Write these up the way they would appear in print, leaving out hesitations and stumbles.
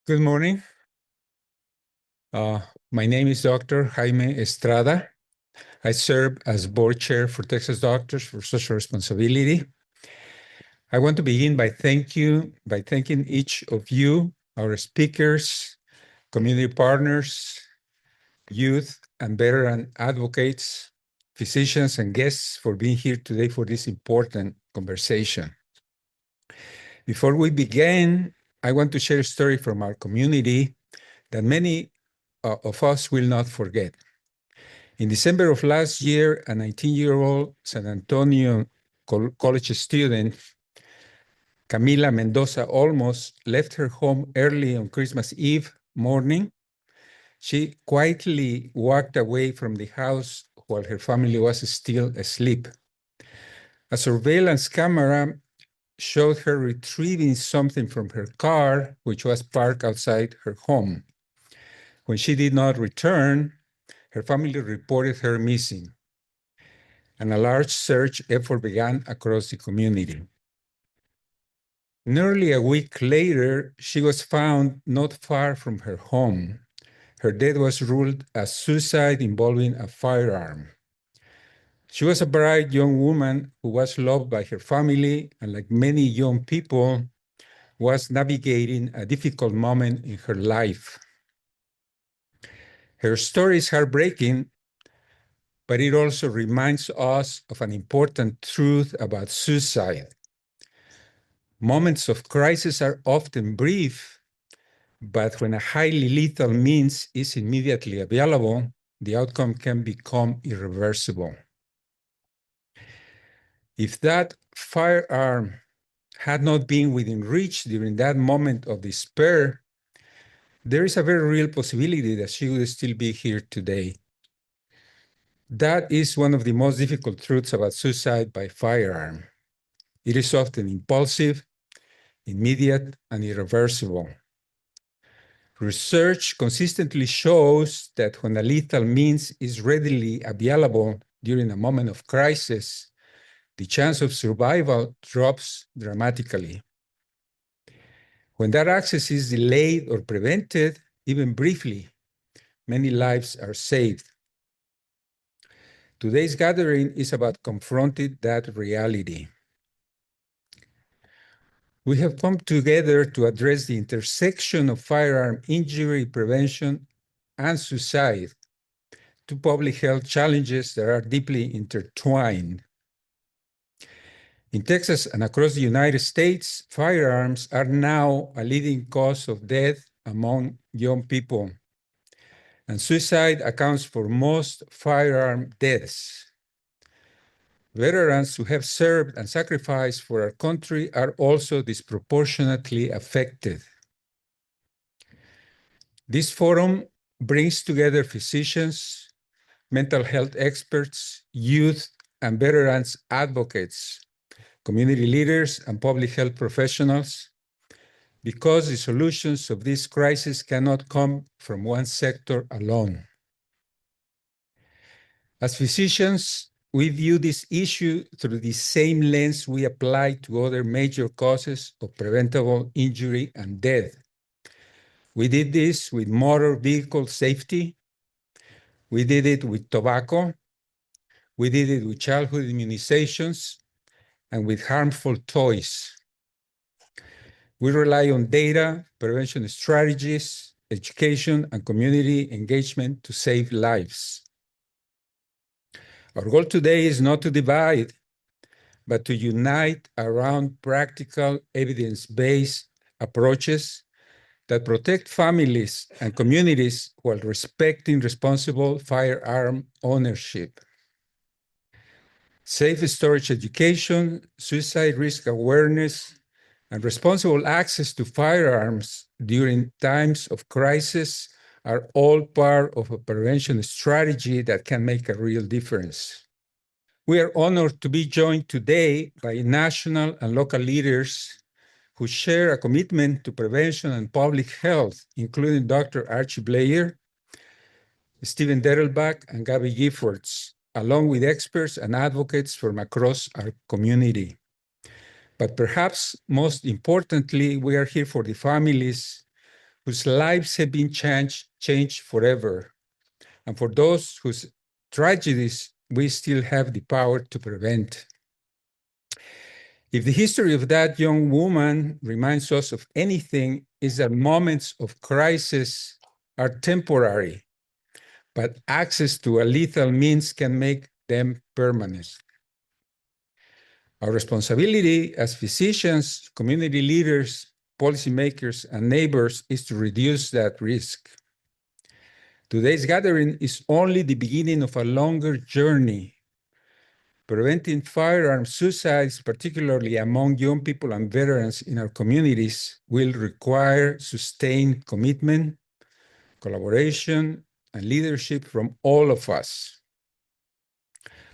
Good morning. My name is Dr. Jaime Estrada. I serve as board chair for Texas Doctors for Social Responsibility. I want to begin by thanking each of you, our speakers, community partners, youth and veteran advocates, physicians, and guests for being here today for this important conversation. Before we begin, I want to share a story from our community that many of us will not forget. In December of last year, a 19-year-old San Antonio college student, Camila Mendoza Olmos, left her home early on Christmas Eve morning. She quietly walked away from the house while her family was still asleep. A surveillance camera showed her retrieving something from her car, which was parked outside her home. When she did not return, her family reported her missing, and a large search effort began across the community. Nearly a week later, she was found not far from her home. Her death was ruled as suicide involving a firearm. She was a bright young woman who was loved by her family and, like many young people, was navigating a difficult moment in her life. Her story is heartbreaking, but it also reminds us of an important truth about suicide. Moments of crisis are often brief, but when a highly lethal means is immediately available, the outcome can become irreversible. If that firearm had not been within reach during that moment of despair, there is a very real possibility that she would still be here today. That is one of the most difficult truths about suicide by firearm. It is often impulsive, immediate, and irreversible. Research consistently shows that when a lethal means is readily available during a moment of crisis, the chance of survival drops dramatically. When that access is delayed or prevented, even briefly, many lives are saved. Today's gathering is about confronting that reality. We have come together to address the intersection of firearm injury prevention and suicide, two public health challenges that are deeply intertwined. In Texas and across the United States, firearms are now a leading cause of death among young people, and suicide accounts for most firearm deaths. Veterans who have served and sacrificed for our country are also disproportionately affected. This forum brings together physicians, mental health experts, youth and veterans advocates, community leaders, and public health professionals, because the solutions of this crisis cannot come from one sector alone. As physicians, we view this issue through the same lens we apply to other major causes of preventable injury and death. We did this with motor vehicle safety. We did it with tobacco. We did it with childhood immunizations and with harmful toys. We rely on data, prevention strategies, education, and community engagement to save lives. Our goal today is not to divide, but to unite around practical, evidence-based approaches that protect families and communities while respecting responsible firearm ownership. Safe storage education, suicide risk awareness, and responsible access to firearms during times of crisis are all part of a prevention strategy that can make a real difference. We are honored to be joined today by national and local leaders who share a commitment to prevention and public health, including Dr. Archie Blair, Stephen Derelbach, and Gabby Giffords, along with experts and advocates from across our community. But perhaps most importantly, we are here for the families whose lives have been changed forever, and for those whose tragedies we still have the power to prevent. If the history of that young woman reminds us of anything, is that moments of crisis are temporary, but access to a lethal means can make them permanent. Our responsibility as physicians, community leaders, policymakers, and neighbors is to reduce that risk. Today's gathering is only the beginning of a longer journey. Preventing firearm suicides, particularly among young people and veterans in our communities, will require sustained commitment, collaboration, and leadership from all of us.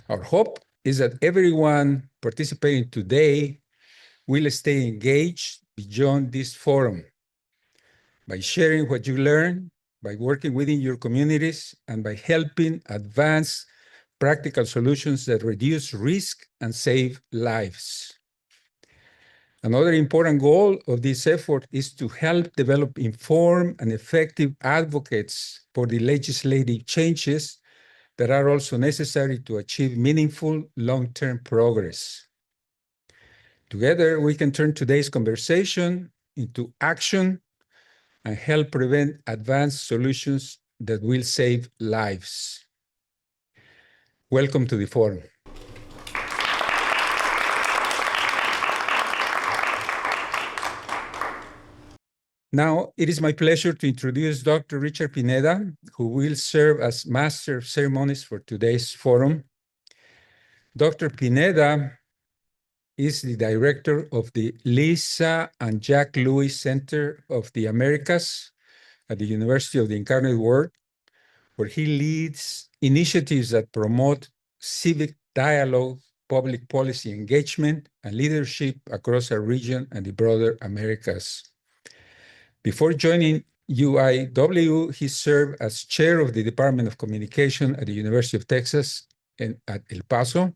Our hope is that everyone participating today will stay engaged beyond this forum by sharing what you learn, by working within your communities, and by helping advance practical solutions that reduce risk and save lives. Another important goal of this effort is to help develop informed and effective advocates for the legislative changes that are also necessary to achieve meaningful long-term progress. Together, we can turn today's conversation into action and help prevent advanced solutions that will save lives. Welcome to the forum. Now, it is my pleasure to introduce Dr. Richard Pineda, who will serve as Master of Ceremonies for today's forum. Dr. Pineda is the director of the Lisa and Jack Lewis Center of the Americas at the University of the Incarnate Word, where he leads initiatives that promote civic dialogue, public policy engagement, and leadership across our region and the broader Americas. Before joining UIW, he served as chair of the Department of Communication at the University of Texas at El Paso,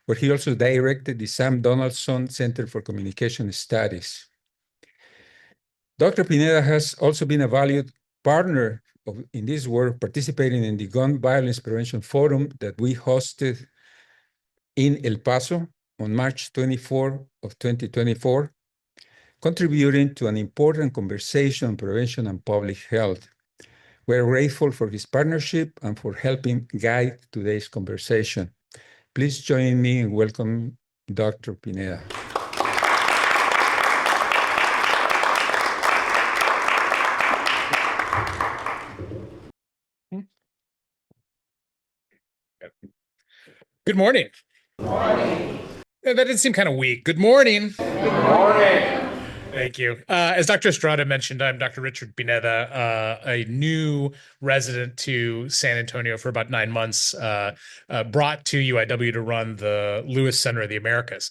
where he also directed the Sam Donaldson Center for Communication Studies. Dr. Pineda has also been a valued partner in this work, participating in the Gun Violence Prevention Forum that we hosted in El Paso on March 24 of 2024, contributing to an important conversation on prevention and public health. We're grateful for his partnership and for helping guide today's conversation. Please join me in welcoming Dr. Pineda. Good morning. Good morning. That did seem kind of weak. Good morning. Good morning. Thank you. As Dr. Estrada mentioned, I'm Dr. Richard Pineda, a new resident to San Antonio for about 9 months, brought to UIW to run the Lewis Center of the Americas.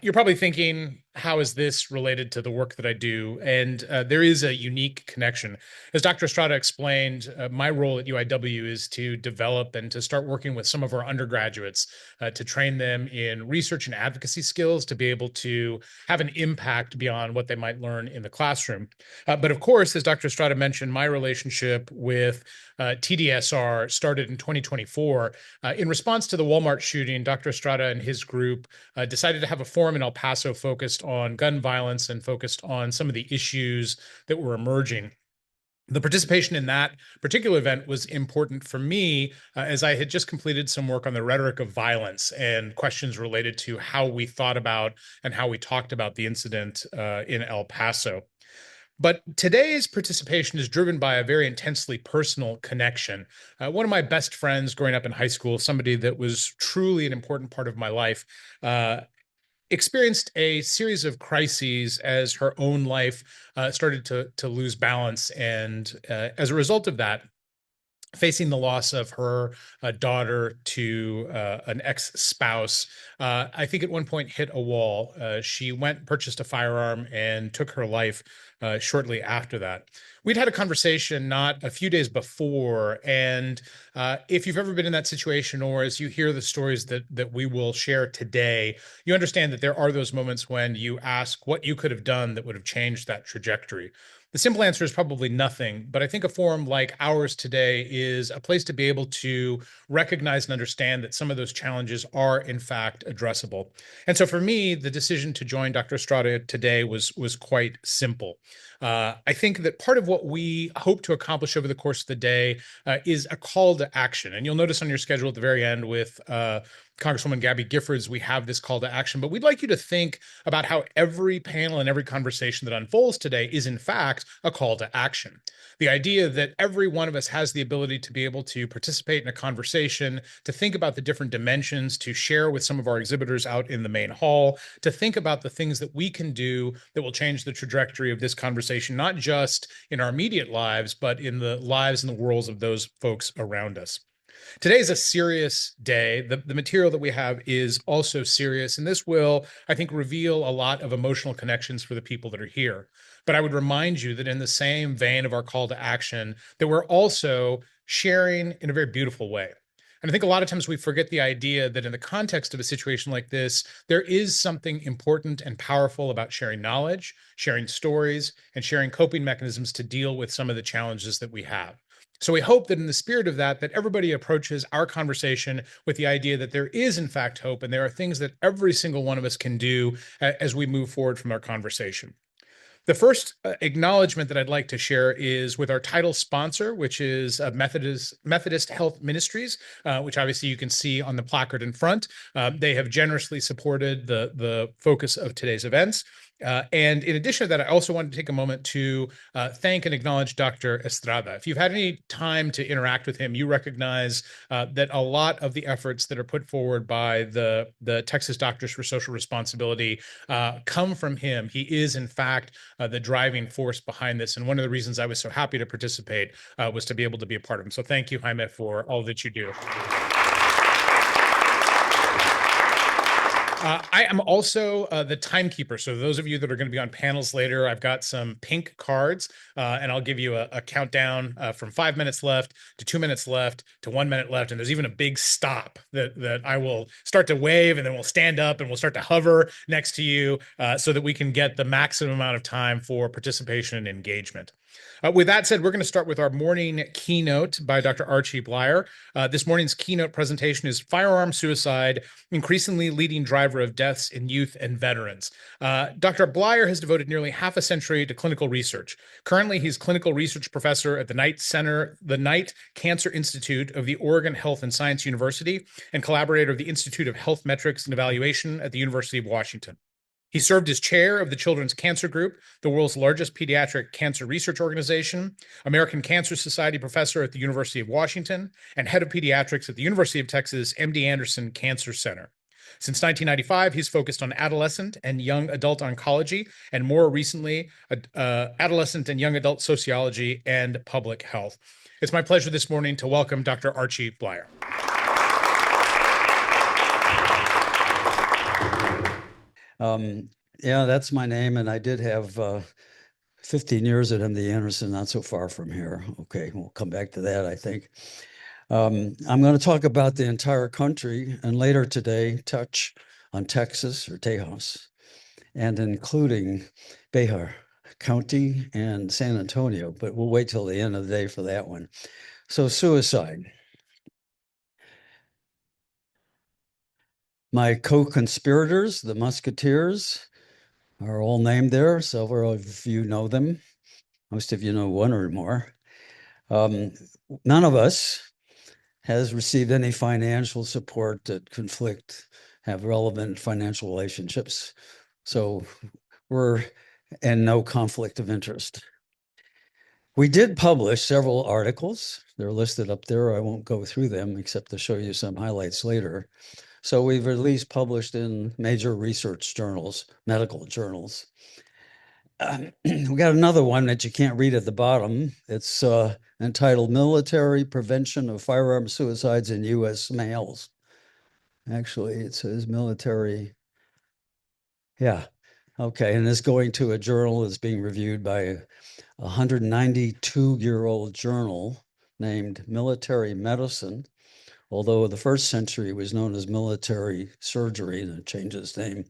You're probably thinking, how is this related to the work that I do? And there is a unique connection. As Dr. Estrada explained, my role at UIW is to develop and to start working with some of our undergraduates to train them in research and advocacy skills to be able to have an impact beyond what they might learn in the classroom. But of course, as Dr. Estrada mentioned, my relationship with TDSR started in 2024. In response to the Walmart shooting, Dr. Estrada and his group decided to have a forum in El Paso focused on gun violence and focused on some of the issues that were emerging. The participation in that particular event was important for me as I had just completed some work on the rhetoric of violence and questions related to how we thought about and how we talked about the incident in El Paso. But today's participation is driven by a very intensely personal connection. One of my best friends growing up in high school, somebody that was truly an important part of my life, experienced a series of crises as her own life started to lose balance. And as a result of that, facing the loss of her daughter to an ex-spouse, I think at one point hit a wall. She went, purchased a firearm, and took her life shortly after that. We'd had a conversation not a few days before, and if you've ever been in that situation, or as you hear the stories that we will share today, you understand that there are those moments when you ask what you could have done that would have changed that trajectory. The simple answer is probably nothing, but I think a forum like ours today is a place to be able to recognize and understand that some of those challenges are in fact addressable. And so for me, the decision to join Dr. Estrada today was quite simple. I think that part of what we hope to accomplish over the course of the day is a call to action. And you'll notice on your schedule at the very end with Congresswoman Gabby Giffords, we have this call to action, but we'd like you to think about how every panel and every conversation that unfolds today is in fact a call to action. The idea that every one of us has the ability to be able to participate in a conversation, to think about the different dimensions, to share with some of our exhibitors out in the main hall, to think about the things that we can do that will change the trajectory of this conversation, not just in our immediate lives, but in the lives and the worlds of those folks around us. Today is a serious day. The material that we have is also serious, and this will, I think, reveal a lot of emotional connections for the people that are here. But I would remind you that in the same vein of our call to action, that we're also sharing in a very beautiful way. And I think a lot of times we forget the idea that in the context of a situation like this, there is something important and powerful about sharing knowledge, sharing stories, and sharing coping mechanisms to deal with some of the challenges that we have. So we hope that in the spirit of that, that everybody approaches our conversation with the idea that there is in fact hope, and there are things that every single one of us can do as we move forward from our conversation. The first acknowledgement that I'd like to share is with our title sponsor, which is Methodist Health Ministries, which obviously you can see on the placard in front. They have generously supported the focus of today's events. And in addition to that, I also wanted to take a moment to thank and acknowledge Dr. Estrada. If you've had any time to interact with him, you recognize that a lot of the efforts that are put forward by the Texas Doctors for Social Responsibility come from him. He is, in fact, the driving force behind this. And one of the reasons I was so happy to participate was to be able to be a part of him. So thank you, Jaime, for all that you do. I am also the timekeeper. So those of you that are going to be on panels later, I've got some pink cards, and I'll give you a countdown from 5 minutes left to 2 minutes left to 1 minute left. And there's even a big stop that I will start to wave, and then we'll stand up and we'll start to hover next to you so that we can get the maximum amount of time for participation and engagement. With that said, we're going to start with our morning keynote by Dr. Archie Bleyer. This morning's keynote presentation is Firearm Suicide, Increasingly Leading Driver of Deaths in Youth and Veterans. Dr. Bleyer has devoted nearly half a century to clinical research. Currently, he's clinical research professor at the Knight Cancer Institute of the Oregon Health and Science University, and collaborator of the Institute of Health Metrics and Evaluation at the University of Washington. He served as chair of the Children's Cancer Group, the world's largest pediatric cancer research organization, American Cancer Society professor at the University of Washington, and head of pediatrics at the University of Texas MD Anderson Cancer Center. Since 1995, he's focused on adolescent and young adult oncology, and more recently, adolescent and young adult sociology and public health. It's my pleasure this morning to welcome Dr. Archie Bleyer. Yeah, that's my name, and I did have 15 years at MD Anderson, not so far from here. Okay, we'll come back to that, I think. I'm going to talk about the entire country, and later today, touch on Texas, or Tejas, and including Bexar County and San Antonio, but we'll wait till the end of the day for that one. So suicide. My co-conspirators, the Musketeers, are all named there. Several of you know them. Most of you know one or more. None of us has received any financial support that have relevant financial relationships. So we're in no conflict of interest. We did publish several articles. They're listed up there. I won't go through them except to show you some highlights later. So we've at least published in major research journals, medical journals. We got another one that you can't read at the bottom. It's entitled Military Prevention of Firearm Suicides in U.S. Males. Actually, it says military. Yeah. Okay, and it's going to a journal that's being reviewed by a 192-year-old journal named Military Medicine, although the first century was known as Military Surgery and it changed its name.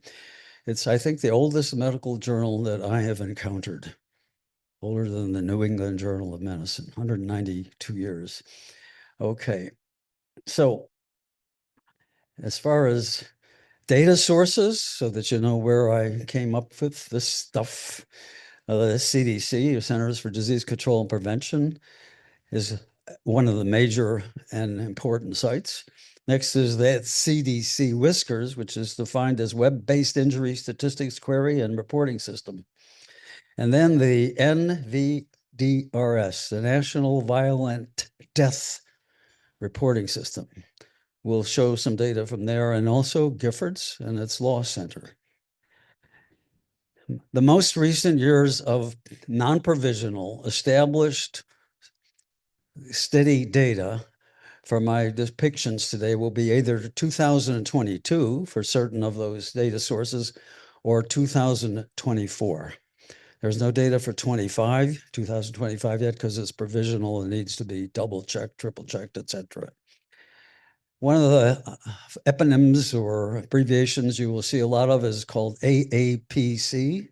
It's, I think, the oldest medical journal that I have encountered, older than the New England Journal of Medicine, 192 years. Okay, so as far as data sources, so that you know where I came up with this stuff, the CDC, Centers for Disease Control and Prevention, is one of the major and important sites. Next is that CDC Whiskers, which is defined as Web-Based Injury Statistics Query and Reporting System. And then the NVDRS, the National Violent Death Reporting System. We'll show some data from there, and also Giffords and its Law Center. The most recent years of non-provisional, established, steady data for my depictions today will be either 2022 for certain of those data sources or 2024. There's no data for 2025 yet because it's provisional and needs to be double-checked, triple-checked, etc. One of the eponyms or abbreviations you will see a lot of is called AAPC,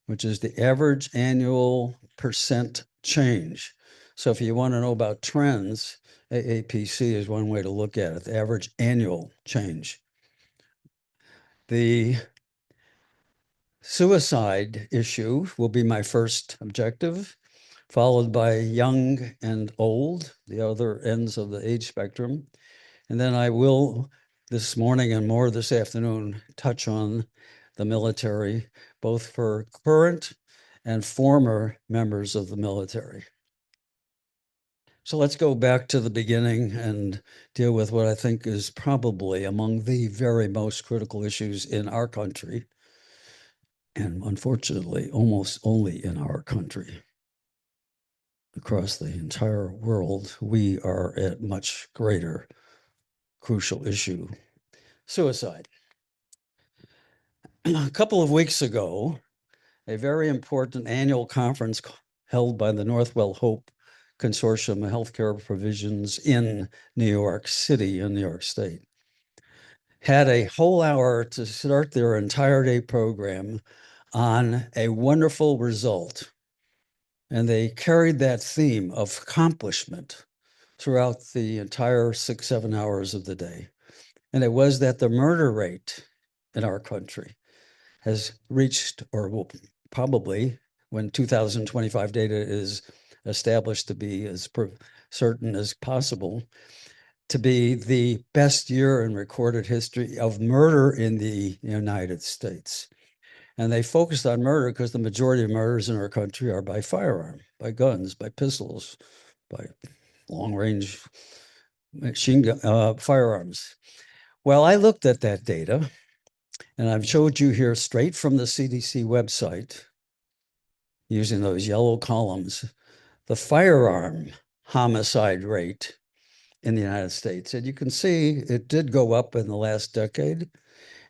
which is the average annual percent change. So if you want to know about trends, AAPC is one way to look at it, the average annual change. The suicide issue will be my first objective, followed by young and old, the other ends of the age spectrum. And then I will, this morning and more this afternoon, touch on the military, both for current and former members of the military. So let's go back to the beginning and deal with what I think is probably among the very most critical issues in our country, and unfortunately, almost only in our country. Across the entire world, we are at much greater crucial issue, suicide. A couple of weeks ago, a very important annual conference held by the Northwell Hope Consortium of Healthcare Provisions in New York City in New York State had a whole hour to start their entire day program on a wonderful result. And they carried that theme of accomplishment throughout the entire 6-7 hours of the day. And it was that the murder rate in our country has reached, or will probably, when 2025 data is established to be as certain as possible, to be the best year in recorded history of murder in the United States. And they focused on murder because the majority of murders in our country are by firearm, by guns, by pistols, by long-range machine gun firearms. Well, I looked at that data, and I've showed you here straight from the CDC website, using those yellow columns, the firearm homicide rate in the United States. And you can see it did go up in the last decade,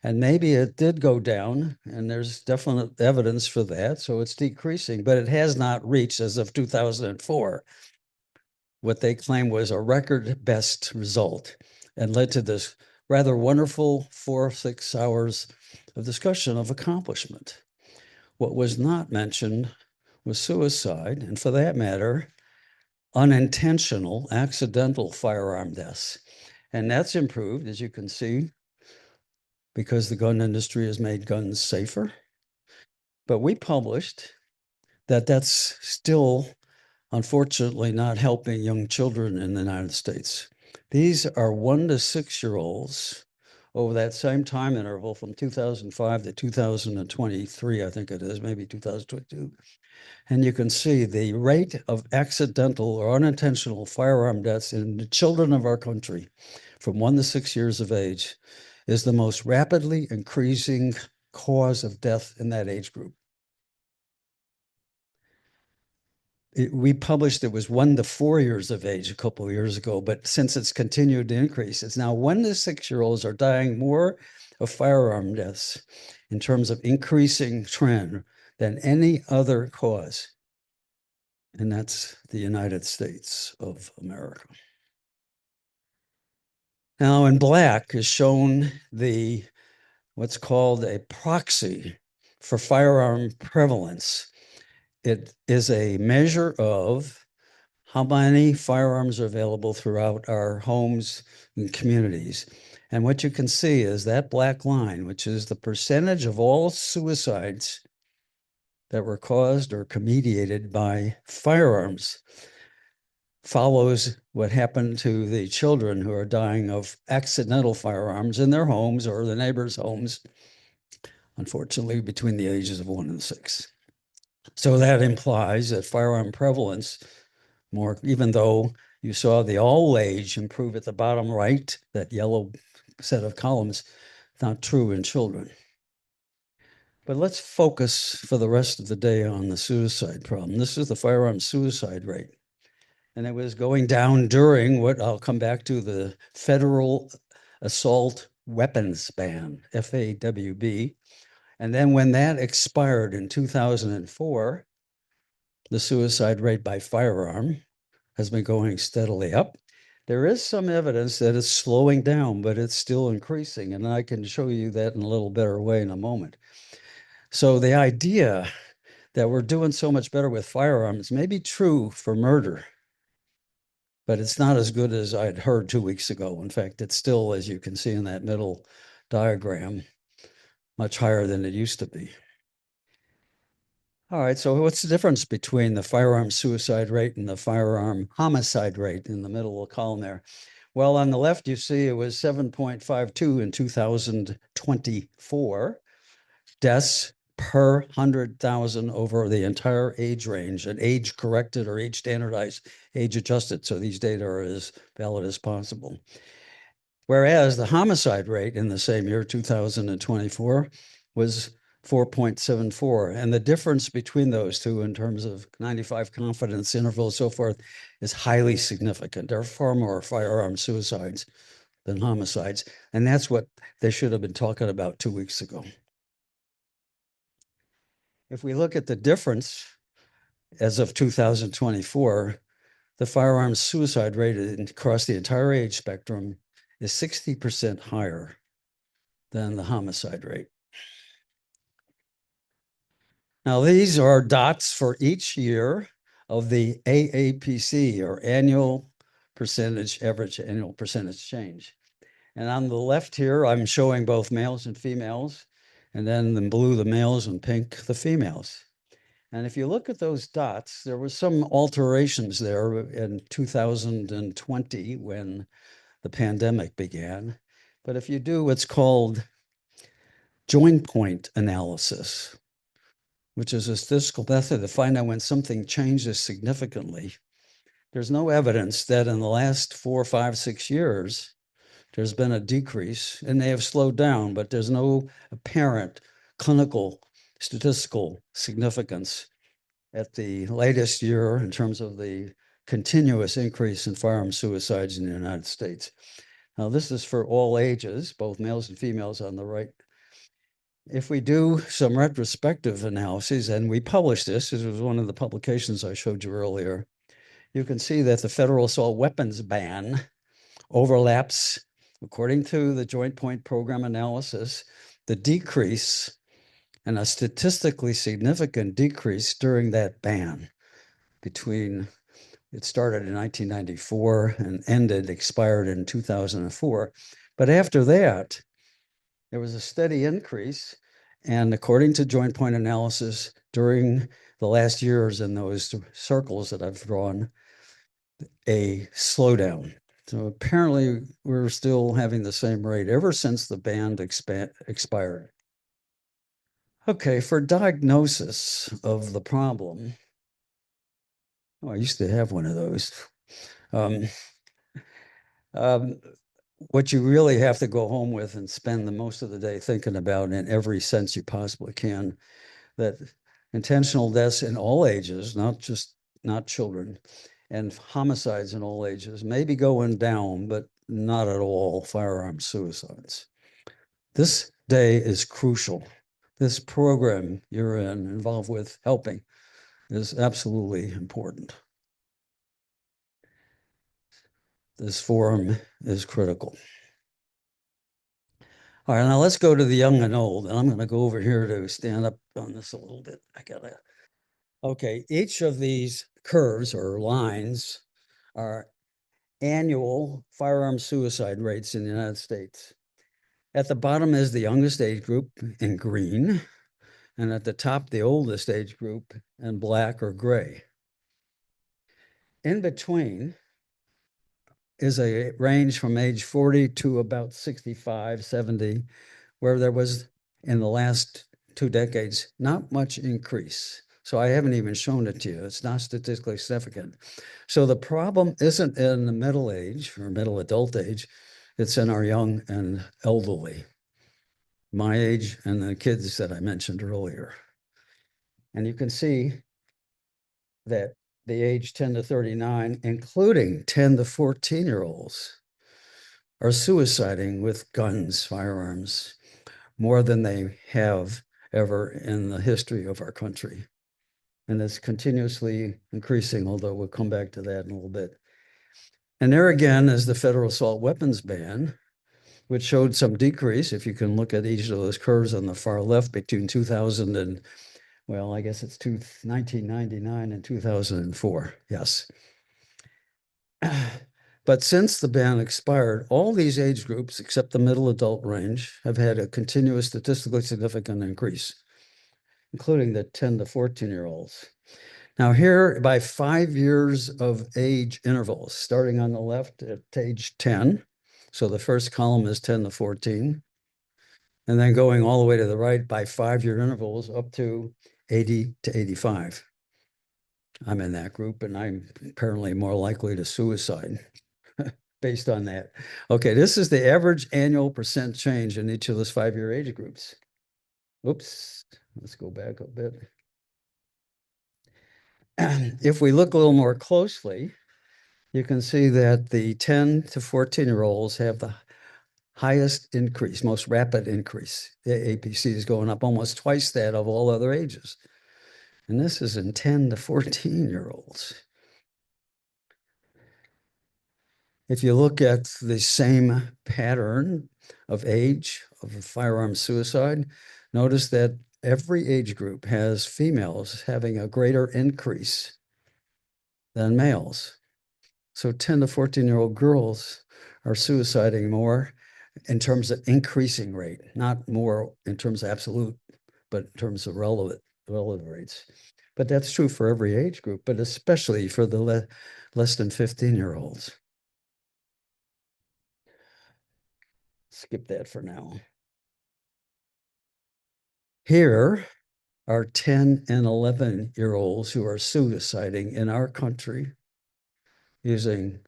and maybe it did go down, and there's definite evidence for that. So it's decreasing, but it has not reached, as of 2004, what they claim was a record best result, and led to this rather wonderful 4 or 6 hours of discussion of accomplishment. What was not mentioned was suicide, and for that matter, unintentional, accidental firearm deaths. And that's improved, as you can see, because the gun industry has made guns safer. But we published that that's still, unfortunately, not helping young children in the United States. These are 1 to 6-year-olds over that same time interval from 2005 to 2023, I think it is, maybe 2022. And you can see the rate of accidental or unintentional firearm deaths in the children of our country from 1 to 6 years of age is the most rapidly increasing cause of death in that age group. We published it was 1 to 4 years of age a couple of years ago, but since it's continued to increase, it's now 1 to 6-year-olds are dying more of firearm deaths in terms of increasing trend than any other cause. And that's the United States of America. Now in black is shown what's called a proxy for firearm prevalence. It is a measure of how many firearms are available throughout our homes and communities. And what you can see is that black line, which is the percentage of all suicides that were caused or mediated by firearms, follows what happened to the children who are dying of accidental firearms in their homes or the neighbors' homes, unfortunately, between the ages of 1 and 6. So that implies that firearm prevalence, even though you saw the all age improve at the bottom right, that yellow set of columns, not true in children. But let's focus for the rest of the day on the suicide problem. This is the firearm suicide rate. And it was going down during what I'll come back to, the Federal Assault Weapons Ban, FAWB. And then when that expired in 2004, the suicide rate by firearm has been going steadily up. There is some evidence that it's slowing down, but it's still increasing. And I can show you that in a little better way in a moment. So the idea that we're doing so much better with firearms may be true for murder, but it's not as good as I'd heard 2 weeks ago. In fact, it's still, as you can see in that middle diagram, much higher than it used to be. All right, so what's the difference between the firearm suicide rate and the firearm homicide rate in the middle of the column there? Well, on the left, you see it was 7.52 in 2024 deaths per 100,000 over the entire age range, and age corrected or age standardized, age adjusted. So these data are as valid as possible. Whereas the homicide rate in the same year, 2024, was 4.74. And the difference between those two in terms of 95 confidence interval and so forth is highly significant. There are far more firearm suicides than homicides. And that's what they should have been talking about 2 weeks ago. If we look at the difference as of 2024, the firearm suicide rate across the entire age spectrum is 60% higher than the homicide rate. Now, these are dots for each year of the AAPC, or average annual percentage change. And on the left here, I'm showing both males and females, and then in blue, the males, and pink, the females. And if you look at those dots, there were some alterations there in 2020 when the pandemic began. But if you do what's called joint point analysis, which is a statistical method to find out when something changes significantly, there's no evidence that in the last 4, 5, 6 years, there's been a decrease, and they have slowed down, but there's no apparent clinical statistical significance at the latest year in terms of the continuous increase in firearm suicides in the United States. Now, this is for all ages, both males and females on the right. If we do some retrospective analyses, and we published this was one of the publications I showed you earlier, you can see that the federal assault weapons ban overlaps, according to the Joint Point Program analysis, the decrease and a statistically significant decrease during that ban it started in 1994 and expired in 2004. But after that, there was a steady increase. And according to Joint Point analysis, during the last years in those circles that I've drawn, a slowdown. So apparently we're still having the same rate ever since the ban expired. Okay, for diagnosis of the problem, I used to have one of those. What you really have to go home with and spend the most of the day thinking about in every sense you possibly can, that intentional deaths in all ages, not children, and homicides in all ages may be going down, but not at all firearm suicides. This day is crucial. This program you're involved with helping is absolutely important. This forum is critical. All right, now let's go to the young and old. And I'm going to go over here to stand up on this a little bit. Okay, each of these curves or lines are annual firearm suicide rates in the United States. At the bottom is the youngest age group in green, and at the top, the oldest age group in black or gray. In between is a range from age 40 to about 65, 70, where there was, in the last 2 decades, not much increase. So I haven't even shown it to you. It's not statistically significant. So the problem isn't in the middle age or middle adult age, it's in our young and elderly, my age and the kids that I mentioned earlier. And you can see that the age 10 to 39, including 10 to 14-year-olds, are suiciding with guns, firearms, more than they have ever in the history of our country. And it's continuously increasing, although we'll come back to that in a little bit. And there again is the federal assault weapons ban, which showed some decrease. If you can look at each of those curves on the far left between 2000 and, well, I guess it's 1999 and 2004, yes. But since the ban expired, all these age groups, except the middle adult range, have had a continuous statistically significant increase, including the 10 to 14-year-olds. Now here, by 5 years of age intervals, starting on the left at age 10, so the first column is 10 to 14, and then going all the way to the right by 5-year intervals up to 80 to 85. I'm in that group, and I'm apparently more likely to suicide based on that. Okay, this is the average annual percent change in each of those 5-year age groups. Oops, let's go back a bit. If we look a little more closely, you can see that the 10 to 14-year-olds have the highest increase, most rapid increase. The APC is going up almost twice that of all other ages. And this is in 10 to 14-year-olds. If you look at the same pattern of age of firearm suicide, notice that every age group has females having a greater increase than males. So 10 to 14-year-old girls are suiciding more in terms of increasing rate, not more in terms of absolute, but in terms of relative rates. But that's true for every age group, but especially for the less than 15-year-olds. Skip that for now. Here are 10 and 11-year-olds who are suiciding in our country using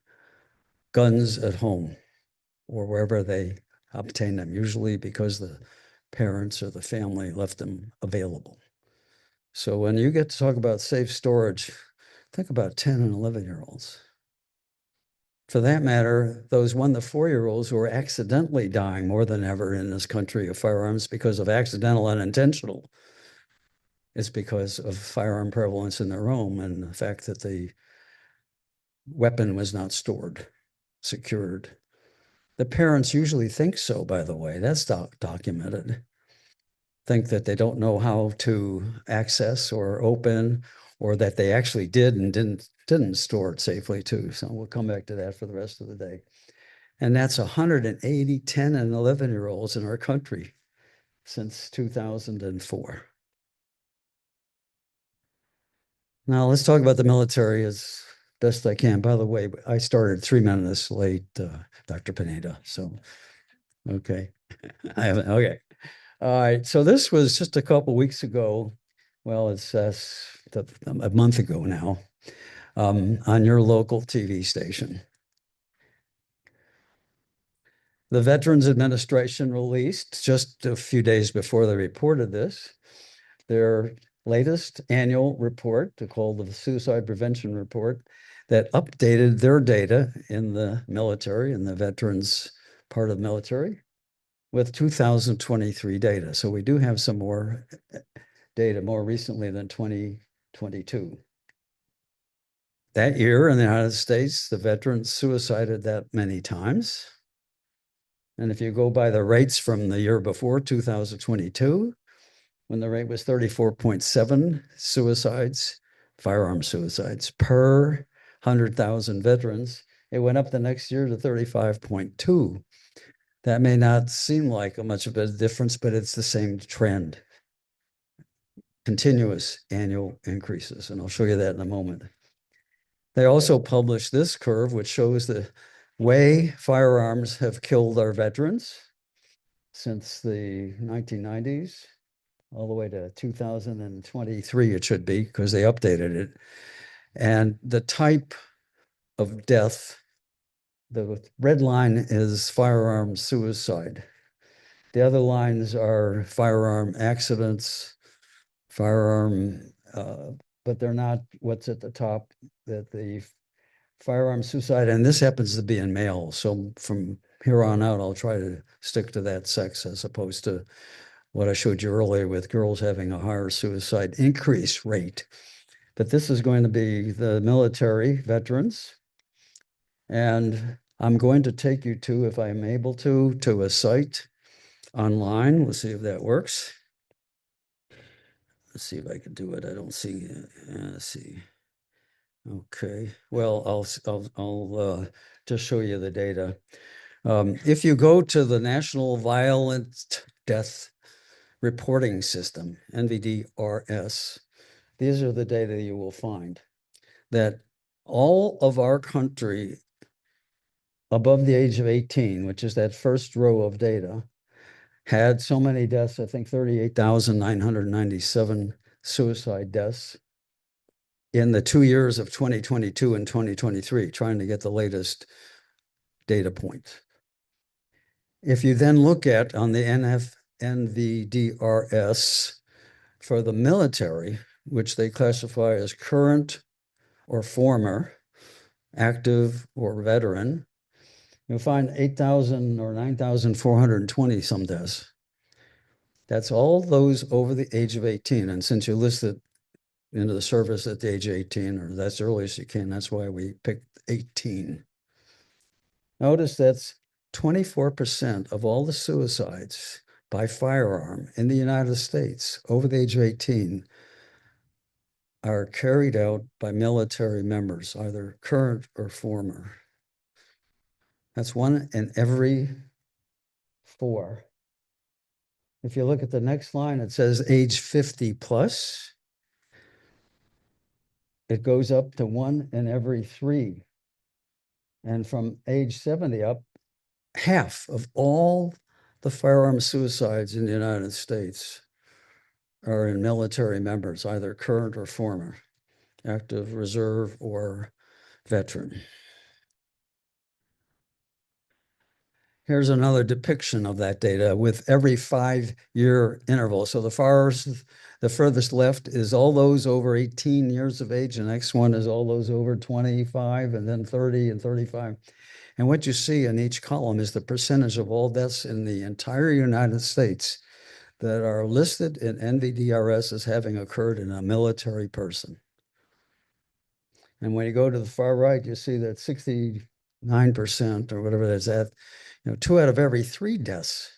guns at home or wherever they obtain them, usually because the parents or the family left them available. So when you get to talk about safe storage, think about 10 and 11-year-olds. For that matter, those 1 to 4-year-olds who are accidentally dying more than ever in this country of firearms because of accidental and unintentional, it's because of firearm prevalence in their home and the fact that the weapon was not stored, secured. The parents usually think so, by the way, that's documented. Think that they don't know how to access or open, or that they actually did and didn't store it safely too. So we'll come back to that for the rest of the day. And that's 180 10 and 11-year-olds in our country since 2004. Now let's talk about the military as best I can. By the way, I started 3 minutes late, Dr. Pineda. So, okay. Okay. All right. So this was just a couple weeks ago. Well, it's a month ago now, on your local TV station. The Veterans Administration released just a few days before they reported this, their latest annual report, called the Suicide Prevention Report, that updated their data in the military, in the veterans part of the military. with 2023 data. So we do have some more data more recently than 2022. That year in the United States, the veterans suicided that many times. And if you go by the rates from the year before, 2022, when the rate was 34.7 suicides, firearm suicides per 100,000 veterans, it went up the next year to 35.2. That may not seem like much of a difference, but it's the same trend. Continuous annual increases, and I'll show you that in a moment. They also published this curve, which shows the way firearms have killed our veterans since the 1990s, all the way to 2023, it should be, because they updated it. And the type of death, the red line is firearm suicide. The other lines are firearm accidents, but they're not what's at the top, that the firearm suicide, and this happens to be in male. So from here on out, I'll try to stick to that sex as opposed to what I showed you earlier with girls having a higher suicide increase rate. But this is going to be the military veterans. And I'm going to take you to, if I'm able to a site online. We'll see if that works. Let's see if I can do it. I don't see. Let's see. Okay. Well, I'll just show you the data. If you go to the National Violent Death Reporting System, NVDRS, these are the data you will find that all of our country above the age of 18, which is that first row of data, had so many deaths, I think 38,997 suicide deaths in the 2 years of 2022 and 2023, trying to get the latest data points. If you then look at on the NVDRS for the military, which they classify as current or former, active or veteran, you'll find 8,000 or 9,420 some deaths. That's all those over the age of 18. And since you listed into the service at the age of 18, or that's the earliest you can, that's why we picked 18. Notice that's 24% of all the suicides by firearm in the United States over the age of 18 are carried out by military members, either current or former. That's 1 in every 4. If you look at the next line, it says age 50 plus. It goes up to 1 in every 3. And from age 70 up, half of all the firearm suicides in the United States are in military members, either current or former, active, reserve, or veteran. Here's another depiction of that data with every 5-year interval. So the furthest left is all those over 18 years of age. The next one is all those over 25, and then 30 and 35. And what you see in each column is the percentage of all deaths in the entire United States that are listed in NVDRS as having occurred in a military person. And when you go to the far right, you see that 69% or whatever that's at, 2 out of every 3 deaths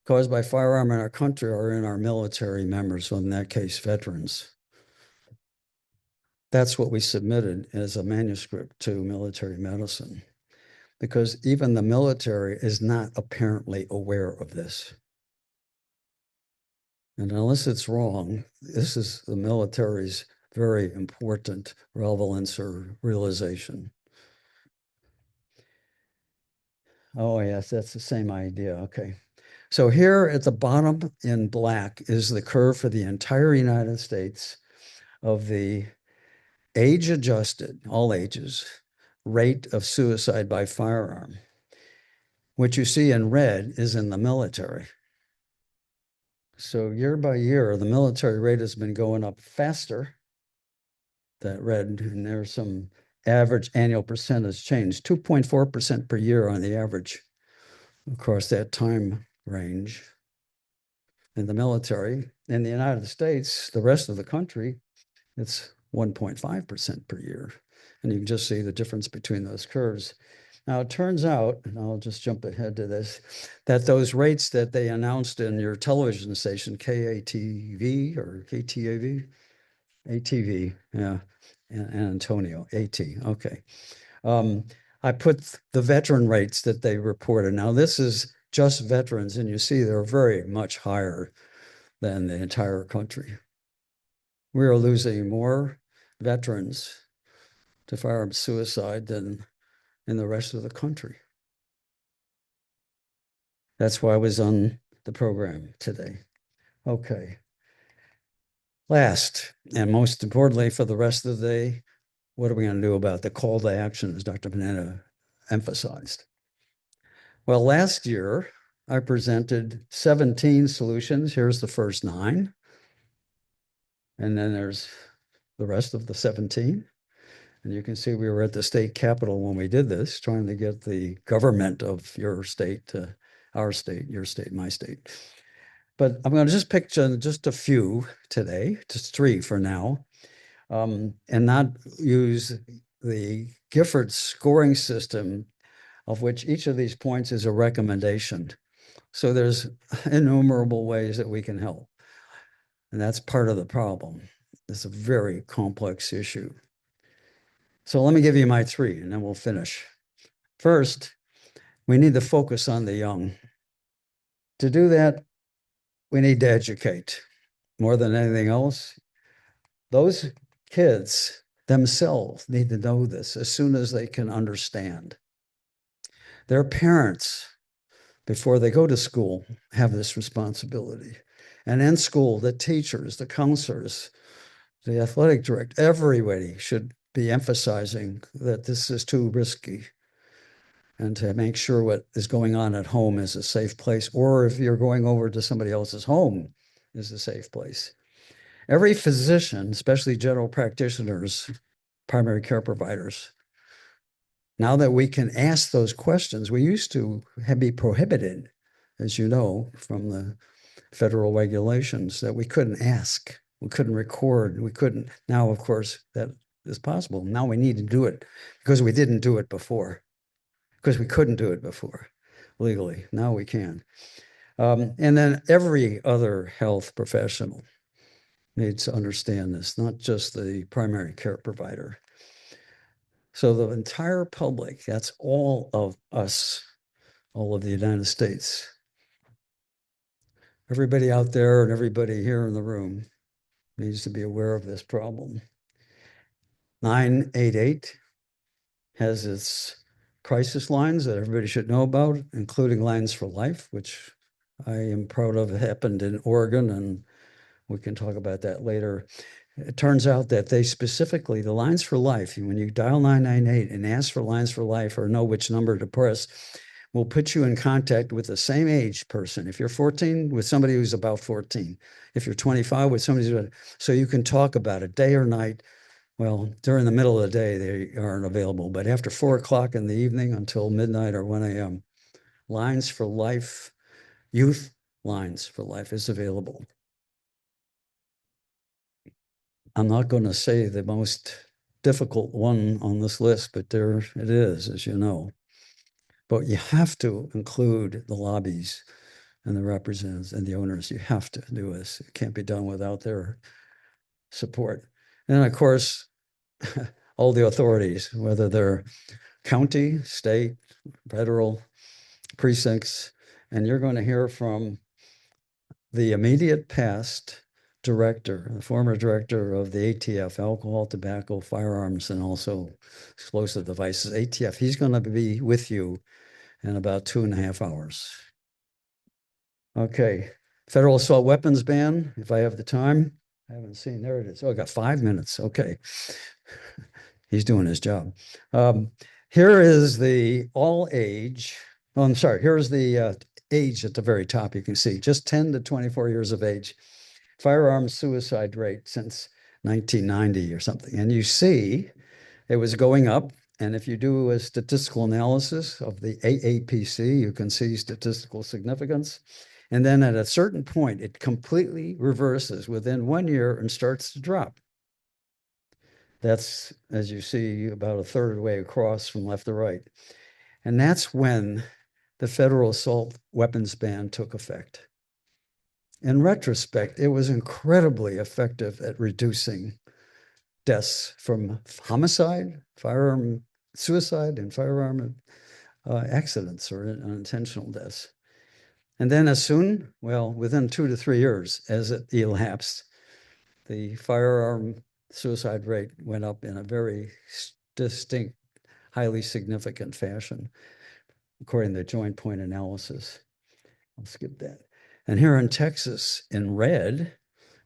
caused by firearm in our country are in our military members, so in that case, veterans. That's what we submitted as a manuscript to Military Medicine, because even the military is not apparently aware of this. And unless it's wrong, this is the military's very important relevance or realization. Oh, yes, that's the same idea. Okay. So here at the bottom in black is the curve for the entire United States of the age-adjusted, all ages, rate of suicide by firearm. What you see in red is in the military. So year by year, the military rate has been going up faster, that red, and there's some average annual percentage change, 2.4% per year on the average across that time range in the military. In the United States, the rest of the country, it's 1.5% per year. And you can just see the difference between those curves. Now, it turns out, and I'll just jump ahead to this, that those rates that they announced in your television station, KATV or KTAV, ATV, yeah, and Antonio, AT, okay. I put the veteran rates that they reported. Now, this is just veterans, and you see they're very much higher than the entire country. We are losing more veterans to firearm suicide than in the rest of the country. That's why I was on the program today. Okay. Last, and most importantly for the rest of the day, what are we going to do about the call to action, as Dr. Panetta emphasized? Well, last year, I presented 17 solutions. Here's the first 9. And then there's the rest of the 17. And you can see we were at the state capitol when we did this, trying to get the government of your state to our state, your state, my state. But I'm going to just pick just a few today, just 3 for now, and not use the Gifford scoring system, of which each of these points is a recommendation. So there's innumerable ways that we can help. And that's part of the problem. It's a very complex issue. So let me give you my 3, and then we'll finish. First, we need to focus on the young. To do that, we need to educate. More than anything else, those kids themselves need to know this as soon as they can understand. Their parents, before they go to school, have this responsibility. And in school, the teachers, the counselors, the athletic director, everybody should be emphasizing that this is too risky, and to make sure what is going on at home is a safe place, or if you're going over to somebody else's home, is a safe place. Every physician, especially general practitioners, primary care providers, now that we can ask those questions, we used to be prohibited, as you know, from the federal regulations, that we couldn't ask, we couldn't record, we couldn't. Now, of course, that is possible. Now we need to do it because we didn't do it before, because we couldn't do it before legally. Now we can. And then every other health professional needs to understand this, not just the primary care provider. So the entire public, that's all of us, all of the United States. Everybody out there and everybody here in the room needs to be aware of this problem. 988 has its crisis lines that everybody should know about, including Lines for Life, which I am proud of. It happened in Oregon, and we can talk about that later. It turns out that they specifically, the Lines for Life, when you dial 998 and ask for Lines for Life or know which number to press, will put you in contact with the same age person. If you're 14, with somebody who's about 14. If you're 25, with somebody who's, so you can talk about it day or night. Well, during the middle of the day, they aren't available, but after 4 o'clock in the evening until midnight or 1 a.m., Lines for Life, Youth Lines for Life is available. I'm not going to say the most difficult one on this list, but there it is, as you know. But you have to include the lobbies and the representatives and the owners. You have to do this. It can't be done without their support. And of course, all the authorities, whether they're county, state, federal, precincts, and you're going to hear from the immediate past director, the former director of the ATF, Alcohol, Tobacco, Firearms, and also Explosive Devices, ATF. He's going to be with you in about 2.5 hours. Okay, federal assault weapons ban, if I have the time. I haven't seen, there it is. Oh, I got 5 minutes, okay. He's doing his job. Here is the all age, oh, I'm sorry, here's the age at the very top, you can see, just 10 to 24 years of age. Firearms suicide rate since 1990 or something. And you see it was going up, And if you do a statistical analysis of the AAPC, you can see statistical significance. And then at a certain point, it completely reverses within 1 year and starts to drop. That's, as you see, about a third of the way across from left to right. And that's when the federal assault weapons ban took effect. In retrospect, it was incredibly effective at reducing deaths from homicide, firearm suicide, and firearm accidents or unintentional deaths. And then within 2 to 3 years, as it elapsed, the firearm suicide rate went up in a very distinct, highly significant fashion, according to joint point analysis. I'll skip that. And here in Texas, in red,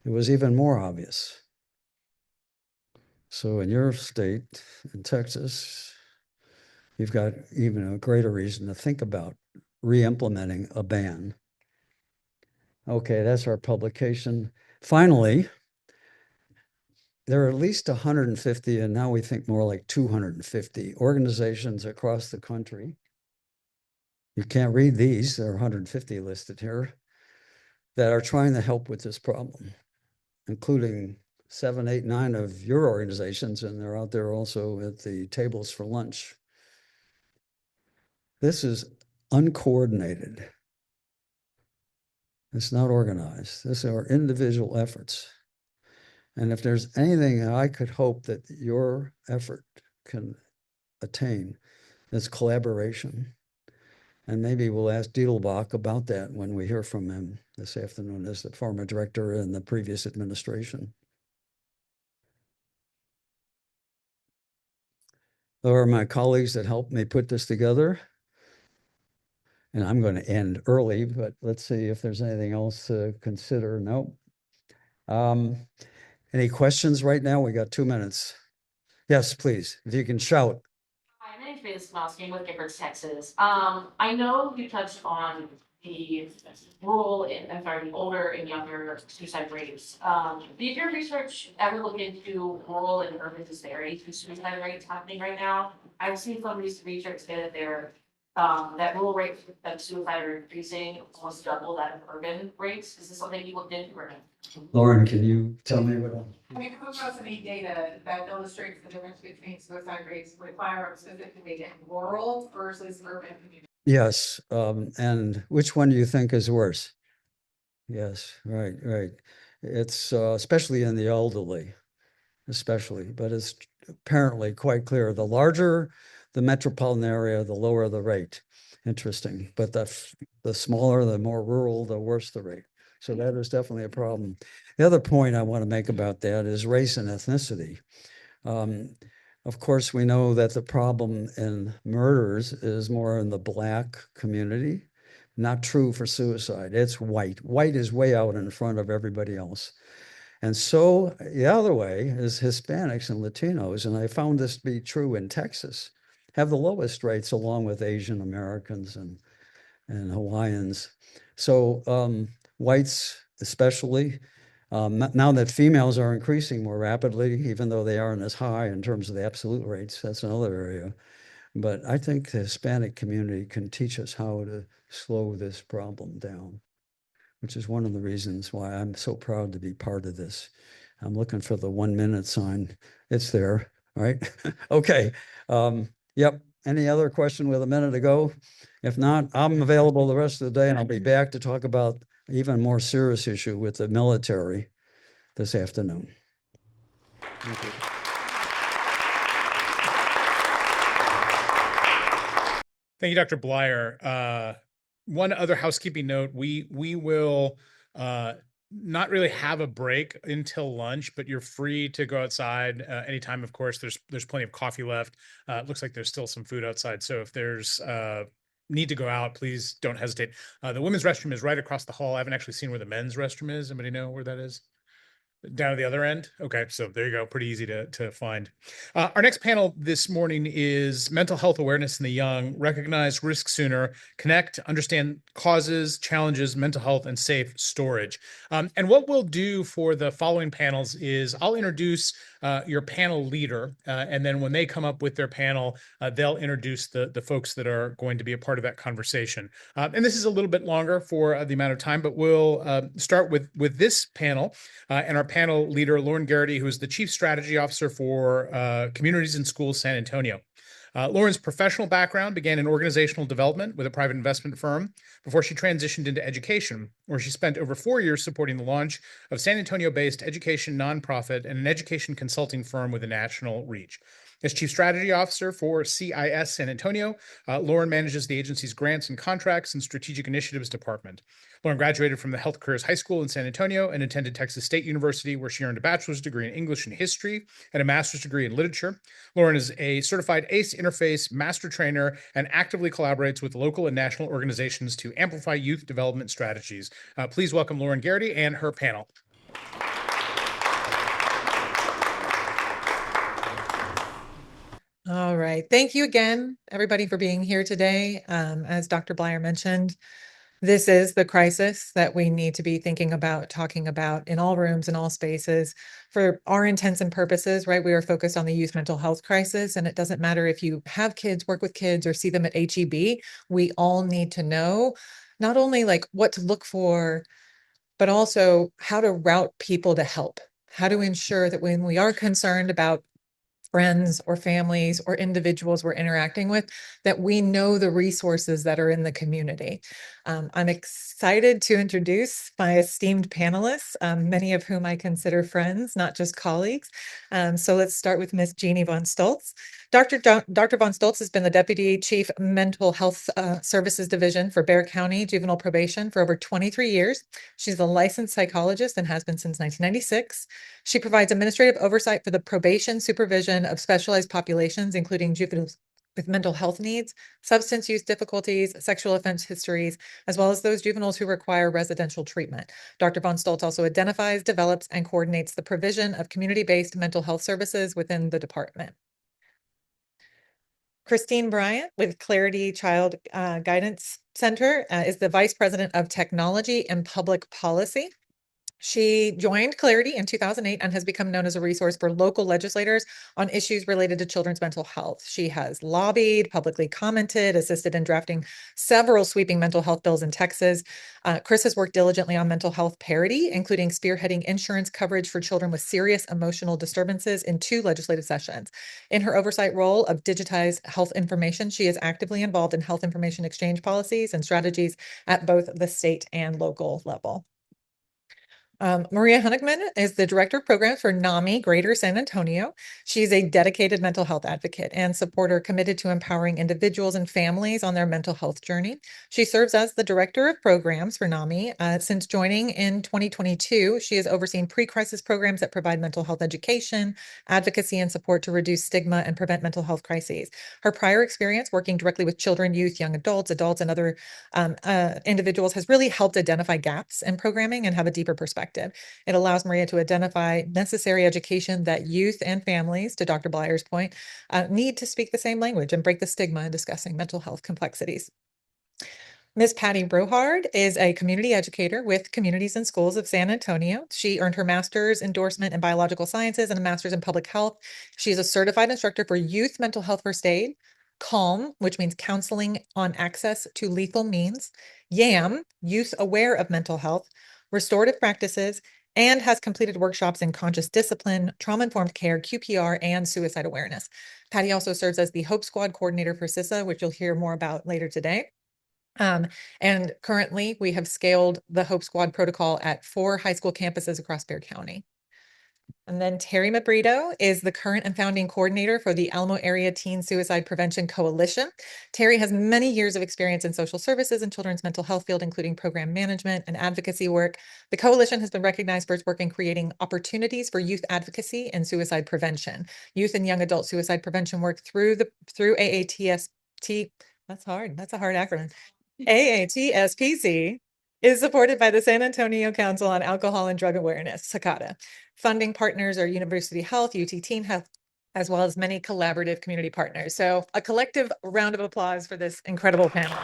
it was even more obvious. So in your state, in Texas, you've got even a greater reason to think about re-implementing a ban. Okay, that's our publication. Finally, there are at least 150, and now we think more like 250 organizations across the country. You can't read these, there are 150 listed here, that are trying to help with this problem, including 7, 8, 9 of your organizations, and they're out there also at the tables for lunch. This is uncoordinated. It's not organized. These are individual efforts. And if there's anything that I could hope that your effort can attain, it's collaboration. And maybe we'll ask Diedelbach about that when we hear from him this afternoon as the former director in the previous administration. There are my colleagues that helped me put this together. And I'm going to end early, but let's see if there's anything else to consider. No. Any questions right now? We got 2 minutes. Yes, please, if you can shout. Hi, my name's Bailey Smalski. I'm with Giffords, Texas. I know you touched on the older and younger suicide rates. Did your research ever look into rural and urban disparities in suicide rates happening right now? I've seen some recent research say that that rural rates of suicide are increasing almost double that of urban rates. Is this something you looked into or no? Lauren, can you tell me what? Have you come across any data that illustrates the difference between suicide rates with firearms specifically in rural versus urban communities? Yes, and which one do you think is worse? Yes, right. It's especially in the elderly, but it's apparently quite clear. The larger the metropolitan area, the lower the rate. Interesting, but the smaller, the more rural, the worse the rate. So that is definitely a problem. The other point I want to make about that is race and ethnicity. Of course, we know that the problem in murders is more in the Black community. Not true for suicide. It's white. White is way out in front of everybody else. And so the other way is Hispanics and Latinos, and I found this to be true in Texas, have the lowest rates along with Asian Americans and Hawaiians. So whites especially, now that females are increasing more rapidly, even though they aren't as high in terms of the absolute rates, that's another area. But I think the Hispanic community can teach us how to slow this problem down, which is one of the reasons why I'm so proud to be part of this. I'm looking for the 1 minute sign. It's there, right? Okay. Yep. Any other question with a minute to go? If not, I'm available the rest of the day, and I'll be back to talk about even more serious issue with the military this afternoon. Thank you. Thank you, Dr. Bleier. One other housekeeping note, we will not really have a break until lunch, but you're free to go outside anytime. Of course, there's plenty of coffee left. It looks like there's still some food outside. So if there's need to go out, please don't hesitate. The women's restroom is right across the hall. I haven't actually seen where the men's restroom is. Anybody know where that is? Down at the other end? Okay, so there you go. Pretty easy to find. Our next panel this morning is mental health awareness in the young, recognize risk sooner, connect, understand causes, challenges, mental health, and safe storage. And what we'll do for the following panels is I'll introduce your panel leader, and then when they come up with their panel, they'll introduce the folks that are going to be a part of that conversation. And this is a little bit longer for the amount of time, but we'll start with this panel and our panel leader, Lauren Garrity, who is the Chief Strategy Officer for Communities and Schools San Antonio. Lauren's professional background began in organizational development with a private investment firm before she transitioned into education, where she spent over 4 years supporting the launch of San Antonio-based education nonprofit and an education consulting firm with a national reach. As Chief Strategy Officer for CIS San Antonio, Lauren manages the agency's grants and contracts and strategic initiatives department. Lauren graduated from the Health Careers High School in San Antonio and attended Texas State University, where she earned a bachelor's degree in English and history and a master's degree in literature. Lauren is a certified ACE interface master trainer and actively collaborates with local and national organizations to amplify youth development strategies. Please welcome Lauren Garrity and her panel. All right. Thank you again, everybody, for being here today. As Dr. Bleier mentioned, this is the crisis that we need to be thinking about, talking about in all rooms, in all spaces. For our intents and purposes, right, we are focused on the youth mental health crisis, and it doesn't matter if you have kids, work with kids, or see them at HEB. We all need to know not only like what to look for, but also how to route people to help, how to ensure that when we are concerned about friends or families or individuals we're interacting with, that we know the resources that are in the community. I'm excited to introduce my esteemed panelists, many of whom I consider friends, not just colleagues. So let's start with Ms. Jeannie Von Stoltz. Dr. Von Stoltz has been the Deputy Chief Mental Health Services Division for Bexar County Juvenile Probation for over 23 years. She's a licensed psychologist and has been since 1996. She provides administrative oversight for the probation supervision of specialized populations, including juveniles with mental health needs, substance use difficulties, sexual offense histories, as well as those juveniles who require residential treatment. Dr. Von Stoltz also identifies, develops, and coordinates the provision of community-based mental health services within the department. Christine Bryant with Clarity Child Guidance Center is the Vice President of Technology and Public Policy. She joined Clarity in 2008 and has become known as a resource for local legislators on issues related to children's mental health. She has lobbied, publicly commented, assisted in drafting several sweeping mental health bills in Texas. Chris has worked diligently on mental health parity, including spearheading insurance coverage for children with serious emotional disturbances in 2 legislative sessions. In her oversight role of digitized health information, she is actively involved in health information exchange policies and strategies at both the state and local level. Maria Honigman is the Director of Programs for NAMI Greater San Antonio. She's a dedicated mental health advocate and supporter committed to empowering individuals and families on their mental health journey. She serves as the Director of Programs for NAMI. Since joining in 2022, she has overseen pre-crisis programs that provide mental health education, advocacy, and support to reduce stigma and prevent mental health crises. Her prior experience working directly with children, youth, young adults, and other individuals has really helped identify gaps in programming and have a deeper perspective. It allows Maria to identify necessary education that youth and families, to Dr. Bleier's point, need to speak the same language and break the stigma in discussing mental health complexities. Ms. Patty Brohard is a community educator with Communities and Schools of San Antonio. She earned her master's endorsement in biological sciences and a master's in public health. She's a certified instructor for youth mental health first aid, CALM, which means counseling on access to lethal means, YAM, youth aware of mental health, restorative practices, and has completed workshops in conscious discipline, trauma-informed care, QPR, and suicide awareness. Patty also serves as the Hope Squad coordinator for CISA, which you'll hear more about later today. And currently, we have scaled the Hope Squad protocol at 4 high school campuses across Bexar County. And then Terry Mabrito is the current and founding coordinator for the Alamo Area Teen Suicide Prevention Coalition. Terry has many years of experience in social services and children's mental health field, including program management and advocacy work. The coalition has been recognized for its work in creating opportunities for youth advocacy and suicide prevention. Youth and young adult suicide prevention work through AATSP. That's hard. That's a hard acronym. AATSPC is supported by the San Antonio Council on Alcohol and Drug Awareness, SACADA. Funding partners are University Health, UT Teen Health, as well as many collaborative community partners. So a collective round of applause for this incredible panel.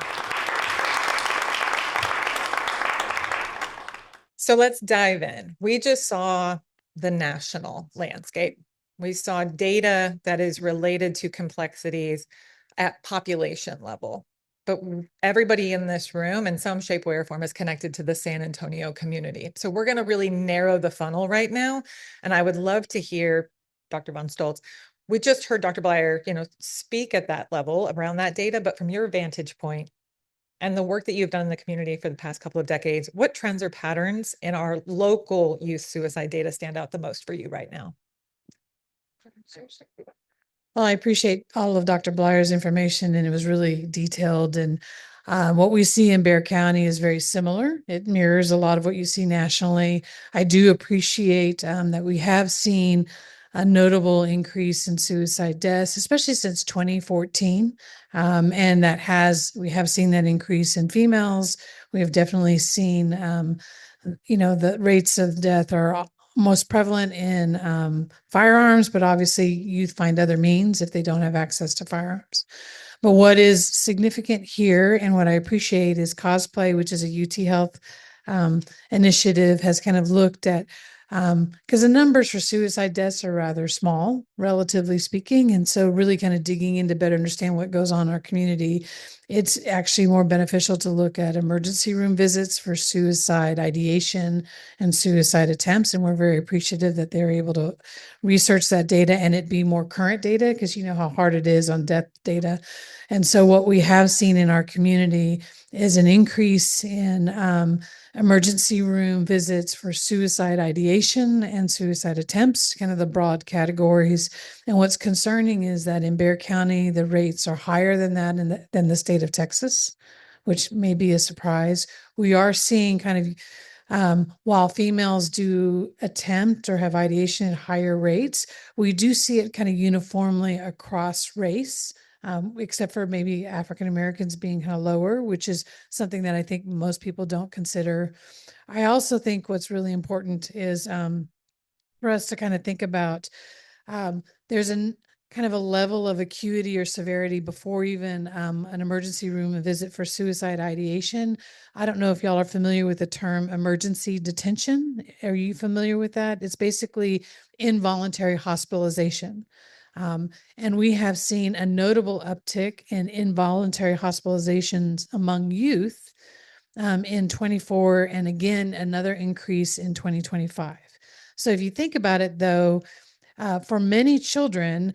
So let's dive in. We just saw the national landscape. We saw data that is related to complexities at population level. But everybody in this room in some shape, way, or form is connected to the San Antonio community. So we're going to really narrow the funnel right now. And I would love to hear Dr. Von Stoltz. We just heard Dr. Bleier, speak at that level around that data, but from your vantage point and the work that you've done in the community for the past couple of decades, what trends or patterns in our local youth suicide data stand out the most for you right now? Well, I appreciate all of Dr. Bleier's information, and it was really detailed. And what we see in Bexar County is very similar. It mirrors a lot of what you see nationally. I do appreciate that we have seen a notable increase in suicide deaths, especially since 2014. And we have seen that increase in females. We have definitely seen, the rates of death are most prevalent in firearms, but obviously youth find other means if they don't have access to firearms. But what is significant here and what I appreciate is Cosplay, which is a UT Health initiative, has kind of looked at, because the numbers for suicide deaths are rather small, relatively speaking. And so really kind of digging in to better understand what goes on in our community, it's actually more beneficial to look at emergency room visits for suicide ideation and suicide attempts. And we're very appreciative that they're able to research that data and it be more current data, because you know how hard it is on death data. And so what we have seen in our community is an increase in emergency room visits for suicide ideation and suicide attempts, kind of the broad categories. And what's concerning is that in Bexar County, the rates are higher than that than the state of Texas, which may be a surprise. We are seeing kind of, while females do attempt or have ideation at higher rates, we do see it kind of uniformly across race. Except for maybe African Americans being kind of lower, which is something that I think most people don't consider. I also think what's really important is for us to kind of think about there's a kind of a level of acuity or severity before even an emergency room visit for suicide ideation. I don't know if y'all are familiar with the term emergency detention. Are you familiar with that? It's basically involuntary hospitalization. And we have seen a notable uptick in involuntary hospitalizations among youth in 24, and again, another increase in 2025. So if you think about it, though, for many children,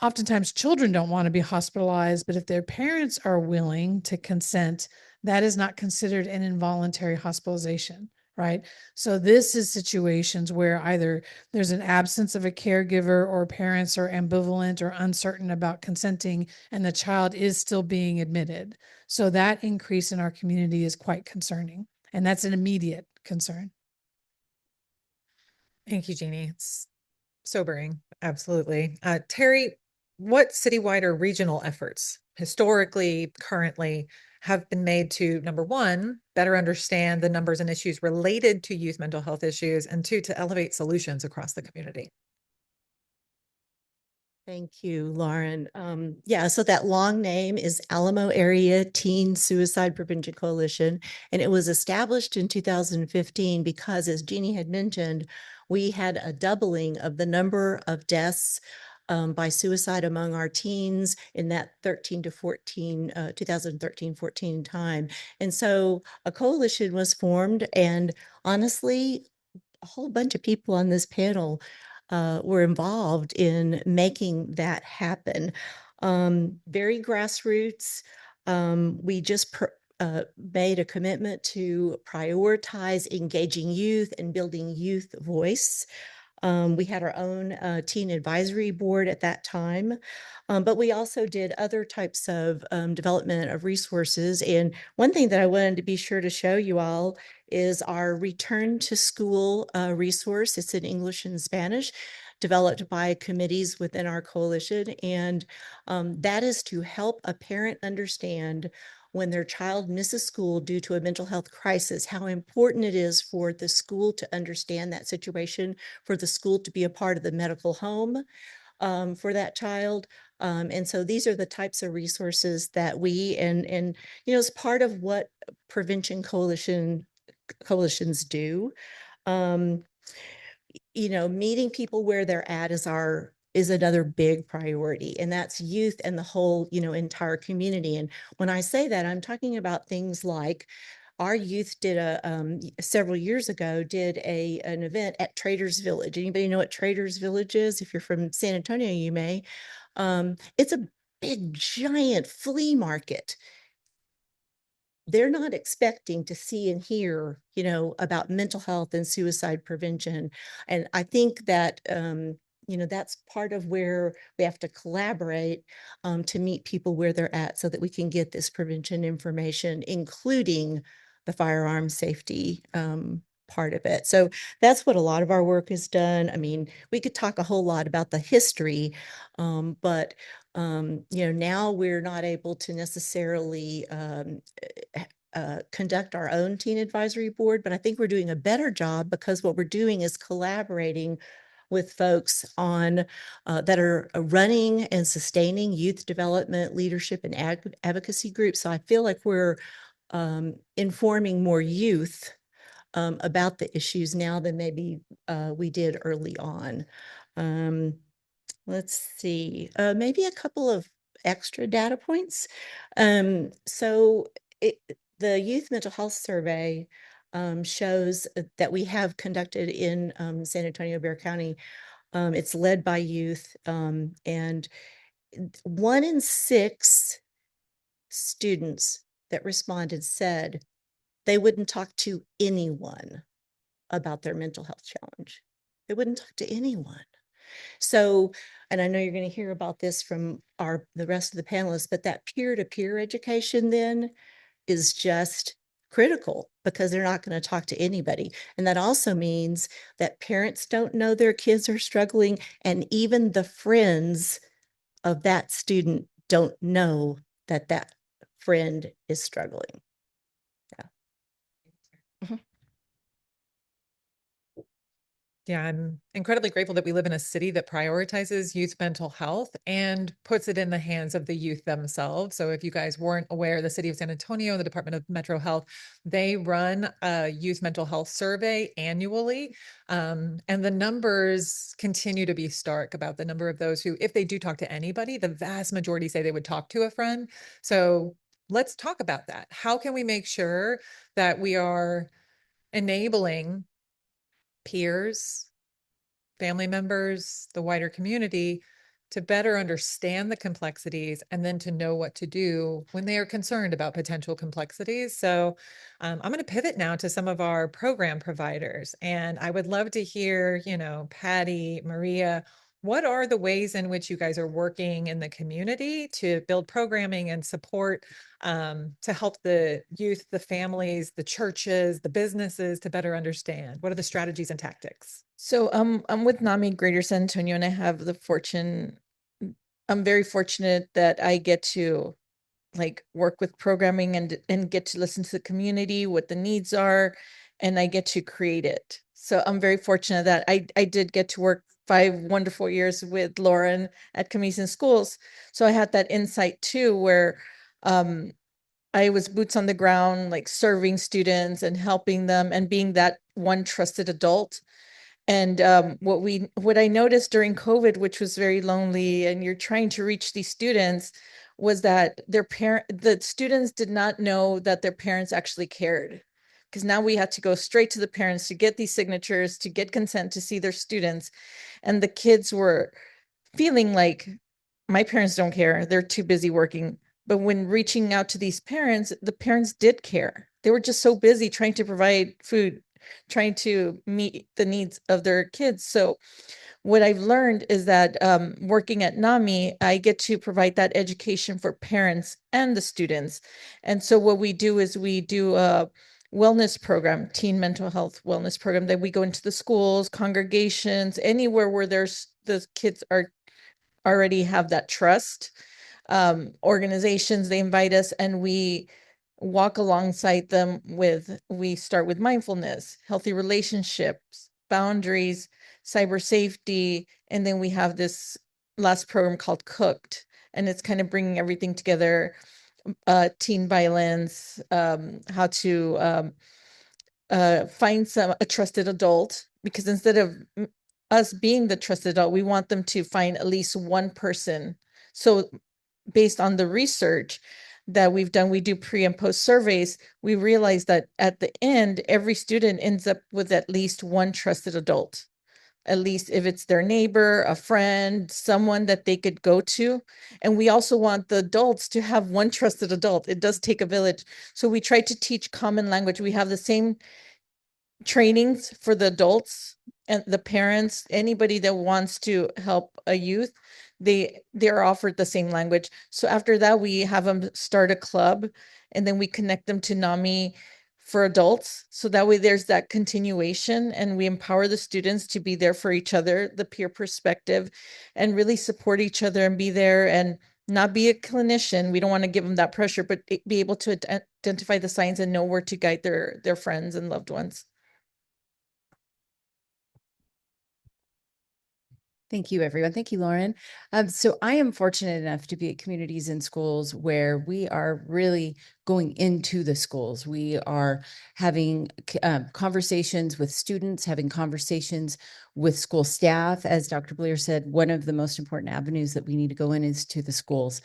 oftentimes children don't want to be hospitalized, but if their parents are willing to consent, that is not considered an involuntary hospitalization. Right. So this is situations where either there's an absence of a caregiver or parents are ambivalent or uncertain about consenting and the child is still being admitted. So that increase in our community is quite concerning. And that's an immediate concern. Thank you, Jeannie. It's sobering. Absolutely. Terry, what citywide or regional efforts historically, currently, have been made to, number one, better understand the numbers and issues related to youth mental health issues, and two, to elevate solutions across the community? Thank you, Lauren. So that long name is Alamo Area Teen Suicide Prevention Coalition, and it was established in 2015 because, as Jeannie had mentioned, we had a doubling of the number of deaths by suicide among our teens in that 2013-14 time. And so a coalition was formed, and honestly, a whole bunch of people on this panel were involved in making that happen. Very grassroots. We just made a commitment to prioritize engaging youth and building youth voice. We had our own teen advisory board at that time, but we also did other types of development of resources. And one thing that I wanted to be sure to show you all is our Return to School resource. It's in English and Spanish, developed by committees within our coalition. And that is to help a parent understand when their child misses school due to a mental health crisis, how important it is for the school to understand that situation, for the school to be a part of the medical home for that child. And so these are the types of resources that we and as part of what prevention coalitions do. Um, meeting people where they're at is another big priority, and that's youth and the whole, entire community. And when I say that, I'm talking about things like our youth did several years ago did an event at Traders Village. Anybody know what Traders Village is? If you're from San Antonio, you may. It's a big, giant flea market. They're not expecting to see and hear, about mental health and suicide prevention. And I think that, that's part of where we have to collaborate to meet people where they're at so that we can get this prevention information, including the firearm safety part of it. So that's what a lot of our work is done. I mean, we could talk a whole lot about the history, but now we're not able to necessarily conduct our own teen advisory board, but I think we're doing a better job because what we're doing is collaborating with folks on that are running and sustaining youth development, leadership, and advocacy groups. So I feel like we're informing more youth about the issues now than maybe we did early on. Let's see, maybe a couple of extra data points. So the Youth Mental Health Survey shows that we have conducted in San Antonio, Bexar County. It's led by youth, and 1 in 6 students that responded said they wouldn't talk to anyone about their mental health challenge. They wouldn't talk to anyone. So, and I know you're going to hear about this from the rest of the panelists, but that peer-to-peer education then is just critical because they're not going to talk to anybody. And that also means that parents don't know their kids are struggling, and even the friends of that student don't know that that friend is struggling. Yeah, I'm incredibly grateful that we live in a city that prioritizes youth mental health and puts it in the hands of the youth themselves. So if you guys weren't aware, the city of San Antonio, the Department of Metro Health, they run a youth mental health survey annually. And the numbers continue to be stark about the number of those who, if they do talk to anybody, the vast majority say they would talk to a friend. So let's talk about that. How can we make sure that we are enabling peers, family members, the wider community to better understand the complexities and then to know what to do when they are concerned about potential complexities. So I'm going to pivot now to some of our program providers. And I would love to hear, Patty, Maria, what are the ways in which you guys are working in the community to build programming and support to help the youth, the families, the churches, the businesses to better understand? What are the strategies and tactics? So I'm with NAMI Greater San Antonio, and I'm very fortunate that I get to work with programming and get to listen to the community, what the needs are, and I get to create it. So I'm very fortunate that I did get to work 5 wonderful years with Lauren at Camison Schools. So I had that insight too, where I was boots on the ground, serving students and helping them and being that one trusted adult. And what I noticed during COVID, which was very lonely, and you're trying to reach these students, was that the students did not know that their parents actually cared. Because now we had to go straight to the parents to get these signatures, to get consent to see their students. And the kids were feeling like, my parents don't care, they're too busy working. But when reaching out to these parents, the parents did care. They were just so busy trying to provide food, trying to meet the needs of their kids. So what I've learned is that working at NAMI, I get to provide that education for parents and the students. And so what we do is we do a wellness program, teen mental health wellness program, that we go into the schools, congregations, anywhere where the kids are already have that trust. Organizations, they invite us, and we walk alongside them we start with mindfulness, healthy relationships, boundaries, cyber safety, and then we have this last program called Cooked, and it's kind of bringing everything together, teen violence, how to find a trusted adult, because instead of us being the trusted adult, we want them to find at least one person. So based on the research that we've done, we do pre and post surveys, we realize that at the end, every student ends up with at least one trusted adult, at least if it's their neighbor, a friend, someone that they could go to. And we also want the adults to have one trusted adult. It does take a village. So we try to teach common language. We have the same trainings for the adults and the parents, anybody that wants to help a youth, they're offered the same language. So after that, we have them start a club, and then we connect them to NAMI for adults. So that way there's that continuation, and we empower the students to be there for each other, the peer perspective, and really support each other and be there and not be a clinician. We don't want to give them that pressure, but be able to identify the signs and know where to guide their friends and loved ones. Thank you, everyone. Thank you, Lauren. So I am fortunate enough to be at Communities in Schools, where we are really going into the schools. We are having conversations with students, having conversations with school staff. As Dr. Blair said, one of the most important avenues that we need to go in is to the schools.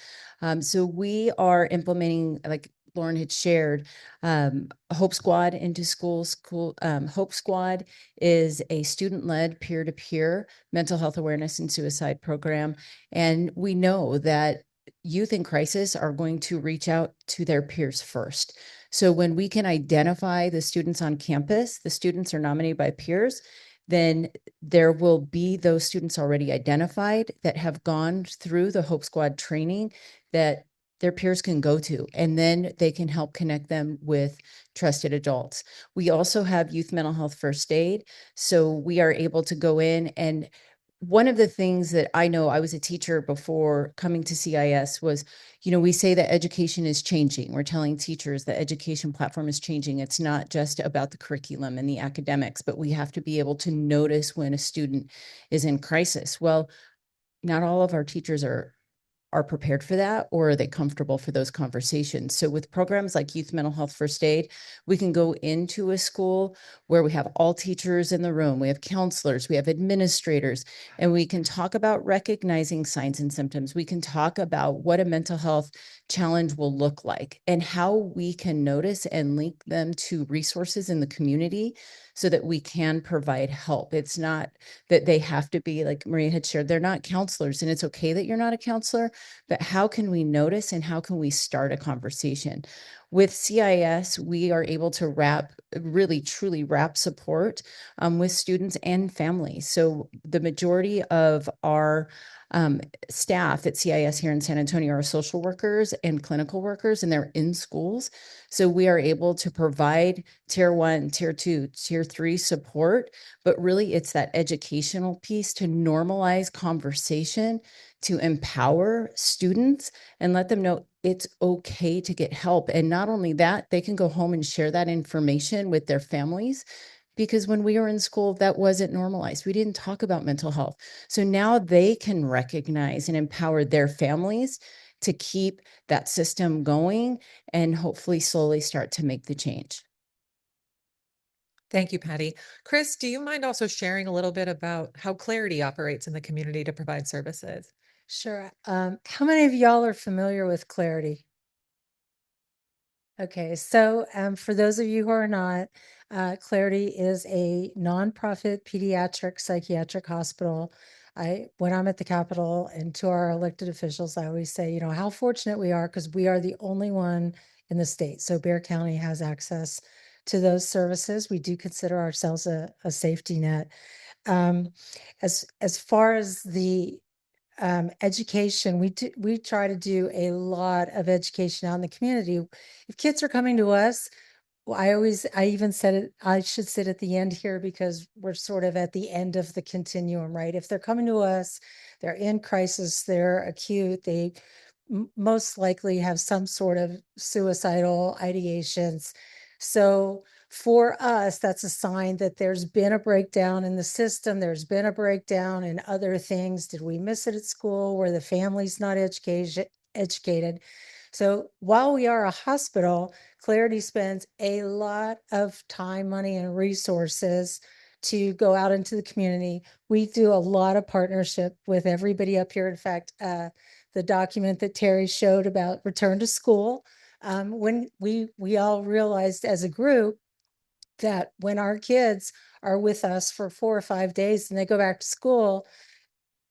So we are implementing, like Lauren had shared, Hope Squad into schools. Hope Squad is a student-led peer-to-peer mental health awareness and suicide program. And we know that youth in crisis are going to reach out to their peers first. So when we can identify the students on campus, the students are nominated by peers, then there will be those students already identified that have gone through the Hope Squad training that their peers can go to, and then they can help connect them with trusted adults. We also have youth mental health first aid. So we are able to go in, and one of the things that I know, I was a teacher before coming to CIS, was, we say that education is changing. We're telling teachers the education platform is changing. It's not just about the curriculum and the academics, but we have to be able to notice when a student is in crisis. Well, not all of our teachers are prepared for that, or are they comfortable for those conversations? So with programs like Youth Mental Health First Aid, we can go into a school where we have all teachers in the room, we have counselors, we have administrators, and we can talk about recognizing signs and symptoms. We can talk about what a mental health challenge will look like and how we can notice and link them to resources in the community so that we can provide help. It's not that they have to be, like Maria had shared, they're not counselors, and it's okay that you're not a counselor, but how can we notice and how can we start a conversation? With CIS, we are able to truly wrap support with students and families. So the majority of our staff at CIS here in San Antonio are social workers and clinical workers, and they're in schools. So we are able to provide tier 1, tier 2, tier 3 support, but really it's that educational piece to normalize conversation, to empower students and let them know it's okay to get help. And not only that, they can go home and share that information with their families. Because when we were in school, that wasn't normalized. We didn't talk about mental health. So now they can recognize and empower their families to keep that system going and hopefully slowly start to make the change. Thank you, Patty. Chris, do you mind also sharing a little bit about how Clarity operates in the community to provide services? Sure. How many of y'all are familiar with Clarity? Okay, so for those of you who are not, Clarity is a nonprofit pediatric psychiatric hospital. When I'm at the Capitol and to our elected officials, I always say, how fortunate we are because we are the only one in the state. So Bexar County has access to those services. We do consider ourselves a safety net. As far as the education, we try to do a lot of education out in the community. If kids are coming to us, I even said it, I should sit at the end here because we're sort of at the end of the continuum, right? If they're coming to us, they're in crisis, they're acute, they most likely have some sort of suicidal ideations. So for us, that's a sign that there's been a breakdown in the system. There's been a breakdown in other things. Did we miss it at school? Where the family's not educated? So while we are a hospital, Clarity spends a lot of time, money, and resources to go out into the community. We do a lot of partnership with everybody up here. In fact, the document that Terry showed about return to school, when we all realized as a group that when our kids are with us for 4 or 5 days and they go back to school,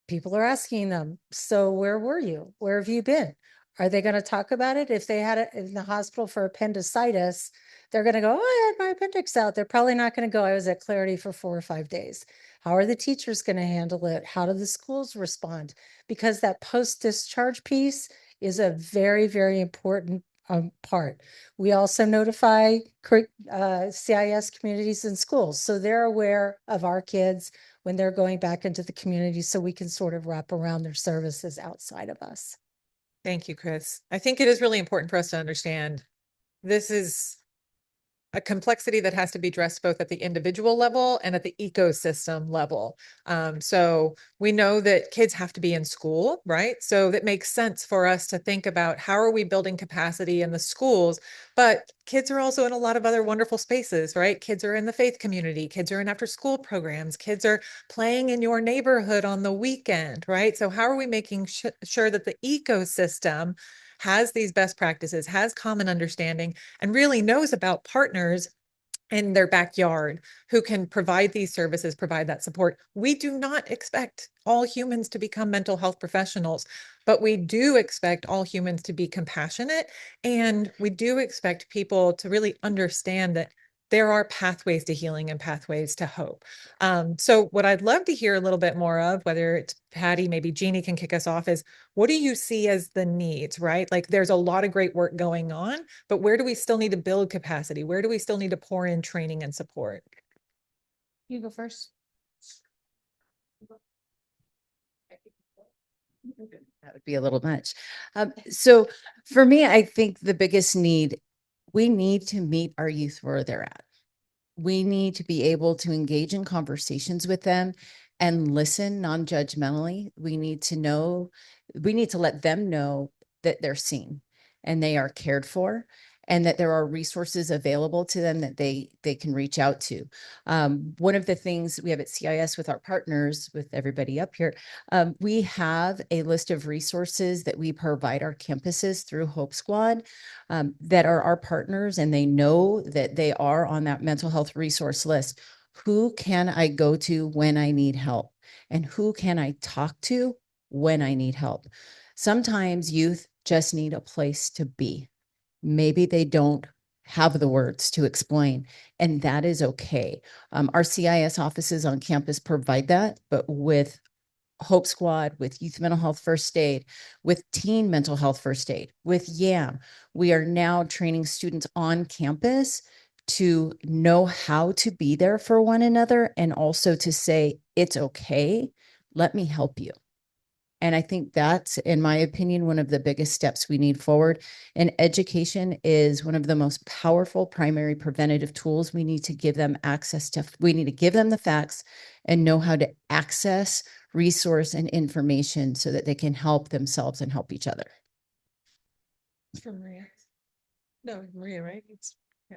people are asking them, so where were you? Where have you been? Are they going to talk about it? If they had it in the hospital for appendicitis, they're going to go, oh, I had my appendix out. They're probably not going to go, I was at Clarity for 4 or 5 days. How are the teachers going to handle it? How do the schools respond? Because that post-discharge piece is a very, very important part. We also notify CIS communities and schools, so they're aware of our kids when they're going back into the community, so we can sort of wrap around their services outside of us. Thank you, Chris. I think it is really important for us to understand this is a complexity that has to be addressed both at the individual level and at the ecosystem level. So we know that kids have to be in school, right? So that makes sense for us to think about how are we building capacity in the schools, but kids are also in a lot of other wonderful spaces, right? Kids are in the faith community, kids are in after school programs, kids are playing in your neighborhood on the weekend, right? So how are we making sure that the ecosystem has these best practices, has common understanding, and really knows about partners in their backyard who can provide these services, provide that support. We do not expect all humans to become mental health professionals, but we do expect all humans to be compassionate, and we do expect people to really understand that there are pathways to healing and pathways to hope. So what I'd love to hear a little bit more of, whether it's Patty, maybe Jeannie can kick us off, is what do you see as the needs, right? Like there's a lot of great work going on, but where do we still need to build capacity? Where do we still need to pour in training and support? You go first. That would be a little much. So for me, I think the biggest need, we need to meet our youth where they're at. We need to be able to engage in conversations with them and listen non-judgmentally. We need to let them know that they're seen and they are cared for, and that there are resources available to them that they can reach out to. One of the things we have at CIS with our partners, with everybody up here, we have a list of resources that we provide our campuses through Hope Squad that are our partners, and they know that they are on that mental health resource list. Who can I go to when I need help? And who can I talk to when I need help? Sometimes youth just need a place to be. Maybe they don't have the words to explain, and that is okay. Our CIS offices on campus provide that, but with Hope Squad, with Youth Mental Health First Aid, with Teen Mental Health First Aid, with YAM, we are now training students on campus to know how to be there for one another, and also to say, it's okay, let me help you. And I think that's, in my opinion, one of the biggest steps we need forward. And education is one of the most powerful primary preventative tools. We need to give them access to, we need to give them the facts and know how to access resource and information so that they can help themselves and help each other. It's from Maria. No, Maria, right? Yeah.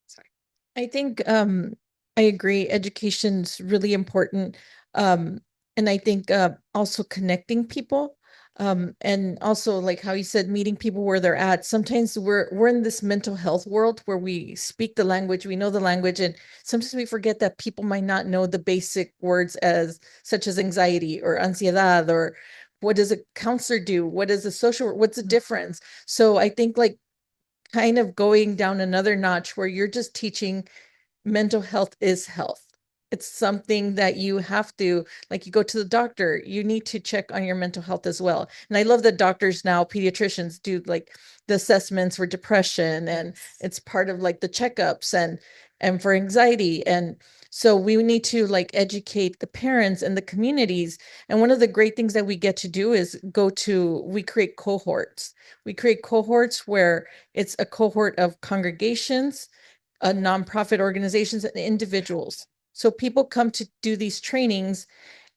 Sorry. I think I agree. Education's really important. And I think also connecting people, and also like how you said, meeting people where they're at. Sometimes we're in this mental health world where we speak the language, we know the language, and sometimes we forget that people might not know the basic words such as anxiety or ansiedad, or what does a counselor do? What is a social? What's the difference? So I think like kind of going down another notch where you're just teaching mental health is health. It's something that you have to, like you go to the doctor, you need to check on your mental health as well. And I love that doctors now, pediatricians do like the assessments for depression, and it's part of like the checkups and for anxiety. And So we need to like educate the parents and the communities. And one of the great things that we get to do is we create cohorts. We create cohorts where it's a cohort of congregations, nonprofit organizations, and individuals. So people come to do these trainings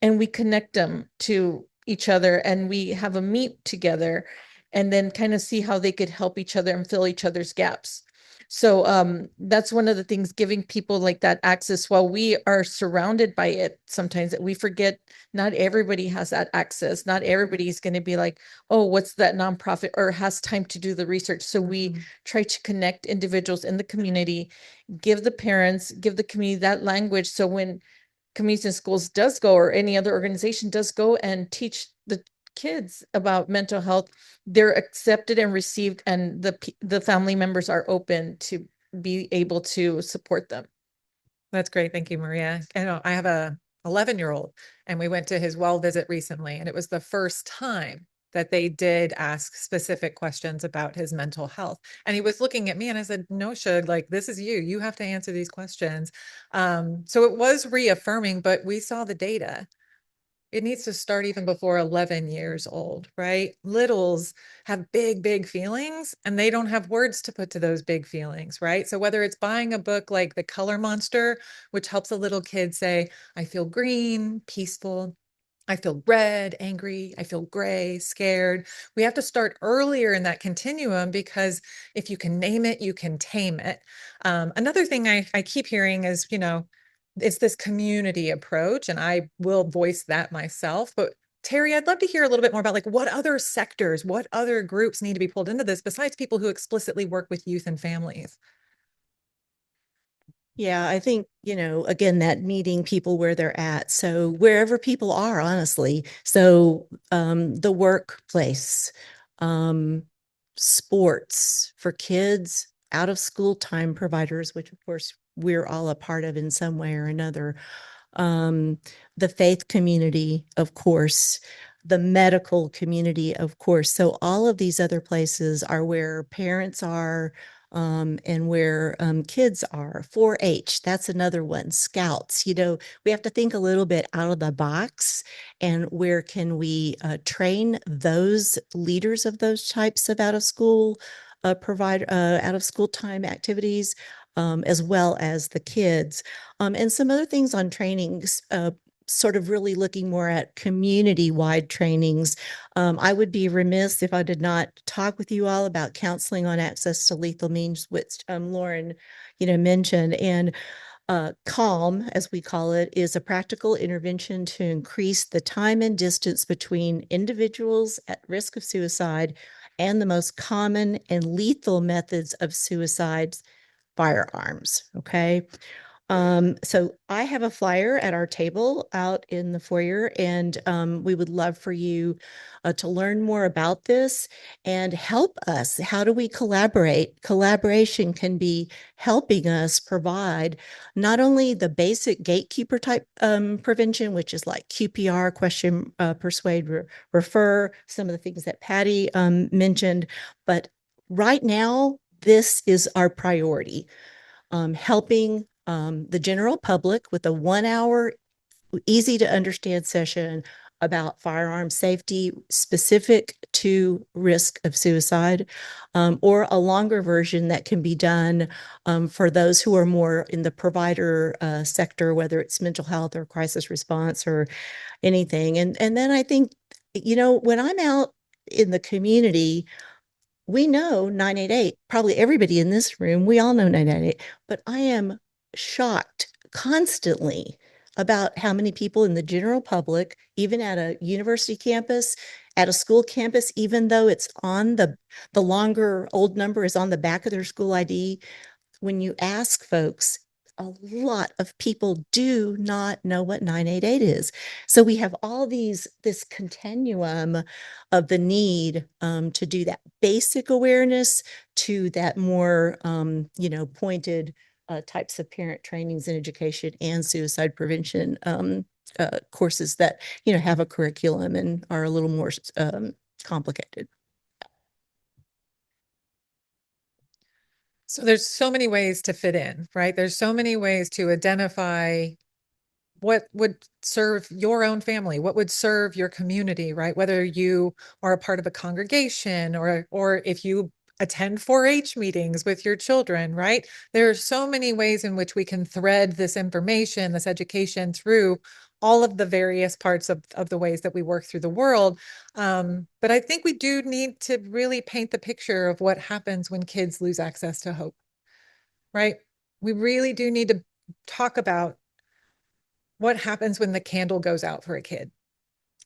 and we connect them to each other and we have a meet together and then kind of see how they could help each other and fill each other's gaps. So that's one of the things, giving people like that access. While we are surrounded by it, sometimes we forget not everybody has that access. Not everybody's going to be like, oh, what's that nonprofit, or has time to do the research. So we try to connect individuals in the community, give the parents, give the community that language. So when Communities in Schools does go, or any other organization does go and teach the kids about mental health, they're accepted and received, and the family members are open to be able to support them. That's great. Thank you, Maria. I know I have a 11-year-old and we went to his well visit recently, and it was the first time that they did ask specific questions about his mental health. And he was looking at me and I said, no, Shug, like, this is you. You have to answer these questions. So it was reaffirming, but we saw the data. It needs to start even before 11 years old, right? Littles have big, big feelings and they don't have words to put to those big feelings, right? So whether it's buying a book like The Color Monster, which helps a little kid say, I feel green, peaceful, I feel red, angry, I feel gray, scared. We have to start earlier in that continuum, because if you can name it, you can tame it. Another thing I keep hearing is, it's this community approach, and I will voice that myself. But Terry, I'd love to hear a little bit more about like what other sectors, what other groups need to be pulled into this besides people who explicitly work with youth and families. Yeah, I think, again, that meeting people where they're at. So wherever people are, honestly. So the workplace, sports for kids, out of school time providers, which of course we're all a part of in some way or another. The faith community, of course, the medical community, of course. So all of these other places are where parents are, and where kids are. 4-H, that's another one. Scouts, we have to think a little bit out of the box, and where can we train those leaders of those types of out of school time activities, as well as the kids. And some other things on trainings, sort of really looking more at community-wide trainings. I would be remiss if I did not talk with you all about counseling on access to lethal means, which Lauren, mentioned. And CALM, as we call it, is a practical intervention to increase the time and distance between individuals at risk of suicide and the most common and lethal methods of suicides, firearms. Okay. So I have a flyer at our table out in the foyer, and we would love for you to learn more about this and help us. How do we collaborate? Collaboration can be helping us provide not only the basic gatekeeper type prevention, which is like QPR, question, persuade, refer, some of the things that Patty mentioned, but right now, this is our priority. Helping the general public with a 1-hour, easy to understand session about firearm safety specific to risk of suicide, or a longer version that can be done for those who are more in the provider sector, whether it's mental health or crisis response or anything. And then I think, when I'm out in the community, we know 988, probably everybody in this room, we all know 988, but I am shocked constantly about how many people in the general public, even at a university campus, at a school campus, even though it's on the longer old number is on the back of their school ID, when you ask folks, a lot of people do not know what 988 is. So we have all this continuum of the need to do that basic awareness to that more, pointed types of parent trainings and education and suicide prevention courses that, have a curriculum and are a little more complicated. So there's so many ways to fit in, right? There's so many ways to identify what would serve your own family, what would serve your community, right? Whether you are a part of a congregation or if you attend 4-H meetings with your children, right? There are so many ways in which we can thread this information, this education through all of the various parts of the ways that we work through the world. But I think we do need to really paint the picture of what happens when kids lose access to hope, right? We really do need to talk about what happens when the candle goes out for a kid.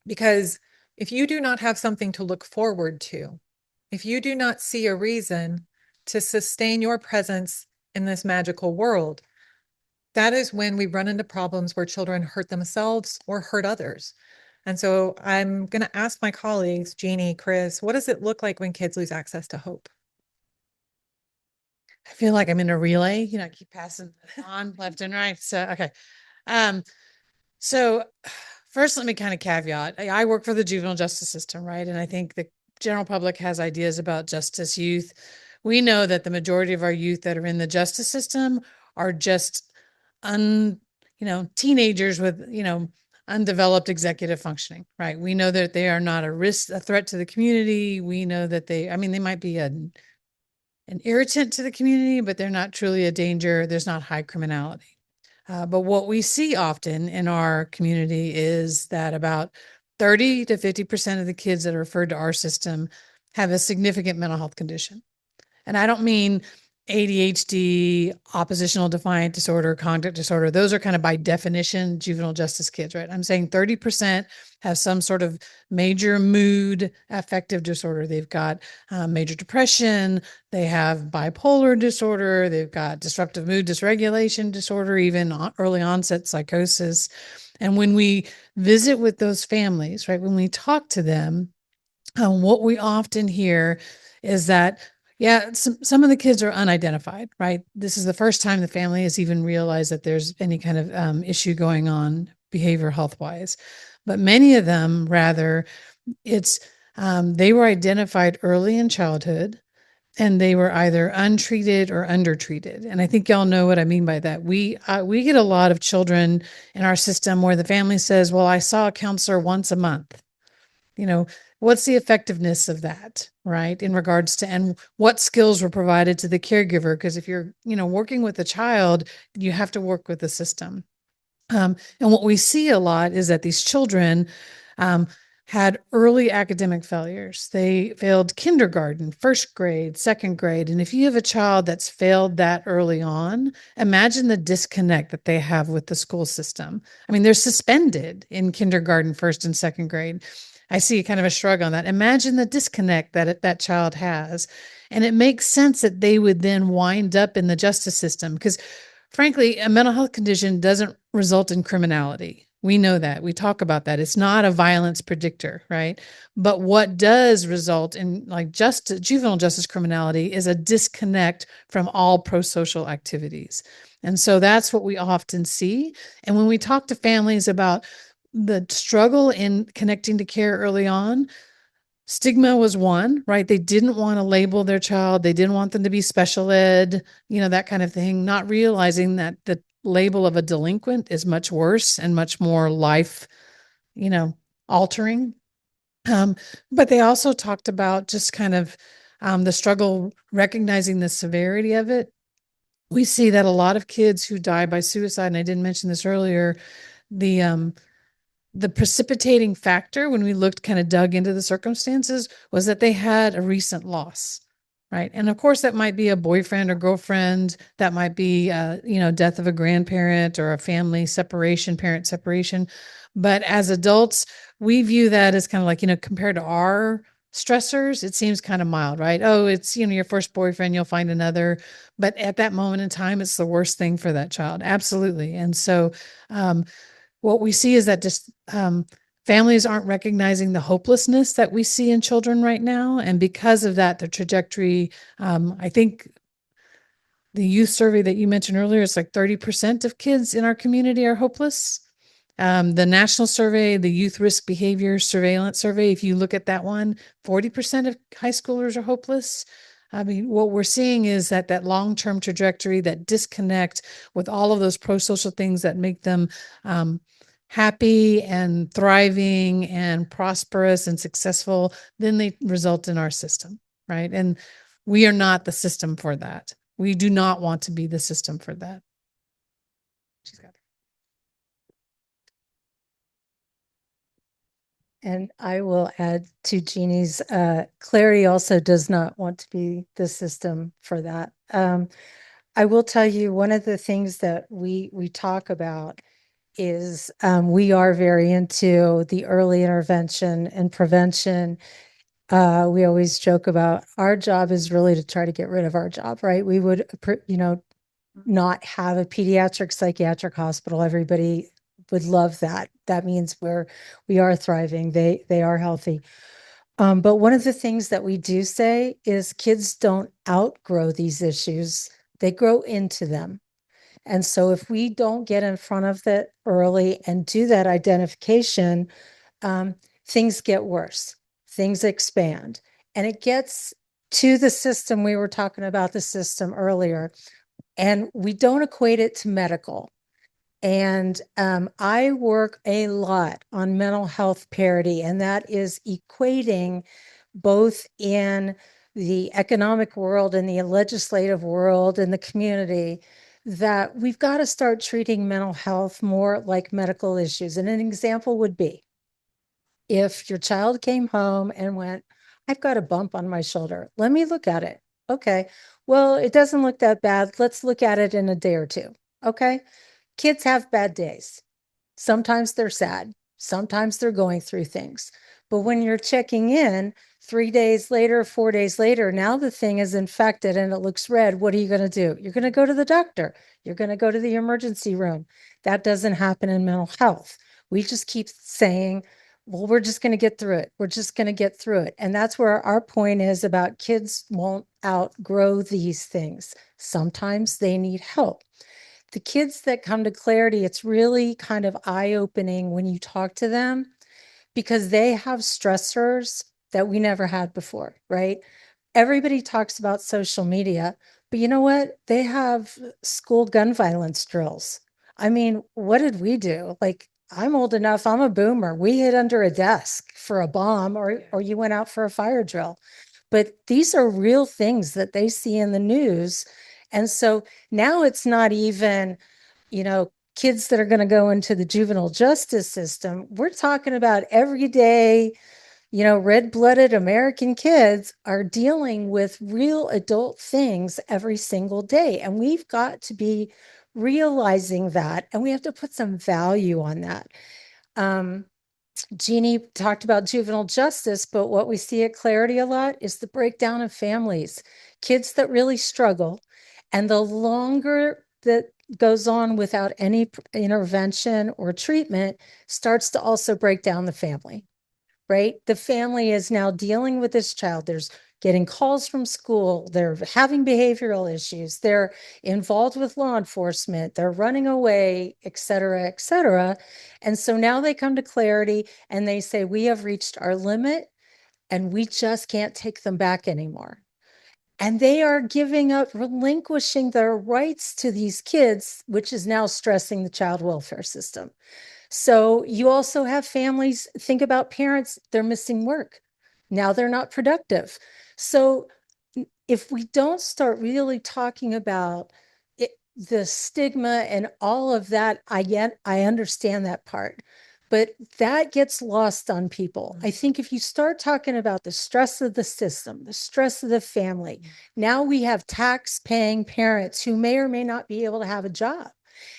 Because if you do not have something to look forward to, if you do not see a reason to sustain your presence in this magical world, that is when we run into problems where children hurt themselves or hurt others. And so I'm going to ask my colleagues, Jeannie, Chris, what does it look like when kids lose access to hope? I feel like I'm in a relay, I keep passing on left and right. So, okay. So first, let me kind of caveat. I work for the juvenile justice system, right? And I think the general public has ideas about justice youth. We know that the majority of our youth that are in the justice system are just teenagers with, undeveloped executive functioning, right? We know that they are not a threat to the community. We know that they might be an irritant to the community, but they're not truly a danger. There's not high criminality. But what we see often in our community is that about 30 to 50% of the kids that are referred to our system have a significant mental health condition. And I don't mean ADHD, oppositional defiant disorder, conduct disorder. Those are kind of by definition juvenile justice kids, right? I'm saying 30% have some sort of major mood affective disorder. They've got major depression. They have bipolar disorder. They've got disruptive mood dysregulation disorder, even early onset psychosis. And when we visit with those families, right, when we talk to them, what we often hear is that some of the kids are unidentified, right? This is the first time the family has even realized that there's any kind of issue going on behavioral health wise. But many of them, rather, they were identified early in childhood and they were either untreated or undertreated. And I think y'all know what I mean by that. We get a lot of children in our system where the family says, well, I saw a counselor once a month. What's the effectiveness of that, right? In regards to, and what skills were provided to the caregiver? Because if you're, working with a child, you have to work with the system. And what we see a lot is that these children had early academic failures. They failed kindergarten, first grade, second grade. And if you have a child that's failed that early on, imagine the disconnect that they have with the school system. They're suspended in kindergarten, first and second grade. I see kind of a shrug on that. Imagine the disconnect that child has. And it makes sense that they would then wind up in the justice system because, frankly, a mental health condition doesn't result in criminality. We know that. We talk about that. It's not a violence predictor, right? But what does result in juvenile justice criminality is a disconnect from all pro-social activities. And so that's what we often see. And when we talk to families about the struggle in connecting to care early on, stigma was one, right? They didn't want to label their child. They didn't want them to be special ed, that kind of thing, not realizing that the label of a delinquent is much worse and much more life, altering. But they also talked about just kind of the struggle, recognizing the severity of it. We see that a lot of kids who die by suicide, and I didn't mention this earlier, the precipitating factor when we dug into the circumstances was that they had a recent loss, right? And of course that might be a boyfriend or girlfriend, that might be, death of a grandparent or a family separation, parent separation. But as adults, we view that as kind of like, compared to our stressors, it seems kind of mild, right? Oh, it's, your first boyfriend, you'll find another. But at that moment in time, it's the worst thing for that child. Absolutely. And so, what we see is that just families aren't recognizing the hopelessness that we see in children right now. And because of that, the trajectory, I think the youth survey that you mentioned earlier, it's like 30% of kids in our community are hopeless. The national survey, the Youth Risk Behavior Surveillance Survey, if you look at that one, 40% of high schoolers are hopeless. I mean, what we're seeing is that long-term trajectory, that disconnect with all of those pro-social things that make them happy and thriving and prosperous and successful, then they result in our system, right? And we are not the system for that. We do not want to be the system for that. She's got it. And I will add to Jeannie's, Clarity also does not want to be the system for that. I will tell you, one of the things that we talk about is we are very into the early intervention and prevention. We always joke about our job is really to try to get rid of our job, right? We would, not have a pediatric psychiatric hospital. Everybody would love that. That means we are thriving. They are healthy. But one of the things that we do say is kids don't outgrow these issues. They grow into them. And so if we don't get in front of it early and do that identification, things get worse, things expand, and it gets to the system. We were talking about the system earlier, and we don't equate it to medical. And I work a lot on mental health parity, and that is equating both in the economic world and the legislative world and the community, that we've got to start treating mental health more like medical issues. And an example would be if your child came home and went, I've got a bump on my shoulder. Let me look at it. Okay. Well, it doesn't look that bad. Let's look at it in a day or two. Okay. Kids have bad days. Sometimes they're sad. Sometimes they're going through things. But when you're checking in 3 days later, 4 days later, now the thing is infected and it looks red. What are you going to do? You're going to go to the doctor. You're going to go to the emergency room. That doesn't happen in mental health. We just keep saying, well, we're just going to get through it. We're just going to get through it. And that's where our point is about kids won't outgrow these things. Sometimes they need help. The kids that come to Clarity, it's really kind of eye-opening when you talk to them because they have stressors that we never had before, right? Everybody talks about social media, but you know what? They have school gun violence drills. I mean, what did we do? Like, I'm old enough, I'm a boomer. We hid under a desk for a bomb or you went out for a fire drill. But these are real things that they see in the news. And so now it's not even, kids that are going to go into the juvenile justice system. We're talking about everyday, red-blooded American kids are dealing with real adult things every single day. And we've got to be realizing that, and we have to put some value on that. Jeannie talked about juvenile justice, but what we see at Clarity a lot is the breakdown of families, kids that really struggle. And the longer that goes on without any intervention or treatment starts to also break down the family, right? The family is now dealing with this child. There's getting calls from school. They're having behavioral issues. They're involved with law enforcement. They're running away, et cetera, et cetera. And so now they come to Clarity and they say, we have reached our limit and we just can't take them back anymore. And they are giving up, relinquishing their rights to these kids, which is now stressing the child welfare system. So you also have families, think about parents, they're missing work. Now they're not productive. So if we don't start really talking about it, the stigma and all of that, I understand that part, but that gets lost on people. I think if you start talking about the stress of the system, the stress of the family, now we have tax-paying parents who may or may not be able to have a job.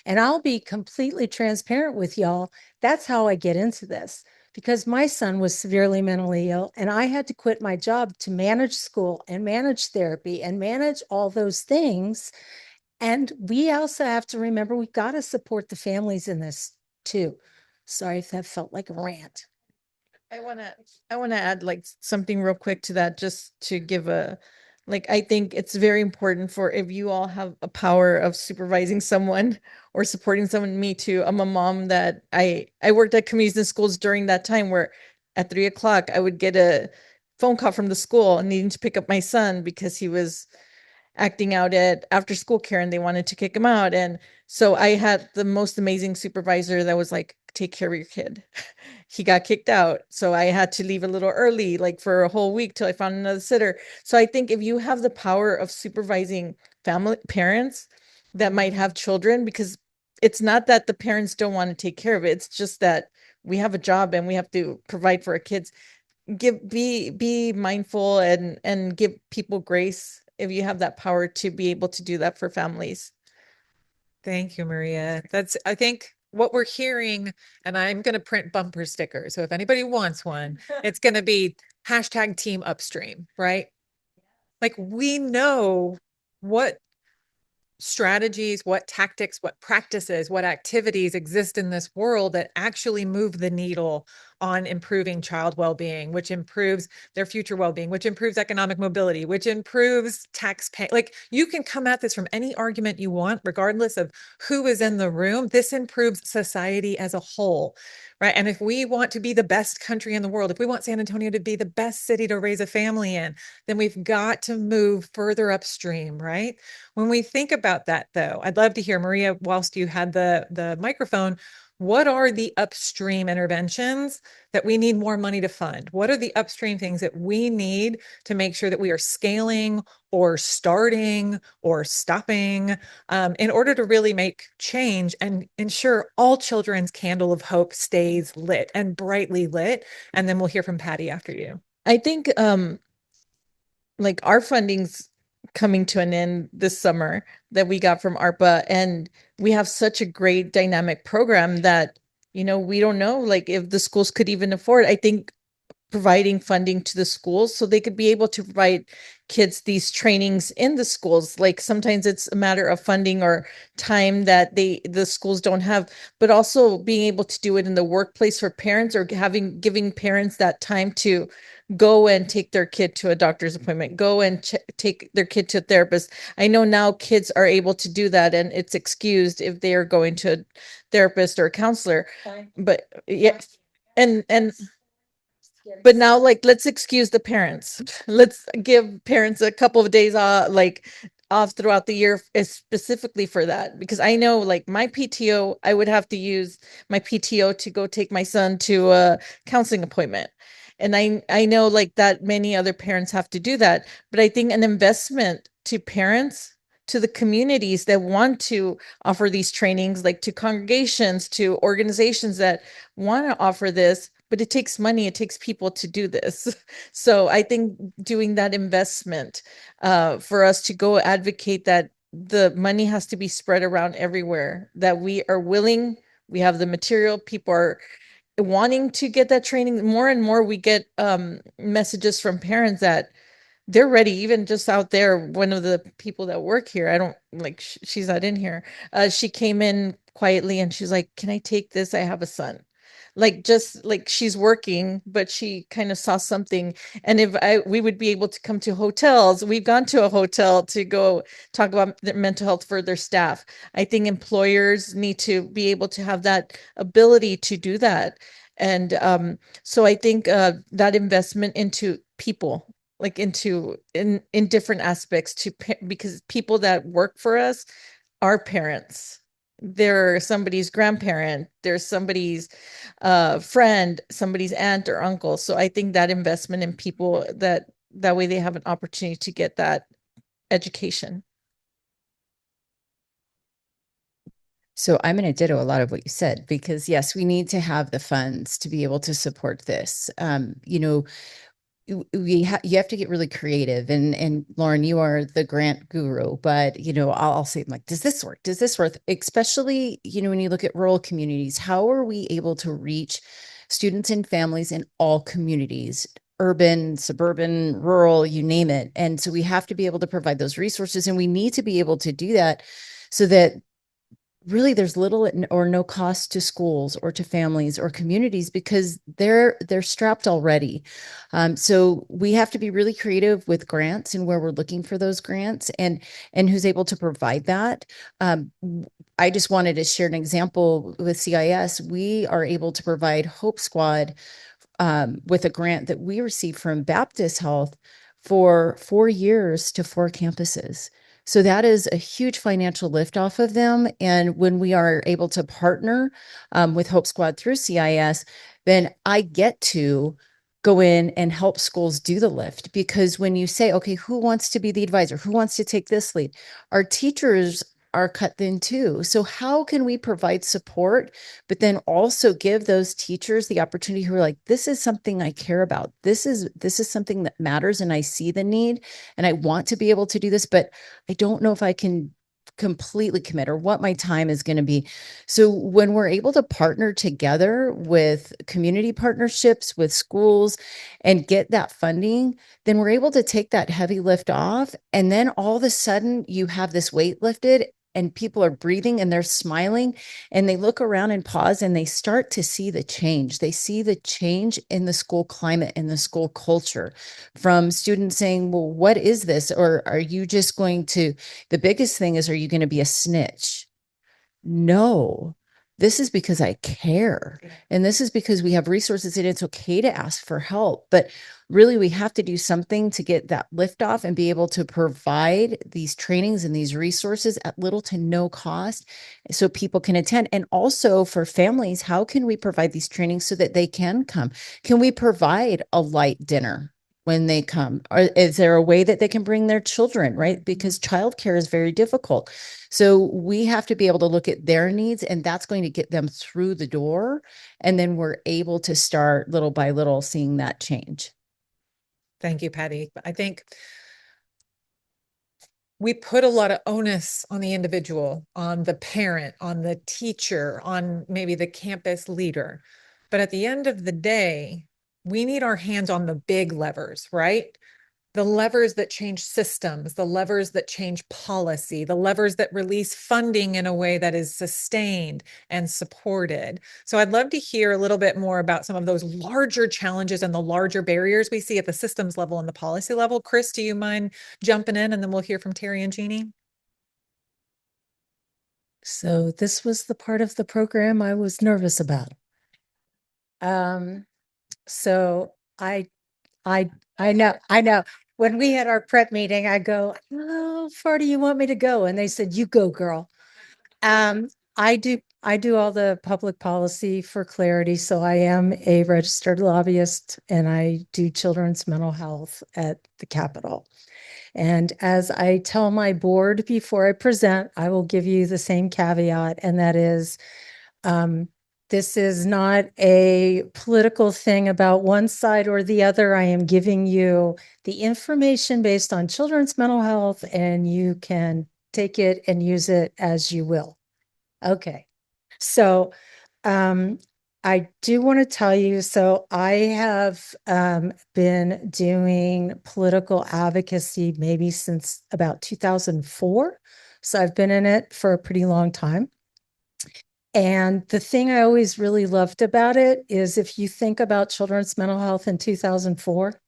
And I'll be completely transparent with y'all. That's how I get into this, because my son was severely mentally ill and I had to quit my job to manage school and manage therapy and manage all those things. And we also have to remember we've got to support the families in this too. Sorry if that felt like a rant. I want to add like something real quick to that, just to give I think it's very important for, if you all have a power of supervising someone or supporting someone. Me too. I'm a mom that I worked at communities and schools during that time where at 3 o'clock I would get a phone call from the school and needing to pick up my son because he was acting out at after school care and they wanted to kick him out. And so I had the most amazing supervisor that was like, take care of your kid. He got kicked out. So I had to leave a little early, like for a whole week till I found another sitter. So I think if you have the power of supervising parents that might have children, because it's not that the parents don't want to take care of it. It's just that we have a job and we have to provide for our kids. Be mindful and give people grace if you have that power to be able to do that for families. Thank you, Maria. That's, I think, what we're hearing, and I'm going to print bumper stickers. So if anybody wants one, it's going to be hashtag team upstream, right? Like we know what strategies, what tactics, what practices, what activities exist in this world that actually move the needle on improving child well-being, which improves their future well-being, which improves economic mobility, which improves tax pay. Like you can come at this from any argument you want, regardless of who is in the room. This improves society as a whole, right? And if we want to be the best country in the world, if we want San Antonio to be the best city to raise a family in, then we've got to move further upstream, right? When we think about that, though, I'd love to hear, Maria, whilst you had the microphone, what are the upstream interventions that we need more money to fund? What are the upstream things that we need to make sure that we are scaling or starting or stopping in order to really make change and ensure all children's candle of hope stays lit and brightly lit? And then we'll hear from Patty after you. I think like our funding's coming to an end this summer that we got from ARPA, and we have such a great dynamic program that, you know, we don't know like if the schools could even afford. I think providing funding to the schools so they could be able to provide kids these trainings in the schools. Like sometimes it's a matter of funding or time that the schools don't have, but also being able to do it in the workplace for parents or giving parents that time to go and take their kid to a doctor's appointment, go and take their kid to a therapist. I know now kids are able to do that and it's excused if they are going to a therapist or a counselor. But yeah, and but now, like, let's excuse the parents. Let's give parents a couple of days off throughout the year, specifically for that. Because I know, like, my PTO, I would have to use my PTO to go take my son to a counseling appointment. And I know, like, that many other parents have to do that. But I think an investment to parents, to the communities that want to offer these trainings, like to congregations, to organizations that want to offer this, but it takes money, it takes people to do this. So I think doing that investment for us to go advocate that the money has to be spread around everywhere, that we are willing, we have the material, people are wanting to get that training. More and more we get messages from parents that they're ready, even just out there. One of the people that work here, I don't like, she's not in here. She came in quietly and she's like, can I take this? I have a son. Like, just like she's working, but she kind of saw something. And if we would be able to come to hotels, we've gone to a hotel to go talk about their mental health for their staff. I think employers need to be able to have that ability to do that. And so I think that investment into people, like in different aspects because people that work for us are parents. They're somebody's grandparent, there's somebody's friend, somebody's aunt or uncle. So I think that investment in people, that way they have an opportunity to get that education. So I'm going to ditto a lot of what you said, because yes, we need to have the funds to be able to support this. You know, you have to get really creative, and Lauren, you are the grant guru, but you know, I'll say, like, does this work? Does this work? Especially, you know, when you look at rural communities, how are we able to reach students and families in all communities, urban, suburban, rural, you name it? And so we have to be able to provide those resources, and we need to be able to do that so that really there's little or no cost to schools or to families or communities, because they're strapped already. So we have to be really creative with grants and where we're looking for those grants and who's able to provide that. I just wanted to share an example with CIS. We are able to provide Hope Squad with a grant that we received from Baptist Health for 4 years to 4 campuses. So that is a huge financial lift off of them. And when we are able to partner with Hope Squad through CIS, then I get to go in and help schools do the lift. Because when you say, okay, who wants to be the advisor? Who wants to take this lead? Our teachers are cut thin too. So how can we provide support, but then also give those teachers the opportunity who are like, this is something I care about. This is something that matters, and I see the need, and I want to be able to do this, but I don't know if I can completely commit or what my time is going to be. So when we're able to partner together with community partnerships with schools and get that funding, then we're able to take that heavy lift off. And then all of a sudden you have this weight lifted and people are breathing and they're smiling and they look around and pause and they start to see the change. They see the change in the school climate and the school culture, from students saying, well, what is this? Or are you just going to, the biggest thing is, are you going to be a snitch? No, this is because I care. And this is because we have resources and it's okay to ask for help. But really, we have to do something to get that lift off and be able to provide these trainings and these resources at little to no cost so people can attend. And also for families, how can we provide these trainings so that they can come? Can we provide a light dinner when they come? Or is there a way that they can bring their children, right? Because childcare is very difficult. So we have to be able to look at their needs, and that's going to get them through the door. And then we're able to start little by little seeing that change. Thank you, Patty. I think we put a lot of onus on the individual, on the parent, on the teacher, on maybe the campus leader. But at the end of the day, we need our hands on the big levers, right? The levers that change systems, the levers that change policy, the levers that release funding in a way that is sustained and supported. So I'd love to hear a little bit more about some of those larger challenges and the larger barriers we see at the systems level and the policy level. Chris, do you mind jumping in, and then we'll hear from Terry and Jeannie? So this was the part of the program I was nervous about. So I know. When we had our prep meeting, I go, how far do you want me to go? And they said, you go, girl. I do all the public policy for Clarity. So I am a registered lobbyist and I do children's mental health at the Capitol. And as I tell my board before I present, I will give you the same caveat, and that is, this is not a political thing about one side or the other. I am giving you the information based on children's mental health, and you can take it and use it as you will. Okay. So I do want to tell you, so I have been doing political advocacy maybe since about 2004. So I've been in it for a pretty long time. And the thing I always really loved about it is, if you think about children's mental health in 2004,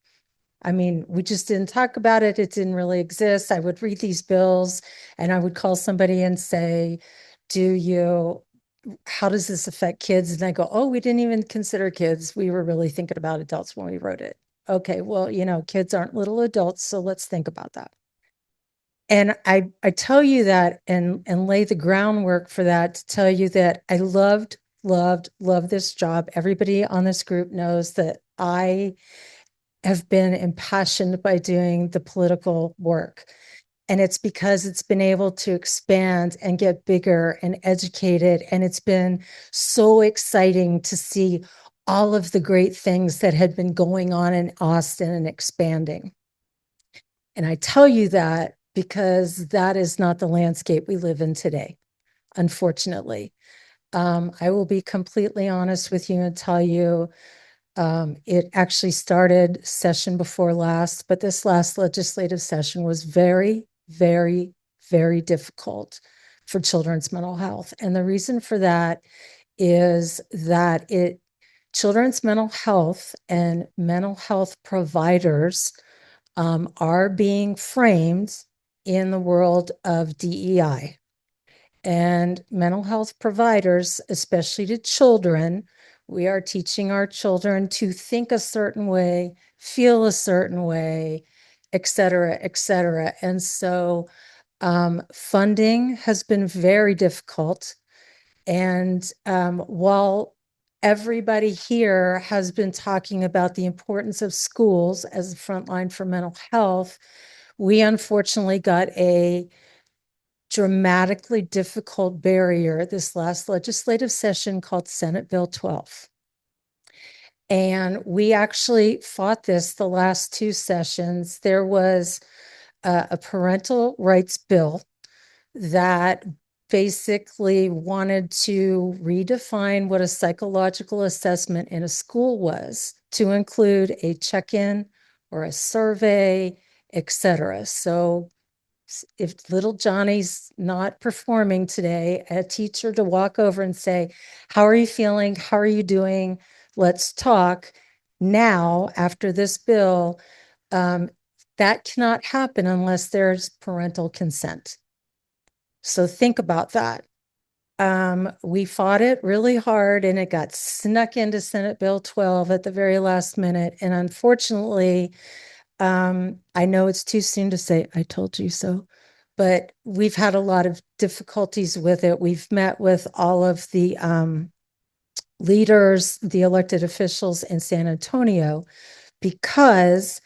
I mean, we just didn't talk about it. It didn't really exist. I would read these bills and I would call somebody and say, how does this affect kids? And I go, oh, we didn't even consider kids. We were really thinking about adults when we wrote it. Okay, well, kids aren't little adults, so let's think about that. And I tell you that and lay the groundwork for that to tell you that I loved this job. Everybody on this group knows that I have been impassioned by doing the political work. And it's because it's been able to expand and get bigger and educated. And it's been so exciting to see all of the great things that had been going on in Austin and expanding. And I tell you that because that is not the landscape we live in today, unfortunately. I will be completely honest with you and tell you, it actually started session before last, but this last legislative session was very, very, very difficult for children's mental health. And the reason for that is that children's mental health and mental health providers are being framed in the world of DEI. And mental health providers, especially to children, We are teaching our children to think a certain way, feel a certain way, et cetera, et cetera. And so funding has been very difficult. And while everybody here has been talking about the importance of schools as the front line for mental health, we unfortunately got a dramatically difficult barrier this last legislative session called Senate Bill 12. And we actually fought this the last two sessions. There was a parental rights bill that basically wanted to redefine what a psychological assessment in a school was to include a check-in or a survey, etc. So if little Johnny's not performing today, a teacher to walk over and say, how are you feeling? How are you doing? Let's talk. Now, after this bill, that cannot happen unless there's parental consent. So think about that. We fought it really hard and it got snuck into Senate Bill 12 at the very last minute. And unfortunately, I know it's too soon to say, I told you so, but we've had a lot of difficulties with it. We've met with all of the leaders, the elected officials in San Antonio, because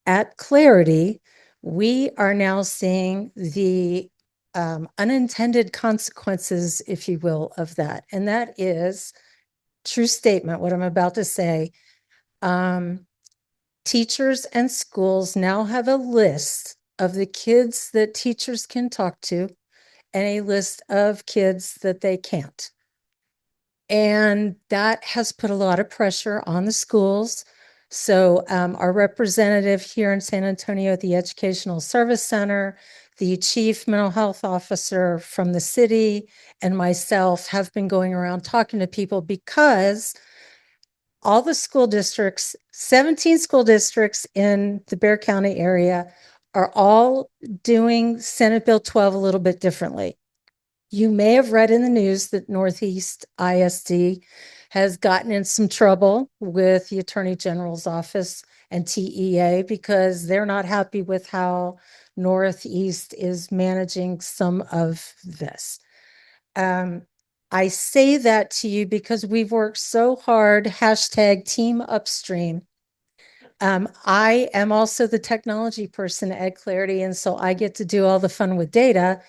at Clarity, we are now seeing the unintended consequences, if you will, of that. And that is true statement, what I'm about to say. Teachers and schools now have a list of the kids that teachers can talk to and a list of kids that they can't. And that has put a lot of pressure on the schools. So our representative here in San Antonio at the Educational Service Center, the chief mental health officer from the city, and myself have been going around talking to people because all the school districts, 17 school districts in the Bexar County area, are all doing Senate Bill 12 a little bit differently. You may have read in the news that Northeast ISD has gotten in some trouble with the Attorney General's office and TEA because they're not happy with how Northeast is managing some of this. I say that to you because we've worked so hard, hashtag team upstream. I am also the technology person at Clarity, and so I get to do all the fun with data.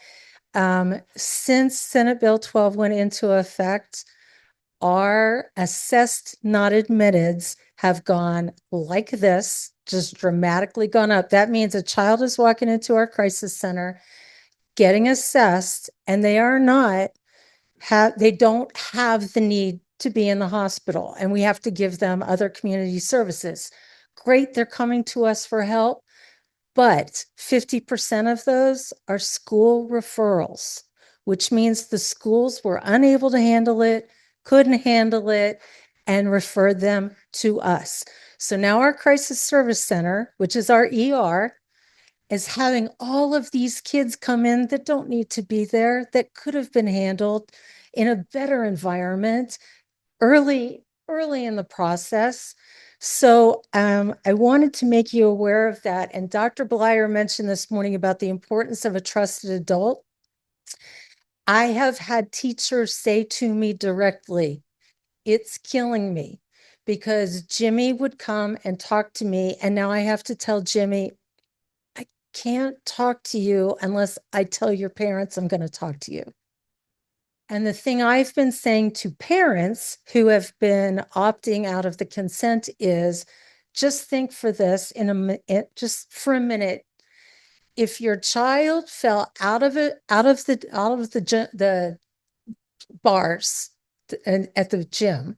Since Senate Bill 12 went into effect, our assessed not admitteds have gone like this, just dramatically gone up. That means a child is walking into our crisis center, getting assessed, and they are not they don't have the need to be in the hospital, and we have to give them other community services. Great, they're coming to us for help, but 50% of those are school referrals, which means the schools were unable to handle it, couldn't handle it, and referred them to us. So now our crisis service center, which is our ER, is having all of these kids come in that don't need to be there, that could have been handled in a better environment early in the process. So I wanted to make you aware of that. And Dr. Bleier mentioned this morning about the importance of a trusted adult. I have had teachers say to me directly, it's killing me because Jimmy would come and talk to me. And now I have to tell Jimmy, I can't talk to you unless I tell your parents I'm going to talk to you. And the thing I've been saying to parents who have been opting out of the consent is just think for this just for a minute. If your child fell out of the bars at the gym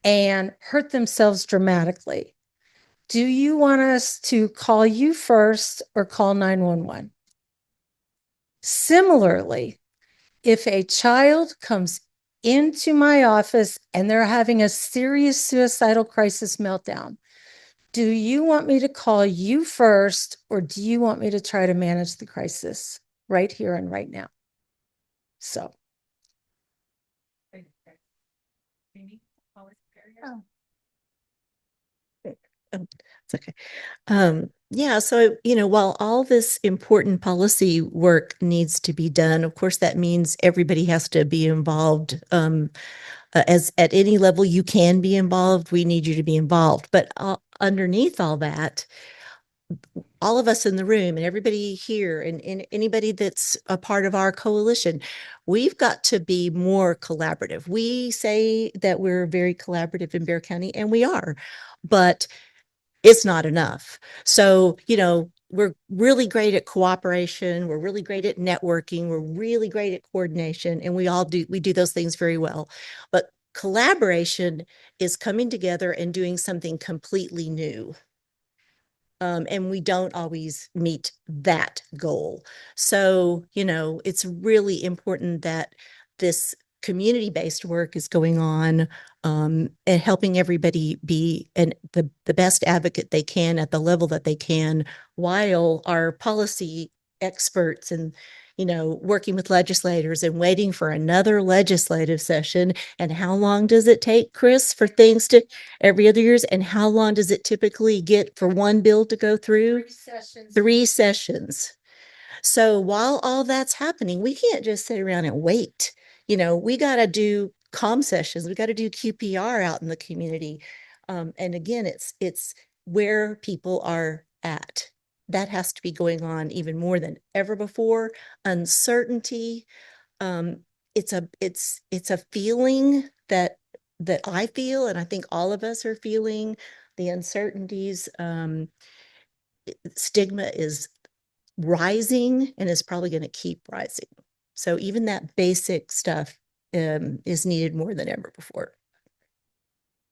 and hurt themselves dramatically, do you want us to call you first or call 911? Similarly, if a child comes into my office and they're having a serious suicidal crisis meltdown, do you want me to call you first, or do you want me to try to manage the crisis right here and right now? So. It's okay. Yeah, so, while all this important policy work needs to be done, of course, that means everybody has to be involved. As at any level you can be involved, we need you to be involved. But underneath all that, all of us in the room and everybody here and anybody that's a part of our coalition, we've got to be more collaborative. We say that we're very collaborative in Bexar County, and we are, but it's not enough. So, we're really great at cooperation. We're really great at networking. We're really great at coordination, and we do those things very well. But collaboration is coming together and doing something completely new. And we don't always meet that goal. So, it's really important that this community-based work is going on, and helping everybody be the best advocate they can at the level that they can, while our policy experts and working with legislators and waiting for another legislative session. And how long does it take, Chris, for things to every other years? And how long does it typically get for one bill to go through? 3 sessions. 3 sessions. So while all that's happening, we can't just sit around and wait. We got to do comm sessions. We got to do QPR out in the community. And again, it's where people are at. That has to be going on even more than ever before. Uncertainty. It's a feeling that I feel, and I think all of us are feeling the uncertainties. Stigma is rising and is probably going to keep rising. So even that basic stuff is needed more than ever before.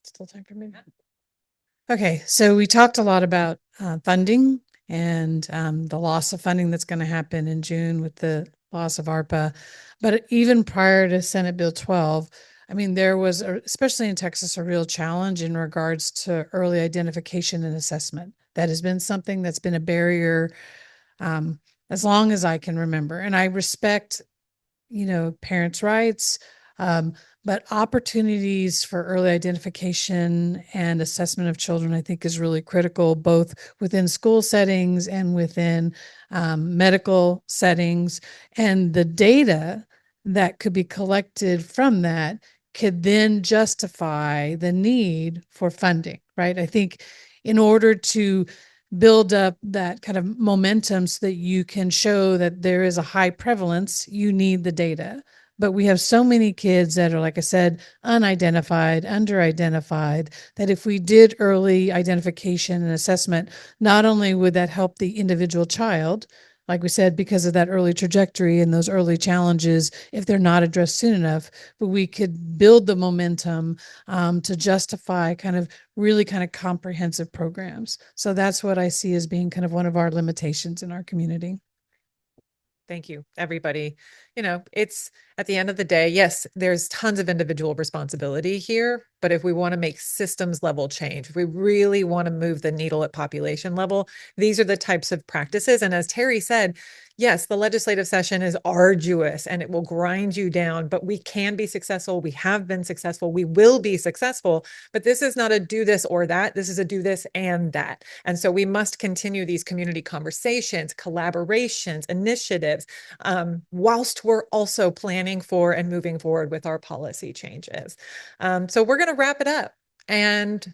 Still time for me. Okay, so we talked a lot about funding and the loss of funding that's going to happen in June with the loss of ARPA. But even prior to Senate Bill 12, I mean, there was, especially in Texas, a real challenge in regards to early identification and assessment. That has been something that's been a barrier as long as I can remember. And I respect, parents' rights, but opportunities for early identification and assessment of children, I think, is really critical, both within school settings and within medical settings. And the data that could be collected from that could then justify the need for funding, right? I think in order to build up that kind of momentum so that you can show that there is a high prevalence, you need the data. But we have so many kids that are, like I said, unidentified, underidentified, that if we did early identification and assessment, not only would that help the individual child, like we said, because of that early trajectory and those early challenges, if they're not addressed soon enough, but we could build the momentum to justify really comprehensive programs. So that's what I see as being kind of one of our limitations in our community. Thank you, everybody. It's at the end of the day, yes, there's tons of individual responsibility here, but if we want to make systems level change, if we really want to move the needle at population level, these are the types of practices. And as Terry said, yes, the legislative session is arduous and it will grind you down, but we can be successful. We have been successful. We will be successful, but this is not a do this or that. This is a do this and that. And so we must continue these community conversations, collaborations, initiatives, whilst we're also planning for and moving forward with our policy changes. So we're going to wrap it up. And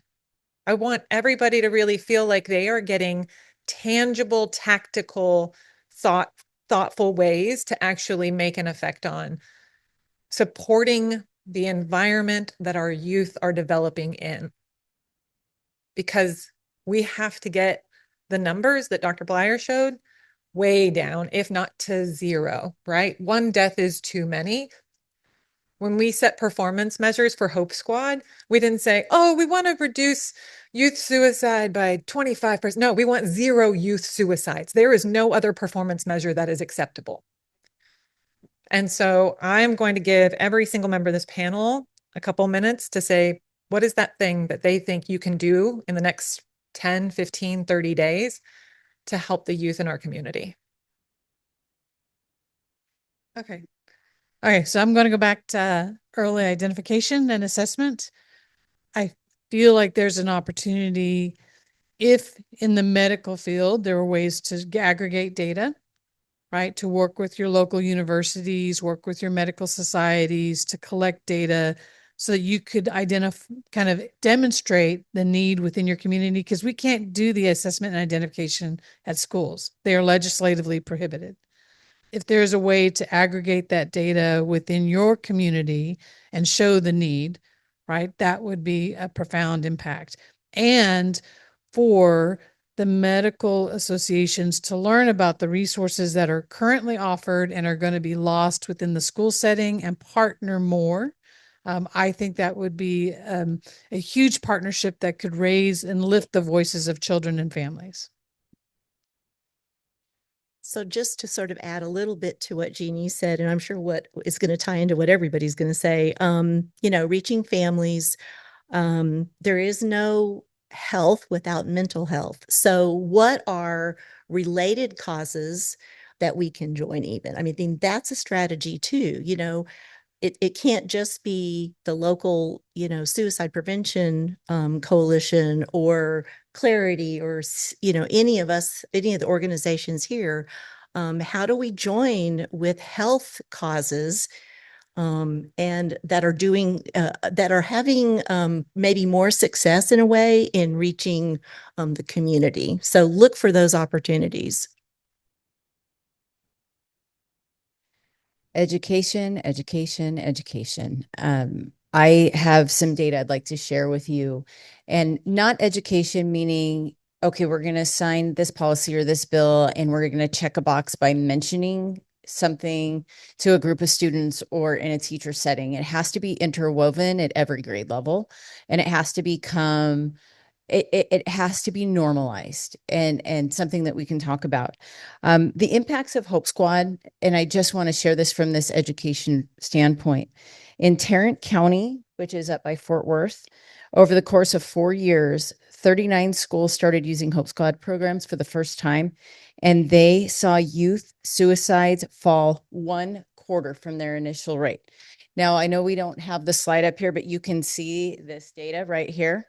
I want everybody to really feel like they are getting tangible, tactical, thoughtful ways to actually make an effect on supporting the environment that our youth are developing in. Because we have to get the numbers that Dr. Bleier showed way down, if not to 0, right? 1 death is too many. When we set performance measures for Hope Squad, we didn't say, oh, we want to reduce youth suicide by 25%. No, we want 0 youth suicides. There is no other performance measure that is acceptable. And so I'm going to give every single member of this panel a couple minutes to say, what is that thing that they think you can do in the next 10, 15, 30 days to help the youth in our community? Okay. Okay, so I'm going to go back to early identification and assessment. I feel like there's an opportunity if in the medical field, there were ways to aggregate data, right? To work with your local universities, work with your medical societies to collect data so that you could kind of demonstrate the need within your community, because we can't do the assessment and identification at schools. They are legislatively prohibited. If there's a way to aggregate that data within your community and show the need, right, that would be a profound impact. And for the medical associations to learn about the resources that are currently offered and are going to be lost within the school setting and partner more. I think that would be a huge partnership that could raise and lift the voices of children and families. So just to sort of add a little bit to what Jeannie said, and I'm sure what is going to tie into what everybody's going to say, reaching families, there is no health without mental health. So what are related causes that we can join even? I mean, that's a strategy too, it can't just be the local, suicide prevention coalition or Clarity or, any of the organizations here. How do we join with health causes and that are having maybe more success in a way in reaching the community? So look for those opportunities. Education, education, education. I have some data I'd like to share with you, and not education meaning, okay, we're going to sign this policy or this bill and we're going to check a box by mentioning something to a group of students or in a teacher setting. It has to be interwoven at every grade level, and it has to become it has to be normalized and something that we can talk about. The impacts of Hope Squad, and I just want to share this from this education standpoint. In Tarrant County, which is up by Fort Worth, over the course of 4 years, 39 schools started using Hope Squad programs for the first time, and they saw youth suicides fall 1/4 from their initial rate. Now, I know we don't have the slide up here, but you can see this data right here.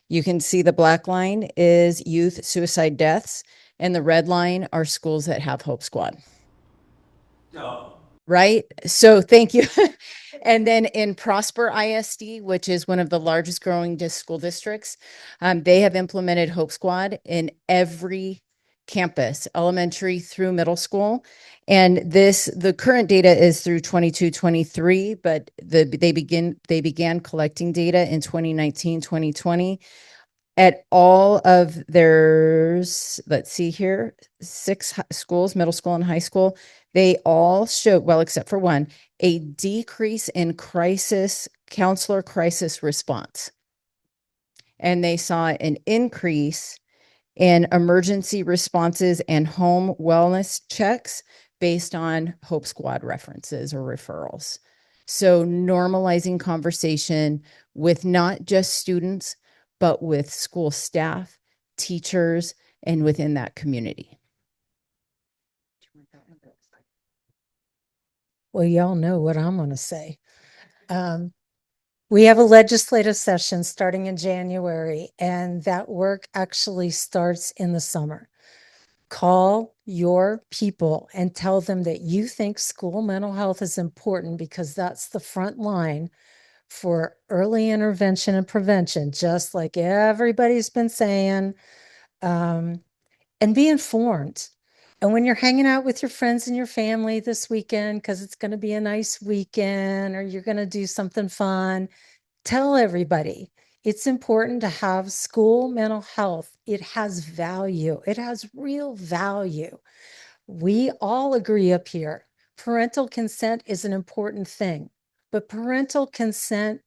You can see the black line is youth suicide deaths, and the red line are schools that have Hope Squad. No. Right? So thank you. And then in Prosper ISD, which is one of the largest growing school districts, they have implemented Hope Squad in every campus, elementary through middle school. And the current data is through 22-23, but they began collecting data in 2019, 2020 at all of theirs. Let's see here, 6 schools, middle school and high school. They all showed, well, except for one, a decrease in counselor crisis response. And they saw an increase in emergency responses and home wellness checks based on Hope Squad references or referrals. So normalizing conversation with not just students, but with school staff, teachers, and within that community. Well, y'all know what I'm going to say. We have a legislative session starting in January, and that work actually starts in the summer. Call your people and tell them that you think school mental health is important, because that's the front line for early intervention and prevention, just like everybody's been saying, and be informed. And when you're hanging out with your friends and your family this weekend, because it's going to be a nice weekend or you're going to do something fun, tell everybody it's important to have school mental health. It has value. It has real value. We all agree up here, parental consent is an important thing, but parental consent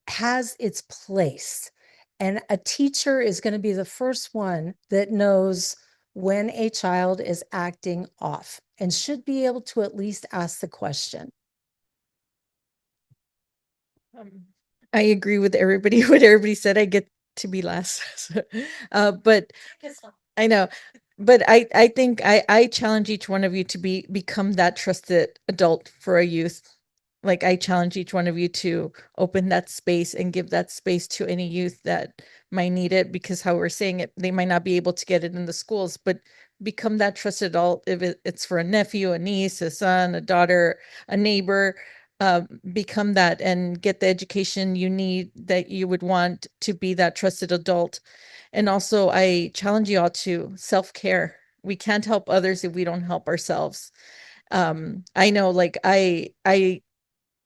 has its place. And a teacher is going to be the first one that knows when a child is acting off and should be able to at least ask the question. I agree with everybody, what everybody said. I get to be last. But I know, but I think I challenge each one of you to become that trusted adult for a youth like I challenge each one of you to open that space and give that space to any youth that might need it, because how we're saying it, they might not be able to get it in the schools, but become that trusted adult. If it's for a nephew, a niece, a son, a daughter, a neighbor, become that and get the education you need, that you would want to be that trusted adult. And also I challenge you all to self-care. We can't help others if we don't help ourselves. I know, like I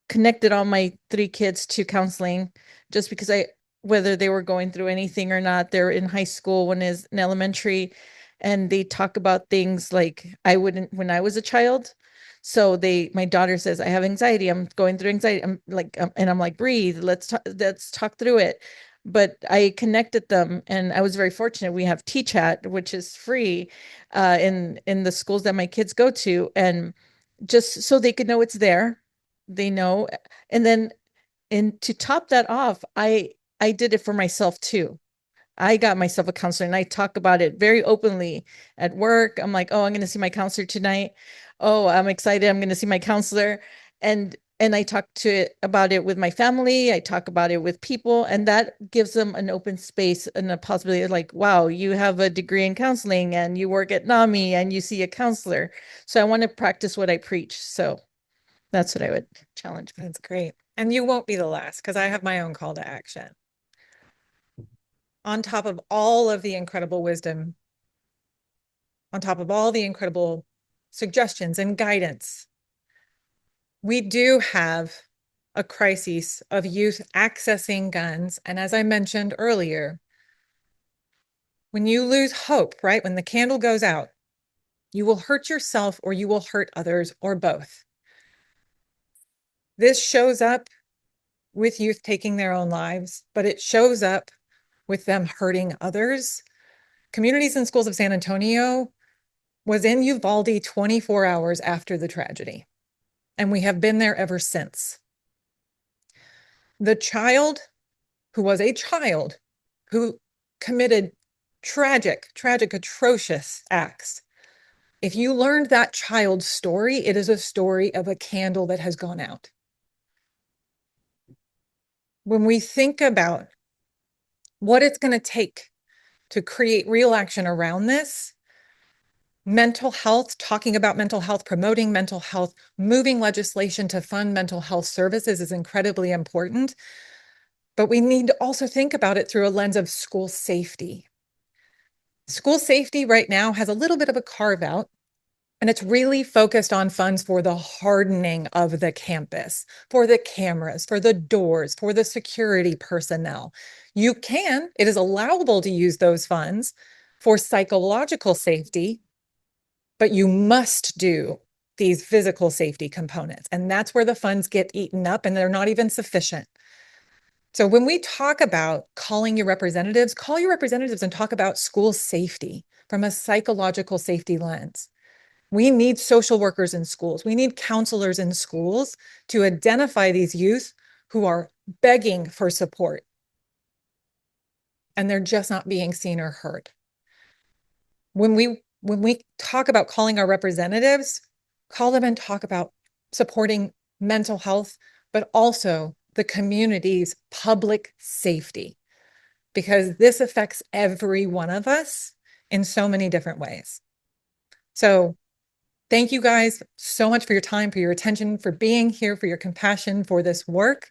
connected all my 3 kids to counseling just because whether they were going through anything or not, they're in high school, one is in elementary, and they talk about things like I wouldn't when I was a child. So my daughter says, I have anxiety. I'm going through anxiety. I'm like, and I'm like, breathe, let's talk through it. But I connected them, and I was very fortunate. We have T-Chat, which is free, in the schools that my kids go to, and just so they could know it's there, they know. And then, and to top that off, I did it for myself too. I got myself a counselor, and I talk about it very openly at work. I'm like, oh, I'm going to see my counselor tonight. Oh, I'm excited. I'm going to see my counselor. And I talk about it with my family. I talk about it with people, and that gives them an open space and a possibility of like, wow, you have a degree in counseling and you work at NAMI and you see a counselor. So I want to practice what I preach. So that's what I would challenge. That's great. And you won't be the last, because I have my own call to action. On top of all of the incredible wisdom, on top of all the incredible suggestions and guidance, we do have a crisis of youth accessing guns. And as I mentioned earlier, when you lose hope, right, when the candle goes out, you will hurt yourself or you will hurt others, or both. This shows up with youth taking their own lives, but it shows up with them hurting others. Communities and Schools of San Antonio was in Uvalde 24 hours after the tragedy, and we have been there ever since. The child who was a child who committed tragic, atrocious acts, if you learned that child's story, it is a story of a candle that has gone out. When we think about what it's going to take to create real action around this, mental health, talking about mental health, promoting mental health, moving legislation to fund mental health services is incredibly important. But we need to also think about it through a lens of school safety. School safety right now has a little bit of a carve out, and it's really focused on funds for the hardening of the campus, for the cameras, for the doors, for the security personnel. It is allowable to use those funds for psychological safety, but you must do these physical safety components. And that's where the funds get eaten up, and they're not even sufficient. So when we talk about calling your representatives, call your representatives and talk about school safety from a psychological safety lens. We need social workers in schools. We need counselors in schools to identify these youth who are begging for support, and they're just not being seen or heard. When we talk about calling our representatives, call them and talk about supporting mental health, but also the community's public safety, because this affects every one of us in so many different ways. So thank you guys so much for your time, for your attention, for being here, for your compassion for this work.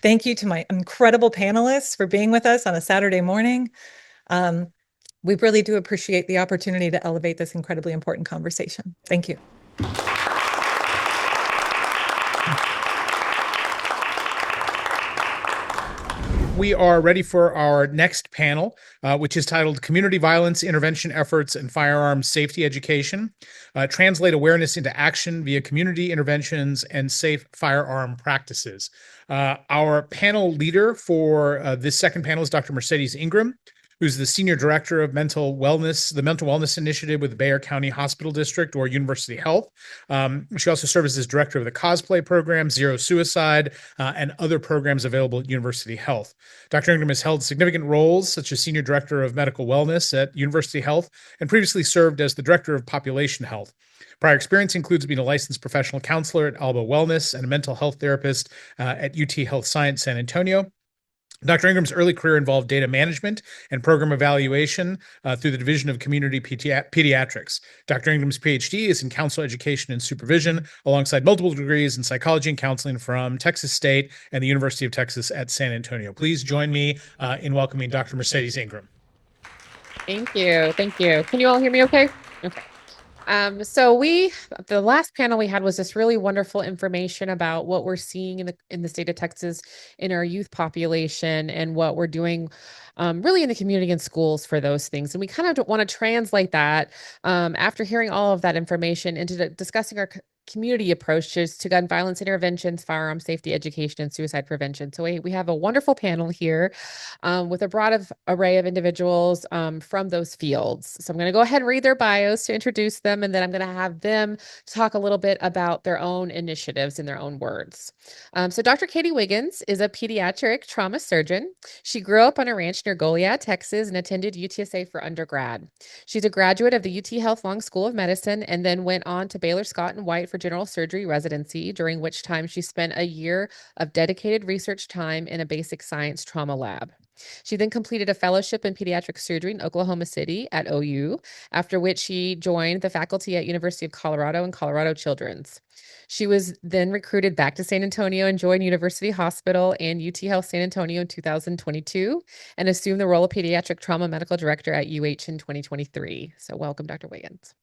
Thank you to my incredible panelists for being with us on a Saturday morning. We really do appreciate the opportunity to elevate this incredibly important conversation. Thank you. We are ready for our next panel, which is titled Community Violence Intervention Efforts and Firearms Safety Education, Translate Awareness into Action via Community Interventions and Safe Firearm Practices. Our panel leader for this second panel is Dr. Mercedes Ingram. who's the Senior Director of Mental Wellness, the Mental Wellness Initiative with the Bexar County Hospital District or University Health. She also serves as Director of the Cosplay Program, Zero Suicide, and other programs available at University Health. Dr. Ingram has held significant roles such as Senior Director of Medical Wellness at University Health and previously served as the Director of Population Health. Prior experience includes being a licensed professional counselor at Alba Wellness and a mental health therapist at UT Health Science San Antonio. Dr. Ingram's early career involved data management and program evaluation through the Division of Community Pediatrics. Dr. Ingram's PhD is in counselor education and supervision, alongside multiple degrees in psychology and counseling from Texas State and the University of Texas at San Antonio. Please join me in welcoming Dr. Mercedes Ingram. Thank you. Thank you. Can you all hear me okay? Okay. The last panel we had was this really wonderful information about what we're seeing in the state of Texas in our youth population and what we're doing really in the community and schools for those things. And we kind of want to translate that after hearing all of that information into discussing our community approaches to gun violence interventions, firearm safety education, and suicide prevention. So we have a wonderful panel here with a broad array of individuals from those fields. So I'm going to go ahead and read their bios to introduce them, and then I'm going to have them talk a little bit about their own initiatives in their own words. So Dr. Katie Wiggins is a pediatric trauma surgeon. She grew up on a ranch near Goliad, Texas, and attended UTSA for undergrad. She's a graduate of the UT Health Long School of Medicine and then went on to Baylor Scott and White for general surgery residency, during which time she spent a year of dedicated research time in a basic science trauma lab. She then completed a fellowship in pediatric surgery in Oklahoma City at OU, after which she joined the faculty at University of Colorado and Colorado Children's. She was then recruited back to San Antonio and joined University Hospital and UT Health San Antonio in 2022 and assumed the role of pediatric trauma medical director at UH in 2023. So welcome, Dr. Wiggins.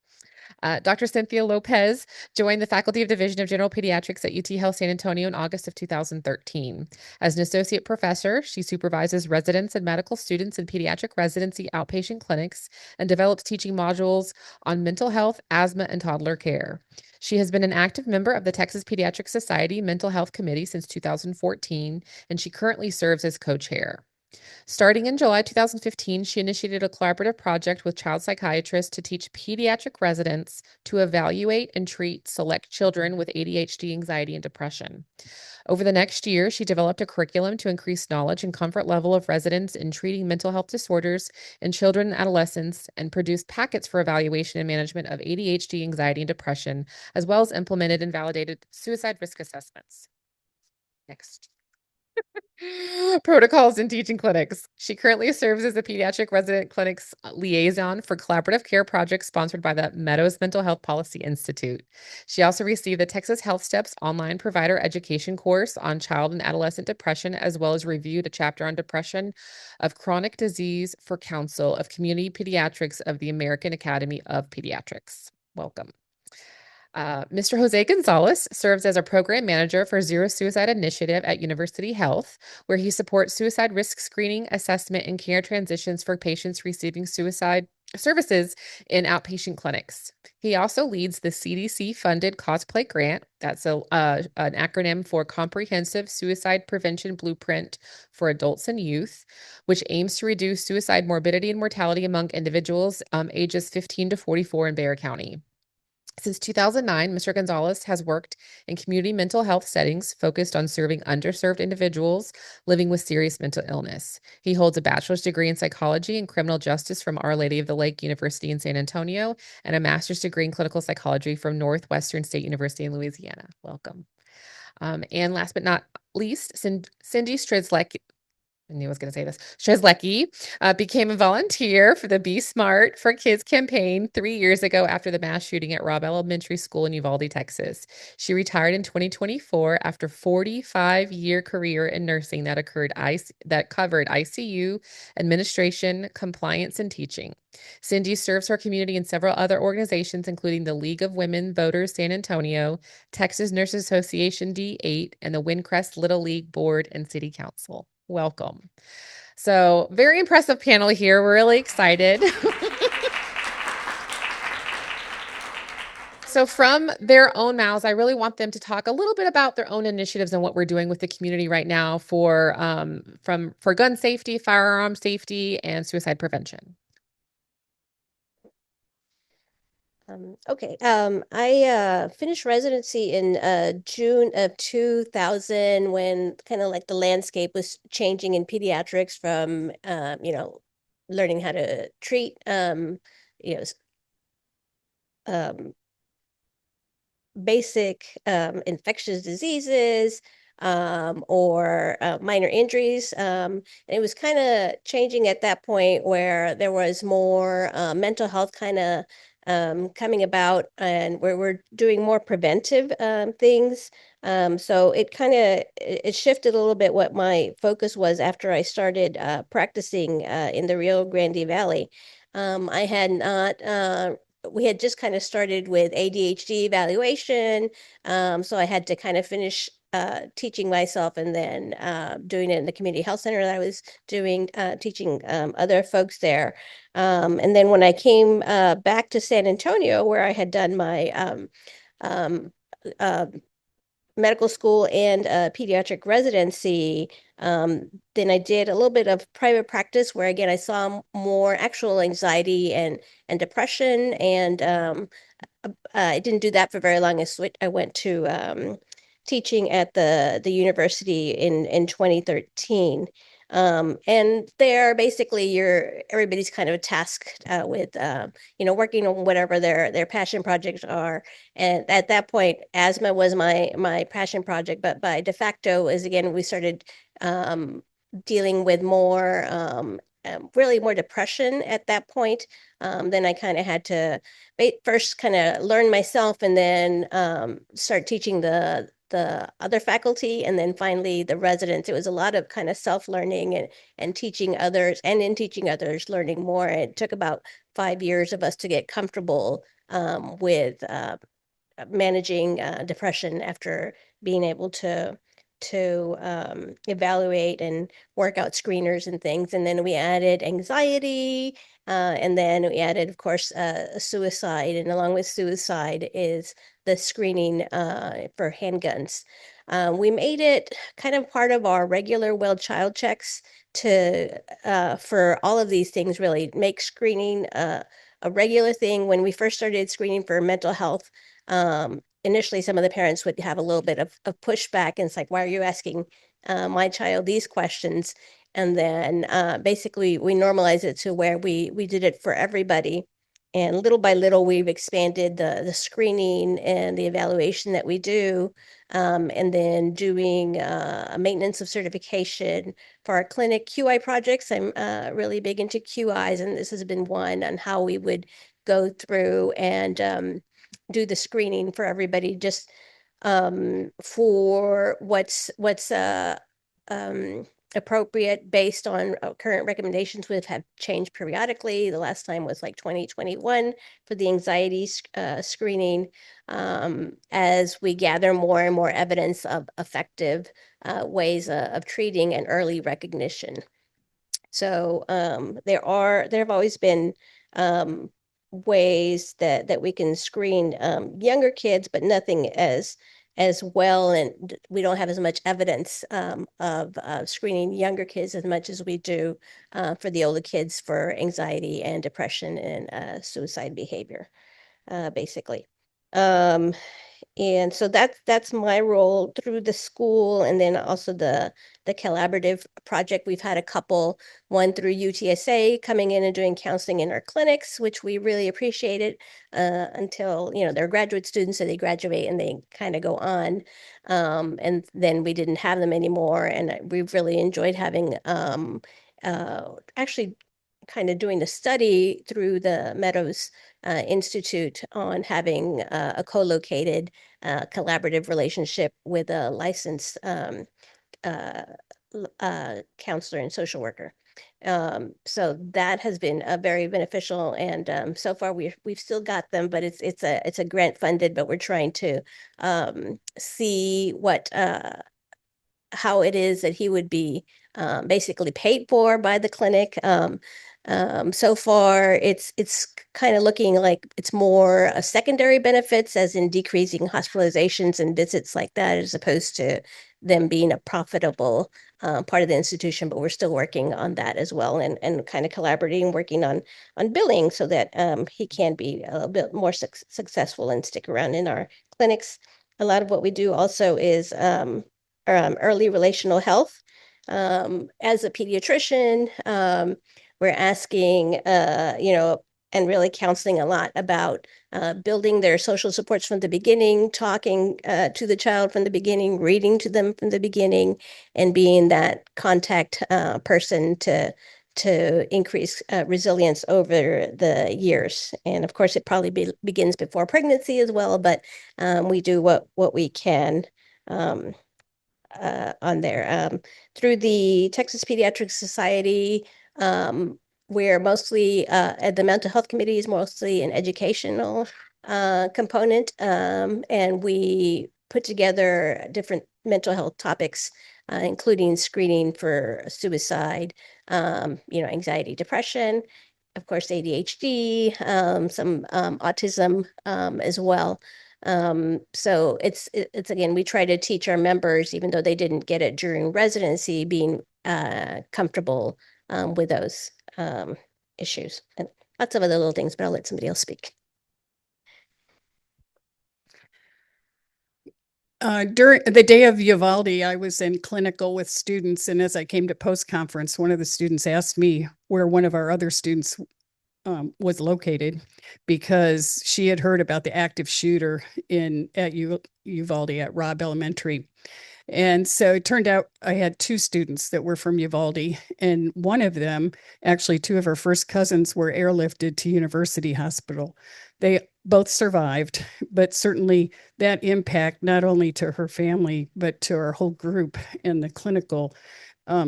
Dr. Cynthia Lopez joined the Faculty of Division of General Pediatrics at UT Health San Antonio in August of 2013. As an associate professor, she supervises residents and medical students in pediatric residency outpatient clinics and develops teaching modules on mental health, asthma, and toddler care. She has been an active member of the Texas Pediatric Society Mental Health Committee since 2014, and she currently serves as co-chair. Starting in July 2015, she initiated a collaborative project with child psychiatrists to teach pediatric residents to evaluate and treat select children with ADHD, anxiety, and depression. Over the next year, she developed a curriculum to increase knowledge and comfort level of residents in treating mental health disorders in children and adolescents, and produced packets for evaluation and management of ADHD, anxiety, and depression, as well as implemented and validated suicide risk assessments. Next. Protocols in teaching clinics. She currently serves as the pediatric resident clinics liaison for collaborative care projects sponsored by the Meadows Mental Health Policy Institute. She also received the Texas Health Steps online provider education course on child and adolescent depression, as well as reviewed a chapter on depression of chronic disease for Council of Community Pediatrics of the American Academy of Pediatrics. Welcome. Mr. Jose Gonzalez serves as a program manager for Zero Suicide Initiative at University Health, where he supports suicide risk screening, assessment, and care transitions for patients receiving suicide services in outpatient clinics. He also leads the CDC-funded Cosplay Grant. That's an acronym for Comprehensive Suicide Prevention Blueprint for Adults and Youth, which aims to reduce suicide morbidity and mortality among individuals ages 15 to 44 in Bexar County. Since 2009, Mr. Gonzalez has worked in community mental health settings focused on serving underserved individuals living with serious mental illness. He holds a bachelor's degree in psychology and criminal justice from Our Lady of the Lake University in San Antonio and a master's degree in clinical psychology from Northwestern State University in Louisiana. Welcome. And last but not least, Cindy Strzelecki. I knew I was going to say this. Strzelecki became a volunteer for the Be Smart for Kids campaign 3 years ago after the mass shooting at Robb Elementary School in Uvalde, Texas. She retired in 2024 after a 45-year career in nursing that covered ICU, administration, compliance, and teaching. Cindy serves her community in several other organizations, including the League of Women Voters San Antonio, Texas Nurses Association D8, and the Windcrest Little League Board and City Council. Welcome. So very impressive panel here. We're really excited. So from their own mouths, I really want them to talk a little bit about their own initiatives and what we're doing with the community right now for gun safety, firearm safety, and suicide prevention. Okay. I finished residency in June of 2000 when kind of like the landscape was changing in pediatrics from learning how to treat you know basic infectious diseases or minor injuries. And it was kind of changing at that point where there was more mental health kind of coming about, and where we're doing more preventive things. So it kind of it shifted a little bit what my focus was after I started practicing in the Rio Grande Valley. I had not we had just kind of started with ADHD evaluation. So I had to kind of finish teaching myself and then doing it in the community health center that I was doing, teaching other folks there. And then when I came back to San Antonio, where I had done my medical school and pediatric residency, then I did a little bit of private practice where again I saw more actual anxiety and depression, and I didn't do that for very long. I went to teaching at the university in 2013. And there basically everybody's kind of tasked with working on whatever their passion projects are. And at that point, asthma was my passion project, but by de facto is again we started dealing with more really more depression at that point. Then I kind of had to first kind of learn myself and then start teaching the other faculty, and then finally the residents. It was a lot of kind of self-learning and teaching others, and in teaching others, learning more. It took about 5 years of us to get comfortable with managing depression after being able to evaluate and work out screeners and things. And then we added anxiety, and then we added, of course, suicide. And along with suicide is the screening for handguns. We made it kind of part of our regular well child checks to for all of these things, really make screening a regular thing. When we first started screening for mental health, initially some of the parents would have a little bit of pushback, and it's like, why are you asking my child these questions? And then basically we normalized it to where we did it for everybody. And little by little, we've expanded the screening and the evaluation that we do, and then doing a maintenance of certification for our clinic QI projects. I'm really big into QIs, and this has been one on how we would go through and do the screening for everybody, just for what's appropriate based on current recommendations, which have changed periodically. The last time was like 2021 for the anxiety screening, as we gather more and more evidence of effective ways of treating and early recognition. So there have always been ways that we can screen younger kids, but nothing as well, and we don't have as much evidence of screening younger kids as much as we do for the older kids for anxiety and depression and suicide behavior, basically. And so that's my role through the school, and then also the collaborative project. We've had a couple, one through UTSA coming in and doing counseling in our clinics, which we really appreciated until they're graduate students, so they graduate and they kind of go on, and then we didn't have them anymore. And we've really enjoyed having actually kind of doing the study through the Meadows Institute on having a co-located collaborative relationship with a licensed counselor and social worker. So that has been very beneficial, and so far we've still got them, but it's a grant funded, but we're trying to see what how it is that he would be basically paid for by the clinic. So far, it's kind of looking like it's more secondary benefits, as in decreasing hospitalizations and visits like that, as opposed to them being a profitable part of the institution. But we're still working on that as well, and kind of collaborating, working on billing so that he can be a little bit more successful and stick around in our clinics. A lot of what we do also is early relational health. As a pediatrician, we're asking, and really counseling a lot about building their social supports from the beginning, talking to the child from the beginning, reading to them from the beginning, and being that contact person to increase resilience over the years. And of course, it probably begins before pregnancy as well, but we do what we can on there. Through the Texas Pediatric Society, we're mostly, the mental health committee is mostly an educational component, and we put together different mental health topics, including screening for suicide, anxiety, depression, of course, ADHD, some autism as well. So it's again, we try to teach our members, even though they didn't get it during residency, being comfortable with those issues, and lots of other little things, but I'll let somebody else speak. During the day of Uvalde, I was in clinical with students, and as I came to post-conference, one of the students asked me where one of our other students was located, because she had heard about the active shooter at Uvalde at Robb Elementary. And so it turned out I had two students that were from Uvalde, and one of them, actually two of her first cousins, were airlifted to University Hospital. They both survived, but certainly that impact, not only to her family, but to our whole group in the clinical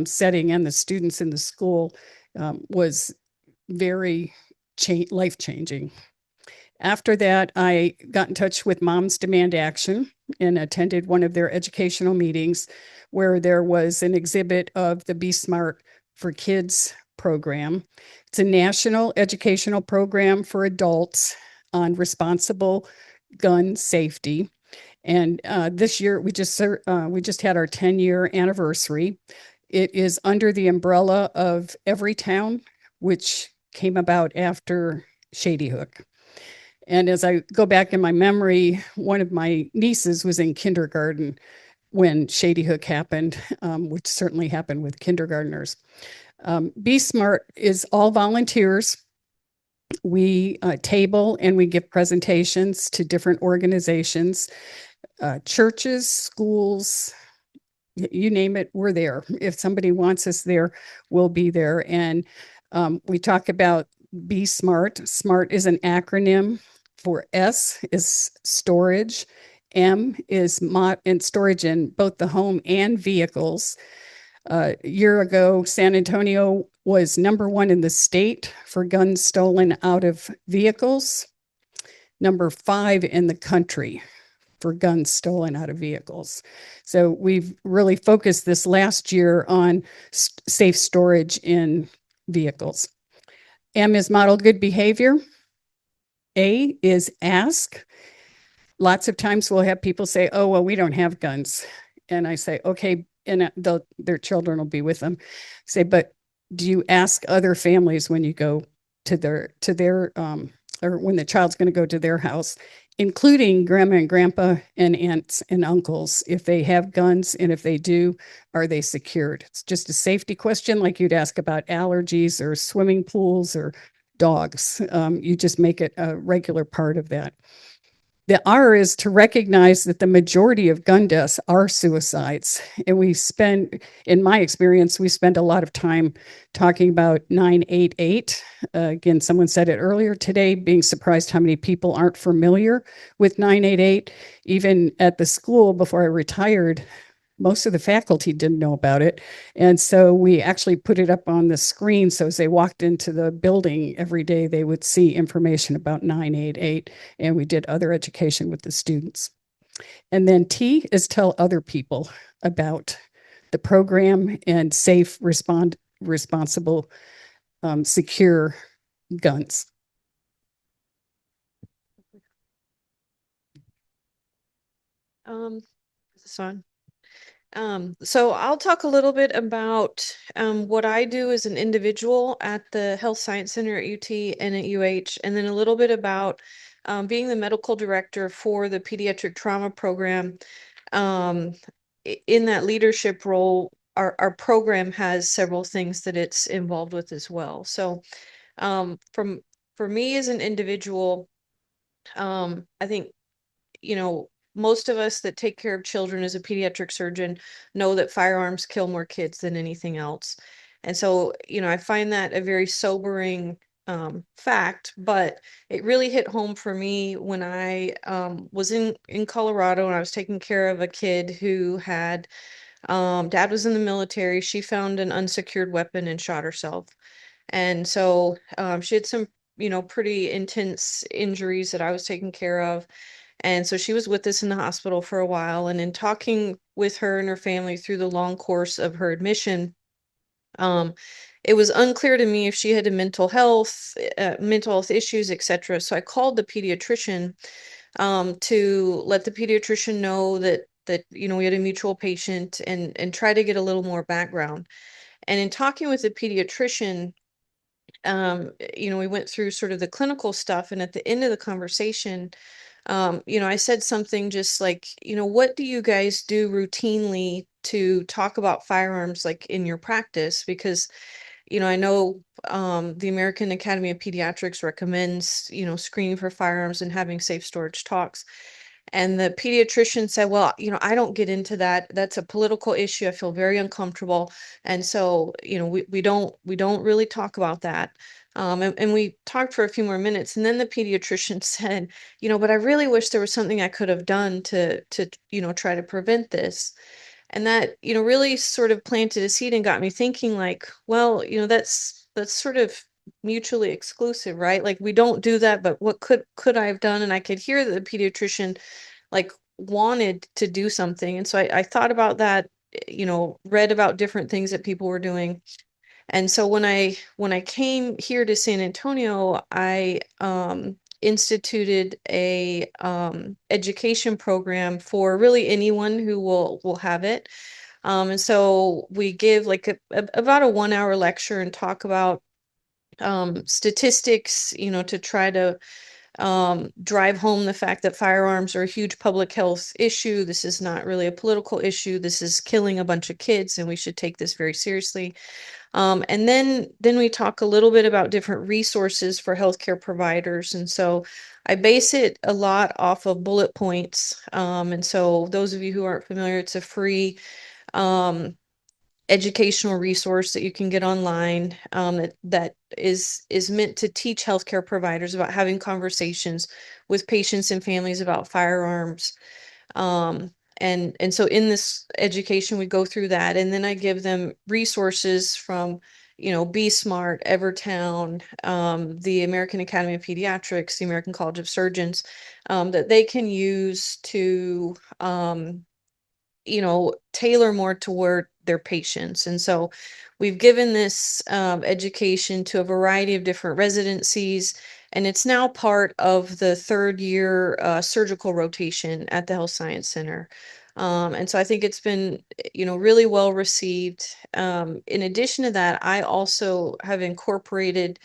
setting and the students in the school, was very life-changing. After that, I got in touch with Moms Demand Action and attended one of their educational meetings where there was an exhibit of the Be Smart for Kids program. It's a national educational program for adults on responsible gun safety. And this year, we just had our 10-year anniversary. It is under the umbrella of Everytown, which came about after Shady Hook. And as I go back in my memory, one of my nieces was in kindergarten when Shady Hook happened, which certainly happened with kindergartners. Be Smart is all volunteers. We table and we give presentations to different organizations, churches, schools, you name it, we're there. If somebody wants us there, we'll be there. And we talk about Be Smart. SMART is an acronym for S is storage, M is and storage in both the home and vehicles. A year ago, San Antonio was #1 in the state for guns stolen out of vehicles, #5 in the country for guns stolen out of vehicles. So we've really focused this last year on safe storage in vehicles. M is model good behavior. A is ask. Lots of times we'll have people say, oh, well, we don't have guns. And I say, okay, and their children will be with them. Say, but do you ask other families when you go to their or when the child's going to go to their house, including grandma and grandpa and aunts and uncles, if they have guns, and if they do, are they secured? It's just a safety question, like you'd ask about allergies or swimming pools or dogs. You just make it a regular part of that. The R is to recognize that the majority of gun deaths are suicides. And in my experience, we spend a lot of time talking about 988. Again, someone said it earlier today, being surprised how many people aren't familiar with 988. Even at the school before I retired, most of the faculty didn't know about it. And so we actually put it up on the screen. So as they walked into the building every day, they would see information about 988. And we did other education with the students. And then T is tell other people about the program and safe, responsible secure guns. Is this on? So I'll talk a little bit about what I do as an individual at the Health Science Center at UT and at UH, and then a little bit about being the medical director for the pediatric trauma program. In that leadership role, our program has several things that it's involved with as well. So for me as an individual, I think, you know, most of us that take care of children as a pediatric surgeon know that firearms kill more kids than anything else. And so, you know, I find that a very sobering fact, but it really hit home for me when I was in Colorado and I was taking care of a kid who had dad was in the military. She found an unsecured weapon and shot herself. And so she had some, you know, pretty intense injuries that I was taking care of. And so she was with us in the hospital for a while. And in talking with her and her family through the long course of her admission, it was unclear to me if she had a mental health issues, etc. So I called the pediatrician to let the pediatrician know that you know we had a mutual patient and try to get a little more background. And in talking with the pediatrician, you know, we went through sort of the clinical stuff, and at the end of the conversation, you know, I said something just like, you know, what do you guys do routinely to talk about firearms like in your practice? Because, you know, I know the American Academy of Pediatrics recommends, you know, screening for firearms and having safe storage talks. And the pediatrician said, well, you know, I don't get into that. That's a political issue. I feel very uncomfortable. And so, you know, we don't really talk about that. And we talked for a few more minutes. And then the pediatrician said, you know, but I really wish there was something I could have done to, you know, try to prevent this. And that, you know, really sort of planted a seed and got me thinking like, well, you know, that's sort of mutually exclusive, right? Like we don't do that, but what could I have done? And I could hear that the pediatrician like wanted to do something. And so I thought about that, you know, read about different things that people were doing. And so when I came here to San Antonio, I instituted a education program for really anyone who will have it. And so we give like about a 1 hour lecture and talk about statistics, you know, to try to drive home the fact that firearms are a huge public health issue. This is not really a political issue. This is killing a bunch of kids, and we should take this very seriously. And then we talk a little bit about different resources for healthcare providers. And so I base it a lot off of bullet points. And so those of you who aren't familiar, it's a free educational resource that you can get online that is meant to teach healthcare providers about having conversations with patients and families about firearms. And so in this education, we go through that, and then I give them resources from, you know, Be Smart, Evertown, the American Academy of Pediatrics, the American College of Surgeons, that they can use to, you know, tailor more toward their patients. And so we've given this education to a variety of different residencies, and it's now part of the 3rd year surgical rotation at the Health Science Center. And so I think it's been, you know, really well received. In addition to that, I also have incorporated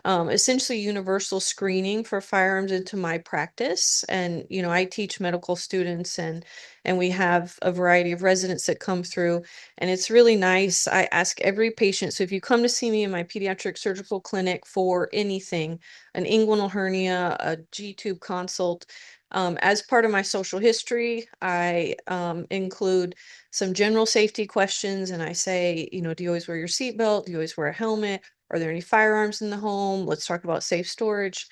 essentially universal screening for firearms into my practice. And, you know, I teach medical students and we have a variety of residents that come through, and it's really nice. I ask every patient. So if you come to see me in my pediatric surgical clinic for anything, an inguinal hernia, a G-tube consult, as part of my social history, I include some general safety questions, and I say, you know, do you always wear your seatbelt? Do you always wear a helmet? Are there any firearms in the home? Let's talk about safe storage.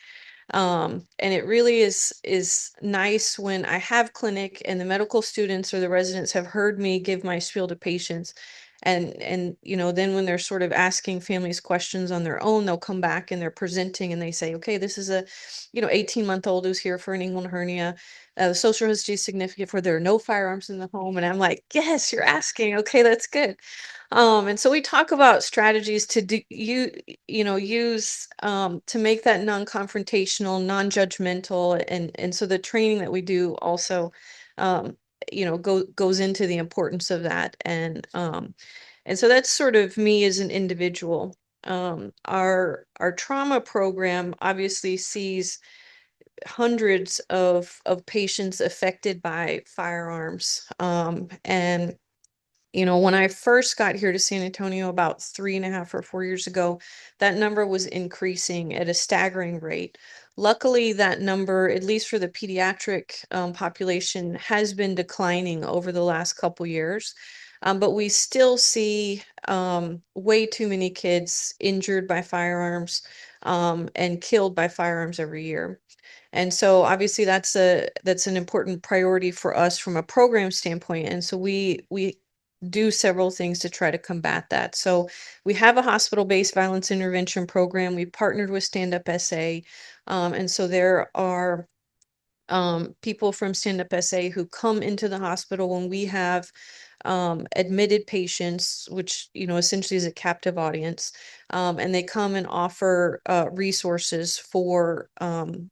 And it really is nice when I have clinic and the medical students or the residents have heard me give my spiel to patients, And then when they're sort of asking families questions on their own, they'll come back and they're presenting and they say, okay, this is a 18-month-old who's here for an inguinal hernia. The social history is significant for there are no firearms in the home. And I'm like, yes, you're asking. Okay, that's good. And so we talk about strategies to use to make that non-confrontational, non-judgmental, and so the training that we do also, goes into the importance of that, and so that's sort of me as an individual. Our trauma program obviously sees hundreds of patients affected by firearms, and when I first got here to San Antonio about 3.5 or 4 years ago, that number was increasing at a staggering rate. Luckily, that number, at least for the pediatric population, has been declining over the last couple years. But we still see way too many kids injured by firearms and killed by firearms every year. And so obviously that's an important priority for us from a program standpoint. And so we do several things to try to combat that. So we have a hospital-based violence intervention program. We partnered with Stand Up SA. And so there are people from Stand Up SA who come into the hospital when we have admitted patients, which essentially is a captive audience, and they come and offer resources for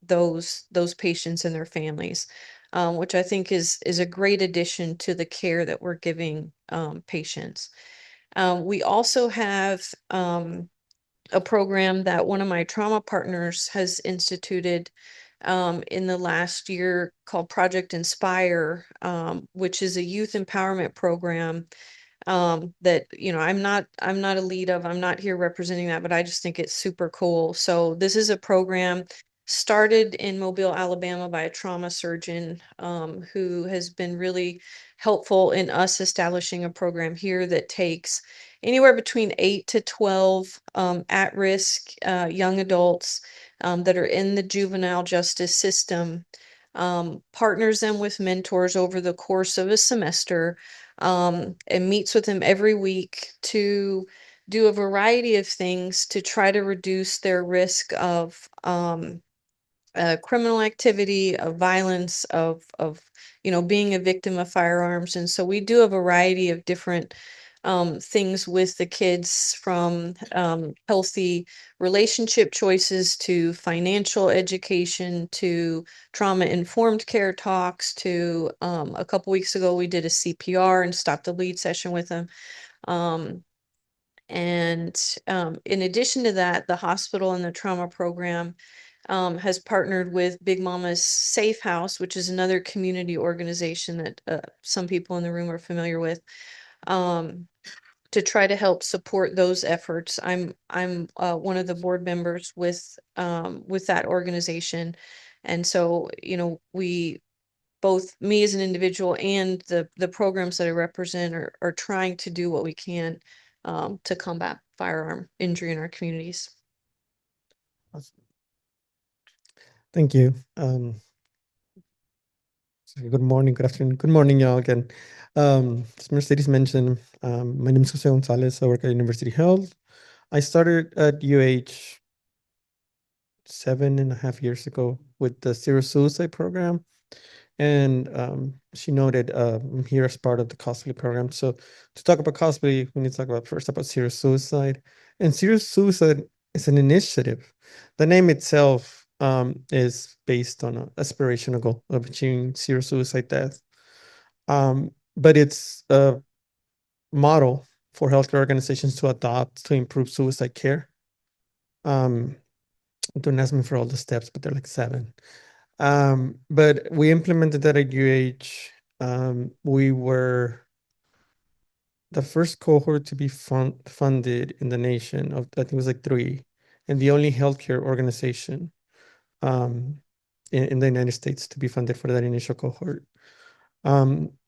those patients and their families, which I think is a great addition to the care that we're giving patients. We also have a program that one of my trauma partners has instituted in the last year called Project Inspire, which is a youth empowerment program that I'm not a lead of. I'm not here representing that, but I just think it's super cool. So this is a program started in Mobile, Alabama by a trauma surgeon who has been really helpful in us establishing a program here that takes anywhere between 8 to 12 at-risk young adults that are in the juvenile justice system, partners them with mentors over the course of a semester, and meets with them every week to do a variety of things to try to reduce their risk of criminal activity, of violence, of being a victim of firearms. And so we do a variety of different things with the kids, from healthy relationship choices to financial education to trauma-informed care talks to a couple weeks ago we did a CPR and stop the bleed session with them. And in addition to that, the hospital and the trauma program has partnered with Big Mama's Safe House, which is another community organization that some people in the room are familiar with, to try to help support those efforts. I'm one of the board members with that organization, and so we, both me as an individual and the programs that I represent, are trying to do what we can to combat firearm injury in our communities. Thank you. Good morning, good afternoon, good morning, y'all again. As Mercedes mentioned, my name is Jose Gonzalez. I work at University Health. I started at UH 7.5 years ago with the Zero Suicide program. And she noted I'm here as part of the COSPLAY program. So to talk about COSPLAY, we need to talk about first about Zero Suicide. And Zero Suicide is an initiative. The name itself is based on an aspirational goal of achieving zero suicide death. But it's a model for healthcare organizations to adopt to improve suicide care. Don't ask me for all the steps, but they're like 7. But we implemented that at UH. We were the first cohort to be funded in the nation of, I think it was like 3, and the only healthcare organization in the United States to be funded for that initial cohort.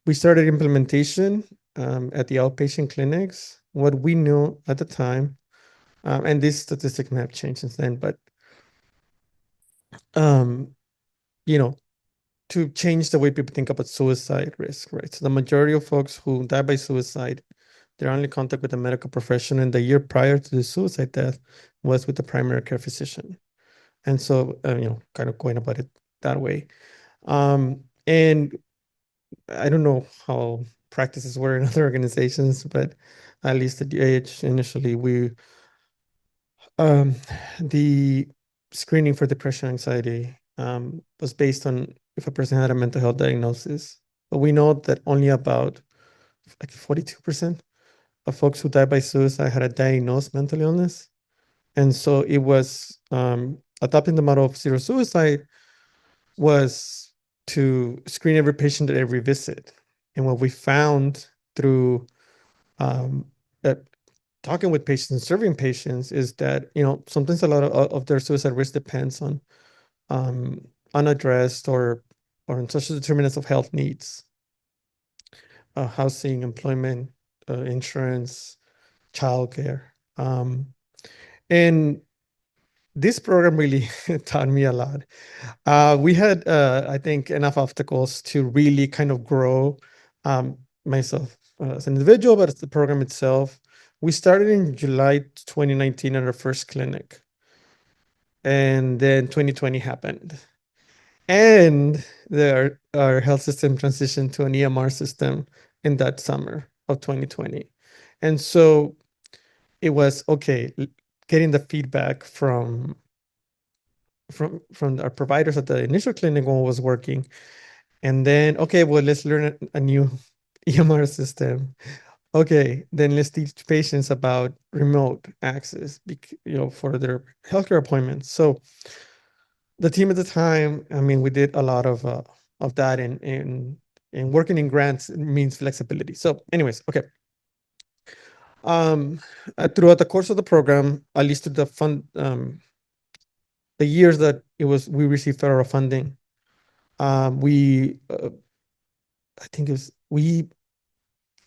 We started implementation at the outpatient clinics. What we knew at the time, and this statistic may have changed since then, but to change the way people think about suicide risk, right? So the majority of folks who die by suicide their only contact with a medical professional in the year prior to the suicide death was with the primary care physician. And so, kind of going about it that way. And I don't know how practices were in other organizations, but at least at UAH initially, the screening for depression, anxiety was based on if a person had a mental health diagnosis. But we know that only about like 42% of folks who died by suicide had a diagnosed mental illness. And so it was adopting the model of zero suicide was to screen every patient at every visit. And what we found through talking with patients and serving patients is that, sometimes a lot of their suicide risk depends on unaddressed or on social determinants of health needs, housing, employment, insurance, childcare. And this program really taught me a lot. We had, I think, enough obstacles to really kind of grow myself as an individual, but as the program itself. We started in July 2019 at our first clinic. And then 2020 happened. And our health system transitioned to an EMR system in that summer of 2020. And so it was, okay, getting the feedback from our providers at the initial clinic when it was working. And then, okay, well, let's learn a new EMR system. Okay, then let's teach patients about remote access, for their healthcare appointments. So the team at the time, we did a lot of that, and working in grants means flexibility. So anyways, okay. Throughout the course of the program, at least the fund, the years that we received federal funding, we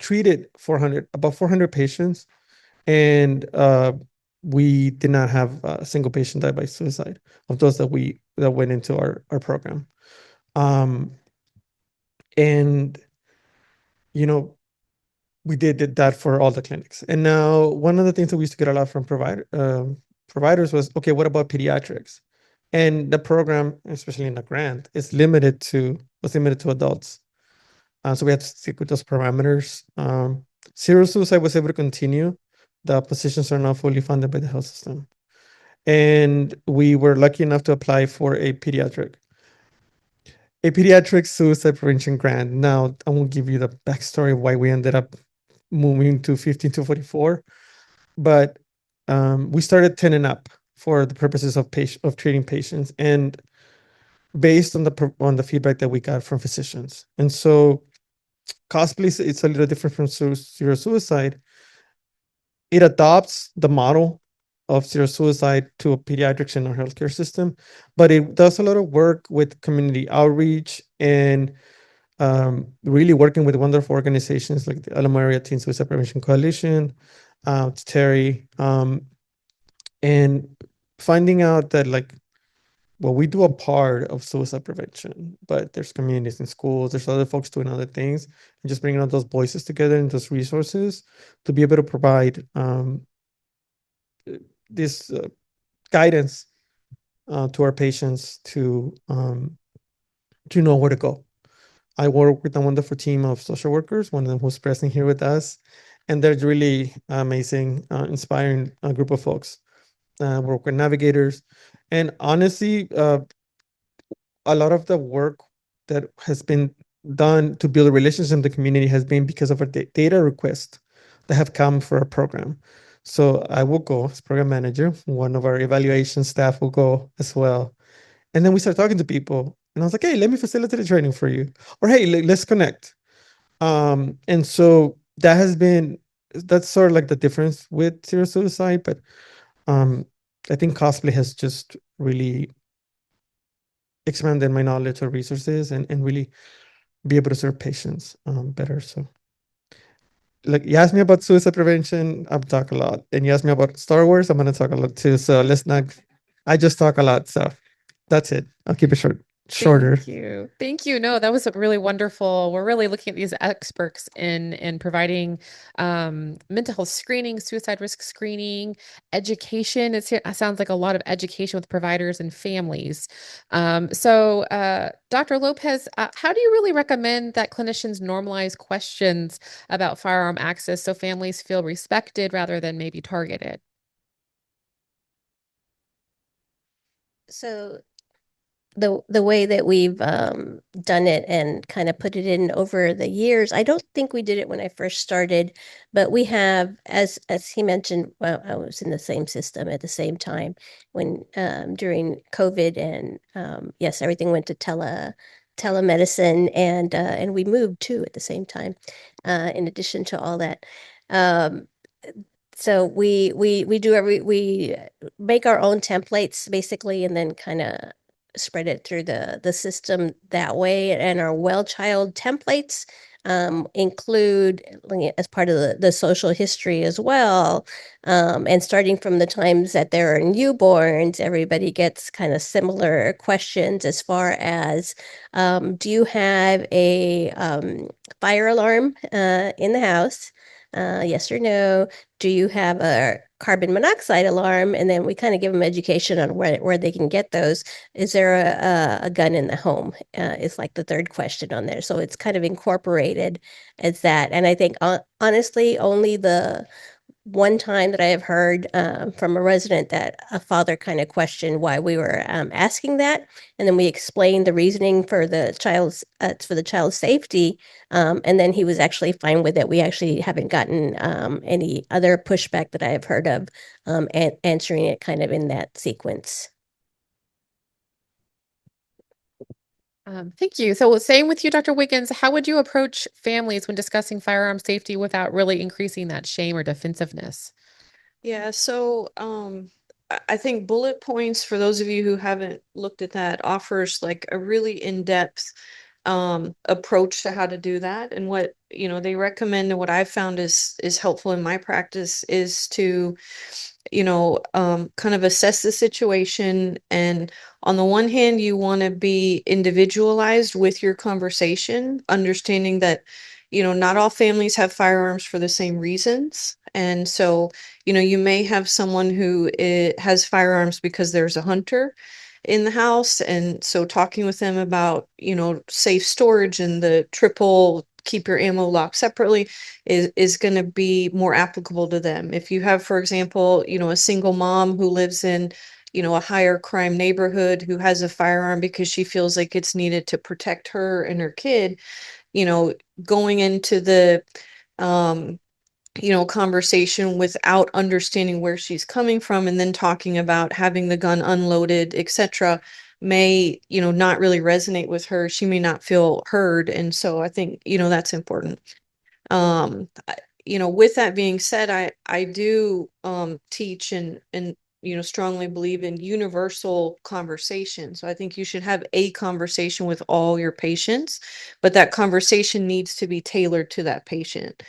treated about 400 patients, and we did not have a single patient die by suicide of those that went into our program. And we did that for all the clinics. And now one of the things that we used to get a lot from providers was, okay, what about pediatrics? And the program, especially in the grant, was limited to adults. So we had to stick with those parameters. Zero suicide was able to continue. The positions are now fully funded by the health system. And we were lucky enough to apply for a pediatric suicide prevention grant. Now, I won't give you the backstory of why we ended up moving to 15-44, but we started 10 and up for the purposes of treating patients, and based on the feedback that we got from physicians. And so Cosply, it's a little different from zero suicide. It adopts the model of zero suicide to a pediatrics in our healthcare system, but it does a lot of work with community outreach and really working with wonderful organizations like the Alamo Area Teen Suicide Prevention Coalition, Terry, and finding out that we do a part of suicide prevention, but there's communities in schools, there's other folks doing other things, and just bringing all those voices together and those resources to be able to provide this guidance to our patients to know where to go. I work with a wonderful team of social workers, one of them who's present here with us, and they're really amazing, inspiring group of folks. Work with navigators, and honestly, a lot of the work that has been done to build a relationship in the community has been because of our data requests that have come for our program. So I will go as program manager. One of our evaluation staff will go as well. And then we start talking to people. And I was like, hey, let me facilitate a training for you. Or, hey, let's connect. And so that's sort of like the difference with zero suicide. But I think Cosply has just really expanded my knowledge of resources and really be able to serve patients better. So you asked me about suicide prevention, I'll talk a lot. And you asked me about Star Wars, I'm going to talk a lot too. So I just talk a lot. So that's it. I'll keep it short. shorter. Thank you. Thank you. No, that was a really wonderful. We're really looking at these experts in providing mental health screening, suicide risk screening, education. It sounds like a lot of education with providers and families. Dr. Lopez, how do you really recommend that clinicians normalize questions about firearm access so families feel respected rather than maybe targeted? So the way that we've done it and kind of put it in over the years, I don't think we did it when I first started, but we have, as he mentioned, well, I was in the same system at the same time when during COVID, and yes, everything went to telemedicine, and we moved too at the same time. In addition to all that. So we make our own templates basically, and then kind of spread it through the system that way. And our well child templates include, as part of the social history as well. And starting from the times that there are newborns, everybody gets kind of similar questions as far as, do you have a fire alarm in the house? Yes or no? Do you have a carbon monoxide alarm? And then we kind of give them education on where they can get those. Is there a gun in the home? Is like the third question on there. So it's kind of incorporated as that. And I think honestly, only the one time that I have heard from a resident that a father kind of questioned why we were asking that, and then we explained the reasoning for the child's safety, and then he was actually fine with it. We actually haven't gotten any other pushback that I have heard of answering it kind of in that sequence. Thank you. So same with you, Dr. Wiggins, how would you approach families when discussing firearm safety without really increasing that shame or defensiveness? Yeah, so I think bullet points, for those of you who haven't looked at that, offers like a really in-depth approach to how to do that. And what, they recommend, and what I've found is helpful in my practice, is to kind of assess the situation. And on the one hand, you want to be individualized with your conversation, understanding that, not all families have firearms for the same reasons. And so, you may have someone who has firearms because there's a hunter in the house. And so talking with them about, safe storage and the triple keep your ammo locked separately is going to be more applicable to them. If you have, for example, a single mom who lives in, a higher crime neighborhood, who has a firearm because she feels like it's needed to protect her and her kid, going into the, conversation without understanding where she's coming from, and then talking about having the gun unloaded, etc., may, not really resonate with her. She may not feel heard. And so I think, that's important. With that being said, I do teach and strongly believe in universal conversation. So I think you should have a conversation with all your patients, but that conversation needs to be tailored to that patient.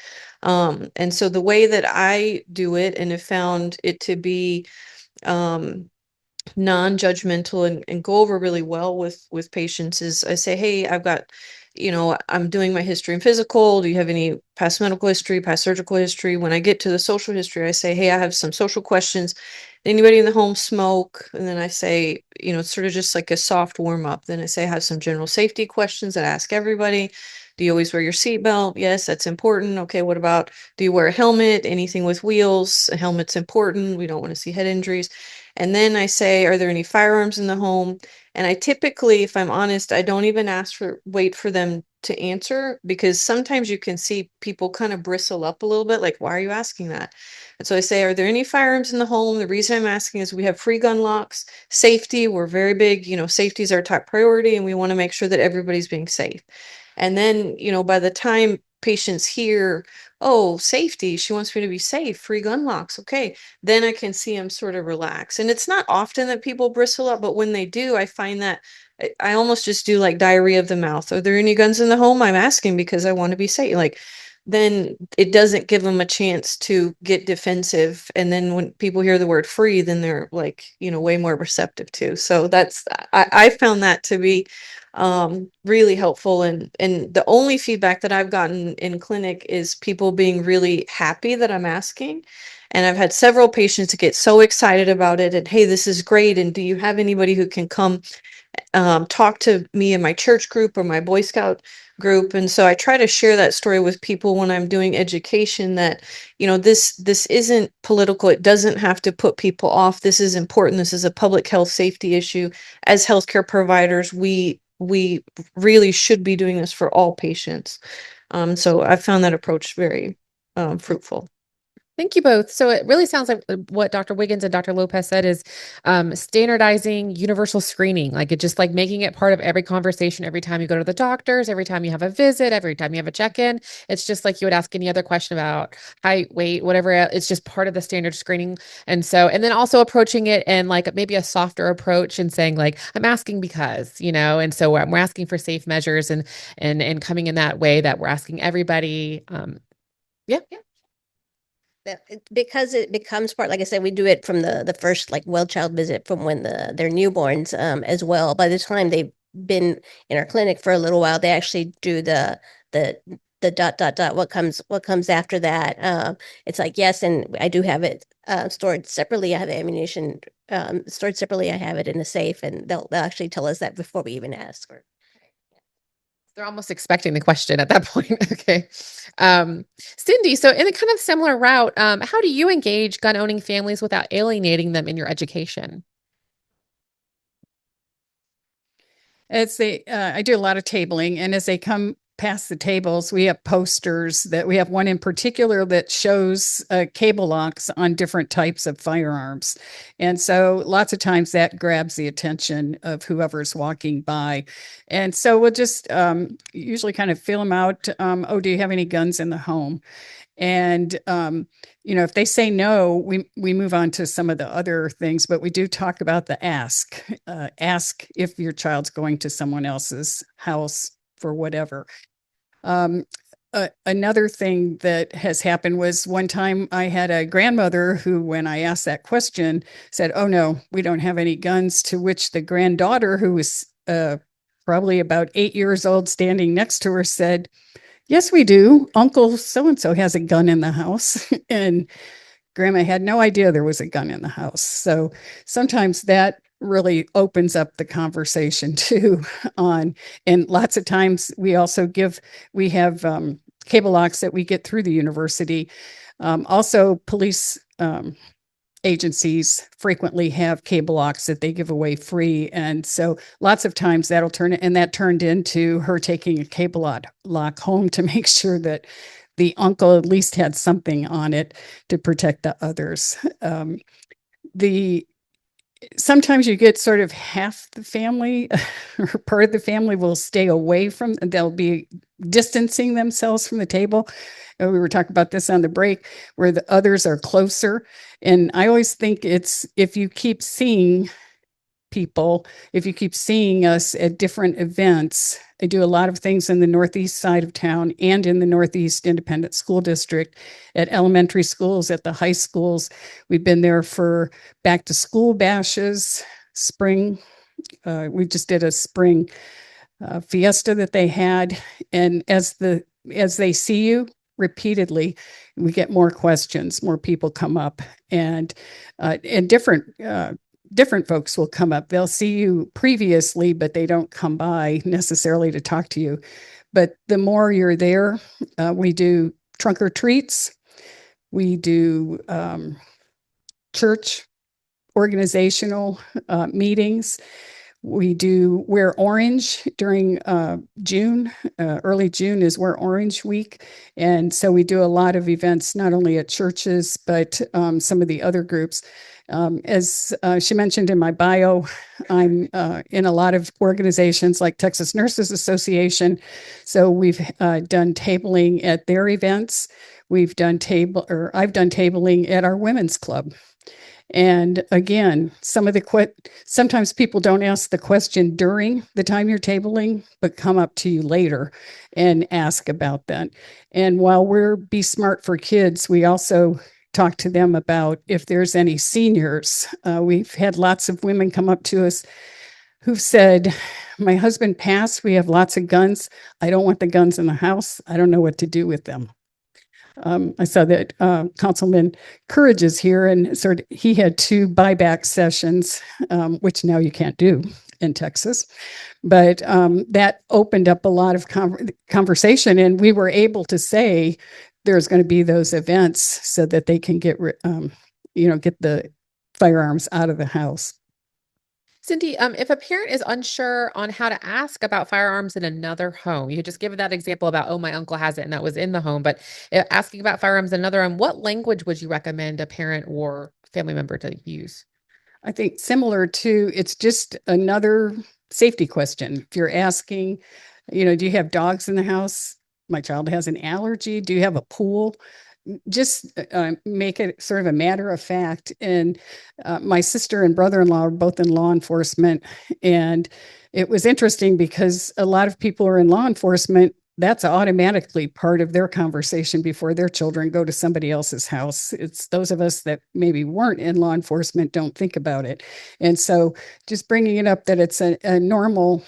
And so the way that I do it, and have found it to be non-judgmental and go over really well with patients, is I say, hey, I've got, I'm doing my history and physical. Do you have any past medical history, past surgical history? When I get to the social history, I say, hey, I have some social questions. Anybody in the home smoke? And then I say, it's sort of just like a soft warm up. Then I say, I have some general safety questions that I ask everybody. Do you always wear your seatbelt? Yes, that's important. Okay, what about, do you wear a helmet? Anything with wheels? A helmet's important. We don't want to see head injuries. And then I say, are there any firearms in the home? And I typically, if I'm honest, I don't even wait for them to answer, because sometimes you can see people kind of bristle up a little bit, like, why are you asking that? And so I say, are there any firearms in the home? The reason I'm asking is we have free gun locks, safety. We're very big, safety is our top priority, and we want to make sure that everybody's being safe. And then, by the time patients hear, oh, safety, she wants me to be safe, free gun locks, okay, then I can see them sort of relax. And it's not often that people bristle up, but when they do, I find that I almost just do like diarrhea of the mouth. Are there any guns in the home? I'm asking because I want to be safe. Like, then it doesn't give them a chance to get defensive. And then when people hear the word free, then they're like, way more receptive too. So I found that to be really helpful. And the only feedback that I've gotten in clinic is people being really happy that I'm asking. And I've had several patients get so excited about it and, hey, this is great. And do you have anybody who can come talk to me in my church group or my Boy Scout group? And so I try to share that story with people when I'm doing education, that, this isn't political. It doesn't have to put people off. This is important. This is a public health safety issue. As healthcare providers, we really should be doing this for all patients. So I found that approach very fruitful. Thank you both. So it really sounds like what Dr. Wiggins and Dr. Lopez said is standardizing universal screening, like it just like making it part of every conversation, every time you go to the doctors, every time you have a visit, every time you have a check-in. It's just like you would ask any other question about height, weight, whatever. It's just part of the standard screening. And then also approaching it and like maybe a softer approach and saying like, I'm asking because, and so we're asking for safe measures and coming in that way that we're asking everybody. Yeah. Because it becomes part, like I said, we do it from the first like well child visit from when they're newborns as well. By the time they've been in our clinic for a little while, they actually do the what comes after that. It's like, yes, and I do have it stored separately. I have the ammunition stored separately. I have it in a safe, and they'll actually tell us that before we even ask. They're almost expecting the question at that point. Okay. Cindy, so in a kind of similar route, how do you engage gun owning families without alienating them in your education? I do a lot of tabling, and as they come past the tables, we have posters that we have one in particular that shows cable locks on different types of firearms. And so lots of times that grabs the attention of whoever's walking by. And so we'll just usually kind of feel them out. Oh, do you have any guns in the home? And, if they say no, we move on to some of the other things, but we do talk about the ask if your child's going to someone else's house for whatever. Another thing that has happened was one time I had a grandmother who, when I asked that question, said, oh no, we don't have any guns, to which the granddaughter, who was probably about 8 years old, standing next to her, said, yes, we do. Uncle so-and-so has a gun in the house. And Grandma had no idea there was a gun in the house. So sometimes that really opens up the conversation too and lots of times we have cable locks that we get through the university. Also police agencies frequently have cable locks that they give away free. And so lots of times that turned into her taking a cable lock home to make sure that the uncle at least had something on it to protect the others. Sometimes you get sort of half the family or part of the family will stay away they'll be distancing themselves from the table. And we were talking about this on the break, where the others are closer. And I always think it's, if you keep seeing people, if you keep seeing us at different events, I do a lot of things in the northeast side of town and in the Northeast Independent School District, at elementary schools, at the high schools. We've been there for back to school bashes, spring. We just did a spring fiesta that they had. And as they see you repeatedly, we get more questions, more people come up, and different folks will come up. They'll see you previously, but they don't come by necessarily to talk to you. But the more you're there, we do trunk or treats. We do church organizational meetings. We do Wear Orange during June. Early June is Wear Orange Week. And so we do a lot of events, not only at churches, but some of the other groups. As she mentioned in my bio, I'm in a lot of organizations like Texas Nurses Association. So we've done tabling at their events. I've done tabling at our women's club. And again, sometimes people don't ask the question during the time you're tabling, but come up to you later and ask about that. And while we're Be Smart for Kids, we also talk to them about if there's any seniors. We've had lots of women come up to us who've said, my husband passed, we have lots of guns. I don't want the guns in the house. I don't know what to do with them. I saw that Councilman Courage is here, and he had 2 buyback sessions, which now you can't do in Texas. But that opened up a lot of conversation, and we were able to say there's going to be those events so that they can get the firearms out of the house. Cindy, if a parent is unsure on how to ask about firearms in another home, you just give that example about, oh, my uncle has it and that was in the home, but asking about firearms in another home, what language would you recommend a parent or family member to use? I think similar to, it's just another safety question. If you're asking, do you have dogs in the house? My child has an allergy. Do you have a pool? Just make it sort of a matter of fact. And my sister and brother-in-law are both in law enforcement. And it was interesting because a lot of people are in law enforcement. That's automatically part of their conversation before their children go to somebody else's house. It's those of us that maybe weren't in law enforcement don't think about it. And so just bringing it up that it's a normal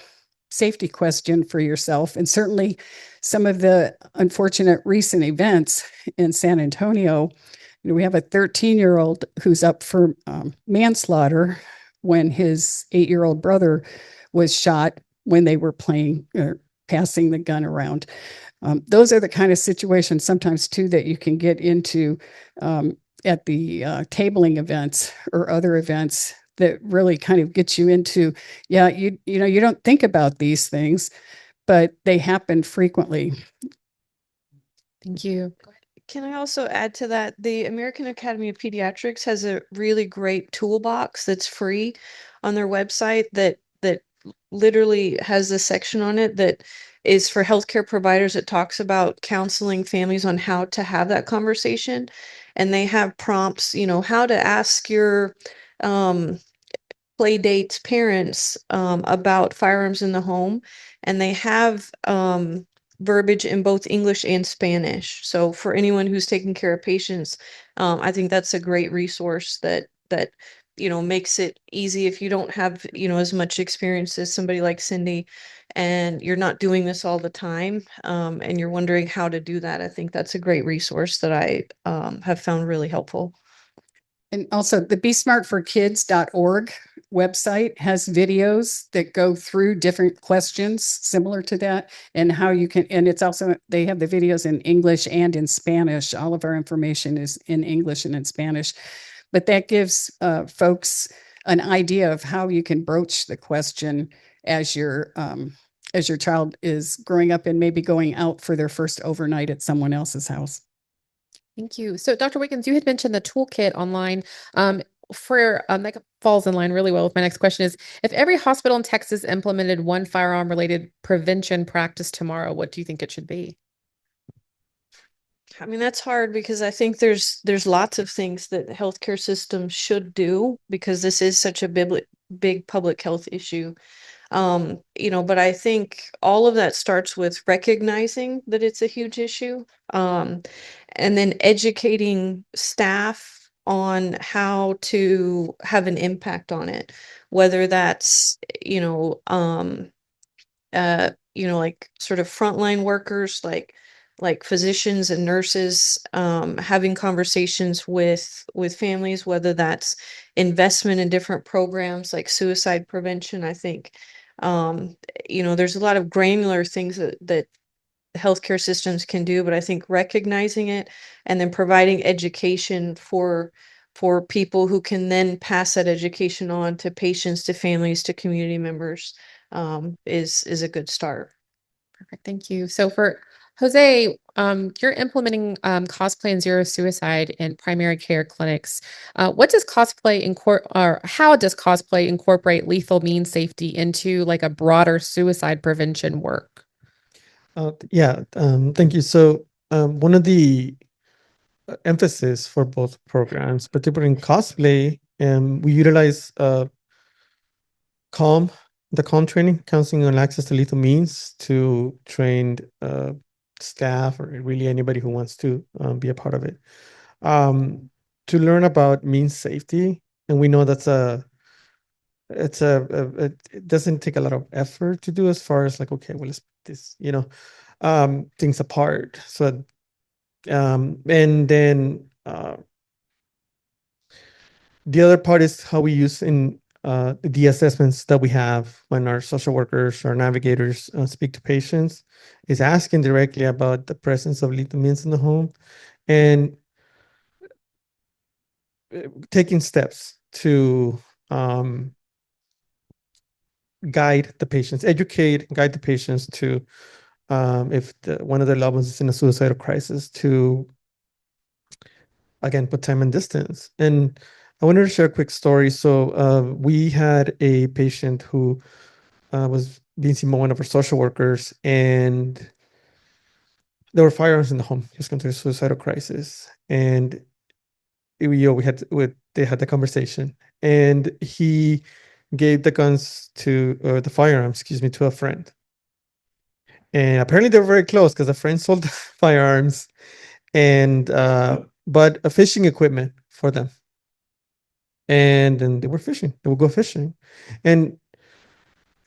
safety question for yourself. And certainly some of the unfortunate recent events in San Antonio, we have a 13-year-old who's up for manslaughter when his 8-year-old brother was shot when they were playing or passing the gun around. Those are the kind of situations sometimes too that you can get into at the tabling events or other events that really kind of gets you into, you don't think about these things, but they happen frequently. Thank you. Can I also add to that? The American Academy of Pediatrics has a really great toolbox that's free on their website that literally has a section on it that is for healthcare providers. It talks about counseling families on how to have that conversation. And they have prompts, how to ask your play dates parents about firearms in the home. And they have verbiage in both English and Spanish. So for anyone who's taking care of patients, I think that's a great resource that makes it easy if you don't have, as much experience as somebody like Cindy, and you're not doing this all the time, and you're wondering how to do that. I think that's a great resource that I have found really helpful. And also the besmartforkids.org website has videos that go through different questions similar to that and how you can, and it's also, they have the videos in English and in Spanish. All of our information is in English and in Spanish, but that gives folks an idea of how you can broach the question as your child is growing up and maybe going out for their first overnight at someone else's house. Thank you. So Dr. Wiggins, you had mentioned the toolkit online that falls in line really well with my next question is, if every hospital in Texas implemented one firearm related prevention practice tomorrow, what do you think it should be? I mean, that's hard because I think there's lots of things that the healthcare system should do because this is such a big public health issue. But I think all of that starts with recognizing that it's a huge issue, and then educating staff on how to have an impact on it, whether that's, like sort of frontline workers, like physicians and nurses, having conversations with families, whether that's investment in different programs like suicide prevention. I think, there's a lot of granular things that healthcare systems can do, but I think recognizing it and then providing education for people who can then pass that education on to patients, to families, to community members, is a good start. Perfect. Thank you. So for Jose, you're implementing cosplay and zero suicide in primary care clinics. What does cosplay how does cosplay incorporate lethal means safety into like a broader suicide prevention work? Thank you. So one of the emphasis for both programs, particularly in cosplay, And we utilize CALM, the CALM training, Counseling on Access to Lethal Means, to train staff or really anybody who wants to be a part of it, to learn about means safety. And we know that's it doesn't take a lot of effort to do, as far as like, okay, well, let's put this, things apart. So, and then the other part is how we use in the assessments that we have when our social workers or navigators speak to patients, is asking directly about the presence of lethal means in the home, and taking steps to guide the patients, guide the patients to, if one of their loved ones is in a suicidal crisis, to, again, put time and distance. And I wanted to share a quick story. So we had a patient who was being seen by one of our social workers, and there were firearms in the home. He was going through a suicidal crisis, and they had the conversation, and he gave the firearms, to a friend. And apparently they were very close, because the friend sold the firearms and but a fishing equipment for them. And then they were fishing. They would go fishing. And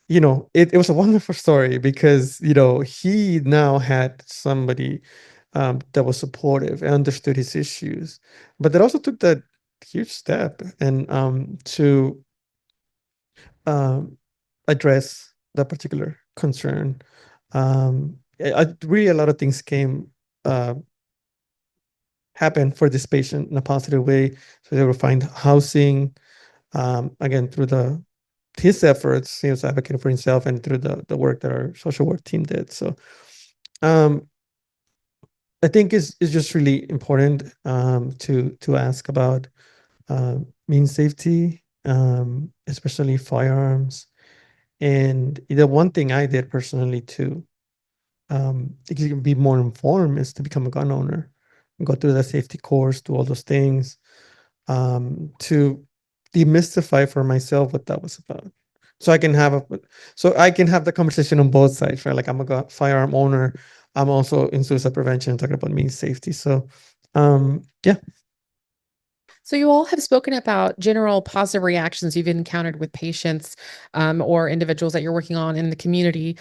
it was a wonderful story, because he now had somebody that was supportive and understood his issues, but that also took that huge step and to address that particular concern. Really, a lot of things happen for this patient in a positive way. So they will find housing, again, through his efforts. He was advocating for himself, and through the work that our social work team did. So I think it's just really important to ask about means safety, especially firearms. And the one thing I did personally to you can be more informed is to become a gun owner and go through the safety course, do all those things, to demystify for myself what that was about. So I can have the conversation on both sides, right? Like, I'm a firearm owner. I'm also in suicide prevention, talking about means safety. So, yeah. So you all have spoken about general positive reactions you've encountered with patients or individuals that you're working on in the community.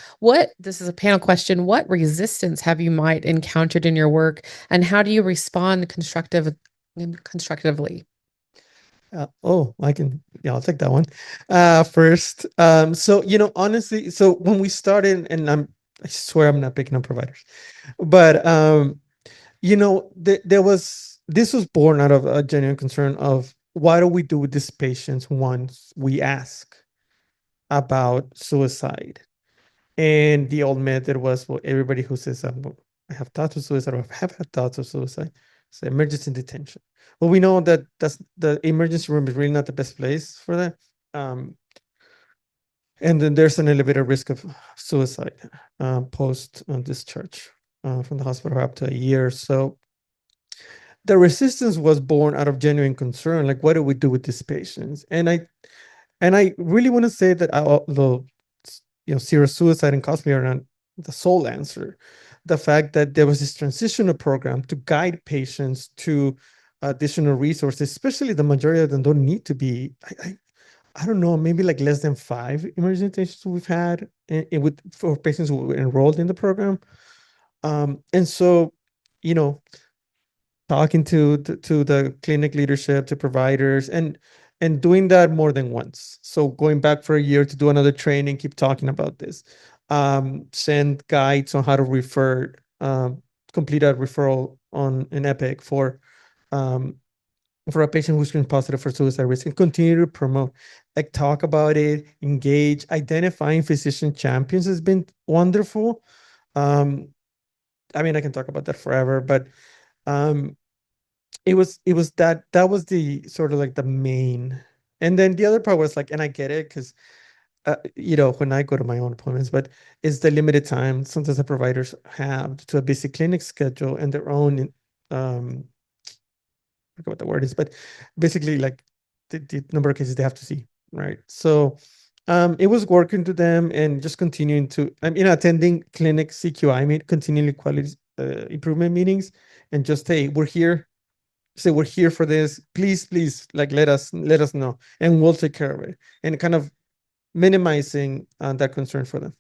This is a panel question, what resistance have you might encountered in your work, and how do you respond constructively? I'll take that one first. So, honestly, so when we started, and I swear I'm not picking up providers, but this was born out of a genuine concern of, what do we do with these patients once we ask about suicide? And the old method was, well, everybody who says, I have thoughts of suicide, or have had thoughts of suicide, so emergency detention. Well, we know that the emergency room is really not the best place for that. And then there's an elevated risk of suicide post discharge from the hospital, up to a year. So the resistance was born out of genuine concern, like, what do we do with these patients? And I really want to say that although serious suicide and custody are not the sole answer, the fact that there was this transitional program to guide patients to additional resources, especially the majority of them don't need to be. I don't know, maybe like less than 5 emergency detentions we've had for patients who were enrolled in the program. And so, talking to the clinic leadership, to providers, and doing that more than once. So going back for a year to do another training, keep talking about this, send guides on how to refer, complete a referral on an Epic for a patient who's been positive for suicide risk, and continue to promote, like, talk about it, engage. Identifying physician champions has been wonderful. I mean, I can talk about that forever, but it was that was the sort of like the main. And then the other part was like, and I get it, because when I go to my own appointments, but it's the limited time sometimes the providers have to a busy clinic schedule and their own I forget what the word is, but basically, like, the number of cases they have to see, right? So it was working to them and just continuing to, attending clinic CQI continually quality improvement meetings, and just, hey, we're here. Say we're here for this. Please, like let us know, and we'll take care of it. And kind of minimizing that concern for them.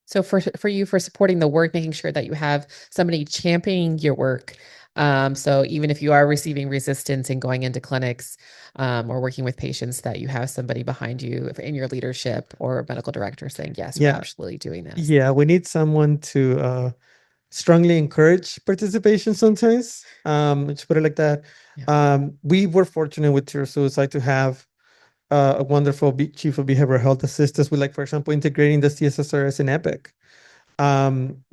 So for you, for supporting the work, making sure that you have somebody championing your work. So even if you are receiving resistance and going into clinics or working with patients, that you have somebody behind you in your leadership or medical director saying, yes, we're absolutely doing this. Yeah, we need someone to strongly encourage participation sometimes. Let's put it like that. We were fortunate with Zero Suicide to have a wonderful chief of behavioral health assist us with, like, for example, integrating the CSSRS in Epic. And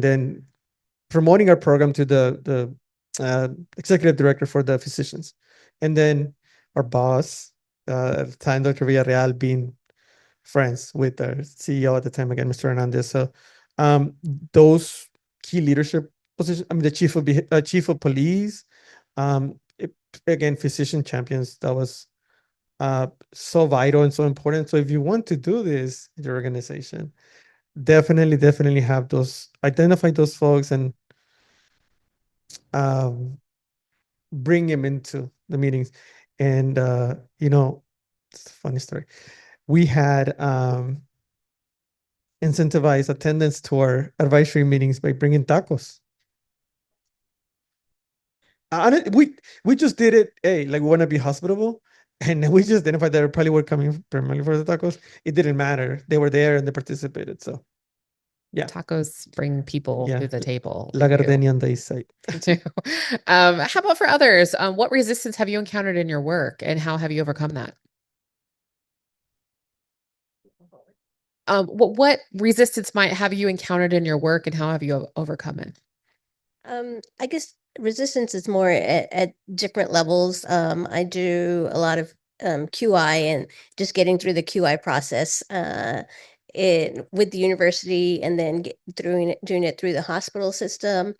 then promoting our program to the executive director for the physicians. And then our boss, at the time, Dr. Villarreal, being friends with our CEO at the time, again, Mr. Hernandez. So those key leadership positions, the chief of police, again, physician champions, that was so vital and so important. So if you want to do this in your organization, definitely identify those folks and bring them into the meetings. And it's a funny story. We had incentivized attendance to our advisory meetings by bringing tacos. We just did it, hey, like, we want to be hospitable. And we just identified that they probably were coming primarily for the tacos. It didn't matter. They were there and they participated. So, yeah. Tacos bring people to the table. La Gardenia on the east side. How about for others? What resistance have you encountered in your work, and how have you overcome that? What resistance might have you encountered in your work, and how have you overcome it? I guess resistance is more at different levels. I do a lot of QI and just getting through the QI process with the university, and then doing it through the hospital system.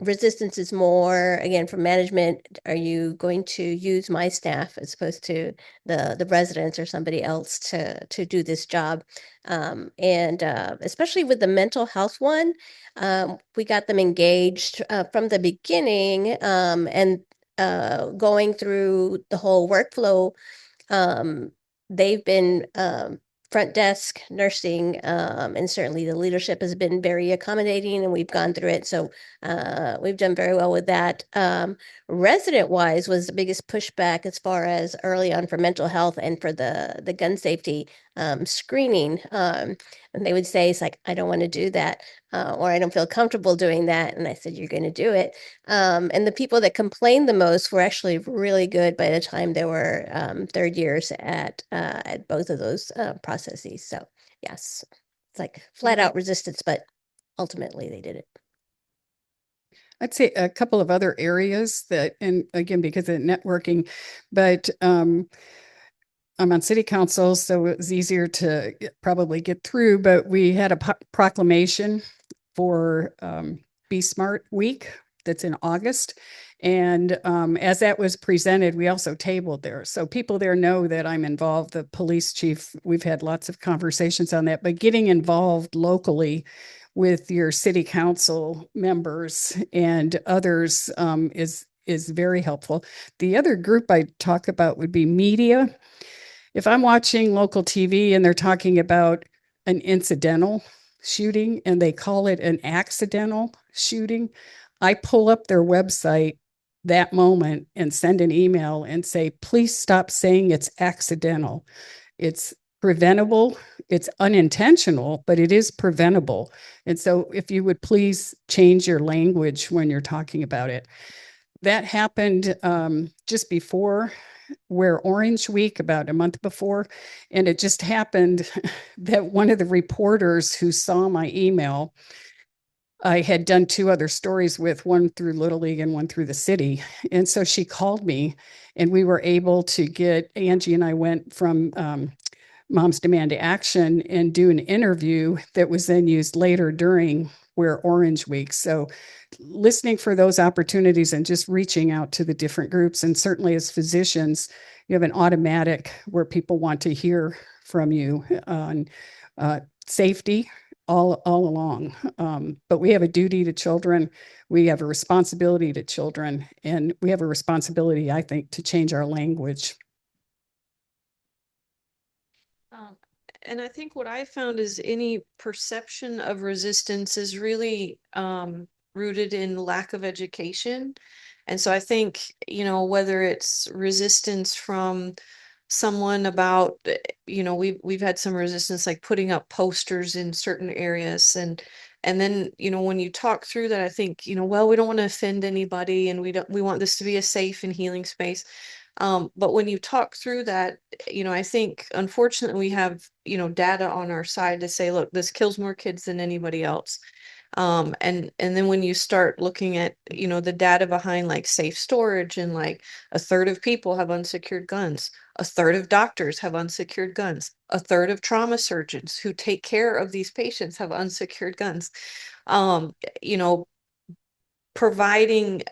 Resistance is more, again, from management. Are you going to use my staff as opposed to the residents or somebody else to do this job? And especially with the mental health one, we got them engaged from the beginning, and going through the whole workflow. They've been front desk, nursing, and certainly the leadership has been very accommodating, and we've gone through it. So we've done very well with that. Resident-wise was the biggest pushback as far as early on for mental health and for the gun safety screening. And they would say, it's like, I don't want to do that, or I don't feel comfortable doing that. And I said, you're going to do it. And the people that complained the most were actually really good by the time they were third years at both of those processes. So yes, it's like flat out resistance, but ultimately they did it. I'd say a couple of other areas that, and again, because of networking, but I'm on city council, so it was easier to probably get through, but we had a proclamation for Be Smart Week that's in August. And as that was presented, we also tabled there. So people there know that I'm involved, the police chief, we've had lots of conversations on that, but getting involved locally with your city council members and others is very helpful. The other group I talk about would be media. If I'm watching local TV and they're talking about an incidental shooting and they call it an accidental shooting, I pull up their website that moment and send an email and say, please stop saying it's accidental. It's preventable. It's unintentional, but it is preventable. And so if you would please change your language when you're talking about it. That happened just before Wear Orange Week, about a month before. And it just happened that one of the reporters who saw my email, I had done two other stories with, one through Little League and one through the city. And so she called me and we were able to get, Angie and I went from Moms Demand Action and do an interview that was then used later during Wear Orange Week. So listening for those opportunities and just reaching out to the different groups. And certainly as physicians, you have an automatic where people want to hear from you on safety all along. But we have a duty to children. We have a responsibility to children, and we have a responsibility, I think, to change our language. And I think what I found is any perception of resistance is really rooted in lack of education. And so I think, you know, whether it's resistance from someone about, you know, we've had some resistance like putting up posters in certain areas, and then, you know, when you talk through that, I think, you know, well, we don't want to offend anybody, and we want this to be a safe and healing space. But when you talk through that, you know, I think unfortunately we have, you know, data on our side to say, look, this kills more kids than anybody else. And then when you start looking at, you know, the data behind like safe storage, and like a third of people have unsecured guns, a third of doctors have unsecured guns, a third of trauma surgeons who take care of these patients have unsecured guns. You know, providing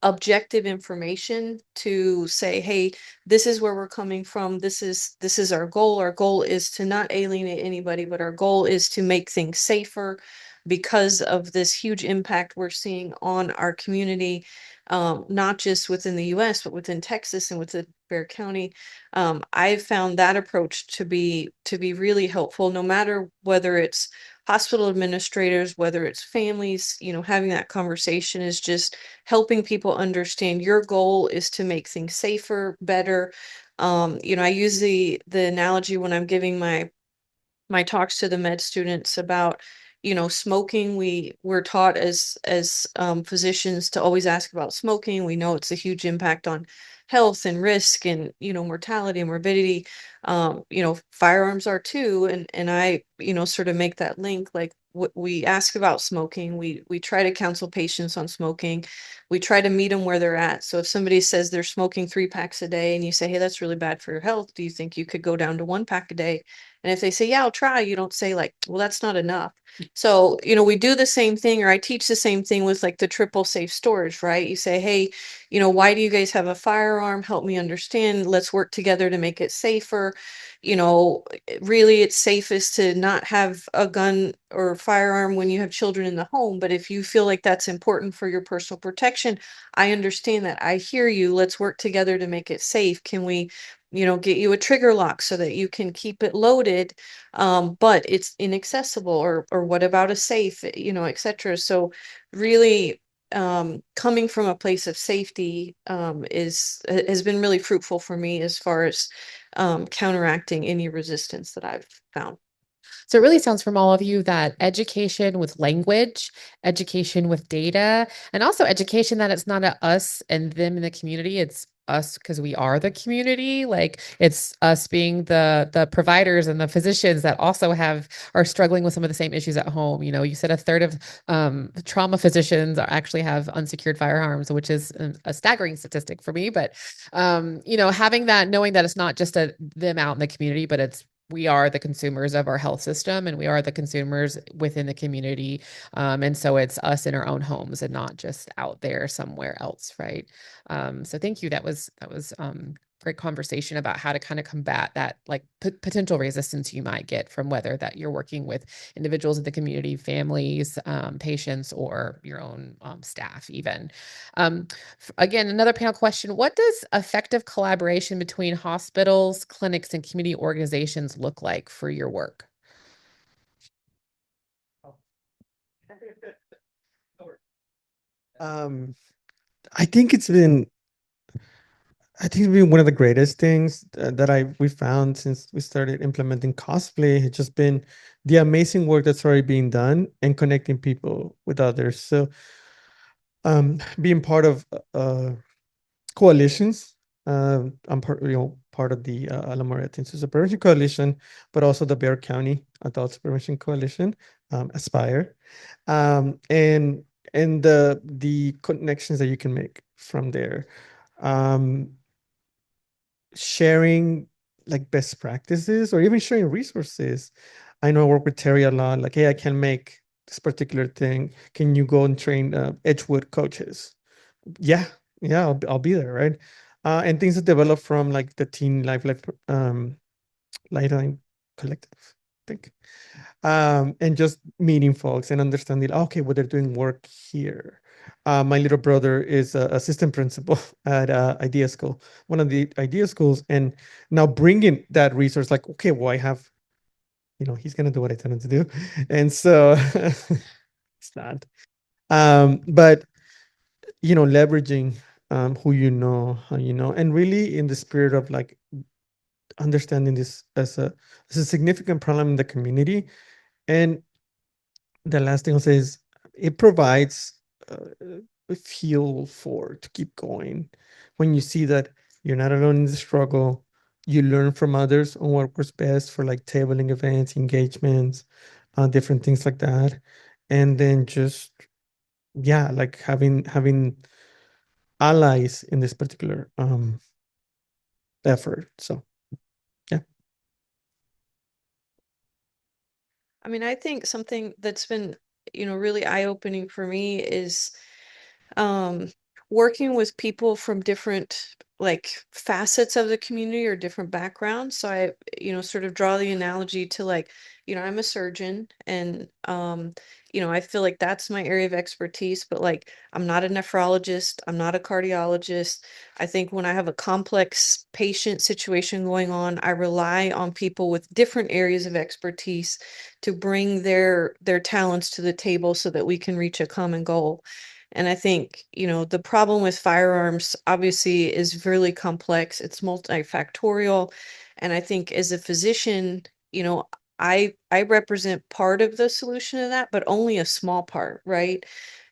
objective information to say, hey, this is where we're coming from, this is our goal. Our goal is to not alienate anybody, but our goal is to make things safer because of this huge impact we're seeing on our community, not just within the US, but within Texas and within Bexar County. I've found that approach to be really helpful, no matter whether it's hospital administrators, whether it's families, you know, having that conversation is just helping people understand your goal is to make things safer, better. You know, I use the analogy when I'm giving my talks to the med students about, you know, smoking. We're taught as physicians to always ask about smoking. We know it's a huge impact on health and risk and, you know, mortality and morbidity. You know, firearms are too. And I, you know, sort of make that link, like we ask about smoking. We try to counsel patients on smoking. We try to meet them where they're at. So if somebody says they're smoking 3 packs a day and you say, hey, that's really bad for your health, do you think you could go down to 1 pack a day? And if they say, yeah, I'll try, you don't say like, well, that's not enough. So, you know, we do the same thing, or I teach the same thing with like the triple safe storage, right? You say, hey, you know, why do you guys have a firearm? Help me understand. Let's work together to make it safer. You know, really it's safest to not have a gun or firearm when you have children in the home. But if you feel like that's important for your personal protection, I understand that. I hear you. Let's work together to make it safe. Can we, you know, get you a trigger lock so that you can keep it loaded, but it's inaccessible? Or what about a safe, you know, etc. So really, coming from a place of safety has been really fruitful for me as far as counteracting any resistance that I've found. So it really sounds from all of you that education with language, education with data, and also education that it's not a us and them in the community, it's us because we are the community. Like it's us being the providers and the physicians that also are struggling with some of the same issues at home. You know, you said a third of trauma physicians actually have unsecured firearms, which is a staggering statistic for me. But you know, having that, knowing that it's not just them out in the community, but we are the consumers of our health system, and we are the consumers within the community. And so it's us in our own homes and not just out there somewhere else. Right. So thank you. That was great conversation about how to kind of combat that like potential resistance you might get from whether that you're working with individuals in the community, families, patients, or your own staff even. Again, another panel question: what does effective collaboration between hospitals, clinics, and community organizations look like for your work? I think it's been one of the greatest things that we found since we started implementing Cosplay. It's just been the amazing work that's already being done and connecting people with others. So being part of coalitions. I'm part of the Ala-Morelia Teen Suicide Prevention Coalition, but also the Bexar County Adult Prevention Coalition, Aspire, and the connections that you can make from there. Sharing like best practices or even sharing resources. I know I work with Terry a lot. Like, hey, I can make this particular thing. Can you go and train Edgewood coaches? Yeah, I'll be there, right? And things that develop from like the Teen Lifeline Collective, I think. And just meeting folks and understanding, okay, well, they're doing work here. My little brother is a assistant principal at Idea School, one of the Idea schools, and now bringing that resource, like, okay, well, I have, he's gonna do what I tell him to do, and so it's not. But leveraging who how and really in the spirit of like understanding this as a significant problem in the community. And the last thing I'll say is it provides fuel to keep going. When you see that you're not alone in the struggle, you learn from others on what works best for like tabling events, engagements, different things like that. And then just, like having allies in this particular effort. So, yeah. I mean, I think something that's been, really eye-opening for me is working with people from different like facets of the community or different backgrounds. So I, sort of draw the analogy to like, I'm a surgeon and I feel like that's my area of expertise, but like I'm not a nephrologist, I'm not a cardiologist. I think when I have a complex patient situation going on, I rely on people with different areas of expertise to bring their talents to the table so that we can reach a common goal. And I think, the problem with firearms obviously is really complex. It's multifactorial. And I think as a physician, I represent part of the solution to that, but only a small part, right?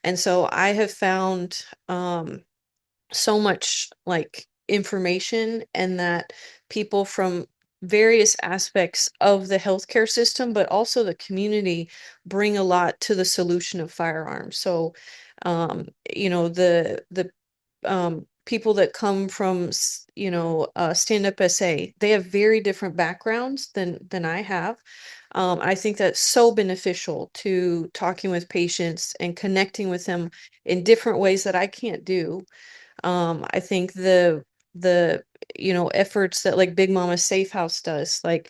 And so I have found so much like information and that people from various aspects of the healthcare system, but also the community bring a lot to the solution of firearms. So, the people that come from, Stand Up SA, they have very different backgrounds than I have. I think that's so beneficial to talking with patients and connecting with them in different ways that I can't do. I think the efforts that like Big Mama Safe House does, like,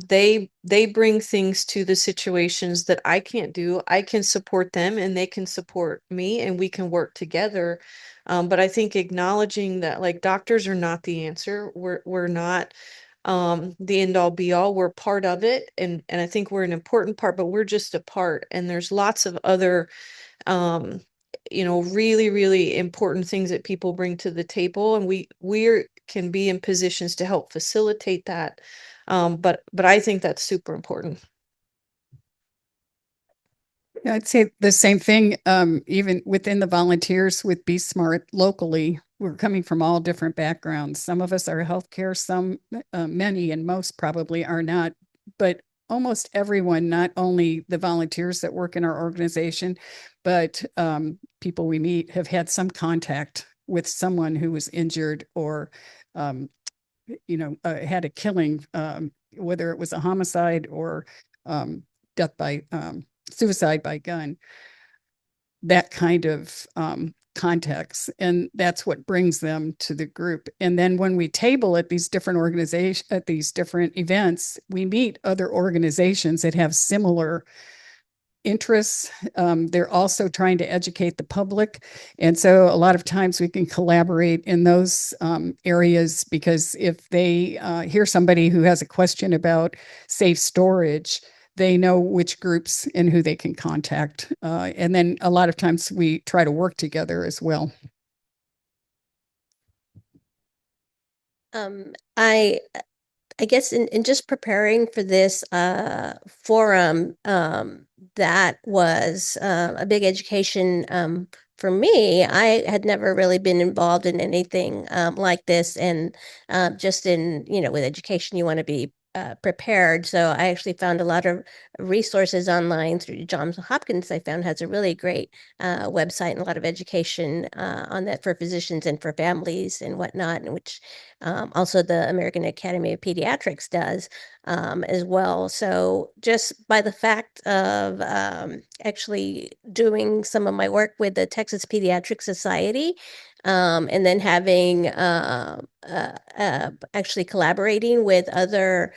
they bring things to the situations that I can't do. I can support them and they can support me and we can work together. But I think acknowledging that like doctors are not the answer. We're not the end all be all. We're part of it. And I think we're an important part, but we're just a part. And there's lots of other really, really important things that people bring to the table, and we can be in positions to help facilitate that. But I think that's super important. Yeah, I'd say the same thing. Even within the volunteers with Be Smart locally, we're coming from all different backgrounds. Some of us are healthcare, some, many, and most probably are not. But almost everyone, not only the volunteers that work in our organization, but people we meet have had some contact with someone who was injured or, had a killing, whether it was a homicide or death by suicide by gun, that kind of context. And that's what brings them to the group. And then when we table at these different organizations, at these different events, we meet other organizations that have similar interests. They're also trying to educate the public. And so a lot of times we can collaborate in those areas, because if they hear somebody who has a question about safe storage, they know which groups and who they can contact. And then a lot of times we try to work together as well. I guess in just preparing for this forum, that was a big education for me. I had never really been involved in anything like this, and just in with education, you want to be prepared. So I actually found a lot of resources online through Johns Hopkins. I found has a really great website and a lot of education on that for physicians and for families and whatnot, and which also the American Academy of Pediatrics does as well. So just by the fact of actually doing some of my work with the Texas Pediatric Society, and then having actually collaborating with other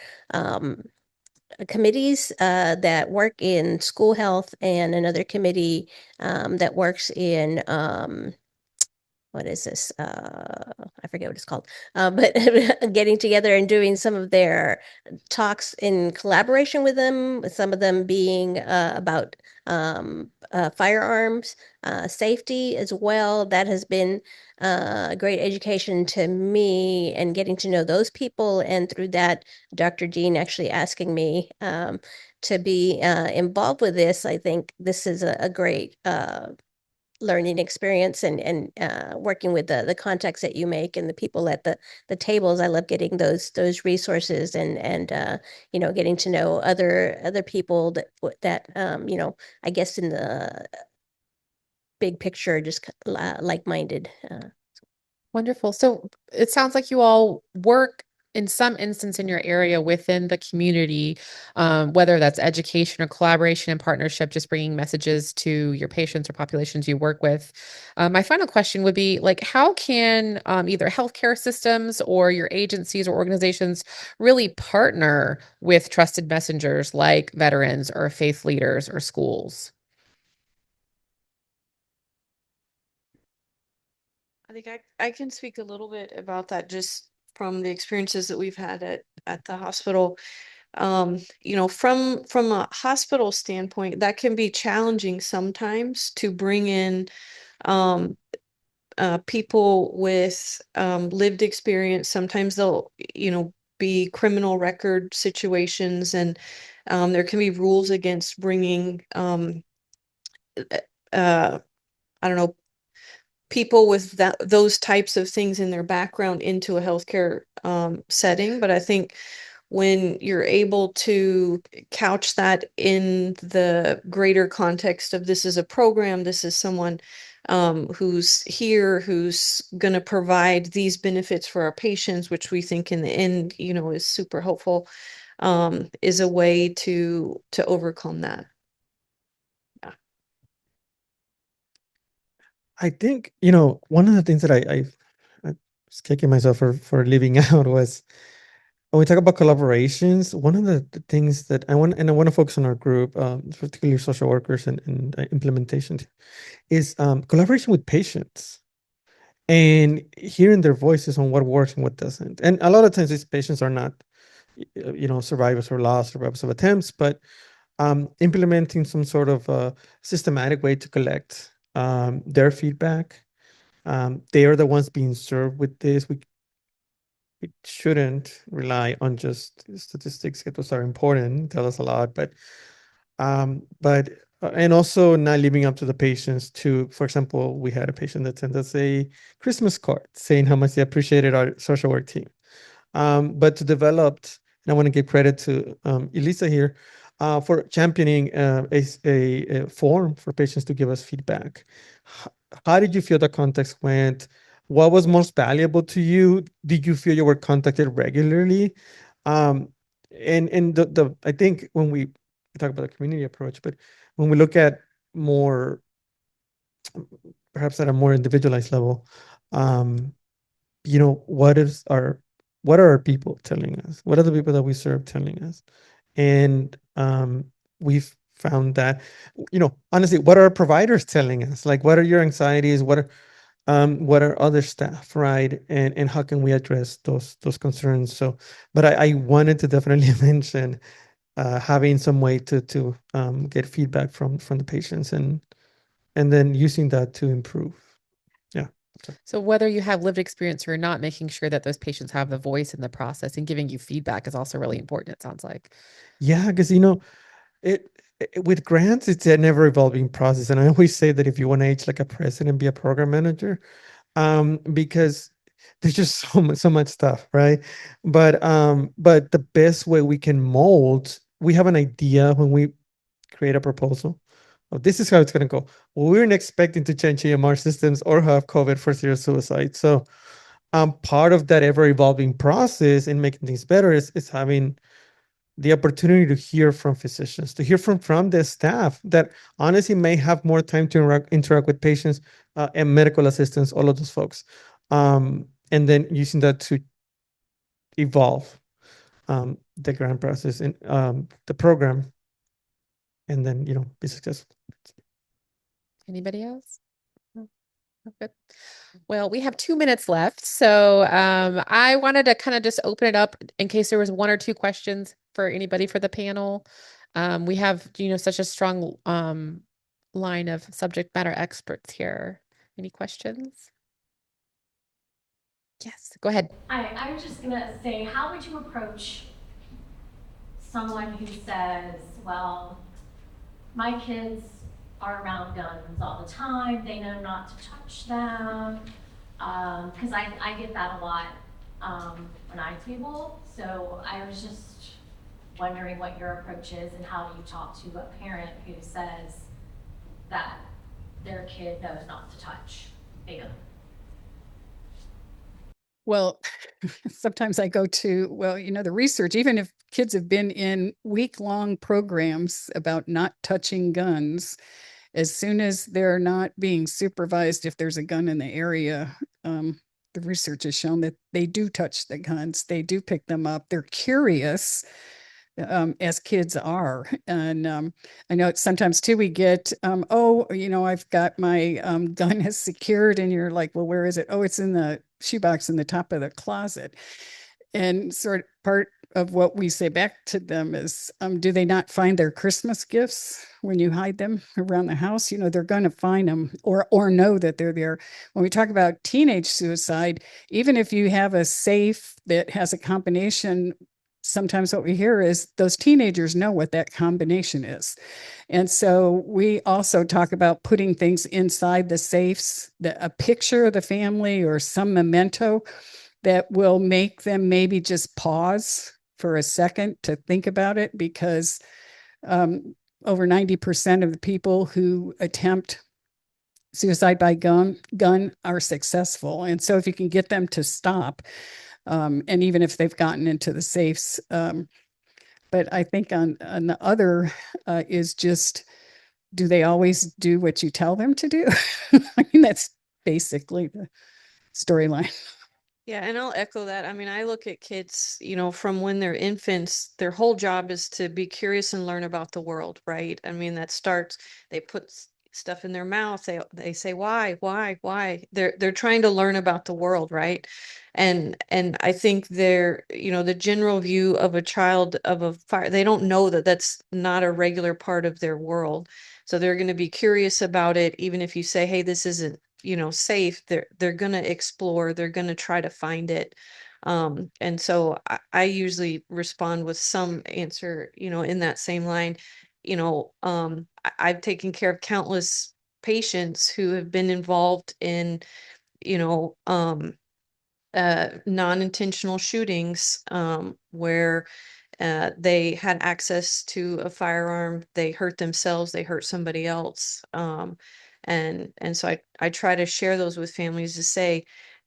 committees that work in school health and another committee that works in what is this? I forget what it's called. But getting together and doing some of their talks in collaboration with them, some of them being about firearms safety as well. That has been a great education to me and getting to know those people. And through that, Dr. Dean actually asking me to be involved with this. I think this is a great learning experience and working with the contacts that you make and the people at the tables. I love getting those resources and you know, getting to know other people that you know, I guess in the big picture, just like-minded. Wonderful. So it sounds like you all work in some instance in your area within the community, whether that's education or collaboration and partnership, just bringing messages to your patients or populations you work with. My final question would be like, how can either healthcare systems or your agencies or organizations really partner with trusted messengers like veterans or faith leaders or schools? I think I can speak a little bit about that just from the experiences that we've had at the hospital. You know, from a hospital standpoint, that can be challenging sometimes to bring in people with lived experience. Sometimes they'll, you know, be criminal record situations, and there can be rules against bringing I don't know, people with those types of things in their background into a healthcare setting. But I think when you're able to couch that in the greater context of this is a program, this is someone who's here, who's going to provide these benefits for our patients, which we think in the end, you know, is super helpful, is a way to overcome that. I think, you know, one of the things that I was kicking myself for leaving out was when we talk about collaborations, one of the things that I want to focus on our group, particularly social workers and implementation, is collaboration with patients and hearing their voices on what works and what doesn't. And a lot of times these patients are not, you know, survivors or lost survivors of attempts, but implementing some sort of systematic way to collect their feedback. They are the ones being served with this. We shouldn't rely on just statistics. Those are important, tell us a lot, but and also not living up to the patients to, for example, we had a patient that sent us a Christmas card saying how much they appreciated our social work team. But to develop, and I want to give credit to Elisa here, for championing a form for patients to give us feedback. How did you feel the context went? What was most valuable to you? Did you feel you were contacted regularly? And I think when we talk about the community approach, but when we look at more, perhaps at a more individualized level, you know, what are our people telling us? What are the people that we serve telling us? And we've found that, you know, honestly, what are our providers telling us? Like, what are your anxieties? What are other staff, right? And how can we address those concerns? So, but I wanted to definitely mention having some way to get feedback from the patients and then using that to improve. Yeah. So whether you have lived experience or not, making sure that those patients have the voice in the process and giving you feedback is also really important, it sounds like. Yeah, because, you know, with grants, it's a never evolving process. And I always say that if you want to age like a president, be a program manager, because there's just so much stuff, right? But the best way we can mold, we have an idea when we create a proposal. Oh, this is how it's going to go. Well, we weren't expecting to change EMR systems or have COVID for serious suicide. So part of that ever evolving process in making things better is having the opportunity to hear from physicians, to hear from the staff that honestly may have more time to interact with patients and medical assistants, all of those folks. And then using that to evolve the grant process and the program, and then, be successful. Anybody else? No? Good. Well, we have 2 minutes left. So I wanted to kind of just open it up in case there was 1 or 2 questions for anybody for the panel. We have, such a strong line of subject matter experts here. Any questions? Yes, go ahead. I was just gonna say, how would you approach someone who says, well, my kids are around guns all the time, they know not to touch them? Because I get that a lot when I table. So I was just wondering what your approach is and how do you talk to a parent who says that their kid knows not to touch a gun? Well, sometimes I go to, the research, even if kids have been in week-long programs about not touching guns, as soon as they're not being supervised, if there's a gun in the area, the research has shown that they do touch the guns, they do pick them up, they're curious. As kids are. And I know sometimes too, we get, I've got my gun is secured, and you're like, well, where is it? Oh, it's in the shoebox in the top of the closet. And sort of part of what we say back to them is, do they not find their Christmas gifts when you hide them around the house? They're going to find them or know that they're there. When we talk about teenage suicide, even if you have a safe that has a combination, sometimes what we hear is those teenagers know what that combination is. And so we also talk about putting things inside the safes, a picture of the family or some memento that will make them maybe just pause for a second to think about it, because over 90% of the people who attempt suicide by gun are successful. And so if you can get them to stop, and even if they've gotten into the safes. But I think on the other is just, do they always do what you tell them to do? I mean, that's basically the storyline. Yeah, and I'll echo that. I mean, I look at kids, from when they're infants, their whole job is to be curious and learn about the world, right? I mean, that starts, they put stuff in their mouth, they say why. They're trying to learn about the world, right? And I think the general view of a child of a fire, they don't know that that's not a regular part of their world. So they're going to be curious about it. Even if you say, hey, this isn't safe, they're going to explore, they're going to try to find it. And so I usually respond with some answer, in that same line. I've taken care of countless patients who have been involved in, non-intentional shootings, where they had access to a firearm, they hurt themselves, they hurt somebody else. And so I try to share those with families to say,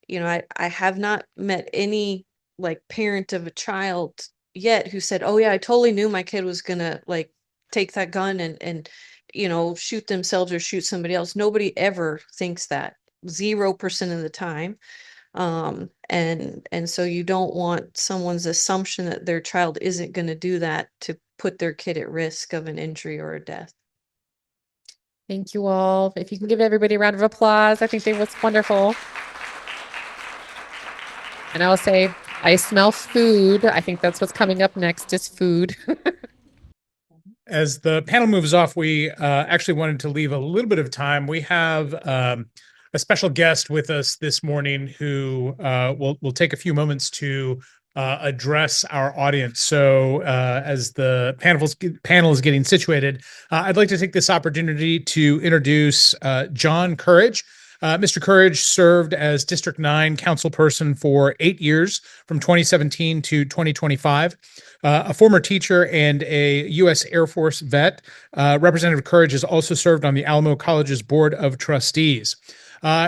I have not met any parent of a child yet who said, oh yeah, I totally knew my kid was gonna take that gun and shoot themselves or shoot somebody else. Nobody ever thinks that, 0% of the time. And so you don't want someone's assumption that their child isn't going to do that to put their kid at risk of an injury or a death. Thank you all. If you can give everybody a round of applause, I think that was wonderful. And I will say, I smell food. I think that's what's coming up next is food. As the panel moves off, we actually wanted to leave a little bit of time. We have a special guest with us this morning who will take a few moments to address our audience. So as the panel is getting situated, I'd like to take this opportunity to introduce John Courage. Mr. Courage served as District 9 councilperson for 8 years from 2017 to 2025. A former teacher and a U.S. Air Force vet, Representative Courage has also served on the Alamo College's Board of Trustees.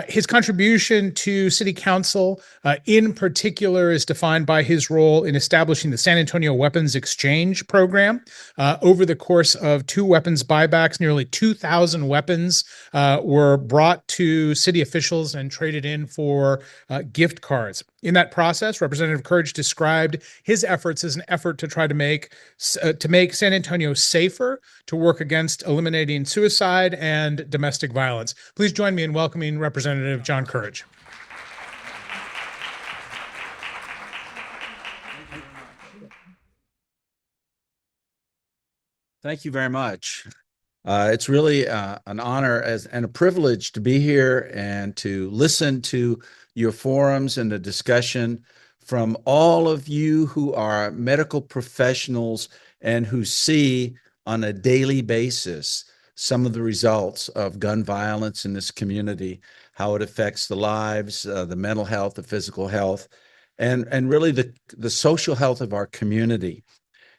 His contribution to City Council, in particular, is defined by his role in establishing the San Antonio Weapons Exchange Program. Over the course of 2 weapons buybacks, nearly 2,000 weapons were brought to city officials and traded in for gift cards. In that process, Representative Courage described his efforts as an effort to try to make San Antonio safer, to work against eliminating suicide and domestic violence. Please join me in welcoming Representative John Courage. Thank you very much. It's really an honor and a privilege to be here and to listen to your forums and the discussion from all of you who are medical professionals and who see on a daily basis some of the results of gun violence in this community, how it affects the lives, the mental health, the physical health, and really the social health of our community.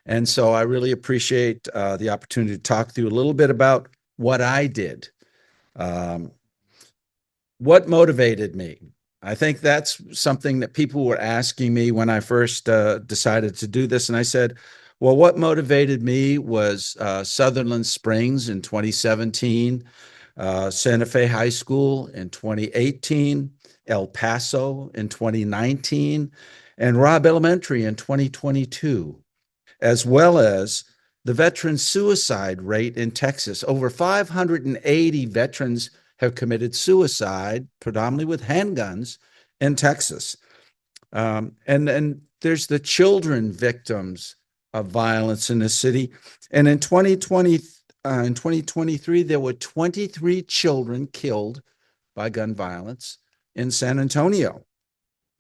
And so I really appreciate the opportunity to talk to you a little bit about what I did. What motivated me? I think that's something that people were asking me when I first decided to do this. And I said, well, what motivated me was Sutherland Springs in 2017, Santa Fe High School in 2018, El Paso in 2019, and Robb Elementary in 2022, as well as the veteran suicide rate in Texas. Over 580 veterans have committed suicide, predominantly with handguns, in Texas. And then there's the children victims of violence in the city. And in 2023, there were 23 children killed by gun violence in San Antonio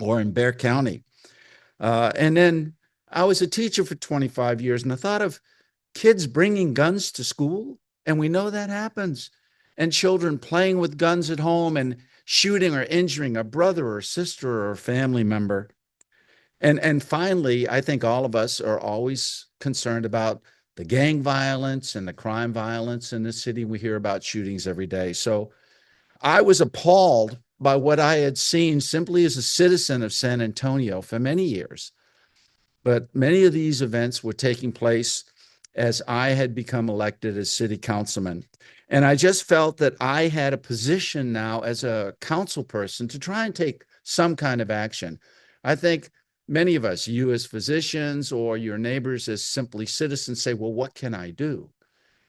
or in Bexar County. And then I was a teacher for 25 years, and I thought of kids bringing guns to school, and we know that happens, and children playing with guns at home and shooting or injuring a brother or sister or a family member. And finally, I think all of us are always concerned about the gang violence and the crime violence in the city. We hear about shootings every day. So I was appalled by what I had seen simply as a citizen of San Antonio for many years. But many of these events were taking place as I had become elected as city councilman. And I just felt that I had a position now as a council person to try and take some kind of action. I think many of us, you as physicians or your neighbors as simply citizens, say, well, what can I do?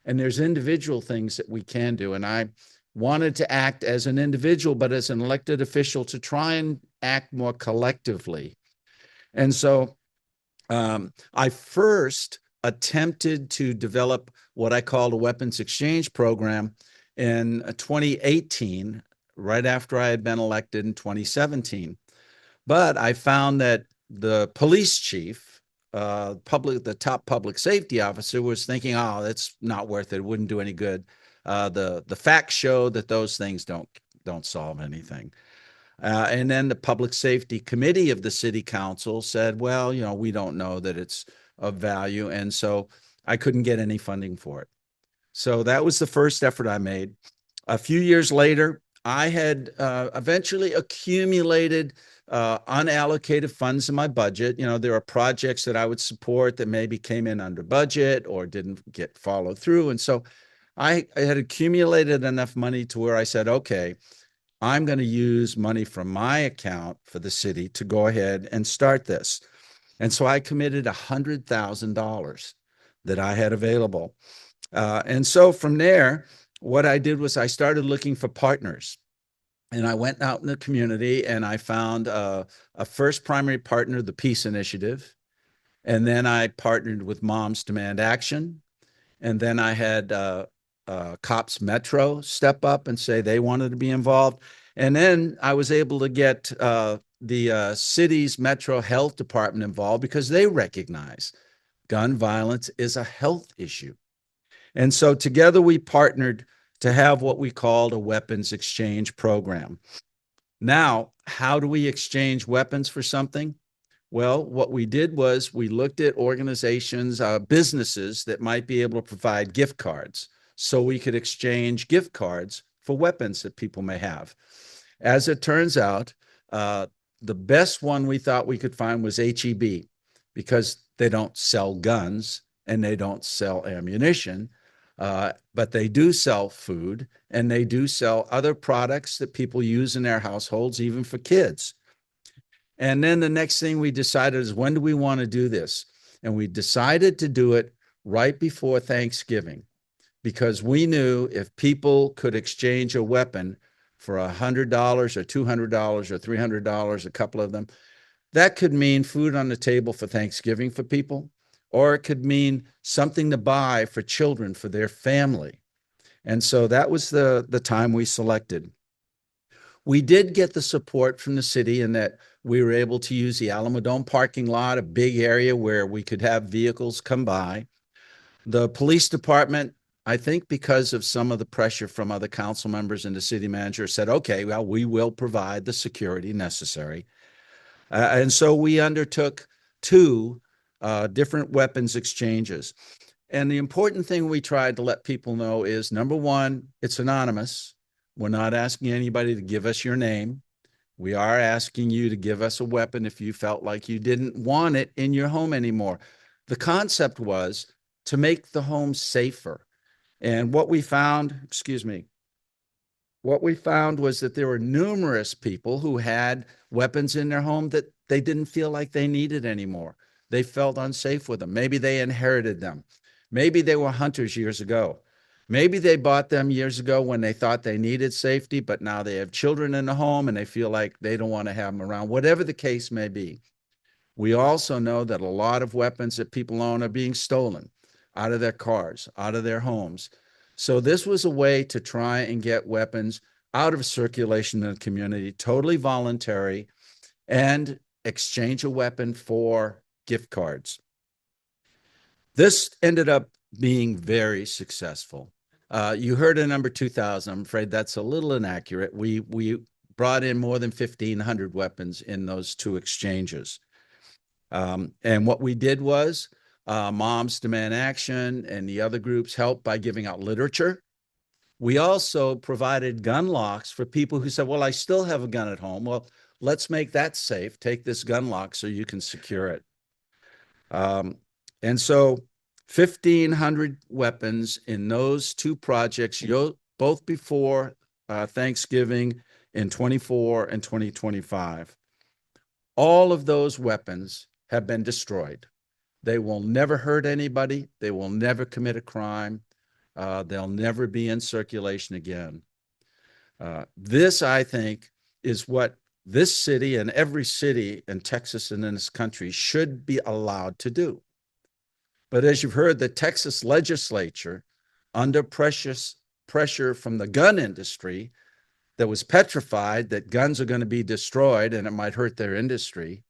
And there's individual things that we can do. And I wanted to act as an individual, but as an elected official to try and act more collectively. And so I first attempted to develop what I called a weapons exchange program in 2018, right after I had been elected in 2017. But I found that the police chief, the top public safety officer, was thinking, oh, that's not worth it. It wouldn't do any good. The facts show that those things don't solve anything. And then the public safety committee of the city council said, well, we don't know that it's of value. And so I couldn't get any funding for it. So that was the first effort I made. A few years later, I had eventually accumulated unallocated funds in my budget. There are projects that I would support that maybe came in under budget or didn't get followed through. And so I had accumulated enough money to where I said, okay, I'm going to use money from my account for the city to go ahead and start this. And so I committed $100,000 that I had available. And so from there, what I did was I started looking for partners. And I went out in the community and I found a first primary partner, the Peace Initiative. And then I partnered with Moms Demand Action. And then I had Cops Metro step up and say they wanted to be involved. And then I was able to get the city's Metro Health Department involved because they recognize gun violence is a health issue. And so together we partnered to have what we called a weapons exchange program. Now, how do we exchange weapons for something? Well, what we did was we looked at organizations, businesses that might be able to provide gift cards, so we could exchange gift cards for weapons that people may have. As it turns out, the best one we thought we could find was H-E-B, because they don't sell guns and they don't sell ammunition, but they do sell food and they do sell other products that people use in their households, even for kids. And then the next thing we decided is, when do we want to do this? And we decided to do it right before Thanksgiving, because we knew if people could exchange a weapon for $100 or $200 or $300, a couple of them, that could mean food on the table for Thanksgiving for people, or it could mean something to buy for children, for their family. And so that was the time we selected. We did get the support from the city in that we were able to use the Alamodome parking lot, a big area where we could have vehicles come by. The police department, I think because of some of the pressure from other council members and the city manager, said, okay, well, we will provide the security necessary. And so we undertook 2 different weapons exchanges. And the important thing we tried to let people know is, number one, it's anonymous. We're not asking anybody to give us your name. We are asking you to give us a weapon if you felt like you didn't want it in your home anymore. The concept was to make the home safer. And what we found, what we found was that there were numerous people who had weapons in their home that they didn't feel like they needed anymore. They felt unsafe with them. Maybe they inherited them. Maybe they were hunters years ago. Maybe they bought them years ago when they thought they needed safety, but now they have children in the home and they feel like they don't want to have them around, whatever the case may be. We also know that a lot of weapons that people own are being stolen out of their cars, out of their homes. So this was a way to try and get weapons out of circulation in the community, totally voluntary, and exchange a weapon for gift cards. This ended up being very successful. You heard a number 2,000. I'm afraid that's a little inaccurate. We brought in more than 1,500 weapons in those 2 exchanges. And what we did was, Moms Demand Action and the other groups helped by giving out literature. We also provided gun locks for people who said, well, I still have a gun at home. Well, let's make that safe. Take this gun lock so you can secure it. And so 1,500 weapons in those 2 projects, both before Thanksgiving in 24 and 2025. All of those weapons have been destroyed. They will never hurt anybody. They will never commit a crime. They'll never be in circulation again. This, I think, is what this city and every city in Texas and in this country should be allowed to do. But as you've heard, the Texas legislature, under pressure from the gun industry that was petrified that guns are going to be destroyed and it might hurt their industry,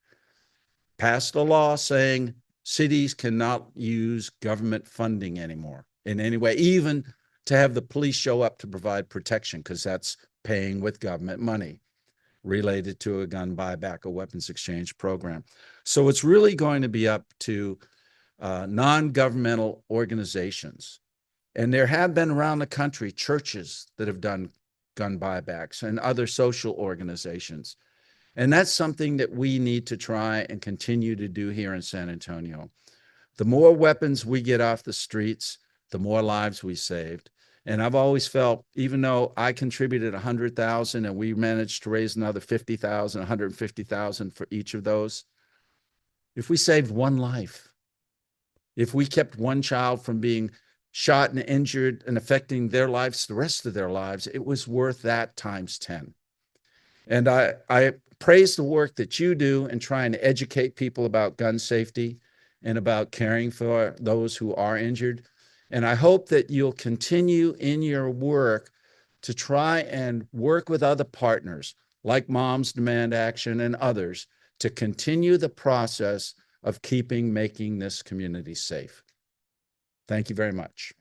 passed a law saying cities cannot use government funding anymore in any way, even to have the police show up to provide protection, because that's paying with government money related to a gun buyback, a weapons exchange program. So it's really going to be up to non-governmental organizations. And there have been around the country churches that have done gun buybacks and other social organizations. And that's something that we need to try and continue to do here in San Antonio. The more weapons we get off the streets, the more lives we saved. And I've always felt, even though I contributed 100,000 and we managed to raise another 50,000, 150,000 for each of those, if we saved one life, if we kept one child from being shot and injured and affecting their lives, the rest of their lives, it was worth that times 10. And I praise the work that you do in trying to educate people about gun safety and about caring for those who are injured. And I hope that you'll continue in your work to try and work with other partners like Moms Demand Action and others to continue the process of making this community safe. Thank you very much.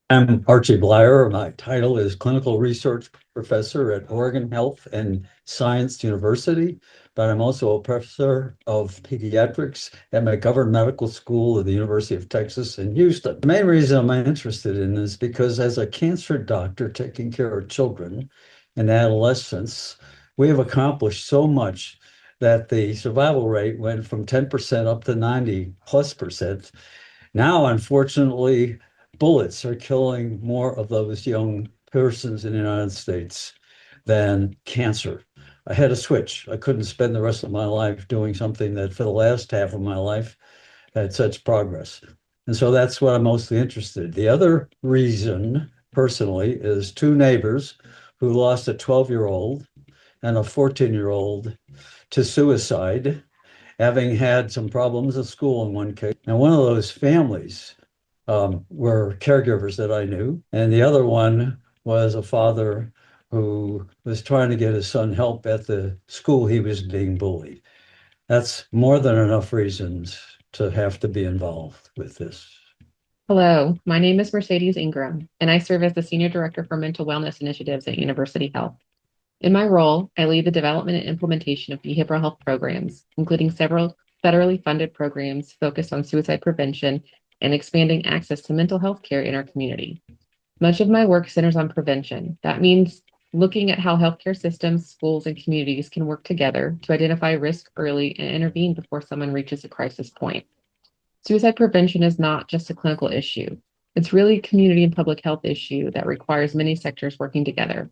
I'm Archie Blyer. My title is Clinical Research Professor at Oregon Health and Science University, but I'm also a professor of pediatrics at McGovern Medical School of the University of Texas in Houston. The main reason I'm interested in is because as a cancer doctor taking care of children and adolescents, we have accomplished so much that the survival rate went from 10% up to 90+%. Now, unfortunately, bullets are killing more of those young persons in the United States than cancer. I had a switch. I couldn't spend the rest of my life doing something that for the last half of my life had such progress. And so that's what I'm mostly interested. The other reason, personally, is two neighbors who lost a 12-year-old and a 14-year-old to suicide, having had some problems at school in one case. And one of those families were caregivers that I knew. And the other one was a father who was trying to get his son help at the school he was being bullied. That's more than enough reasons to have to be involved with this. Hello, my name is Mercedes Ingram, and I serve as the Senior Director for Mental Wellness Initiatives at University Health. In my role, I lead the development and implementation of behavioral health programs, including several federally funded programs focused on suicide prevention and expanding access to mental health care in our community. Much of my work centers on prevention. That means looking at how healthcare systems, schools, and communities can work together to identify risk early and intervene before someone reaches a crisis point. Suicide prevention is not just a clinical issue. It's really a community and public health issue that requires many sectors working together.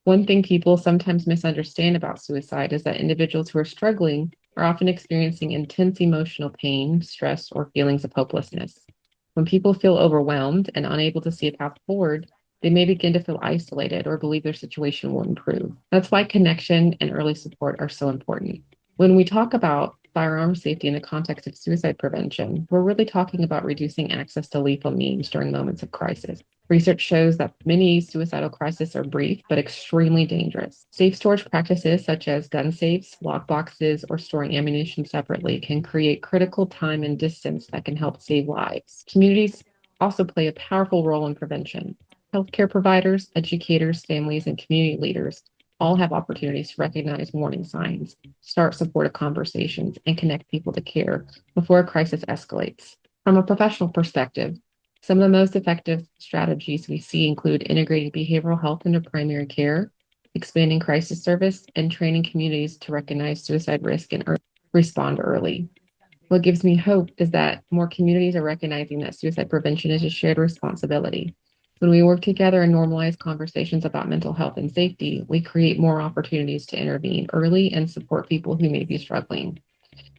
One thing people sometimes misunderstand about suicide is that individuals who are struggling are often experiencing intense emotional pain, stress, or feelings of hopelessness. When people feel overwhelmed and unable to see a path forward, they may begin to feel isolated or believe their situation will improve. That's why connection and early support are so important. When we talk about firearm safety in the context of suicide prevention, we're really talking about reducing access to lethal means during moments of crisis. Research shows that many suicidal crises are brief but extremely dangerous. Safe storage practices such as gun safes, lock boxes, or storing ammunition separately can create critical time and distance that can help save lives. Communities also play a powerful role in prevention. Healthcare providers, educators, families, and community leaders all have opportunities to recognize warning signs, start supportive conversations, and connect people to care before a crisis escalates. From a professional perspective, some of the most effective strategies we see include integrating behavioral health into primary care, expanding crisis service, and training communities to recognize suicide risk and respond early. What gives me hope is that more communities are recognizing that suicide prevention is a shared responsibility. When we work together and normalize conversations about mental health and safety, we create more opportunities to intervene early and support people who may be struggling.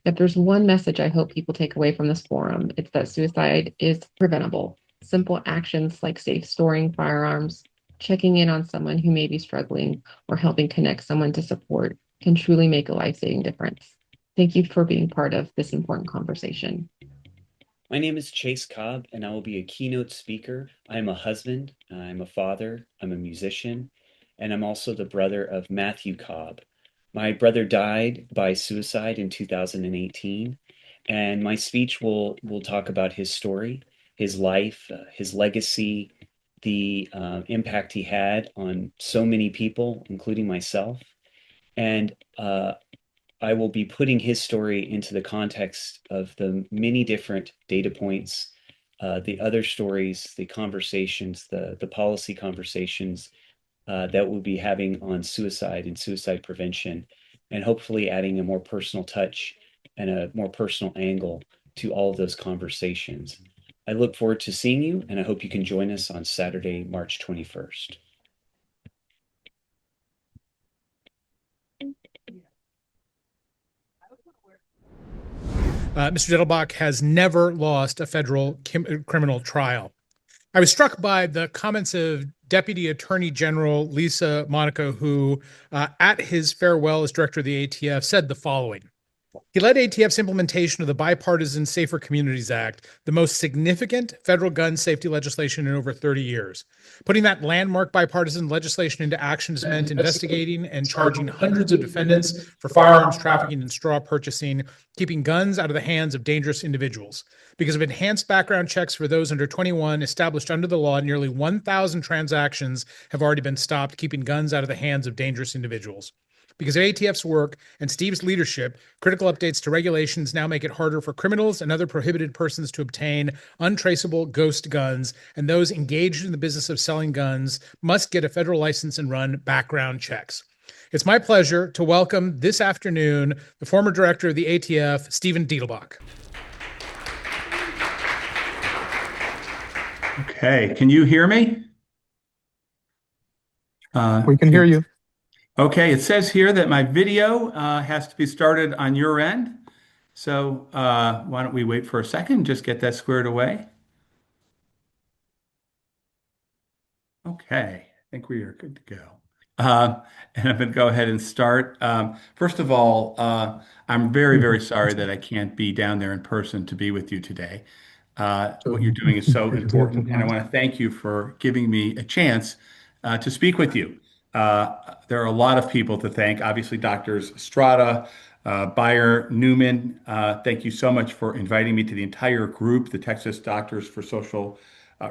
If there's one message I hope people take away from this forum, it's that suicide is preventable. Simple actions like safe storing firearms, checking in on someone who may be struggling, or helping connect someone to support can truly make a life-saving difference. Thank you for being part of this important conversation. My name is Chase Cobb, and I will be a keynote speaker. I am a husband, I'm a father, I'm a musician, and I'm also the brother of Matthew Cobb. My brother died by suicide in 2018, and my speech will talk about his story, his life, his legacy, the impact he had on so many people, including myself. And I will be putting his story into the context of the many different data points, the other stories, the conversations, the policy conversations that we'll be having on suicide and suicide prevention, and hopefully adding a more personal touch and a more personal angle to all of those conversations. I look forward to seeing you, and I hope you can join us on Saturday, March 21st. Mr. Dettelbach has never lost a federal criminal trial. I was struck by the comments of Deputy Attorney General Lisa Monaco, who at his farewell as director of the ATF said the following: He led ATF's implementation of the Bipartisan Safer Communities Act, the most significant federal gun safety legislation in over 30 years. Putting that landmark bipartisan legislation into action has meant investigating and charging hundreds of defendants for firearms trafficking and straw purchasing, keeping guns out of the hands of dangerous individuals. Because of enhanced background checks for those under 21 established under the law, nearly 1,000 transactions have already been stopped, keeping guns out of the hands of dangerous individuals. Because of ATF's work and Steve's leadership, critical updates to regulations now make it harder for criminals and other prohibited persons to obtain untraceable ghost guns, and those engaged in the business of selling guns must get a federal license and run background checks. It's my pleasure to welcome this afternoon the former director of the ATF, Stephen Diedelbach. Okay, can you hear me? We can hear you. Okay, it says here that my video has to be started on your end. So why don't we wait for a second, just get that squared away. Okay, I think we are good to go. And I'm going to go ahead and start. First of all, I'm very, very sorry that I can't be down there in person to be with you today. What you're doing is so important, and I want to thank you for giving me a chance to speak with you. There are a lot of people to thank. Obviously, Doctors Estrada, Beyer, Newman. Thank you so much for inviting me to the entire group, the Texas Doctors for Social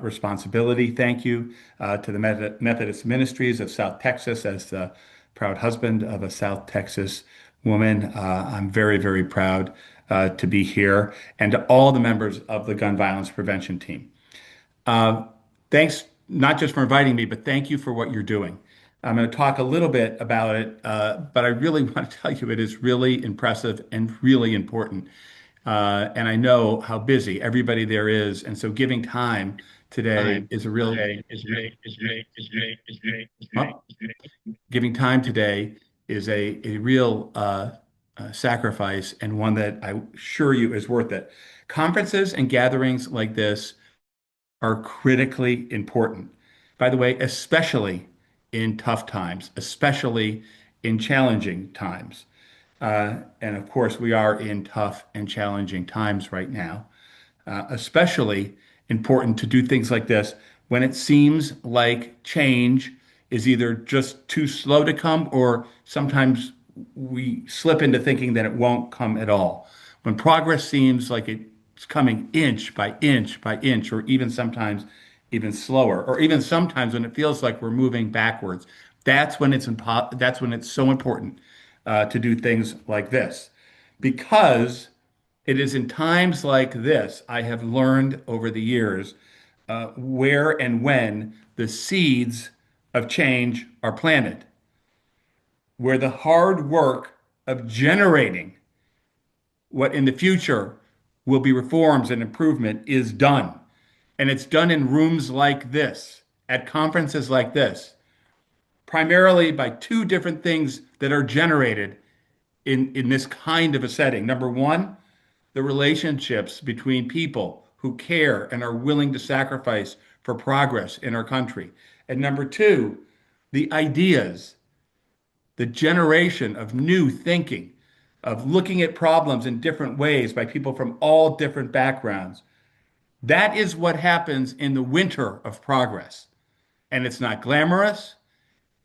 Responsibility. Thank you to the Methodist Ministries of South Texas. As the proud husband of a South Texas woman, I'm very, very proud to be here, and to all the members of the gun violence prevention team. Thanks not just for inviting me, but thank you for what you're doing. I'm going to talk a little bit about it, but I really want to tell you it is really impressive and really important. And I know how busy everybody there is, and so giving time today is a real giving time today is a real sacrifice, and one that I assure you is worth it. Conferences and gatherings like this are critically important. By the way, especially in tough times, especially in challenging times. And of course, we are in tough and challenging times right now. Especially important to do things like this when it seems like change is either just too slow to come, or sometimes we slip into thinking that it won't come at all. When progress seems like it's coming inch by inch by inch, or even sometimes even slower, or even sometimes when it feels like we're moving backwards, that's when it's so important to do things like this. Because it is in times like this, I have learned over the years where and when the seeds of change are planted, where the hard work of generating what in the future will be reforms and improvement is done. And it's done in rooms like this, at conferences like this, primarily by two different things that are generated in this kind of a setting. Number one, the relationships between people who care and are willing to sacrifice for progress in our country. And number two, the ideas, the generation of new thinking, of looking at problems in different ways by people from all different backgrounds. That is what happens in the winter of progress. And it's not glamorous,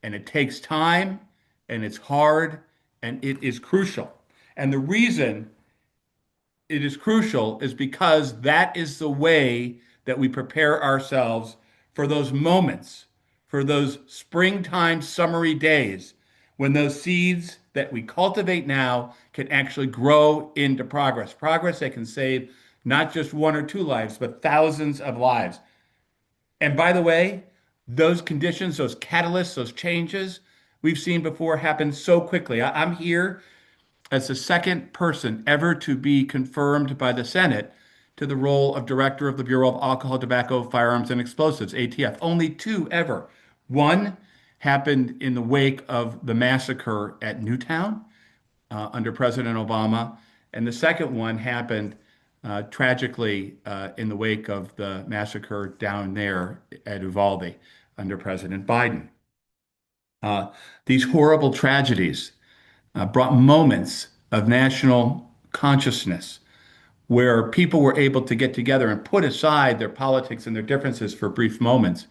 and it takes time, and it's hard, and it is crucial. And the reason it is crucial is because that is the way that we prepare ourselves for those moments, for those springtime summery days, when those seeds that we cultivate now can actually grow into progress. Progress that can save not just one or two lives, but thousands of lives. And by the way, those conditions, those catalysts, those changes we've seen before happen so quickly. I'm here as the second person ever to be confirmed by the Senate to the role of Director of the Bureau of Alcohol, Tobacco, Firearms, and Explosives, ATF. Only two ever. One happened in the wake of the massacre at Newtown under President Obama. And the second one happened tragically in the wake of the massacre down there at Uvalde under President Biden. These horrible tragedies brought moments of national consciousness where people were able to get together and put aside their politics and their differences for brief moments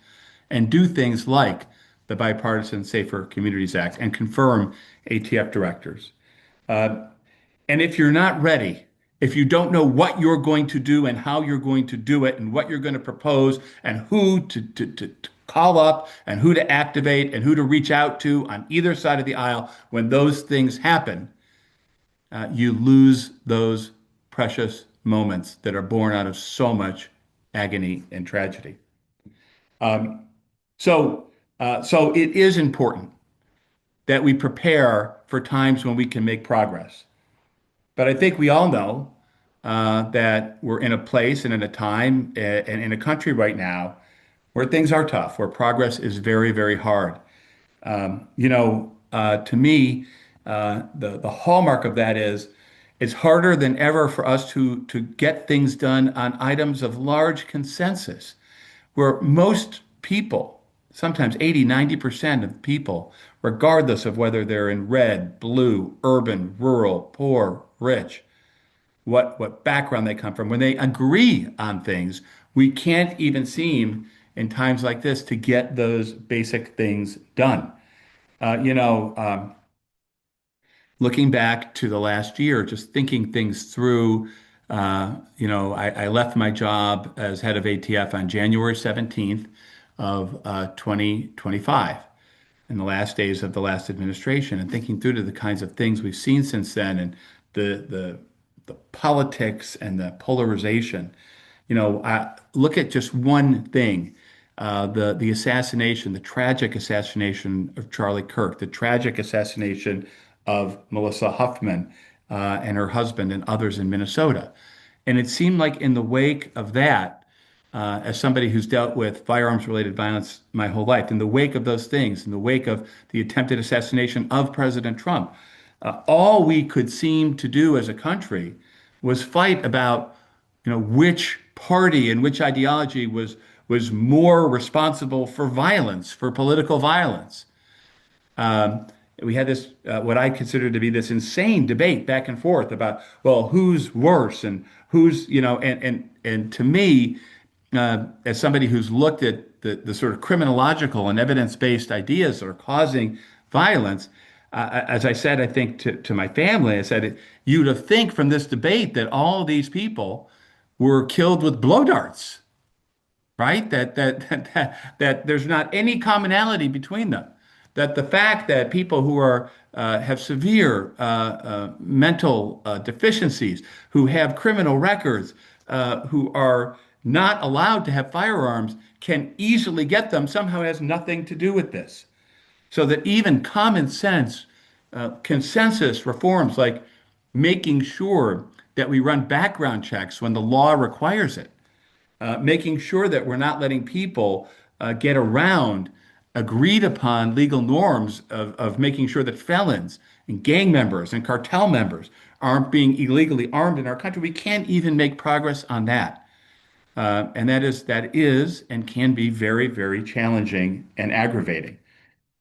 and do things like the Bipartisan Safer Communities Act and confirm ATF directors. And if you're not ready, if you don't know what you're going to do and how you're going to do it and what you're going to propose and who to call up and who to activate and who to reach out to on either side of the aisle, when those things happen, you lose those precious moments that are born out of so much agony and tragedy. So it is important that we prepare for times when we can make progress. But I think we all know that we're in a place and in a time and in a country right now where things are tough, where progress is very, very hard. To me, the hallmark of that is it's harder than ever for us to get things done on items of large consensus, where most people, sometimes 80, 90% of people, regardless of whether they're in red, blue, urban, rural, poor, rich, what background they come from, when they agree on things, we can't even seem in times like this to get those basic things done. Looking back to the last year, just thinking things through, I left my job as head of ATF on January 17th of 2025, in the last days of the last administration, and thinking through to the kinds of things we've seen since then and the politics and the polarization. I look at just one thing, the assassination, the tragic assassination of Charlie Kirk, the tragic assassination of Melissa Huffman and her husband and others in Minnesota. And it seemed like in the wake of that, as somebody who's dealt with firearms-related violence my whole life, in the wake of those things, in the wake of the attempted assassination of President Trump, all we could seem to do as a country was fight about, which party and which ideology was more responsible for violence, for political violence. We had this, what I consider to be this insane debate back and forth about, well, who's worse and who's, and to me, as somebody who's looked at the sort of criminological and evidence-based ideas that are causing violence, as I said, I think to my family, I said, you'd have think from this debate that all these people were killed with blow darts, right? That there's not any commonality between them. That the fact that people who are have severe mental deficiencies, who have criminal records, who are not allowed to have firearms, can easily get them somehow has nothing to do with this. So that even common sense, consensus reforms like making sure that we run background checks when the law requires it, making sure that we're not letting people get around agreed upon legal norms of making sure that felons and gang members and cartel members aren't being illegally armed in our country. We can't even make progress on that. And that is and can be very, very challenging and aggravating.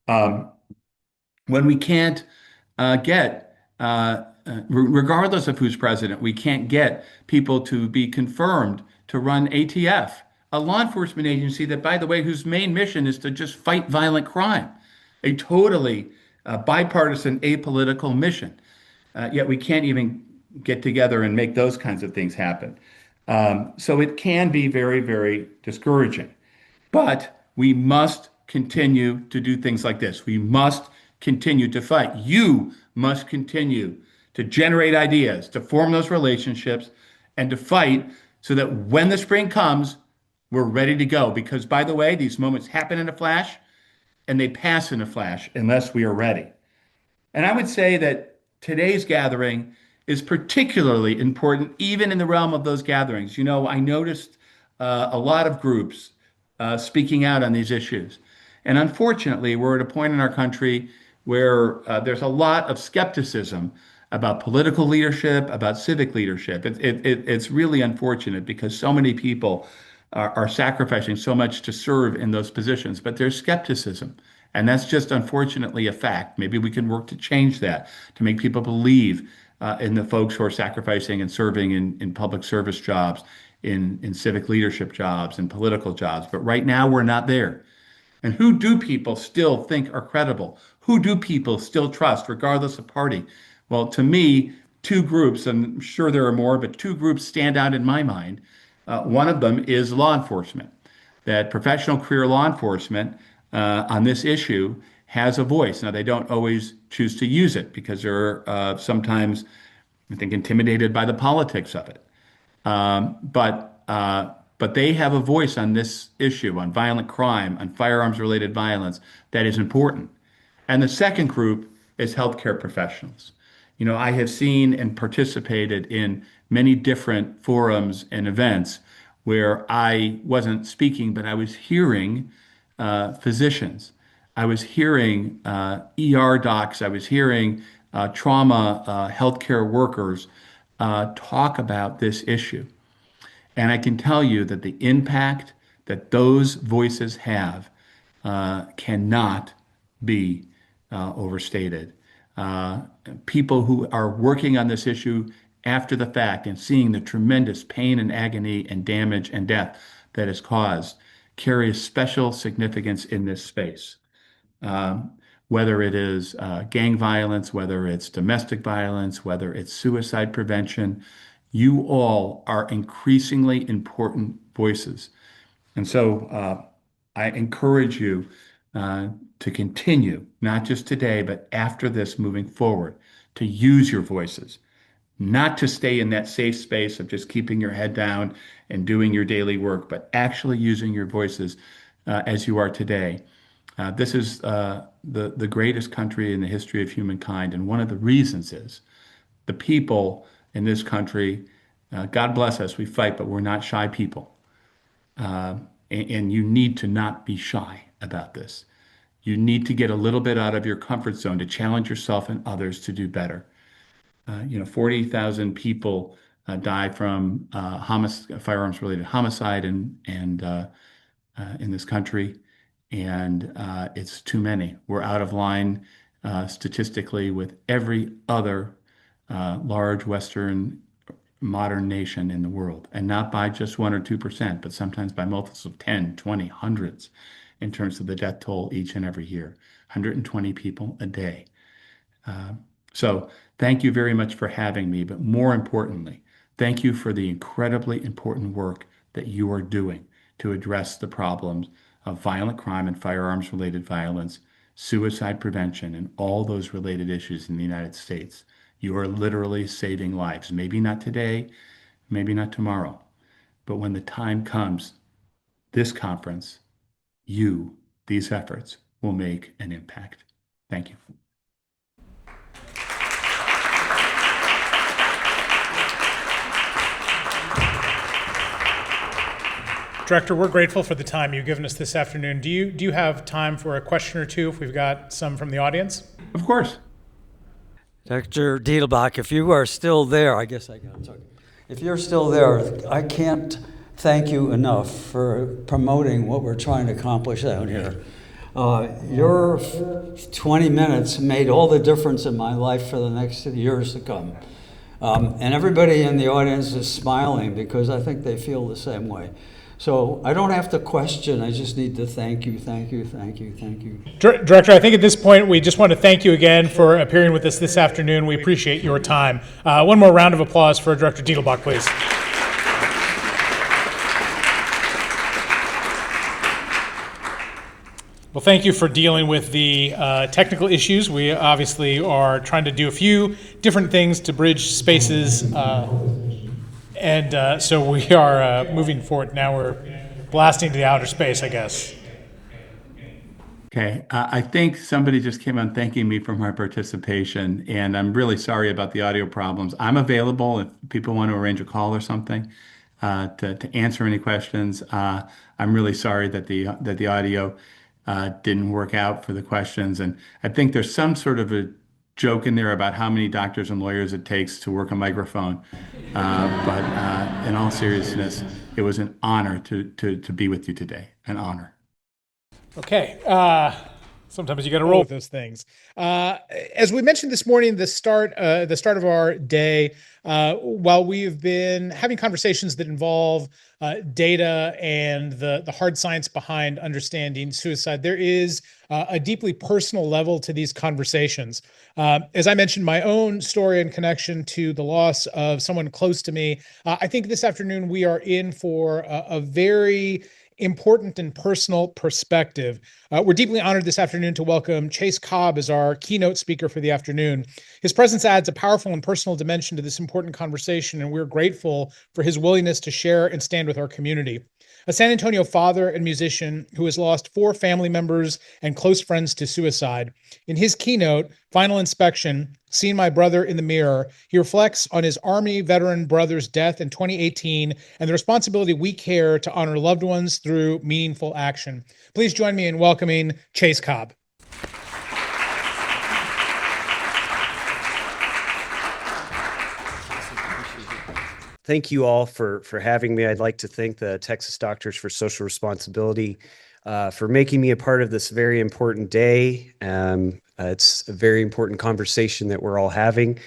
When we can't regardless of who's president, we can't get people to be confirmed to run ATF, a law enforcement agency that, by the way, whose main mission is to just fight violent crime, a totally bipartisan, apolitical mission. Yet we can't even get together and make those kinds of things happen. So it can be very, very discouraging. But we must continue to do things like this. We must continue to fight. You must continue to generate ideas, to form those relationships, and to fight so that when the spring comes, we're ready to go. Because, by the way, these moments happen in a flash, and they pass in a flash unless we are ready. And I would say that today's gathering is particularly important, even in the realm of those gatherings. I noticed a lot of groups speaking out on these issues. And unfortunately, we're at a point in our country where there's a lot of skepticism about political leadership, about civic leadership. It's really unfortunate because so many people are sacrificing so much to serve in those positions, but there's skepticism. And that's just unfortunately a fact. Maybe we can work to change that, to make people believe in the folks who are sacrificing and serving in public service jobs, in civic leadership jobs, in political jobs. But right now, we're not there. And who do people still think are credible? Who do people still trust, regardless of party? Well, to me, two groups, and I'm sure there are more, but two groups stand out in my mind. One of them is law enforcement, that professional career law enforcement on this issue has a voice. Now, they don't always choose to use it because they're sometimes, I think, intimidated by the politics of it. But they have a voice on this issue, on violent crime, on firearms-related violence, that is important. And the second group is healthcare professionals. You know, I have seen and participated in many different forums and events where I wasn't speaking, but I was hearing physicians. I was hearing ER docs. I was hearing trauma healthcare workers talk about this issue. And I can tell you that the impact that those voices have cannot be overstated. People who are working on this issue after the fact and seeing the tremendous pain and agony and damage and death that is caused carry a special significance in this space. Whether it is gang violence, whether it's domestic violence, whether it's suicide prevention, you all are increasingly important voices. And so I encourage you to continue, not just today, but after this moving forward, to use your voices, not to stay in that safe space of just keeping your head down and doing your daily work, but actually using your voices as you are today. This is the greatest country in the history of humankind. And one of the reasons is the people in this country, God bless us, we fight, but we're not shy people. And you need to not be shy about this. You need to get a little bit out of your comfort zone to challenge yourself and others to do better. 40,000 people die from firearms-related homicide in this country, and it's too many. We're out of line statistically with every other large Western modern nation in the world, and not by just 1 or 2%, but sometimes by multiples of 10, 20, hundreds in terms of the death toll each and every year, 120 people a day. So thank you very much for having me, but more importantly, thank you for the incredibly important work that you are doing to address the problems of violent crime and firearms-related violence, suicide prevention, and all those related issues in the United States. You are literally saving lives. Maybe not today, maybe not tomorrow, but when the time comes, this conference, these efforts will make an impact. Thank you. Director, we're grateful for the time you've given us this afternoon. Do you have time for a question or two if we've got some from the audience? Of course. Dr. Diedelbach, if you are still there, I guess I got to talk. If you're still there, I can't thank you enough for promoting what we're trying to accomplish out here. Your 20 minutes made all the difference in my life for the next years to come. And everybody in the audience is smiling because I think they feel the same way. So I don't have to question, I just need to thank you, thank you, thank you, thank you. Director, I think at this point, we just want to thank you again for appearing with us this afternoon. We appreciate your time. One more round of applause for Director Diedelbach, please. Well, thank you for dealing with the technical issues. We obviously are trying to do a few different things to bridge spaces. And so we are moving forward. Now we're blasting to the outer space, I guess. Okay, I think somebody just came on thanking me for my participation, and I'm really sorry about the audio problems. I'm available if people want to arrange a call or something to answer any questions. I'm really sorry that the audio didn't work out for the questions, and I think there's some sort of a joke in there about how many doctors and lawyers it takes to work a microphone. But in all seriousness, it was an honor to be with you today, an honor. Okay, Sometimes you got to roll with those things. As we mentioned this morning, the start of our day, while we've been having conversations that involve data and the hard science behind understanding suicide, there is a deeply personal level to these conversations. As I mentioned, my own story and connection to the loss of someone close to me, I think this afternoon we are in for a very important and personal perspective. We're deeply honored this afternoon to welcome Chase Cobb as our keynote speaker for the afternoon. His presence adds a powerful and personal dimension to this important conversation, and we're grateful for his willingness to share and stand with our community. A San Antonio father and musician who has lost 4 family members and close friends to suicide. In his keynote, Final Inspection, Seeing My Brother in the Mirror, he reflects on his Army veteran brother's death in 2018 and the responsibility we care to honor loved ones through meaningful action. Please join me in welcoming Chase Cobb. Thank you all for having me. I'd like to thank the Texas Doctors for Social Responsibility for making me a part of this very important day. It's a very important conversation that we're all having,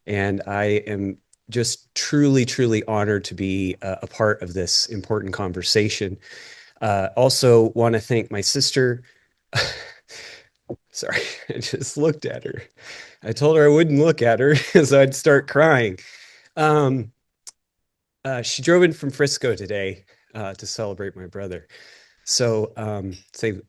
and I am just truly, truly honored to be a part of this important conversation. Also want to thank my sister. Sorry, I just looked at her. I told her I wouldn't look at her because I'd start crying. She drove in from Frisco today to celebrate my brother. So say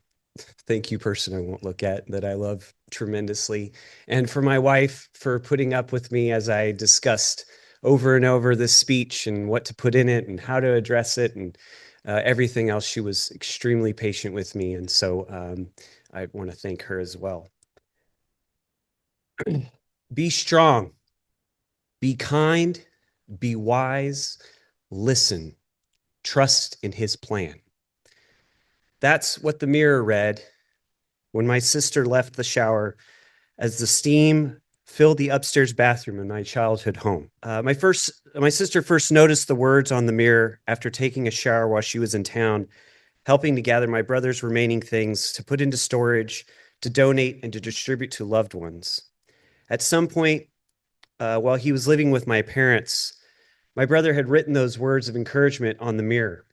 thank you, person I won't look at, that I love tremendously. And for my wife for putting up with me as I discussed over and over this speech and what to put in it and how to address it and everything else. She was extremely patient with me. And so I want to thank her as well. Be strong, be kind, be wise, listen, trust in his plan. That's what the mirror read when my sister left the shower as the steam filled the upstairs bathroom in my childhood home. My sister first noticed the words on the mirror after taking a shower while she was in town, helping to gather my brother's remaining things to put into storage, to donate, and to distribute to loved ones. At some point, while he was living with my parents, my brother had written those words of encouragement on the mirror.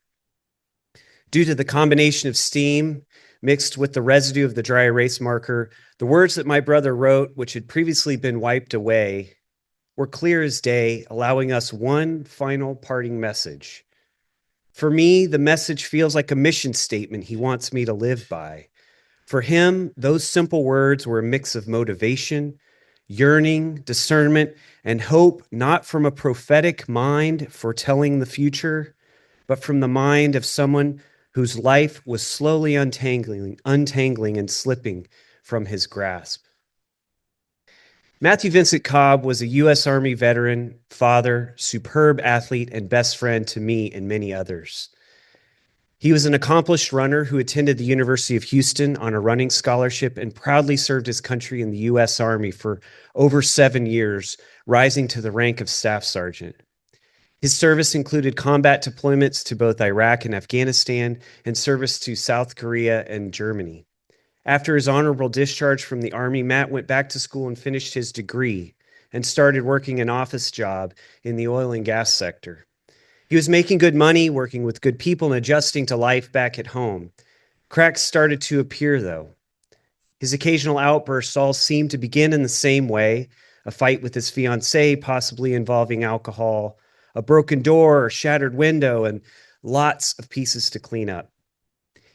Due to the combination of steam mixed with the residue of the dry erase marker, the words that my brother wrote, which had previously been wiped away, were clear as day, allowing us one final parting message. For me, the message feels like a mission statement he wants me to live by. For him, those simple words were a mix of motivation, yearning, discernment, and hope, not from a prophetic mind foretelling the future, but from the mind of someone whose life was slowly untangling and slipping from his grasp. Matthew Vincent Cobb was a U.S. Army veteran, father, superb athlete, and best friend to me and many others. He was an accomplished runner who attended the University of Houston on a running scholarship and proudly served his country in the U.S. Army for over 7 years, rising to the rank of staff sergeant. His service included combat deployments to both Iraq and Afghanistan and service to South Korea and Germany. After his honorable discharge from the Army, Matt went back to school and finished his degree and started working an office job in the oil and gas sector. He was making good money, working with good people, and adjusting to life back at home. Cracks started to appear, though. His occasional outbursts all seemed to begin in the same way: a fight with his fiancée, possibly involving alcohol, a broken door, a shattered window, and lots of pieces to clean up.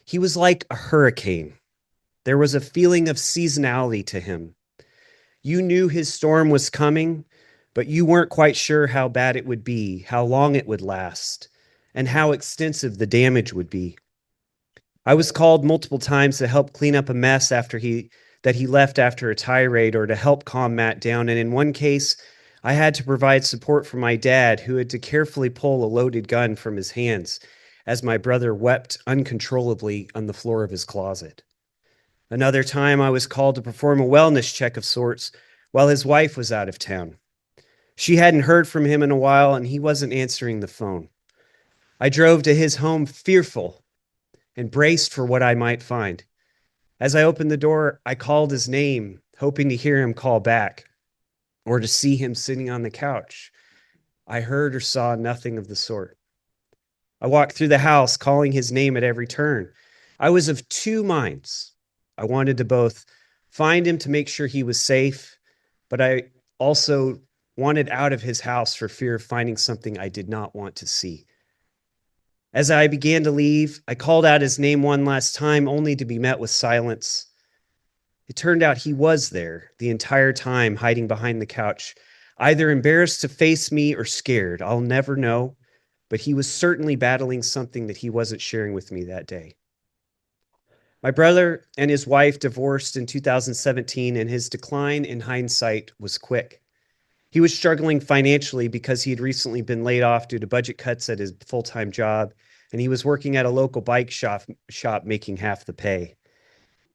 He was like a hurricane. There was a feeling of seasonality to him. You knew his storm was coming, but you weren't quite sure how bad it would be, how long it would last, and how extensive the damage would be. I was called multiple times to help clean up a mess that he left after a tirade, or to help calm Matt down. And in one case, I had to provide support for my dad, who had to carefully pull a loaded gun from his hands as my brother wept uncontrollably on the floor of his closet. Another time, I was called to perform a wellness check of sorts while his wife was out of town. She hadn't heard from him in a while, and he wasn't answering the phone. I drove to his home fearful and braced for what I might find. As I opened the door, I called his name, hoping to hear him call back or to see him sitting on the couch. I heard or saw nothing of the sort. I walked through the house, calling his name at every turn. I was of two minds. I wanted to both find him to make sure he was safe, but I also wanted out of his house for fear of finding something I did not want to see. As I began to leave, I called out his name one last time, only to be met with silence. It turned out he was there the entire time, hiding behind the couch, either embarrassed to face me or scared. I'll never know, but he was certainly battling something that he wasn't sharing with me that day. My brother and his wife divorced in 2017, and his decline in hindsight was quick. He was struggling financially because he had recently been laid off due to budget cuts at his full-time job, and he was working at a local bike shop making half the pay.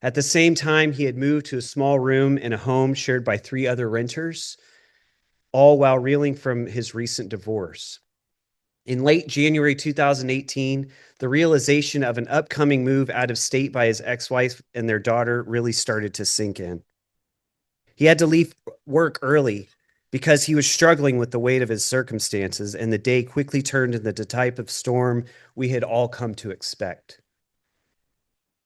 At the same time, he had moved to a small room in a home shared by 3 other renters, all while reeling from his recent divorce. In late January 2018, the realization of an upcoming move out of state by his ex-wife and their daughter really started to sink in. He had to leave work early because he was struggling with the weight of his circumstances, and the day quickly turned into the type of storm we had all come to expect.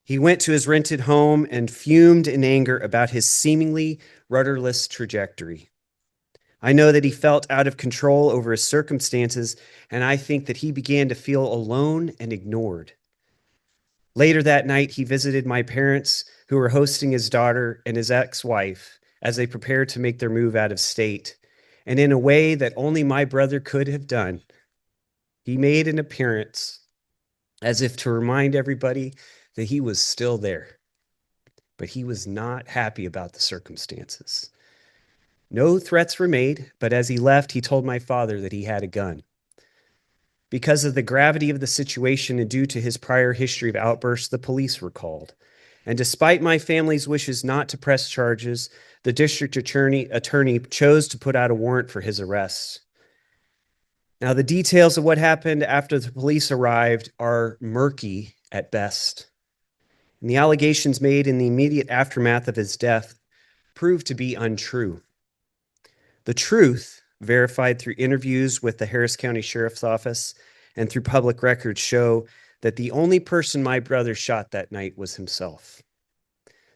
He went to his rented home and fumed in anger about his seemingly rudderless trajectory. I know that he felt out of control over his circumstances, and I think that he began to feel alone and ignored. Later that night, he visited my parents, who were hosting his daughter and his ex-wife as they prepared to make their move out of state. And in a way that only my brother could have done, he made an appearance as if to remind everybody that he was still there. But he was not happy about the circumstances. No threats were made, but as he left, he told my father that he had a gun. Because of the gravity of the situation and due to his prior history of outbursts, the police were called. And despite my family's wishes not to press charges, the district attorney chose to put out a warrant for his arrest. Now, the details of what happened after the police arrived are murky at best. And the allegations made in the immediate aftermath of his death proved to be untrue. The truth, verified through interviews with the Harris County Sheriff's Office and through public records, show that the only person my brother shot that night was himself.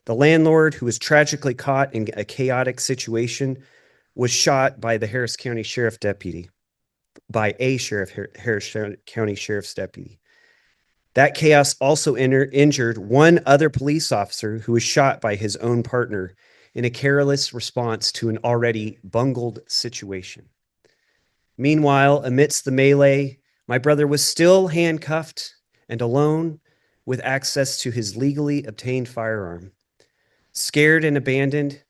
The landlord, who was tragically caught in a chaotic situation, was shot by the Harris County Sheriff Deputy, by a Harris County Sheriff's Deputy. That chaos also injured one other police officer who was shot by his own partner in a careless response to an already bungled situation. Meanwhile, amidst the melee, my brother was still handcuffed and alone with access to his legally obtained firearm. Scared and abandoned,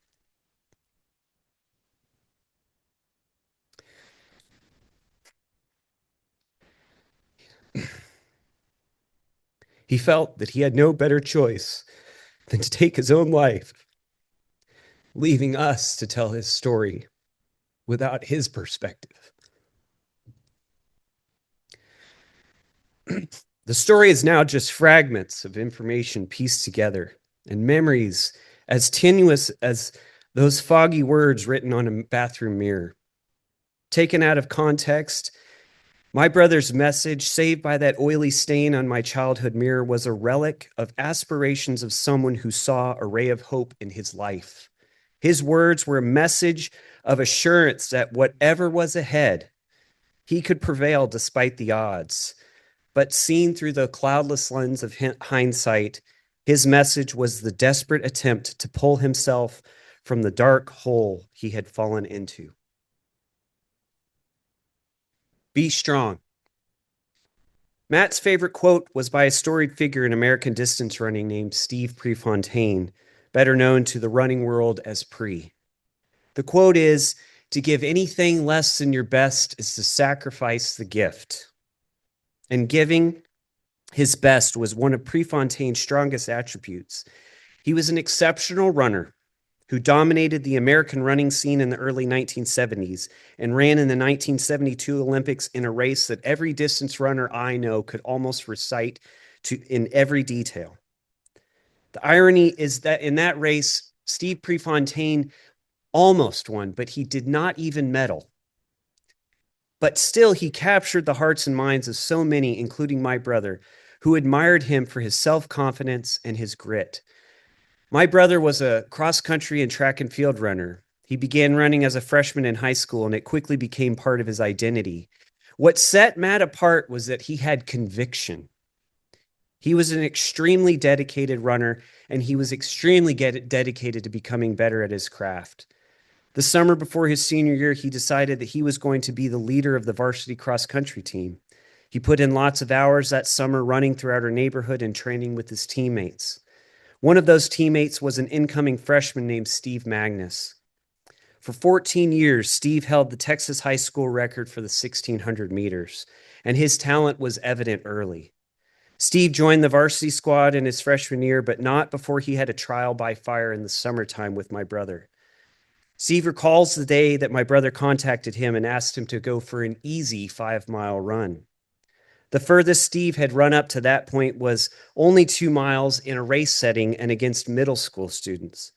he felt that he had no better choice than to take his own life, leaving us to tell his story without his perspective. The story is now just fragments of information pieced together and memories as tenuous as those foggy words written on a bathroom mirror. Taken out of context, my brother's message, saved by that oily stain on my childhood mirror, was a relic of aspirations of someone who saw a ray of hope in his life. His words were a message of assurance that whatever was ahead, he could prevail despite the odds. But seen through the cloudless lens of hindsight, his message was the desperate attempt to pull himself from the dark hole he had fallen into. Be strong. Matt's favorite quote was by a storied figure in American distance running named Steve Prefontaine, better known to the running world as Pre. The quote is, "To give anything less than your best is to sacrifice the gift." And giving his best was one of Prefontaine's strongest attributes. He was an exceptional runner who dominated the American running scene in the early 1970s and ran in the 1972 Olympics in a race that every distance runner I know could almost recite in every detail. The irony is that in that race, Steve Prefontaine almost won, but he did not even medal. But still, he captured the hearts and minds of so many, including my brother, who admired him for his self-confidence and his grit. My brother was a cross-country and track and field runner. He began running as a freshman in high school, and it quickly became part of his identity. What set Matt apart was that he had conviction. He was an extremely dedicated runner, and he was extremely dedicated to becoming better at his craft. The summer before his senior year, he decided that he was going to be the leader of the varsity cross-country team. He put in lots of hours that summer running throughout our neighborhood and training with his teammates. One of those teammates was an incoming freshman named Steve Magnus. For 14 years, Steve held the Texas high school record for the 1600 meters, and his talent was evident early. Steve joined the varsity squad in his freshman year, but not before he had a trial by fire in the summertime with my brother. Steve recalls the day that my brother contacted him and asked him to go for an easy 5-mile run. The furthest Steve had run up to that point was only 2 miles in a race setting and against middle school students.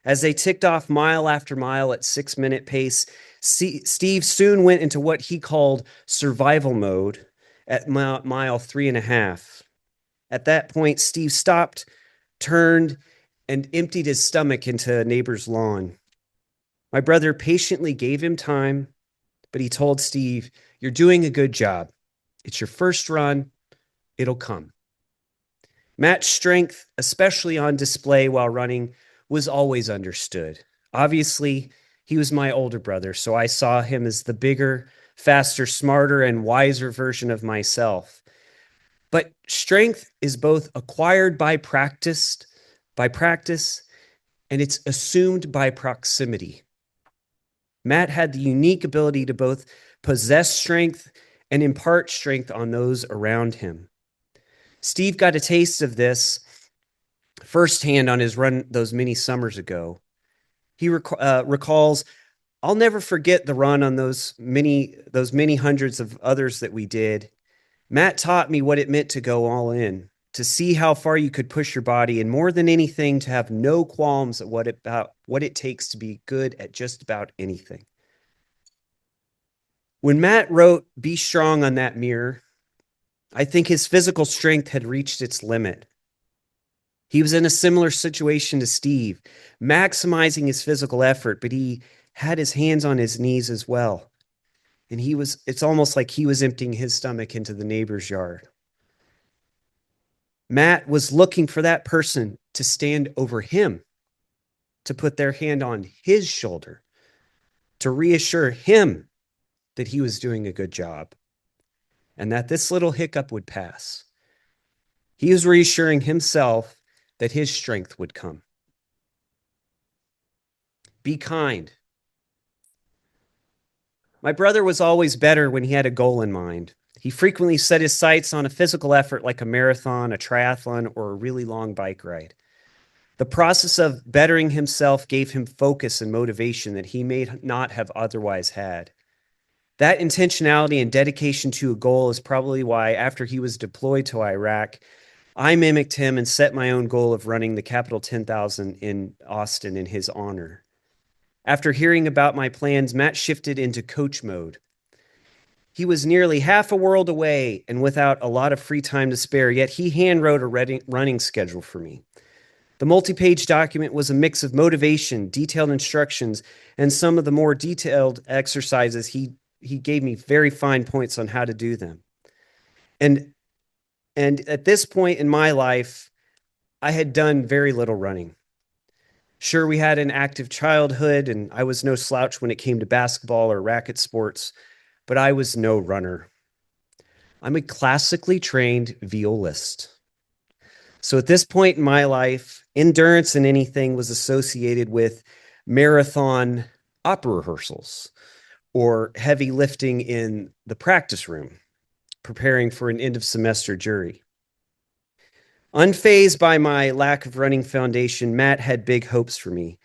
As they ticked off mile after mile at 6-minute pace, Steve soon went into what he called survival mode at mile 3.5. At that point, Steve stopped, turned, and emptied his stomach into a neighbor's lawn. My brother patiently gave him time, but he told Steve, "You're doing a good job. It's your first run. It'll come." Matt's strength, especially on display while running, was always understood. Obviously, he was my older brother, so I saw him as the bigger, faster, smarter, and wiser version of myself. But strength is both acquired by practice, and it's assumed by proximity. Matt had the unique ability to both possess strength and impart strength on those around him. Steve got a taste of this firsthand on his run those many summers ago. He recalls, "I'll never forget the run on those many hundreds of others that we did. Matt taught me what it meant to go all in, to see how far you could push your body, and more than anything, to have no qualms at what it takes to be good at just about anything." When Matt wrote "Be Strong" on that mirror, I think his physical strength had reached its limit. He was in a similar situation to Steve, maximizing his physical effort, but he had his hands on his knees as well. And it's almost like he was emptying his stomach into the neighbor's yard. Matt was looking for that person to stand over him, to put their hand on his shoulder, to reassure him that he was doing a good job and that this little hiccup would pass. He was reassuring himself that his strength would come. Be kind. My brother was always better when he had a goal in mind. He frequently set his sights on a physical effort like a marathon, a triathlon, or a really long bike ride. The process of bettering himself gave him focus and motivation that he may not have otherwise had. That intentionality and dedication to a goal is probably why, after he was deployed to Iraq, I mimicked him and set my own goal of running the Capital 10,000 in Austin in his honor. After hearing about my plans, Matt shifted into coach mode. He was nearly half a world away and without a lot of free time to spare, yet he hand-wrote a running schedule for me. The multi-page document was a mix of motivation, detailed instructions, and some of the more detailed exercises. He gave me very fine points on how to do them. And at this point in my life, I had done very little running. Sure, we had an active childhood, and I was no slouch when it came to basketball or racket sports, but I was no runner. I'm a classically trained violist. So at this point in my life, endurance in anything was associated with marathon opera rehearsals or heavy lifting in the practice room, preparing for an end of semester jury. Unfazed by my lack of running foundation, Matt had big hopes for me.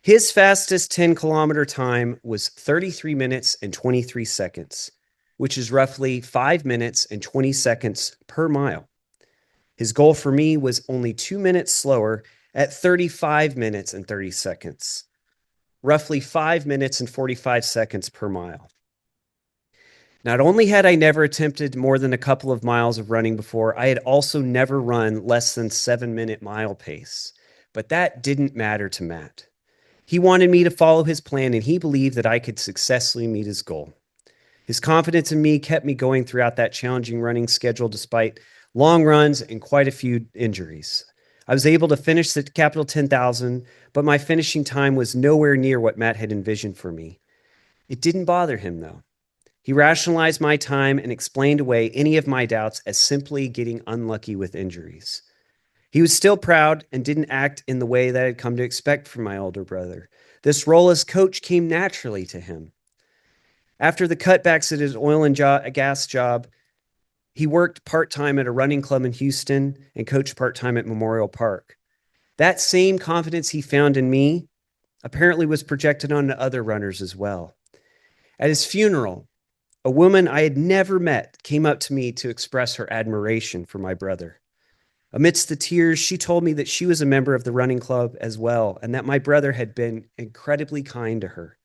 His fastest 10-kilometer time was 33 minutes and 23 seconds, which is roughly 5 minutes and 20 seconds per mile. His goal for me was only 2 minutes slower at 35 minutes and 30 seconds, roughly 5 minutes and 45 seconds per mile. Not only had I never attempted more than a couple of miles of running before, I had also never run less than 7-minute mile pace. But that didn't matter to Matt. He wanted me to follow his plan, and he believed that I could successfully meet his goal. His confidence in me kept me going throughout that challenging running schedule despite long runs and quite a few injuries. I was able to finish the Capital 10,000, but my finishing time was nowhere near what Matt had envisioned for me. It didn't bother him, though. He rationalized my time and explained away any of my doubts as simply getting unlucky with injuries. He was still proud and didn't act in the way that I had come to expect from my older brother. This role as coach came naturally to him. After the cutbacks at his oil and gas job, he worked part-time at a running club in Houston and coached part-time at Memorial Park. That same confidence he found in me apparently was projected onto other runners as well. At his funeral, a woman I had never met came up to me to express her admiration for my brother. Amidst the tears, she told me that she was a member of the running club as well, and that my brother had been incredibly kind to her.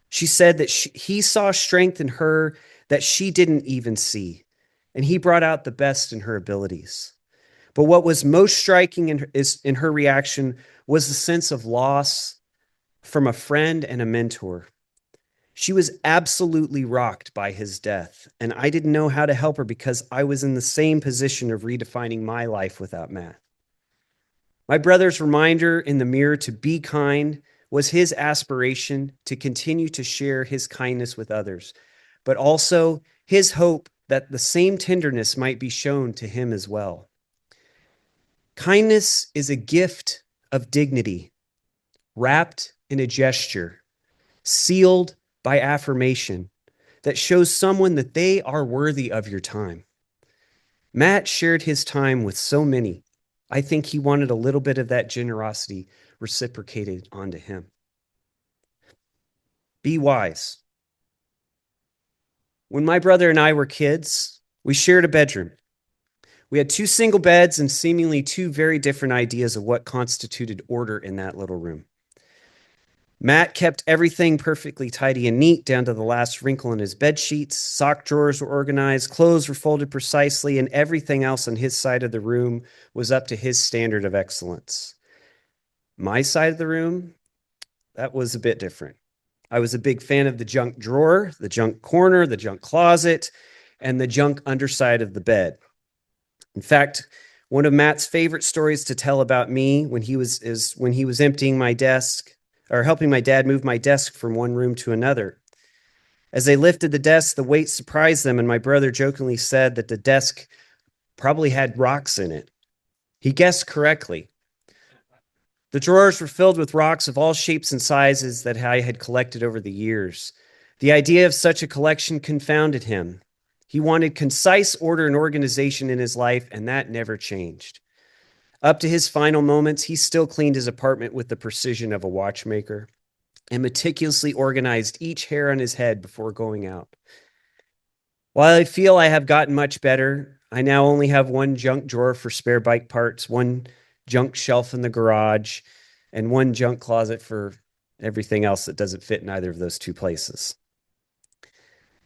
She said that he saw strength in her that she didn't even see, and he brought out the best in her abilities. But what was most striking in her reaction was the sense of loss from a friend and a mentor. She was absolutely rocked by his death, and I didn't know how to help her because I was in the same position of redefining my life without Matt. My brother's reminder in the mirror to be kind was his aspiration to continue to share his kindness with others, but also his hope that the same tenderness might be shown to him as well. Kindness is a gift of dignity, wrapped in a gesture, sealed by affirmation that shows someone that they are worthy of your time. Matt shared his time with so many. I think he wanted a little bit of that generosity reciprocated onto him. Be wise. When my brother and I were kids, we shared a bedroom. We had 2 single beds and seemingly 2 very different ideas of what constituted order in that little room. Matt kept everything perfectly tidy and neat down to the last wrinkle in his bed sheets. Sock drawers were organized, clothes were folded precisely, and everything else on his side of the room was up to his standard of excellence. My side of the room, that was a bit different. I was a big fan of the junk drawer, the junk corner, the junk closet, and the junk underside of the bed. In fact, one of Matt's favorite stories to tell about me when he was emptying my desk or helping my dad move my desk from one room to another. As they lifted the desk, the weight surprised them, and my brother jokingly said that the desk probably had rocks in it. He guessed correctly. The drawers were filled with rocks of all shapes and sizes that I had collected over the years. The idea of such a collection confounded him. He wanted concise order and organization in his life, and that never changed. Up to his final moments, he still cleaned his apartment with the precision of a watchmaker and meticulously organized each hair on his head before going out. While I feel I have gotten much better, I now only have 1 junk drawer for spare bike parts, 1 junk shelf in the garage, and 1 junk closet for everything else that doesn't fit in either of those 2 places.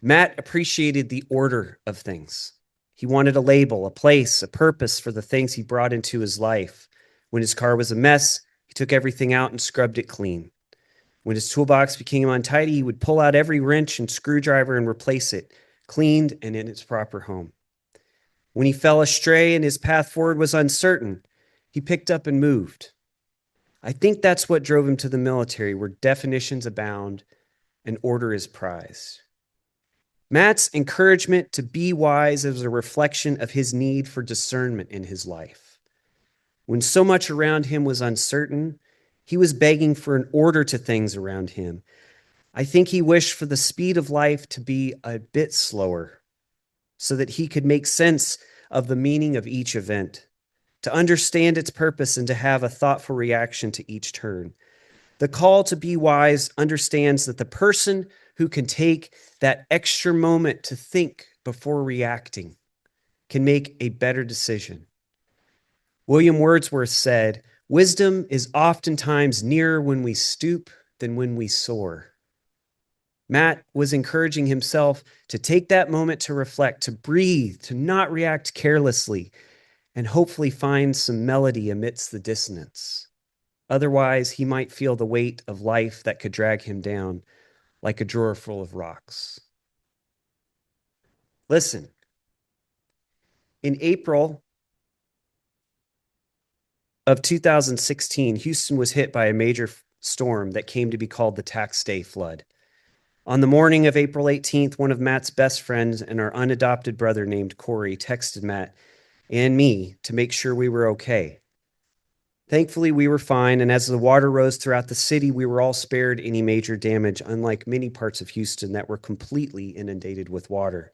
Matt appreciated the order of things. He wanted a label, a place, a purpose for the things he brought into his life. When his car was a mess, he took everything out and scrubbed it clean. When his toolbox became untidy, he would pull out every wrench and screwdriver and replace it, cleaned and in its proper home. When he fell astray and his path forward was uncertain, he picked up and moved. I think that's what drove him to the military, where definitions abound and order is prized. Matt's encouragement to be wise is a reflection of his need for discernment in his life. When so much around him was uncertain, he was begging for an order to things around him. I think he wished for the speed of life to be a bit slower so that he could make sense of the meaning of each event, to understand its purpose and to have a thoughtful reaction to each turn. The call to be wise understands that the person who can take that extra moment to think before reacting can make a better decision. William Wordsworth said, "Wisdom is oftentimes nearer when we stoop than when we soar." Matt was encouraging himself to take that moment to reflect, to breathe, to not react carelessly, and hopefully find some melody amidst the dissonance. Otherwise, he might feel the weight of life that could drag him down like a drawer full of rocks. Listen, in April of 2016, Houston was hit by a major storm that came to be called the Tax Day flood. On the morning of April 18th, one of Matt's best friends and our unadopted brother named Corey texted Matt and me to make sure we were okay. Thankfully, we were fine, and as the water rose throughout the city, we were all spared any major damage, unlike many parts of Houston that were completely inundated with water.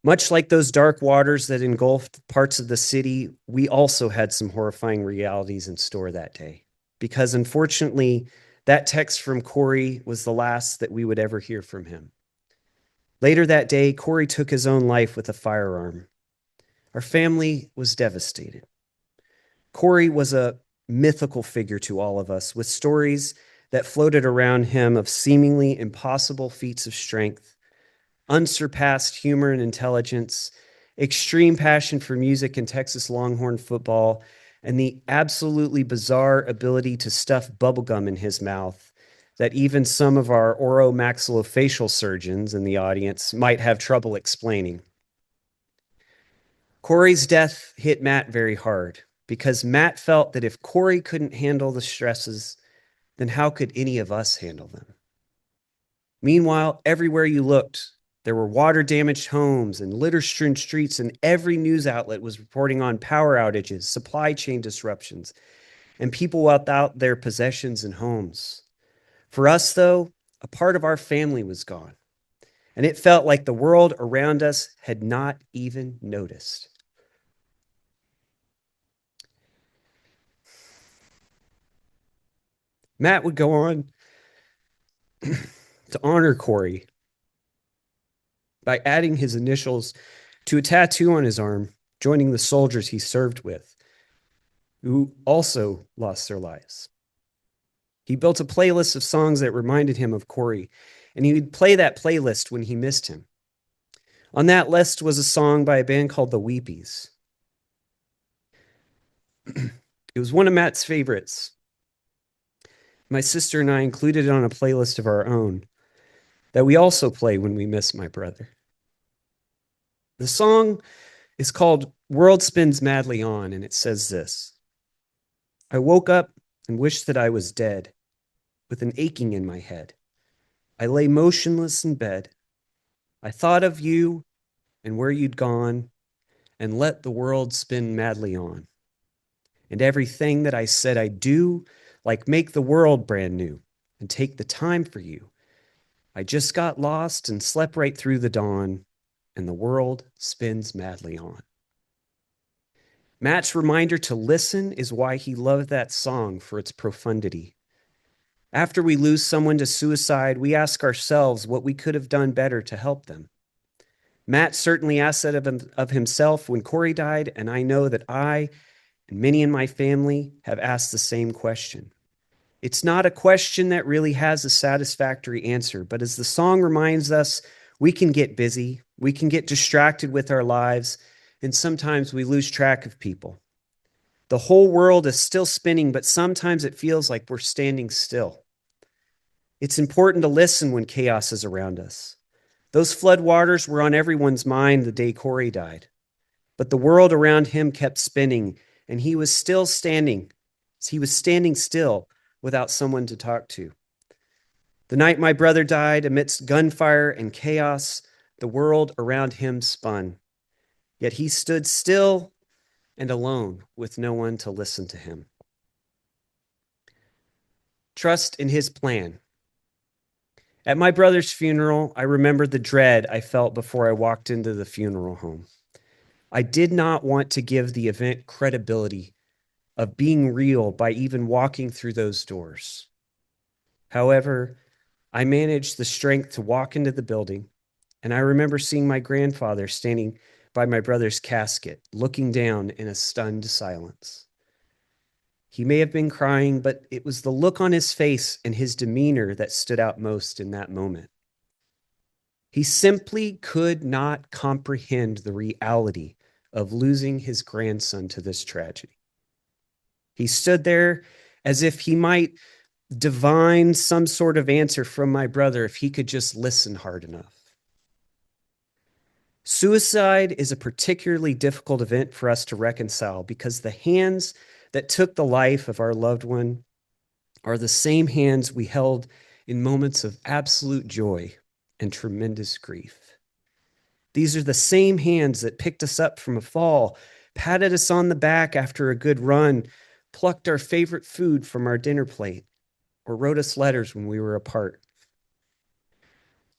Much like those dark waters that engulfed parts of the city, we also had some horrifying realities in store that day, because unfortunately, that text from Corey was the last that we would ever hear from him. Later that day, Corey took his own life with a firearm. Our family was devastated. Corey was a mythical figure to all of us, with stories that floated around him of seemingly impossible feats of strength, unsurpassed humor and intelligence, extreme passion for music and Texas Longhorn football, and the absolutely bizarre ability to stuff bubblegum in his mouth that even some of our oromaxillofacial surgeons in the audience might have trouble explaining. Corey's death hit Matt very hard because Matt felt that if Corey couldn't handle the stresses, then how could any of us handle them? Meanwhile, everywhere you looked, there were water-damaged homes and litter-strewn streets, and every news outlet was reporting on power outages, supply chain disruptions, and people without their possessions and homes. For us, though, a part of our family was gone, and it felt like the world around us had not even noticed. Matt would go on to honor Corey by adding his initials to a tattoo on his arm, joining the soldiers he served with, who also lost their lives. He built a playlist of songs that reminded him of Corey, and he would play that playlist when he missed him. On that list was a song by a band called the Weepies. It was one of Matt's favorites. My sister and I included it on a playlist of our own that we also play when we miss my brother. The song is called World Spins Madly On, and it says this: I woke up and wished that I was dead, with an aching in my head. I lay motionless in bed. I thought of you and where you'd gone, and let the world spin madly on. And everything that I said I'd do, like make the world brand new and take the time for you. I just got lost and slept right through the dawn, and the world spins madly on. Matt's reminder to listen is why he loved that song for its profundity. After we lose someone to suicide, we ask ourselves what we could have done better to help them. Matt certainly asked that of himself when Corey died, and I know that I and many in my family have asked the same question. It's not a question that really has a satisfactory answer, but as the song reminds us, we can get busy, we can get distracted with our lives, and sometimes we lose track of people. The whole world is still spinning, but sometimes it feels like we're standing still. It's important to listen when chaos is around us. Those flood waters were on everyone's mind the day Corey died, but the world around him kept spinning, and he was still standing. He was standing still without someone to talk to. The night my brother died, amidst gunfire and chaos, the world around him spun. Yet he stood still and alone with no one to listen to him. Trust in his plan. At my brother's funeral, I remember the dread I felt before I walked into the funeral home. I did not want to give the event credibility of being real by even walking through those doors. However, I managed the strength to walk into the building, and I remember seeing my grandfather standing by my brother's casket, looking down in a stunned silence. He may have been crying, but it was the look on his face and his demeanor that stood out most in that moment. He simply could not comprehend the reality of losing his grandson to this tragedy. He stood there as if he might divine some sort of answer from my brother if he could just listen hard enough. Suicide is a particularly difficult event for us to reconcile because the hands that took the life of our loved one are the same hands we held in moments of absolute joy and tremendous grief. These are the same hands that picked us up from a fall, patted us on the back after a good run, plucked our favorite food from our dinner plate, or wrote us letters when we were apart.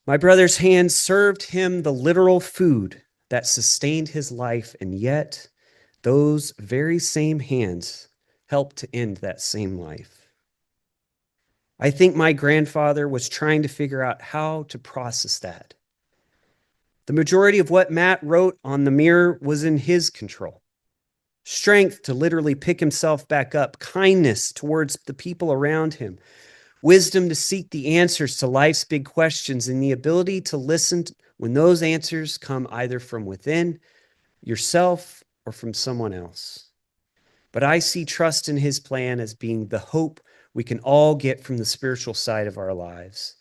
My brother's hands served him the literal food that sustained his life, and yet those very same hands helped to end that same life. I think my grandfather was trying to figure out how to process that. The majority of what Matt wrote on the mirror was in his control. Strength to literally pick himself back up, kindness towards the people around him, wisdom to seek the answers to life's big questions, and the ability to listen when those answers come either from within yourself or from someone else. But I see trust in his plan as being the hope we can all get from the spiritual side of our lives.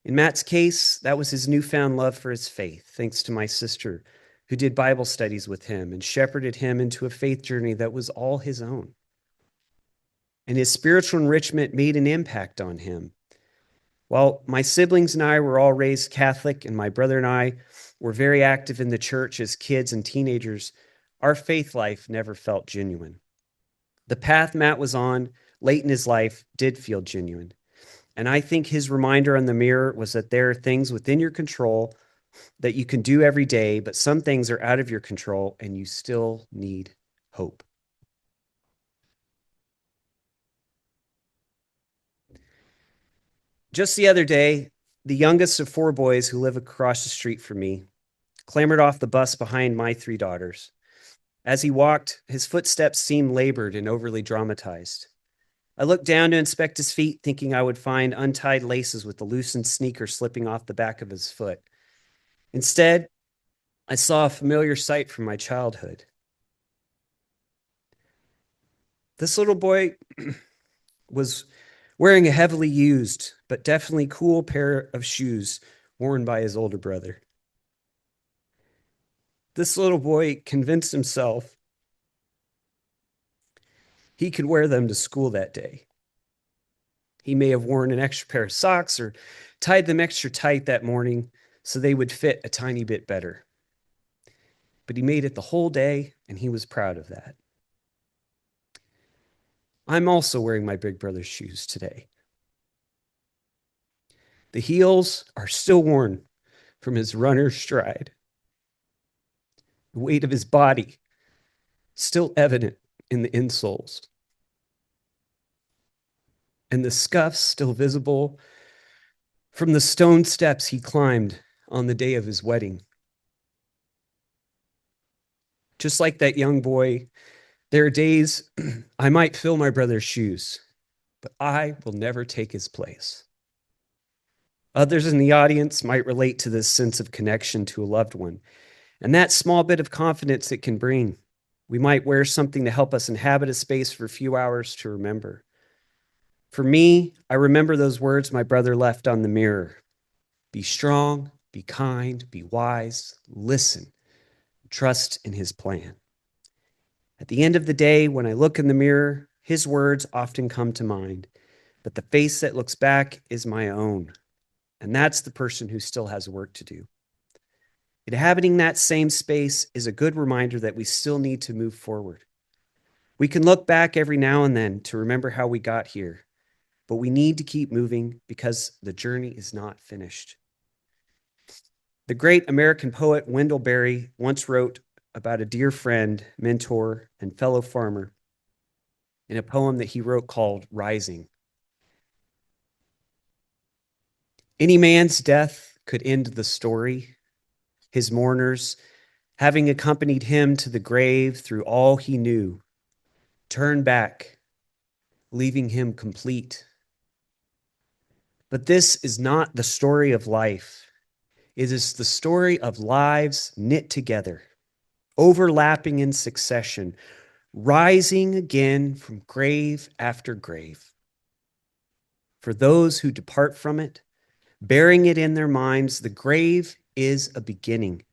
In Matt's case, that was his newfound love for his faith, thanks to my sister, who did Bible studies with him and shepherded him into a faith journey that was all his own. And his spiritual enrichment made an impact on him. While my siblings and I were all raised Catholic, and my brother and I were very active in the church as kids and teenagers, our faith life never felt genuine. The path Matt was on late in his life did feel genuine. And I think his reminder on the mirror was that there are things within your control that you can do every day, but some things are out of your control and you still need hope. Just the other day, the youngest of 4 boys who live across the street from me clambered off the bus behind my 3 daughters. As he walked, his footsteps seemed labored and overly dramatized. I looked down to inspect his feet, thinking I would find untied laces with the loosened sneaker slipping off the back of his foot. Instead, I saw a familiar sight from my childhood. This little boy was wearing a heavily used, but definitely cool pair of shoes worn by his older brother. This little boy convinced himself he could wear them to school that day. He may have worn an extra pair of socks or tied them extra tight that morning so they would fit a tiny bit better. But he made it the whole day, and he was proud of that. I'm also wearing my big brother's shoes today. The heels are still worn from his runner's stride. The weight of his body still evident in the insoles. And the scuffs still visible from the stone steps he climbed on the day of his wedding. Just like that young boy, there are days I might fill my brother's shoes, but I will never take his place. Others in the audience might relate to this sense of connection to a loved one, and that small bit of confidence it can bring. We might wear something to help us inhabit a space for a few hours to remember. For me, I remember those words my brother left on the mirror. Be strong, be kind, be wise, listen, trust in his plan. At the end of the day, when I look in the mirror, his words often come to mind, but the face that looks back is my own. And that's the person who still has work to do. Inhabiting that same space is a good reminder that we still need to move forward. We can look back every now and then to remember how we got here, but we need to keep moving because the journey is not finished. The great American poet Wendell Berry once wrote about a dear friend, mentor, and fellow farmer in a poem that he wrote called Rising. Any man's death could end the story. His mourners having accompanied him to the grave through all he knew, turned back, leaving him complete. But this is not the story of life. It is the story of lives knit together, overlapping in succession, rising again from grave after grave. For those who depart from it, bearing it in their minds, the grave is a beginning.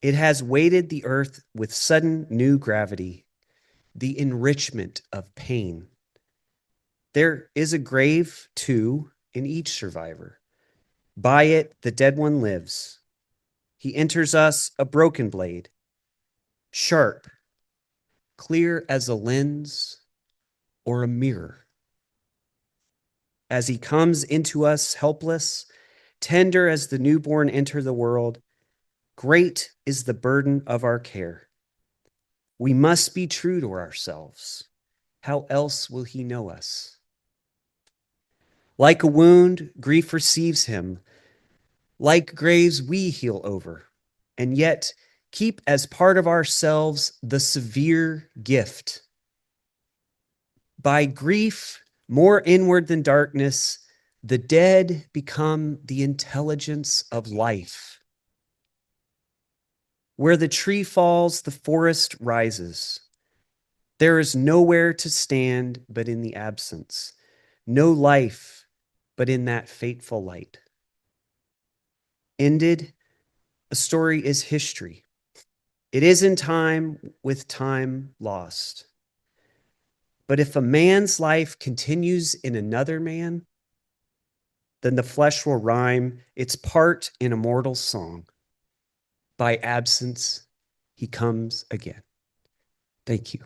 It has weighted the earth with sudden new gravity, the enrichment of pain. There is a grave, too, in each survivor. By it, the dead one lives. He enters us a broken blade, sharp, clear as a lens or a mirror. As he comes into us helpless, tender as the newborn enter the world, great is the burden of our care. We must be true to ourselves. How else will he know us? Like a wound, grief receives him. Like graves, we heal over, and yet keep as part of ourselves the severe gift. By grief, more inward than darkness, the dead become the intelligence of life. Where the tree falls, the forest rises. There is nowhere to stand but in the absence, no life but in that fateful light. Ended, a story is history. It is in time with time lost. But if a man's life continues in another man, then the flesh will rhyme its part in a mortal song. By absence, he comes again. Thank you.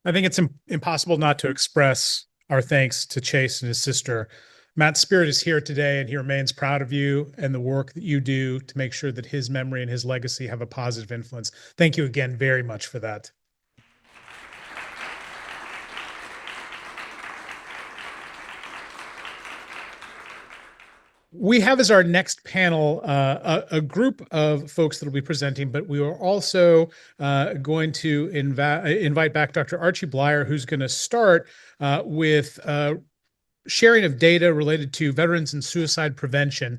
I think it's impossible not to express our thanks to Chase and his sister. Matt's spirit is here today, and he remains proud of you and the work that you do to make sure that his memory and his legacy have a positive influence. Thank you again very much for that. We have as our next panel a group of folks that will be presenting, but we are also going to invite back Dr. Archie Blyer, who's going to start with sharing of data related to veterans and suicide prevention.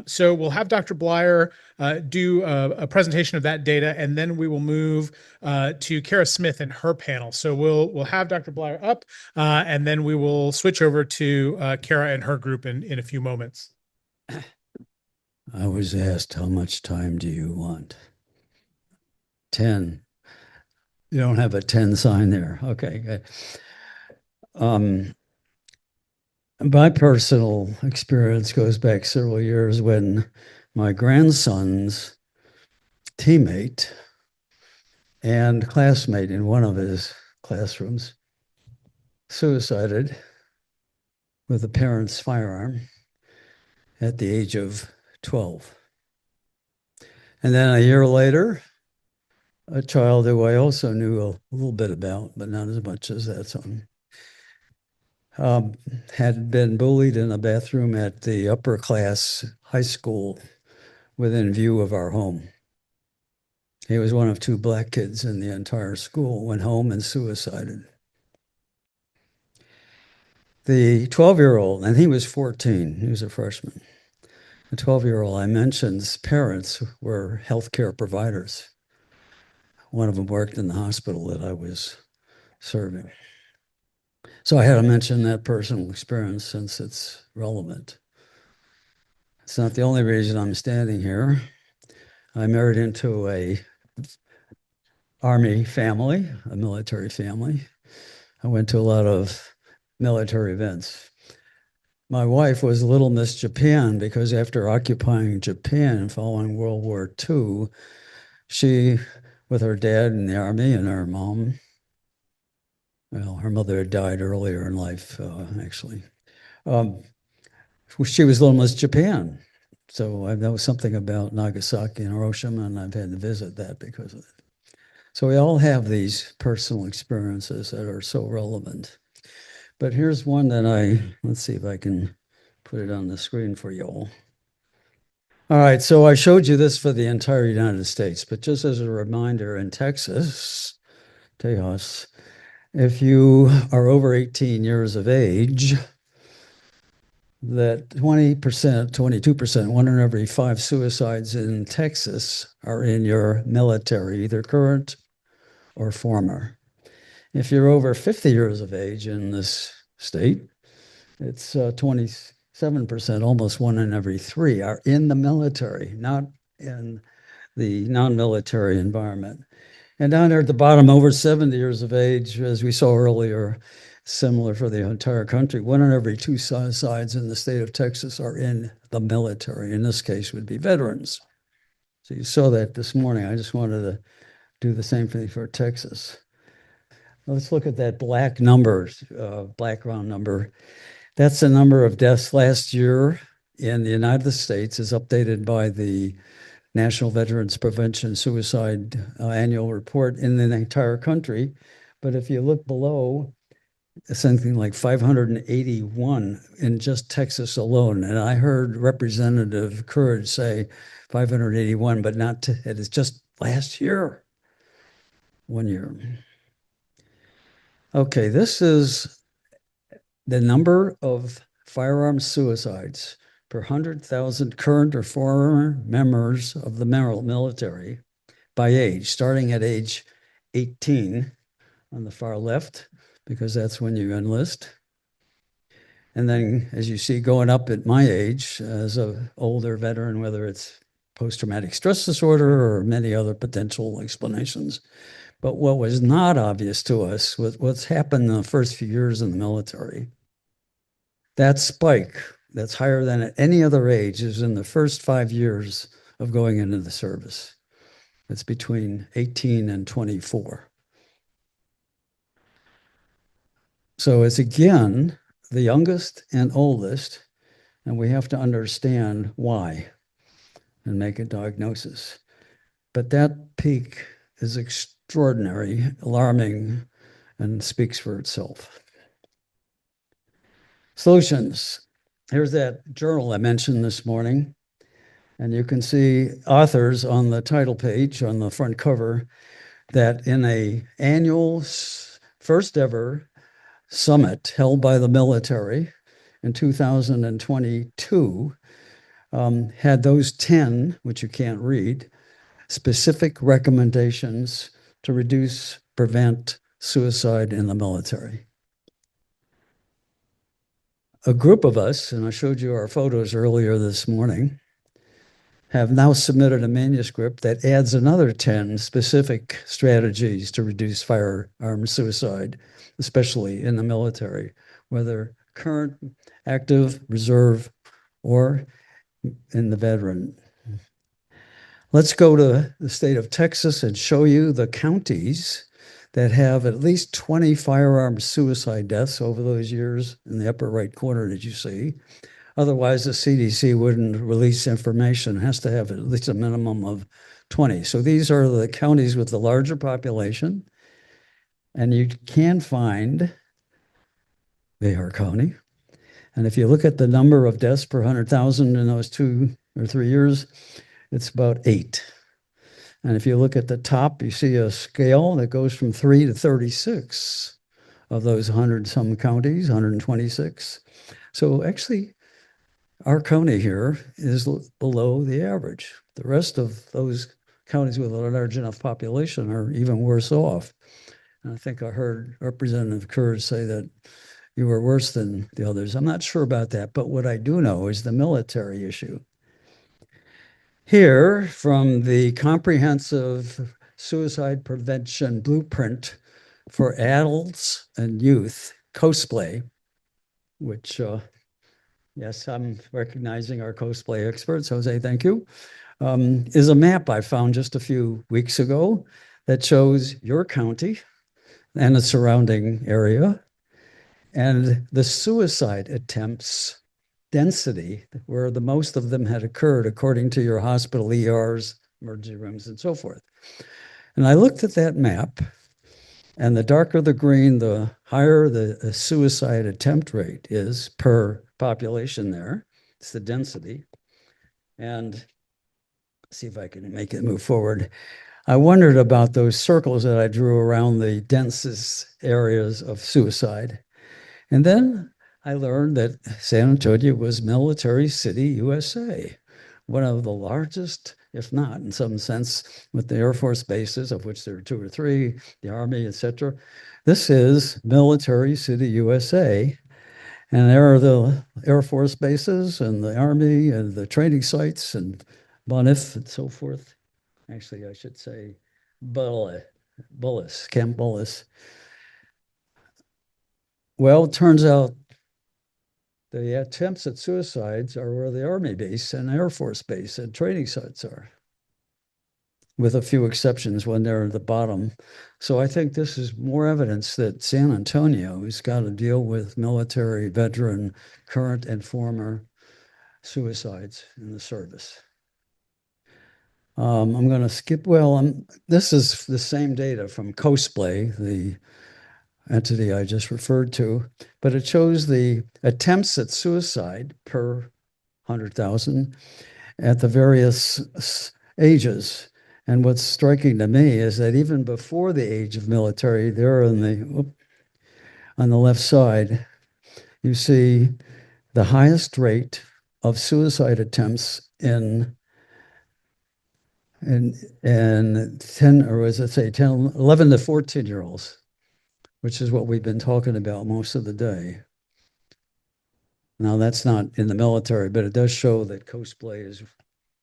So we'll have Dr. Blyer do a presentation of that data, and then we will move to Kara Smith and her panel. So we'll have Dr. Blyer up, and then we will switch over to Kara and her group in a few moments. I was asked, how much time do you want? 10. You don't have a 10 sign there. Okay, good. My personal experience goes back several years when my grandson's teammate and classmate in one of his classrooms suicided with a parent's firearm at the age of 12. And then a year later, a child who I also knew a little bit about, but not as much as that son, had been bullied in a bathroom at the upper class high school within view of our home. He was one of 2 black kids in the entire school, went home and suicided. The 12-year-old, and he was 14, he was a freshman. The 12-year-old I mentioned's parents were healthcare providers. One of them worked in the hospital that I was serving. So I had to mention that personal experience since it's relevant. It's not the only reason I'm standing here. I married into a Army family, a military family. I went to a lot of military events. My wife was Little Miss Japan because after occupying Japan following World War II, she, with her dad in the Army and her mom, well, her mother had died earlier in life, actually. She was Little Miss Japan. So I know something about Nagasaki and Hiroshima, and I've had to visit that because of it. So we all have these personal experiences that are so relevant. But here's one that let's see if I can put it on the screen for you all. All right, so I showed you this for the entire United States, but just as a reminder, in Texas, Tejas, if you are over 18 years of age, that 20%, 22%, 1 in every 5 suicides in Texas are in your military, either current or former. If you're over 50 years of age in this state, it's 27%, almost 1 in every 3 are in the military, not in the non-military environment. And down there at the bottom, over 70 years of age, as we saw earlier, similar for the entire country, 1 in every 2 suicides in the state of Texas are in the military. In this case, would be veterans. So you saw that this morning. I just wanted to do the same thing for Texas. Let's look at that black number, black round number. That's the number of deaths last year in the United States, as updated by the National Veterans Prevention Suicide Annual Report in the entire country. But if you look below, something like 581 in just Texas alone. And I heard Representative Courage say 581, but not, it is just last year, 1 year. Okay, this is the number of firearm suicides per 100,000 current or former members of the military by age, starting at age 18 on the far left, because that's when you enlist. And then, as you see, going up at my age as an older veteran, whether it's post-traumatic stress disorder or many other potential explanations. But what was not obvious to us was what's happened in the first few years in the military. That spike that's higher than at any other age is in the first 5 years of going into the service. It's between 18 and 24. So it's again the youngest and oldest, and we have to understand why and make a diagnosis. But that peak is extraordinary, alarming, and speaks for itself. Solutions. Here's that journal I mentioned this morning, and you can see authors on the title page on the front cover that in an annual first ever summit held by the military in 2022 had those 10, which you can't read, specific recommendations to reduce, prevent suicide in the military. A group of us, and I showed you our photos earlier this morning, have now submitted a manuscript that adds another 10 specific strategies to reduce firearm suicide, especially in the military, whether current, active, reserve, or in the veteran. Let's go to the state of Texas and show you the counties that have at least 20 firearm suicide deaths over those years in the upper right corner that you see. Otherwise, the CDC wouldn't release information. It has to have at least a minimum of 20. So these are the counties with the larger population. And you can find Behar County. And if you look at the number of deaths per 100,000 in those 2 or 3 years, it's about 8. And if you look at the top, you see a scale that goes from 3 to 36 of those 100-some counties, 126. So actually, our county here is below the average. The rest of those counties with a large enough population are even worse off. And I think I heard Representative Courage say that you were worse than the others. I'm not sure about that, but what I do know is the military issue. Here, from the Comprehensive Suicide Prevention Blueprint for Adults and Youth, COSPLAY, which, yes, I'm recognizing our COSPLAY experts, Jose, thank you, is a map I found just a few weeks ago that shows your county and the surrounding area and the suicide attempts density, where the most of them had occurred according to your hospital ERs, emergency rooms, and so forth. And I looked at that map, and the darker the green, the higher the suicide attempt rate is per population there. It's the density. And see if I can make it move forward. I wondered about those circles that I drew around the densest areas of suicide. And then I learned that San Antonio was Military City, USA, one of the largest, if not in some sense, with the Air Force bases, of which there are 2 or 3, the Army, etc. This is Military City, USA. And there are the Air Force bases and the Army and the training sites and Bonif and so forth. Actually, I should say Bullis, Camp Bullis. Well, it turns out the attempts at suicides are where the Army base and Air Force base and training sites are, with a few exceptions when they're at the bottom. So I think this is more evidence that San Antonio has got to deal with military, veteran, current and former suicides in the service. I'm going to skip, this is the same data from COSPLAY, the entity I just referred to, but it shows the attempts at suicide per 100,000 at the various ages. And what's striking to me is that even before the age of military, there on the left side, you see the highest rate of suicide attempts in 10, or as I say, 10, 11 to 14-year-olds, which is what we've been talking about most of the day. Now, that's not in the military, but it does show that COSPLAY is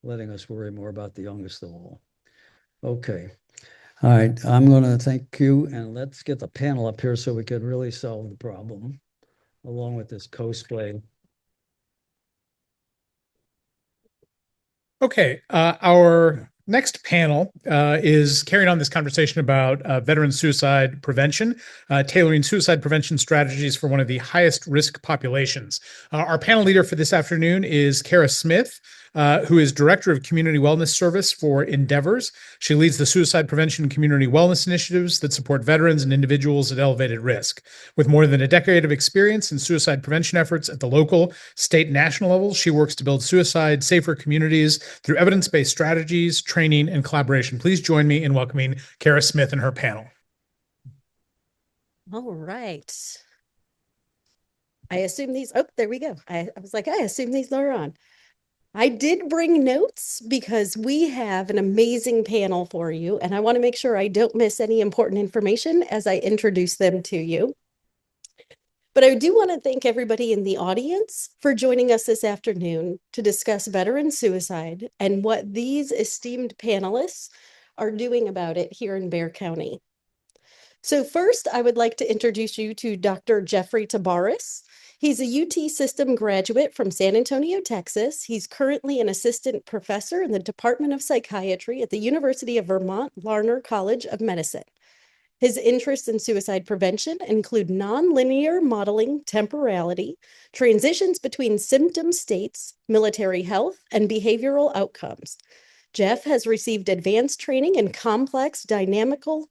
letting us worry more about the youngest of all. Okay. All right. I'm going to thank you, and let's get the panel up here so we can really solve the problem along with this COSPLAY. Okay. Our next panel is carrying on this conversation about veteran suicide prevention, tailoring suicide prevention strategies for one of the highest risk populations. Our panel leader for this afternoon is Kara Smith, who is Director of Community Wellness Service for Endeavors. She leads the suicide prevention community wellness initiatives that support veterans and individuals at elevated risk. With more than a decade of experience in suicide prevention efforts at the local, state, and national levels, she works to build suicide-safer communities through evidence-based strategies, training, and collaboration. Please join me in welcoming Kara Smith and her panel. All right. I assume these, oh, there we go. I was like, I assume these are on. I did bring notes because we have an amazing panel for you, and I want to make sure I don't miss any important information as I introduce them to you. But I do want to thank everybody in the audience for joining us this afternoon to discuss veteran suicide and what these esteemed panelists are doing about it here in Bexar County. So first, I would like to introduce you to Dr. Jeffrey Tabares. He's a UT System graduate from San Antonio, Texas. He's currently an assistant professor in the Department of Psychiatry at the University of Vermont Larner College of Medicine. His interests in suicide prevention include nonlinear modeling temporality, transitions between symptom states, military health, and behavioral outcomes. Jeff has received advanced training in complex dynamical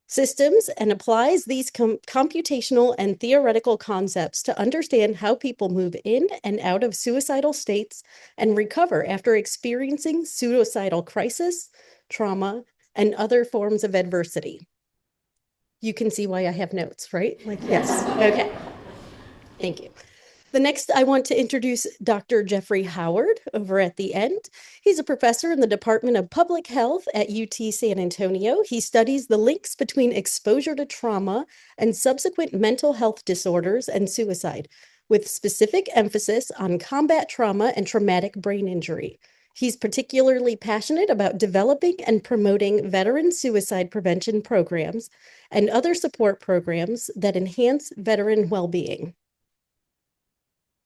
systems and applies these computational and theoretical concepts to understand how people move in and out of suicidal states and recover after experiencing suicidal crisis, trauma, and other forms of adversity. You can see why I have notes, right? Like, yes. Okay. Thank you. The next, I want to introduce Dr. Jeffrey Howard over at the end. He's a professor in the Department of Public Health at UT San Antonio. He studies the links between exposure to trauma and subsequent mental health disorders and suicide, with specific emphasis on combat trauma and traumatic brain injury. He's particularly passionate about developing and promoting veteran suicide prevention programs and other support programs that enhance veteran well-being.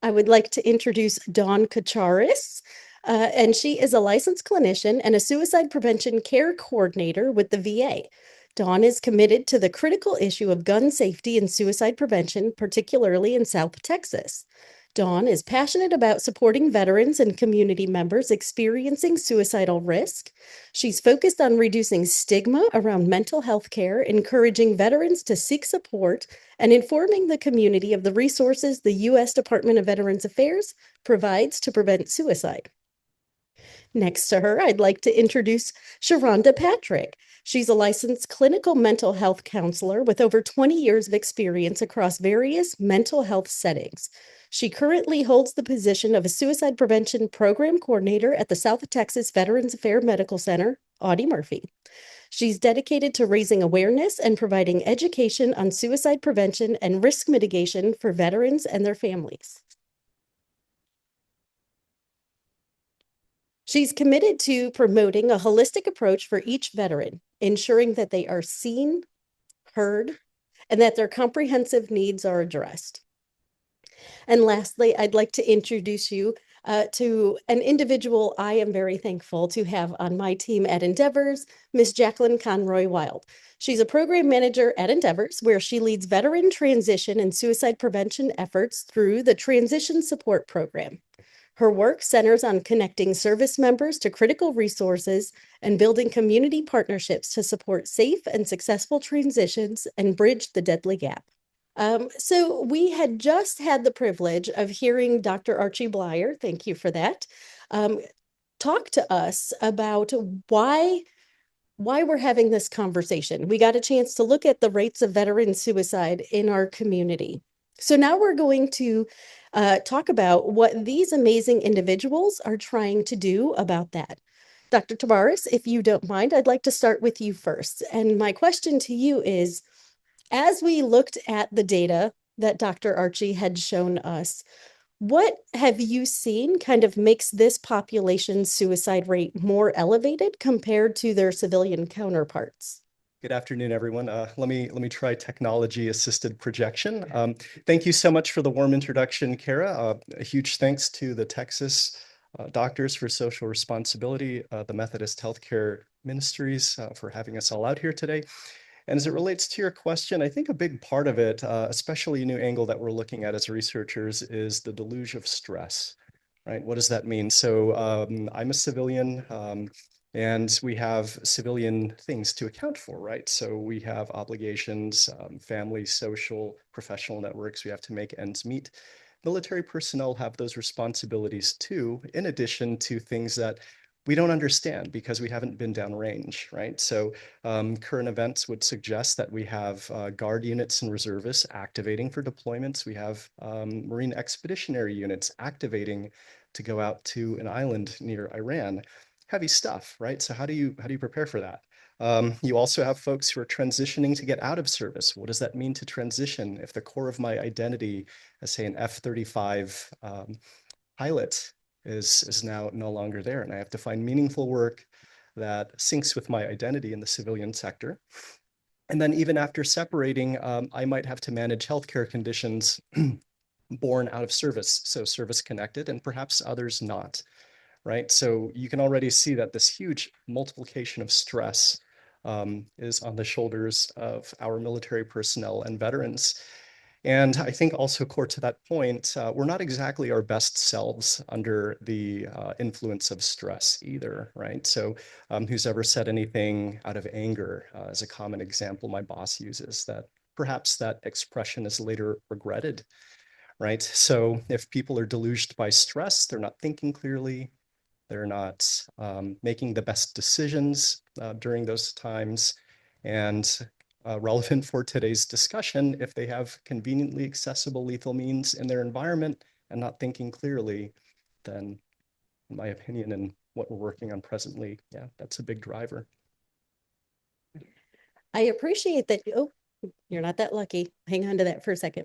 I would like to introduce Dawn Kacharis, and she is a licensed clinician and a suicide prevention care coordinator with the VA. Dawn is committed to the critical issue of gun safety and suicide prevention, particularly in South Texas. Dawn is passionate about supporting veterans and community members experiencing suicidal risk. She's focused on reducing stigma around mental health care, encouraging veterans to seek support, and informing the community of the resources the U.S. Department of Veterans Affairs provides to prevent suicide. Next to her, I'd like to introduce Sharonda Patrick. She's a licensed clinical mental health counselor with over 20 years of experience across various mental health settings. She currently holds the position of a suicide prevention program coordinator at the South Texas Veterans Affairs Medical Center, Audie Murphy. She's dedicated to raising awareness and providing education on suicide prevention and risk mitigation for veterans and their families. She's committed to promoting a holistic approach for each veteran, ensuring that they are seen, heard, and that their comprehensive needs are addressed. And lastly, I'd like to introduce you to an individual I am very thankful to have on my team at Endeavors, Ms. Jacqueline Conroy Wild. She's a program manager at Endeavors, where she leads veteran transition and suicide prevention efforts through the Transition Support Program. Her work centers on connecting service members to critical resources and building community partnerships to support safe and successful transitions and bridge the deadly gap. So we had just had the privilege of hearing Dr. Archie Blyer, thank you for that, talk to us about why we're having this conversation. We got a chance to look at the rates of veteran suicide in our community. So now we're going to talk about what these amazing individuals are trying to do about that. Dr. Tavares, if you don't mind, I'd like to start with you first. And my question to you is, as we looked at the data that Dr. Archie had shown us, what have you seen kind of makes this population's suicide rate more elevated compared to their civilian counterparts? Good afternoon, everyone. Let me try technology-assisted projection. Thank you so much for the warm introduction, Kara. A huge thanks to the Texas Doctors for Social Responsibility, the Methodist Healthcare Ministries for having us all out here today. And as it relates to your question, I think a big part of it, especially a new angle that we're looking at as researchers, is the deluge of stress, right? What does that mean? So I'm a civilian. And we have civilian things to account for, right? So we have obligations, family, social, professional networks. We have to make ends meet. Military personnel have those responsibilities too, in addition to things that we don't understand because we haven't been downrange, right? So current events would suggest that we have guard units and reservists activating for deployments. We have Marine expeditionary units activating to go out to an island near Iran. Heavy stuff, right? So how do you prepare for that? You also have folks who are transitioning to get out of service. What does that mean to transition if the core of my identity as, say, an F-35 pilot is now no longer there, and I have to find meaningful work that syncs with my identity in the civilian sector. And then even after separating, I might have to manage healthcare conditions born out of service, so service connected, and perhaps others not. Right? So you can already see that this huge multiplication of stress is on the shoulders of our military personnel and veterans. And I think also core to that point, we're not exactly our best selves under the influence of stress either, right? So who's ever said anything out of anger is a common example my boss uses, that perhaps that expression is later regretted, right? So if people are deluged by stress, they're not thinking clearly, they're not making the best decisions during those times. And relevant for today's discussion, if they have conveniently accessible lethal means in their environment and not thinking clearly, then in my opinion and what we're working on presently, yeah, that's a big driver. I appreciate that. Oh, you're not that lucky. Hang on to that for a second.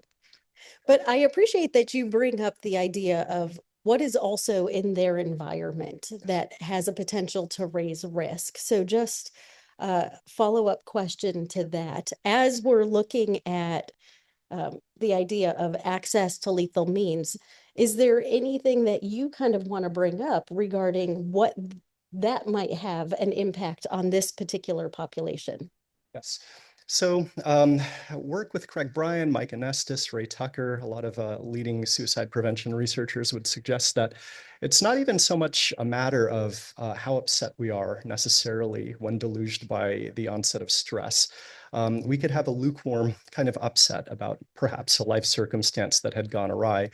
But I appreciate that you bring up the idea of what is also in their environment that has a potential to raise risk. So just a follow-up question to that. As we're looking at the idea of access to lethal means, is there anything that you kind of want to bring up regarding what that might have an impact on this particular population? Yes. So work with Craig Bryan, Mike Anestis, Ray Tucker, a lot of leading suicide prevention researchers would suggest that it's not even so much a matter of how upset we are necessarily when deluged by the onset of stress. We could have a lukewarm kind of upset about perhaps a life circumstance that had gone awry.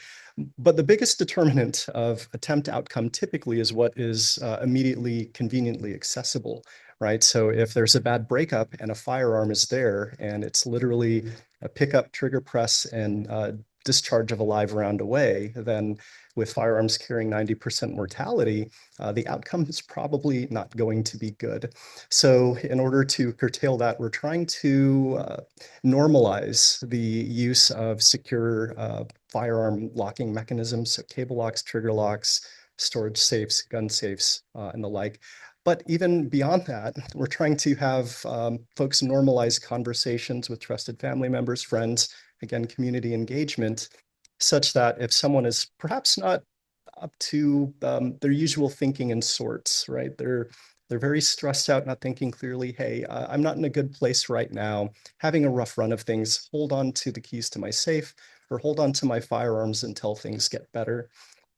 But the biggest determinant of attempt outcome typically is what is immediately conveniently accessible, right? So if there's a bad breakup and a firearm is there and it's literally a pickup, trigger press, and discharge of a live round away, then with firearms carrying 90% mortality, the outcome is probably not going to be good. So in order to curtail that, we're trying to normalize the use of secure firearm locking mechanisms, so cable locks, trigger locks, storage safes, gun safes, and the like. But even beyond that, we're trying to have folks normalize conversations with trusted family members, friends, again, community engagement, such that if someone is perhaps not up to their usual thinking in sorts, right? They're very stressed out, not thinking clearly, hey, I'm not in a good place right now, having a rough run of things, hold on to the keys to my safe or hold on to my firearms until things get better.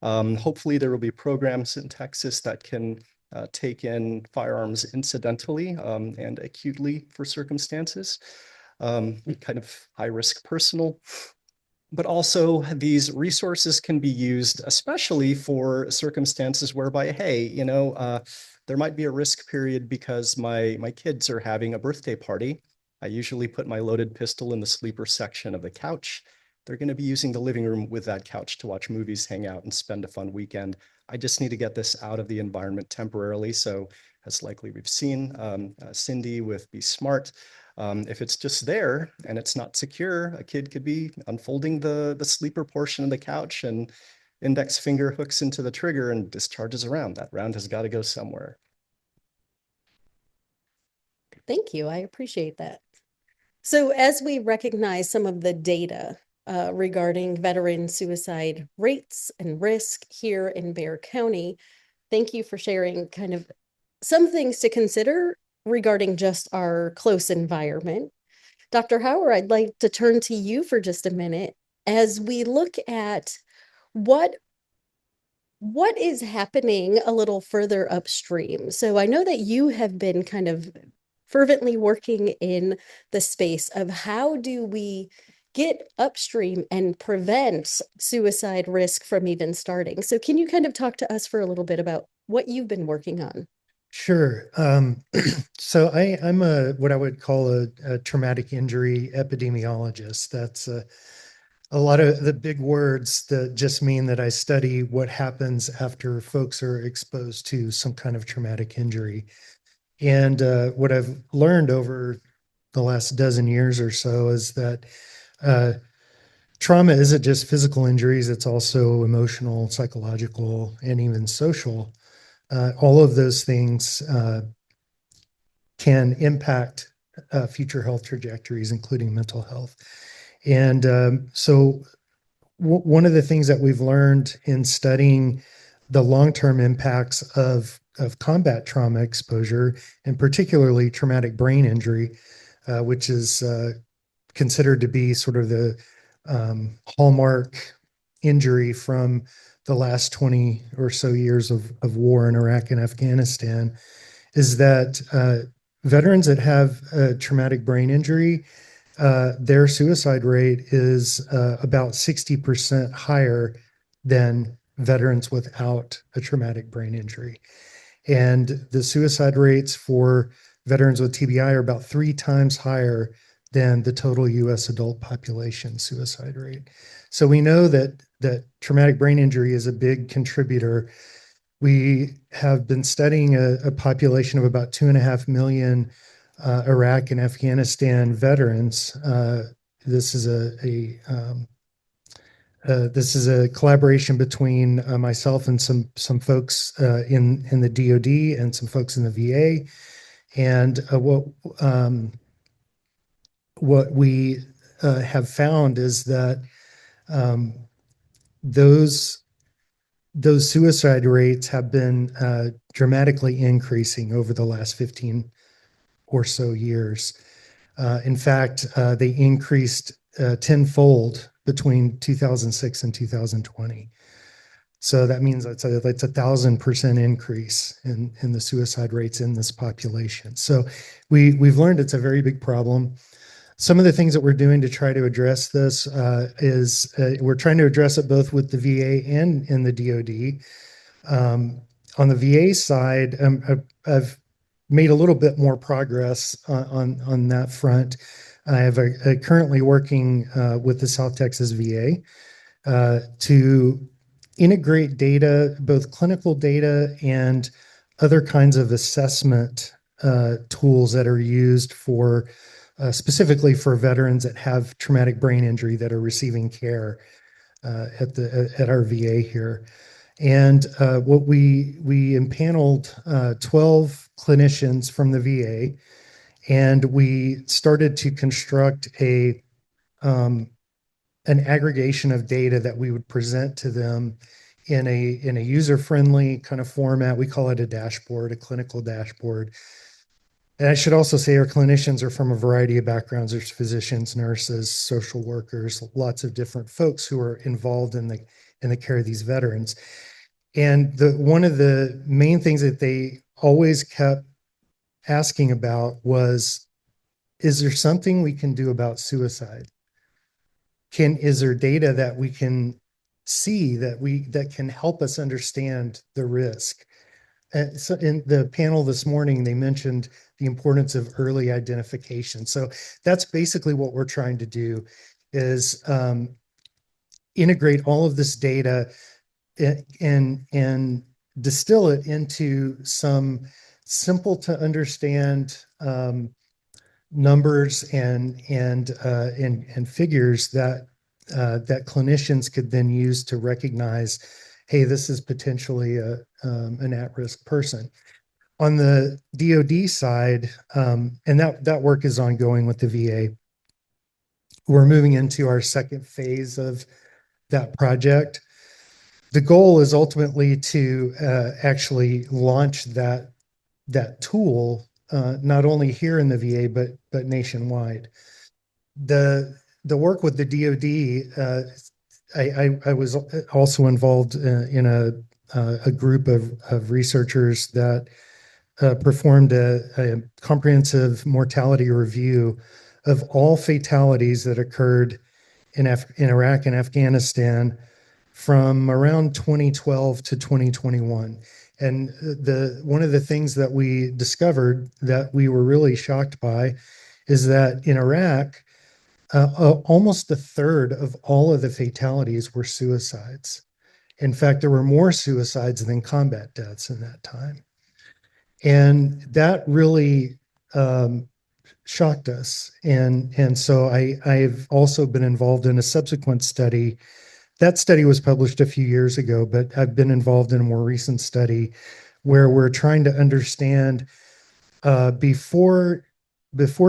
Hopefully there will be programs in Texas that can take in firearms incidentally and acutely for circumstances, kind of high risk personal. But also these resources can be used especially for circumstances whereby, hey, you know, there might be a risk period because my kids are having a birthday party. I usually put my loaded pistol in the sleeper section of the couch. They're going to be using the living room with that couch to watch movies, hang out, and spend a fun weekend. I just need to get this out of the environment temporarily. So as likely we've seen, Cindy with Be Smart, if it's just there and it's not secure, a kid could be unfolding the sleeper portion of the couch and index finger hooks into the trigger and discharges a round. That round has got to go somewhere. Thank you. I appreciate that. So as we recognize some of the data regarding veteran suicide rates and risk here in Bexar County, thank you for sharing kind of some things to consider regarding just our close environment. Dr. Hauer, I'd like to turn to you for just a minute as we look at what is happening a little further upstream. So I know that you have been kind of fervently working in the space of how do we get upstream and prevent suicide risk from even starting. So can you kind of talk to us for a little bit about what you've been working on? Sure. So I'm what I would call a traumatic injury epidemiologist. That's a lot of the big words that just mean that I study what happens after folks are exposed to some kind of traumatic injury. And what I've learned over the last dozen years or so is that trauma isn't just physical injuries, it's also emotional, psychological, and even social. All of those things can impact future health trajectories, including mental health. And so one of the things that we've learned in studying the long-term impacts of combat trauma exposure, and particularly traumatic brain injury, which is considered to be sort of the hallmark injury from the last 20 or so years of war in Iraq and Afghanistan, is that veterans that have a traumatic brain injury, their suicide rate is about 60% higher than veterans without a traumatic brain injury. And the suicide rates for veterans with TBI are about 3 times higher than the total US adult population suicide rate. So we know that traumatic brain injury is a big contributor. We have been studying a population of about 2.5 million Iraq and Afghanistan veterans. This is a collaboration between myself and some folks in the DoD and some folks in the VA. And what we have found is that those suicide rates have been dramatically increasing over the last 15 or so years. In fact, they increased tenfold between 2006 and 2020. So that means that's a 1,000% increase in the suicide rates in this population. So we've learned it's a very big problem. Some of the things that we're doing to try to address this is we're trying to address it both with the VA and in the DoD. On the VA side, I've made a little bit more progress on that front. I have currently working with the South Texas VA to integrate data, both clinical data and other kinds of assessment tools that are used for specifically for veterans that have traumatic brain injury that are receiving care at our VA here. And what we impaneled 12 clinicians from the VA, and we started to construct an aggregation of data that we would present to them in a user-friendly kind of format. We call it a dashboard, a clinical dashboard. And I should also say our clinicians are from a variety of backgrounds. There's physicians, nurses, social workers, lots of different folks who are involved in the care of these veterans. And one of the main things that they always kept asking about was, is there something we can do about suicide? Is there data that we can see that can help us understand the risk? So in the panel this morning, they mentioned the importance of early identification. So that's basically what we're trying to do is integrate all of this data and distill it into some simple to understand numbers and figures that clinicians could then use to recognize, hey, this is potentially an at-risk person. On the DoD side, and that work is ongoing with the VA, we're moving into our second phase of that project. The goal is ultimately to actually launch that tool not only here in the VA but nationwide. The work with the DoD, I was also involved in a group of researchers that performed a comprehensive mortality review of all fatalities that occurred in Iraq and Afghanistan from around 2012 to 2021. And one of the things that we discovered that we were really shocked by is that in Iraq, almost a third of all of the fatalities were suicides. In fact, there were more suicides than combat deaths in that time. And that really shocked us. And so I've also been involved in a subsequent study. That study was published a few years ago, but I've been involved in a more recent study where we're trying to understand before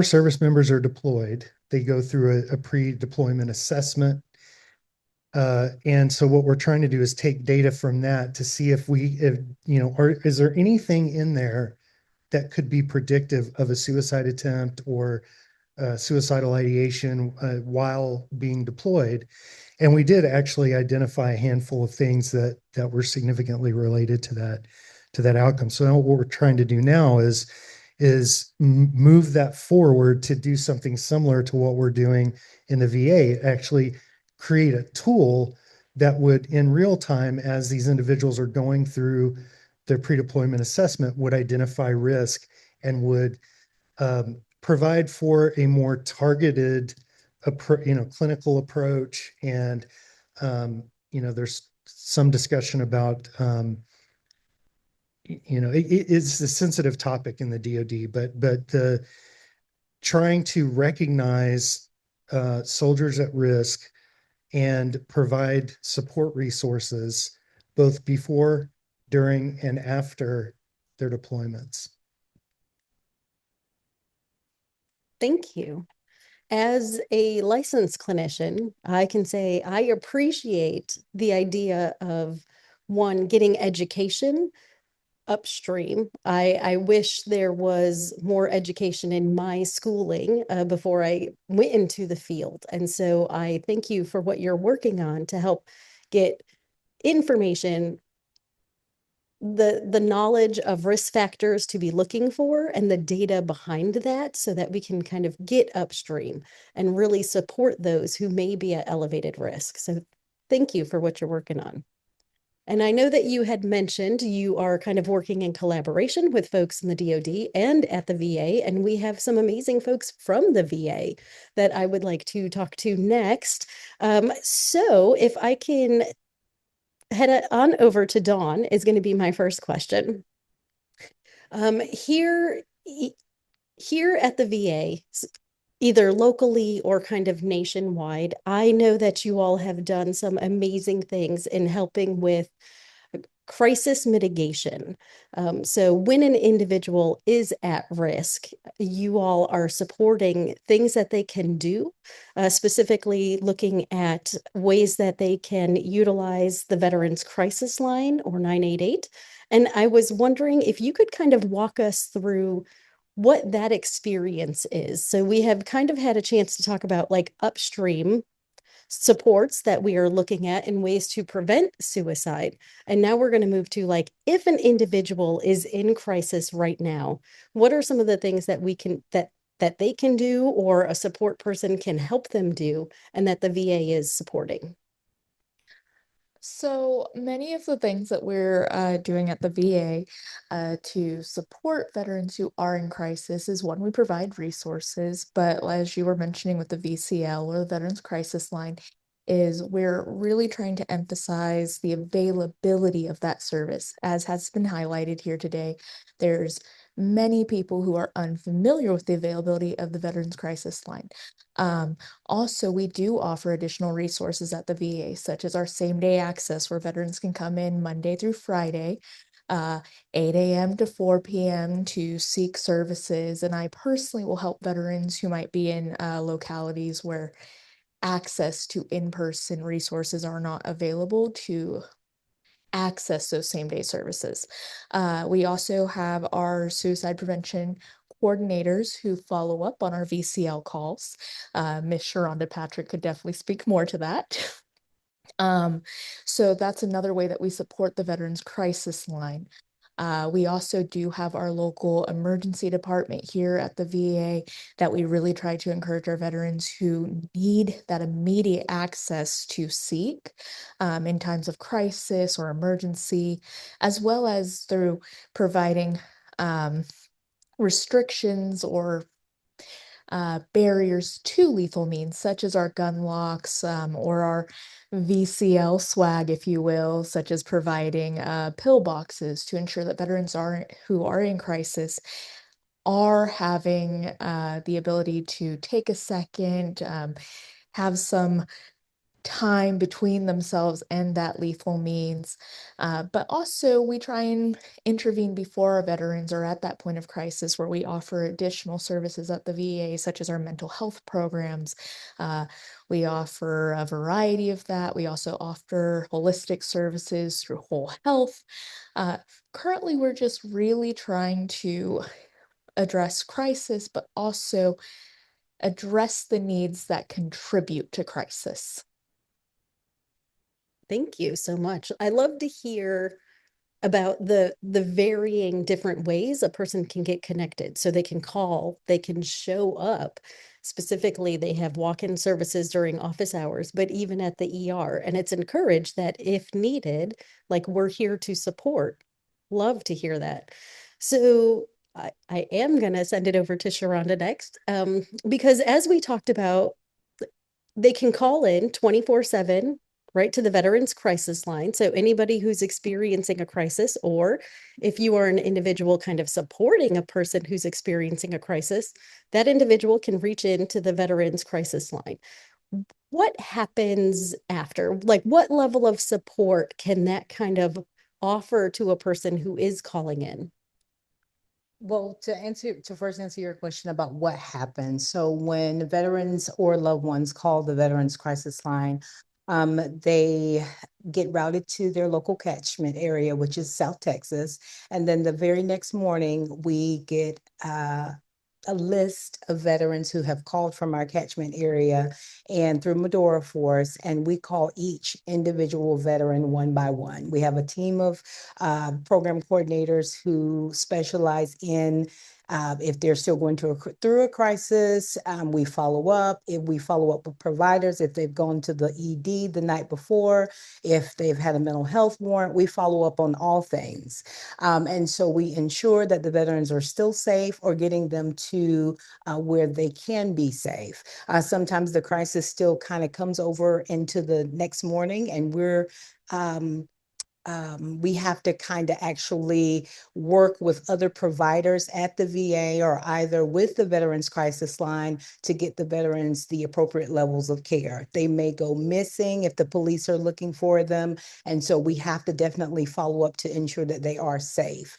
service members are deployed, they go through a pre-deployment assessment. And so what we're trying to do is take data from that to see if is there anything in there that could be predictive of a suicide attempt or suicidal ideation while being deployed. And we did actually identify a handful of things that were significantly related to that outcome. So now what we're trying to do now is move that forward to do something similar to what we're doing in the VA, actually create a tool that would, in real time, as these individuals are going through their pre-deployment assessment, would identify risk and would provide for a more targeted clinical approach. And there's some discussion about it's a sensitive topic in the DoD, but trying to recognize soldiers at risk and provide support resources both before, during, and after their deployments. Thank you. As a licensed clinician, I can say I appreciate the idea of, one, getting education upstream. I wish there was more education in my schooling before I went into the field. And so I thank you for what you're working on to help get information, the knowledge of risk factors to be looking for and the data behind that so that we can kind of get upstream and really support those who may be at elevated risk. So thank you for what you're working on. And I know that you had mentioned you are kind of working in collaboration with folks in the DoD and at the VA, and we have some amazing folks from the VA that I would like to talk to next. So if I can head on over to Dawn is going to be my first question. Here at the VA, either locally or kind of nationwide, I know that you all have done some amazing things in helping with crisis mitigation. So when an individual is at risk, you all are supporting things that they can do, specifically looking at ways that they can utilize the Veterans Crisis Line or 988. And I was wondering if you could kind of walk us through what that experience is. So we have kind of had a chance to talk about like upstream supports that we are looking at in ways to prevent suicide. And now we're going to move to like, if an individual is in crisis right now, what are some of the things that we can, that they can do or a support person can help them do and that the VA is supporting? So many of the things that we're doing at the VA to support veterans who are in crisis is one, we provide resources, but as you were mentioning with the VCL or the Veterans Crisis Line, is we're really trying to emphasize the availability of that service. As has been highlighted here today, there's many people who are unfamiliar with the availability of the Veterans Crisis Line. Also, we do offer additional resources at the VA, such as our same-day access, where veterans can come in Monday through Friday, 8 a.m. to 4 p.m. to seek services. And I personally will help veterans who might be in localities where access to in-person resources are not available to access those same-day services. We also have our suicide prevention coordinators who follow up on our VCL calls. Miss Sharonda Patrick could definitely speak more to that. So that's another way that we support the Veterans Crisis Line. We also do have our local emergency department here at the VA that we really try to encourage our veterans who need that immediate access to seek in times of crisis or emergency, as well as through providing restrictions or barriers to lethal means, such as our gun locks or our VCL swag, if you will, such as providing pill boxes to ensure that veterans who are in crisis are having the ability to take a second, have some time between themselves and that lethal means. But also we try and intervene before our veterans are at that point of crisis, where we offer additional services at the VA, such as our mental health programs. We offer a variety of that. We also offer holistic services through Whole Health. Currently, we're just really trying to address crisis, but also address the needs that contribute to crisis. Thank you so much. I love to hear about the varying different ways a person can get connected. So they can call, they can show up. Specifically, they have walk-in services during office hours, but even at the ER. And it's encouraged that if needed, like we're here to support. Love to hear that. So I am going to send it over to Sharonda next, because as we talked about, they can call in 24/7 right to the Veterans Crisis Line. So anybody who's experiencing a crisis, or if you are an individual kind of supporting a person who's experiencing a crisis, that individual can reach into the Veterans Crisis Line. What happens after? Like, what level of support can that kind of offer to a person who is calling in? Well, to first answer your question about what happens. So when veterans or loved ones call the Veterans Crisis Line, They get routed to their local catchment area, which is South Texas. And then the very next morning, we get a list of veterans who have called from our catchment area and through Medora Force, and we call each individual veteran one by one. We have a team of program coordinators who specialize in if they're still going through a crisis, we follow up. If we follow up with providers, if they've gone to the ED the night before, if they've had a mental health warrant, we follow up on all things. And so we ensure that the veterans are still safe or getting them to where they can be safe. Sometimes the crisis still kind of comes over into the next morning, and we have to kind of actually work with other providers at the VA or either with the Veterans Crisis Line to get the veterans the appropriate levels of care. They may go missing if the police are looking for them. And so we have to definitely follow up to ensure that they are safe.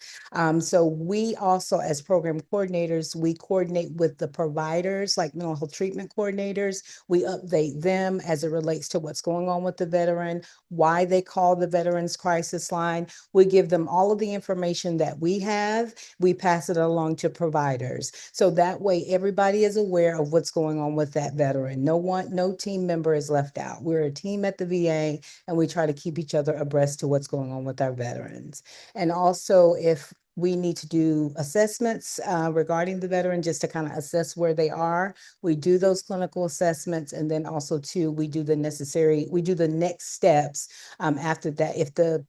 So we also, as program coordinators, we coordinate with the providers like mental health treatment coordinators. We update them as it relates to what's going on with the veteran, why they call the Veterans Crisis Line. We give them all of the information that we have. We pass it along to providers. So that way everybody is aware of what's going on with that veteran. No team member is left out. We're a team at the VA, and we try to keep each other abreast to what's going on with our veterans. And also, if we need to do assessments regarding the veteran just to kind of assess where they are, we do those clinical assessments. And then also too, we do the next steps after that. If the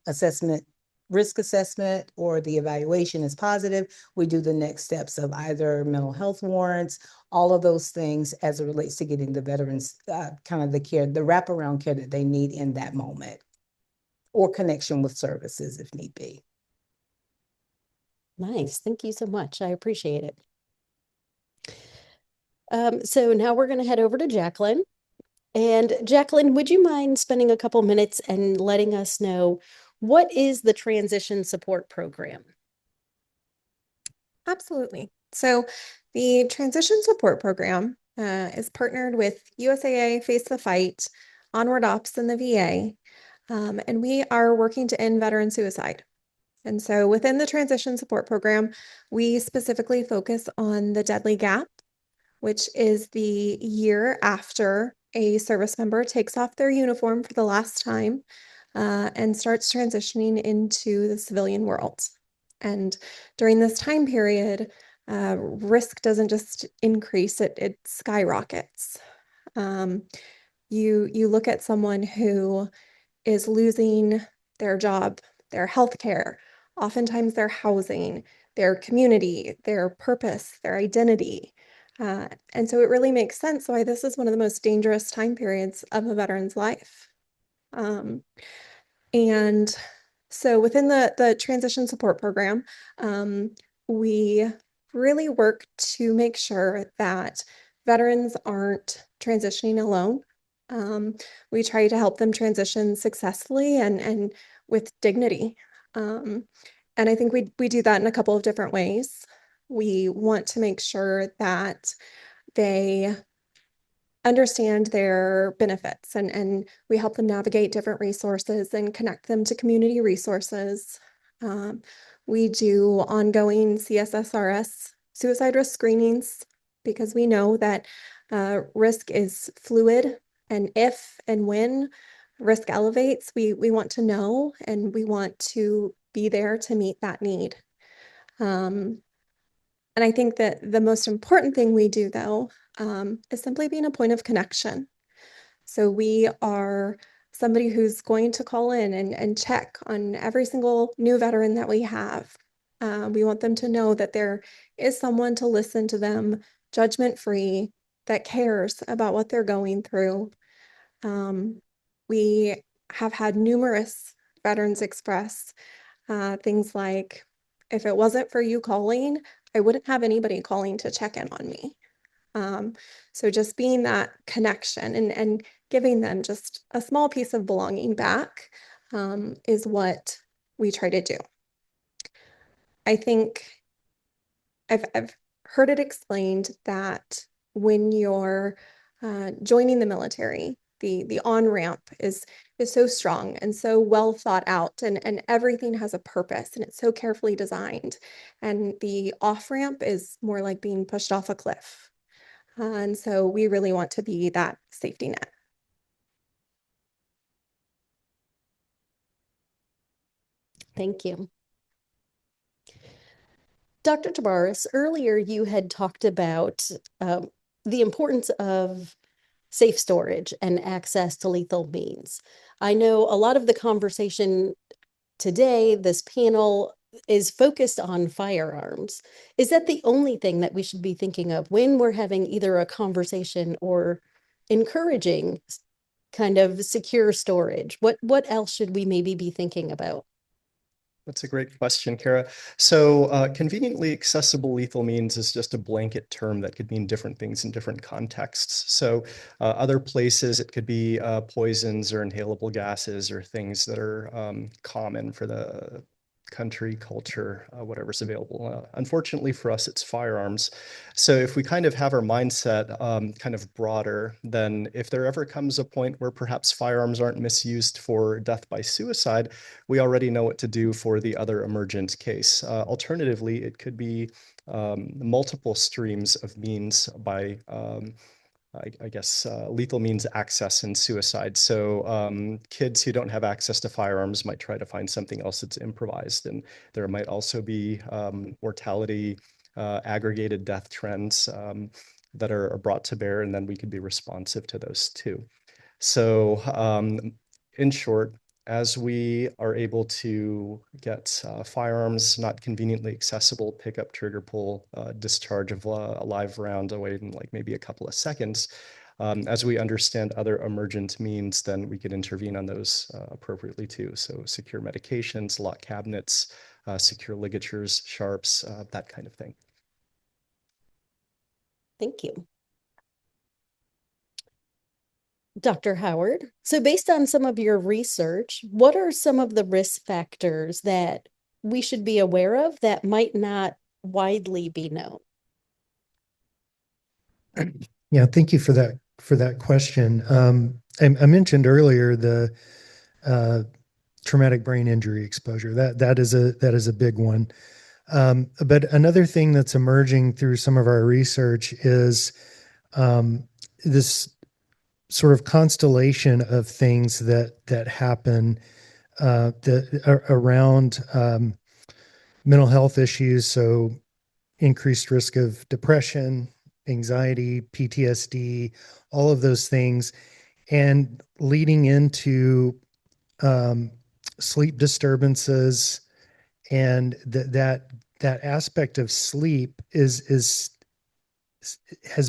risk assessment or the evaluation is positive, we do the next steps of either mental health warrants, all of those things as it relates to getting the veterans kind of the care, the wraparound care that they need in that moment, or connection with services if need be. Nice. Thank you so much. I appreciate it. So now we're going to head over to Jacqueline. And Jacqueline, would you mind spending a couple minutes and letting us know what is the Transition Support Program? Absolutely. So the Transition Support Program is partnered with USAA, Face the Fight, Onward Ops, and the VA. And we are working to end veteran suicide. And so within the Transition Support Program, we specifically focus on the deadly gap, which is the year after a service member takes off their uniform for the last time and starts transitioning into the civilian world. And during this time period, risk doesn't just increase, it skyrockets. You look at someone who is losing their job, their healthcare, oftentimes their housing, their community, their purpose, their identity. And so it really makes sense why this is one of the most dangerous time periods of a veteran's life. And so within the Transition Support Program, we really work to make sure that veterans aren't transitioning alone. We try to help them transition successfully and with dignity. And I think we do that in a couple of different ways. We want to make sure that they understand their benefits and we help them navigate different resources and connect them to community resources. We do ongoing CSSRS suicide risk screenings because we know that risk is fluid, and if and when risk elevates, we want to know and we want to be there to meet that need. And I think that the most important thing we do, though, is simply being a point of connection. So we are somebody who's going to call in and check on every single new veteran that we have. We want them to know that there is someone to listen to them, judgment-free, that cares about what they're going through. We have had numerous veterans express things like, if it wasn't for you calling, I wouldn't have anybody calling to check in on me. So just being that connection and giving them just a small piece of belonging back is what we try to do. I think I've heard it explained that when you're joining the military, the on-ramp is so strong and so well thought out, and everything has a purpose and it's so carefully designed. And the off-ramp is more like being pushed off a cliff. And so we really want to be that safety net. Thank you. Dr. Tabares, earlier you had talked about the importance of safe storage and access to lethal means. I know a lot of the conversation today, this panel, is focused on firearms. Is that the only thing that we should be thinking of when we're having either a conversation or encouraging kind of secure storage? What else should we maybe be thinking about? That's a great question, Kara. So conveniently accessible lethal means is just a blanket term that could mean different things in different contexts. So other places, it could be poisons or inhalable gases or things that are common for the country, culture, whatever's available. Unfortunately for us, it's firearms. So if we kind of have our mindset kind of broader, then if there ever comes a point where perhaps firearms aren't misused for death by suicide, we already know what to do for the other emergent case. Alternatively, it could be multiple streams of means by I guess lethal means access and suicide. So kids who don't have access to firearms might try to find something else that's improvised. And there might also be mortality, aggregated death trends that are brought to bear, and then we could be responsive to those too. So in short, as we are able to get firearms not conveniently accessible, pick up, trigger, pull, discharge of a live round away in like maybe a couple of seconds, as we understand other emergent means, then we could intervene on those appropriately too. So secure medications, lock cabinets, secure ligatures, sharps, that kind of thing. Thank you. Dr. Howard, so based on some of your research, what are some of the risk factors that we should be aware of that might not widely be known? Yeah, thank you for that question. I mentioned earlier the traumatic brain injury exposure. That is a big one. But another thing that's emerging through some of our research is this sort of constellation of things that happen around mental health issues. So increased risk of depression, anxiety, PTSD, all of those things, and leading into sleep disturbances, and that aspect of sleep has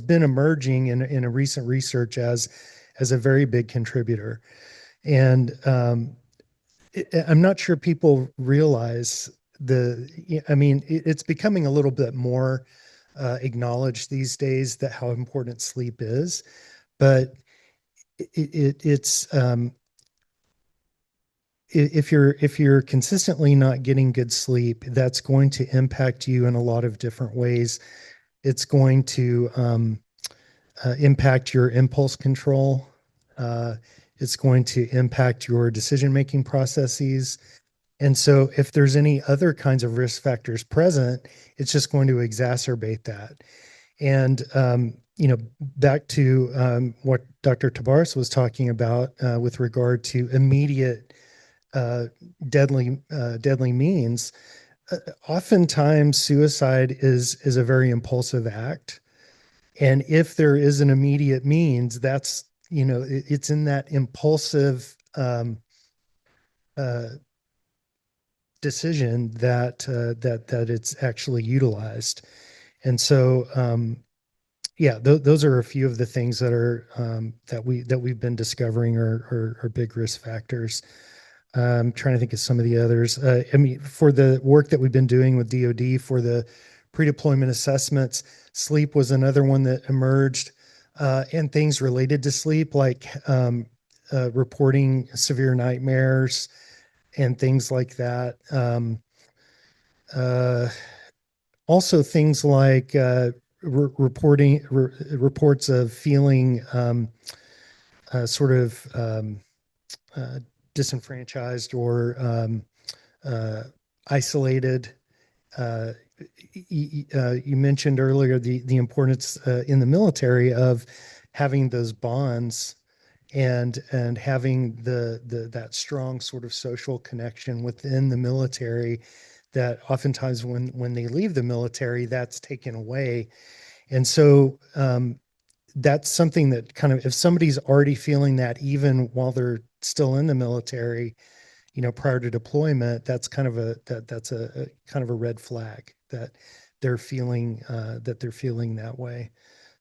been emerging in a recent research as a very big contributor. And I'm not sure people realize it's becoming a little bit more acknowledged these days that how important sleep is, but it's if you're consistently not getting good sleep, that's going to impact you in a lot of different ways. It's going to impact your impulse control. It's going to impact your decision-making processes. And so if there's any other kinds of risk factors present, it's just going to exacerbate that. And, back to what Dr. Tabares was talking about with regard to immediate deadly means, oftentimes suicide is a very impulsive act. And if there is an immediate means, that's, it's in that impulsive decision that it's actually utilized. And so, those are a few of the things that are that we've been discovering are big risk factors. I'm trying to think of some of the others. For the work that we've been doing with DoD for the pre-deployment assessments, sleep was another one that emerged, and things related to sleep, like reporting severe nightmares and things like that. Also things like reports of feeling sort of disenfranchised or isolated. You mentioned earlier the importance in the military of having those bonds and having that strong sort of social connection within the military that oftentimes when they leave the military, that's taken away. And so that's something that kind of, if somebody's already feeling that even while they're still in the military, prior to deployment, that's kind of that's a kind of a red flag that they're feeling that way.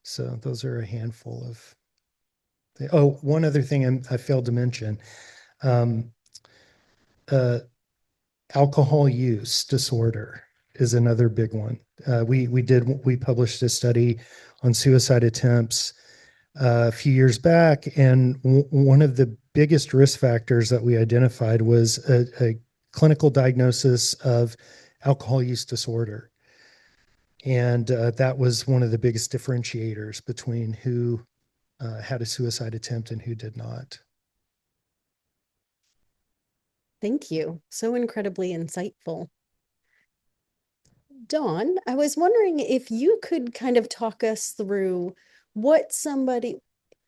So those are a handful of. Oh, one other thing I failed to mention, alcohol use disorder is another big one. We published a study on suicide attempts a few years back, and one of the biggest risk factors that we identified was a clinical diagnosis of alcohol use disorder. And that was one of the biggest differentiators between who had a suicide attempt and who did not. Thank you. So incredibly insightful. Dawn, I was wondering if you could kind of talk us through what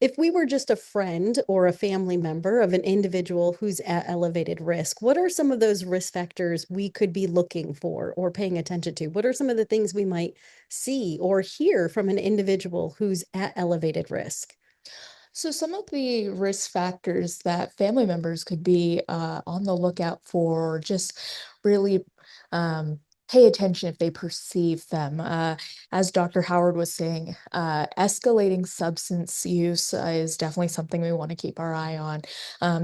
if we were just a friend or a family member of an individual who's at elevated risk, what are some of those risk factors we could be looking for or paying attention to? What are some of the things we might see or hear from an individual who's at elevated risk? So some of the risk factors that family members could be on the lookout for, just really pay attention if they perceive them. As Dr. Howard was saying, escalating substance use is definitely something we want to keep our eye on.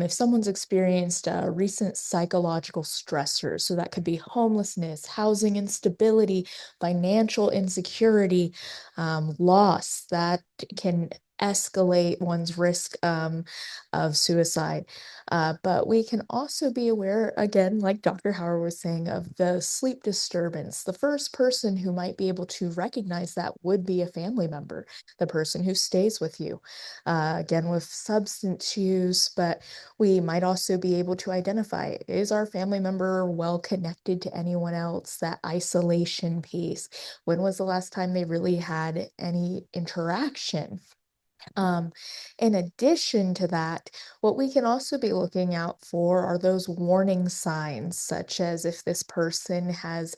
If someone's experienced recent psychological stressors, so that could be homelessness, housing instability, financial insecurity, loss, that can escalate one's risk of suicide. But we can also be aware, again, like Dr. Howard was saying, of the sleep disturbance. The first person who might be able to recognize that would be a family member, the person who stays with you. Again, with substance use, but we might also be able to identify, is our family member well connected to anyone else? That isolation piece. When was the last time they really had any interaction? In addition to that, what we can also be looking out for are those warning signs, such as if this person has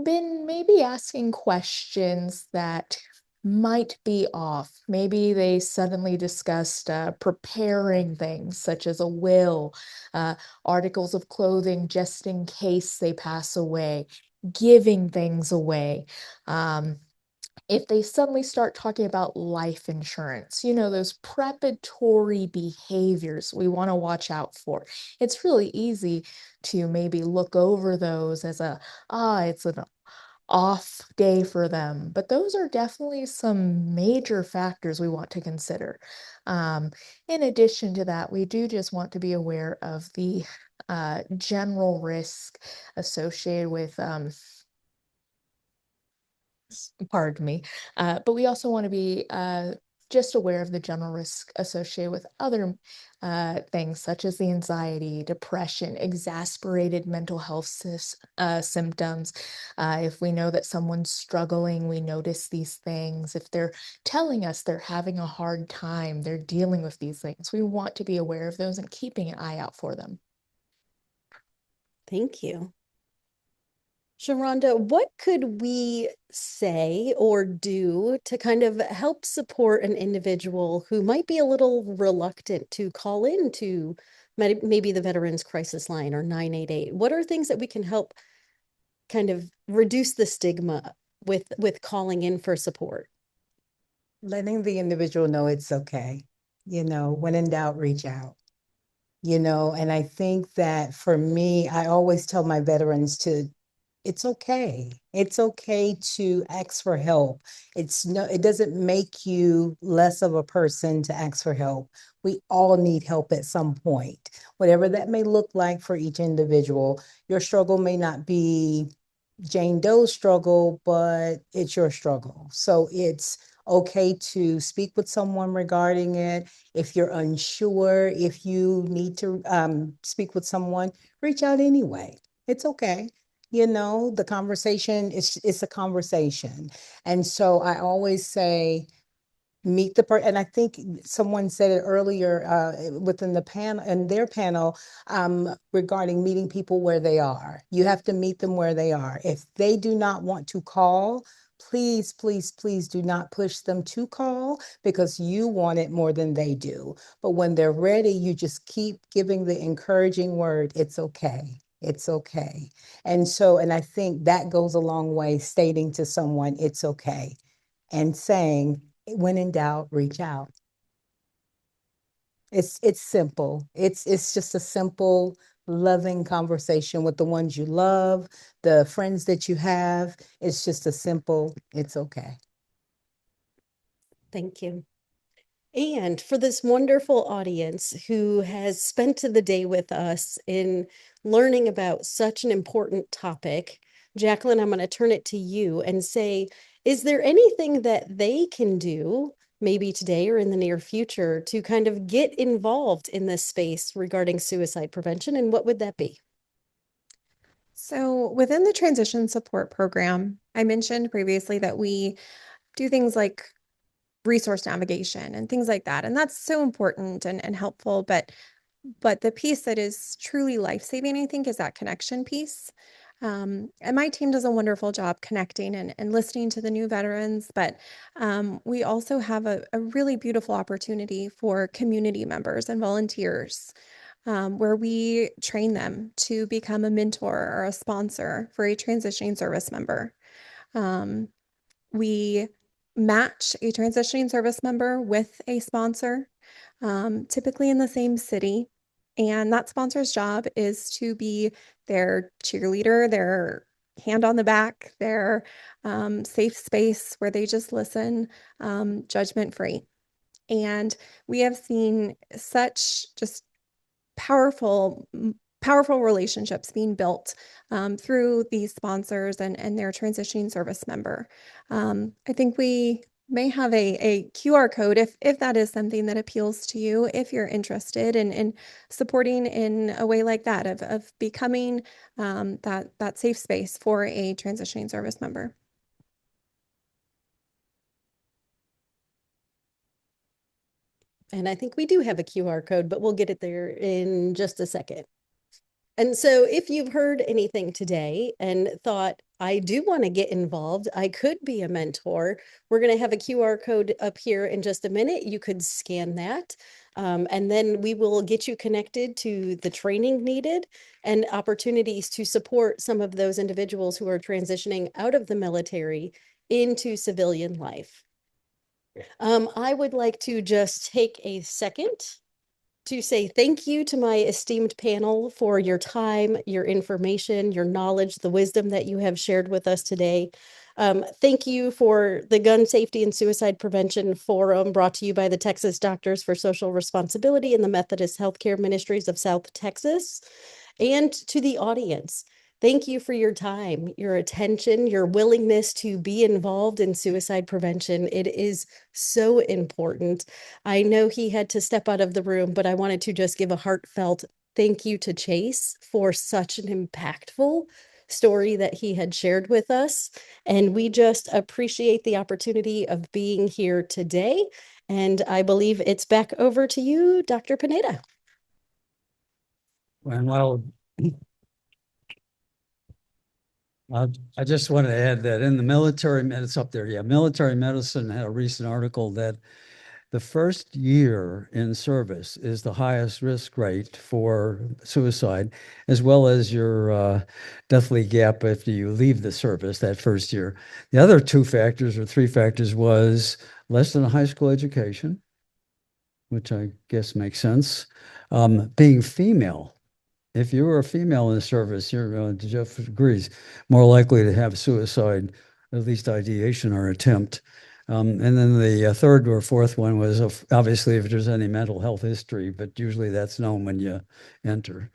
been maybe asking questions that might be off. Maybe they suddenly discussed preparing things such as a will, articles of clothing just in case they pass away, giving things away. If they suddenly start talking about life insurance, those preparatory behaviors we want to watch out for. It's really easy to maybe look over those as it's an off day for them, but those are definitely some major factors we want to consider. In addition to that, we do just want to be aware of the general risk associated with pardon me, but we also want to be just aware of the general risk associated with other things such as the anxiety, depression, exasperated mental health symptoms. If we know that someone's struggling, we notice these things. If they're telling us they're having a hard time, they're dealing with these things, we want to be aware of those and keeping an eye out for them. Thank you. Sharonda, what could we say or do to kind of help support an individual who might be a little reluctant to call into maybe the Veterans Crisis Line or 988? What are things that we can help kind of reduce the stigma with calling in for support? Letting the individual know it's okay. When in doubt, reach out. And I think that for me, I always tell my veterans it's okay. It's okay to ask for help. It doesn't make you less of a person to ask for help. We all need help at some point, whatever that may look like for each individual. Your struggle may not be Jane Doe's struggle, but it's your struggle. So it's okay to speak with someone regarding it. If you're unsure, if you need to speak with someone, reach out anyway. It's okay. You know, the conversation is it's a conversation. And so I always say, meet the person. And I think someone said it earlier within the panel, in their panel, regarding meeting people where they are. You have to meet them where they are. If they do not want to call, please, please, please do not push them to call because you want it more than they do. But when they're ready, you just keep giving the encouraging word, it's okay. It's okay. And so, and I think that goes a long way, stating to someone, it's okay, and saying, when in doubt, reach out. It's simple. It's just a simple, loving conversation with the ones you love, the friends that you have. It's just a simple, it's okay. Thank you. And for this wonderful audience who has spent the day with us in learning about such an important topic, Jacqueline, I'm going to turn it to you and say, is there anything that they can do, maybe today or in the near future, to kind of get involved in this space regarding suicide prevention? And what would that be? So within the transition support program, I mentioned previously that we do things like resource navigation and things like that. And that's so important and helpful. But the piece that is truly life-saving, I think, is that connection piece. And my team does a wonderful job connecting and listening to the new veterans, but we also have a really beautiful opportunity for community members and volunteers where we train them to become a mentor or a sponsor for a transitioning service member. We match a transitioning service member with a sponsor, typically in the same city. And that sponsor's job is to be their cheerleader, their hand on the back, their safe space where they just listen, judgment-free. And we have seen such just powerful relationships being built through these sponsors and their transitioning service member. I think we may have a QR code if that is something that appeals to you, if you're interested in supporting in a way like that of becoming that safe space for a transitioning service member. And I think we do have a QR code, but we'll get it there in just a second. And so if you've heard anything today and thought, I do want to get involved, I could be a mentor, we're going to have a QR code up here in just a minute. You could scan that. And then we will get you connected to the training needed and opportunities to support some of those individuals who are transitioning out of the military into civilian life. I would like to just take a second to say thank you to my esteemed panel for your time, your information, your knowledge, the wisdom that you have shared with us today. Thank you for the Gun Safety and Suicide Prevention Forum brought to you by the Texas Doctors for Social Responsibility and the Methodist Healthcare Ministries of South Texas. And to the audience, thank you for your time, your attention, your willingness to be involved in suicide prevention. It is so important. I know he had to step out of the room, but I wanted to just give a heartfelt thank you to Chase for such an impactful story that he had shared with us. And we just appreciate the opportunity of being here today. And I believe it's back over to you, Dr. Pineda. Well, I just want to add that in the military, it's up there. Yeah, Military Medicine had a recent article that the first year in service is the highest risk rate for suicide, as well as your deathly gap after you leave the service that first year. The other two factors or three factors was less than a high school education, which I guess makes sense. Being female. If you were a female in the service, you're, Jeff agrees, more likely to have suicide, at least ideation or attempt. And then the third or fourth one was obviously if there's any mental health history, but usually that's known when you enter.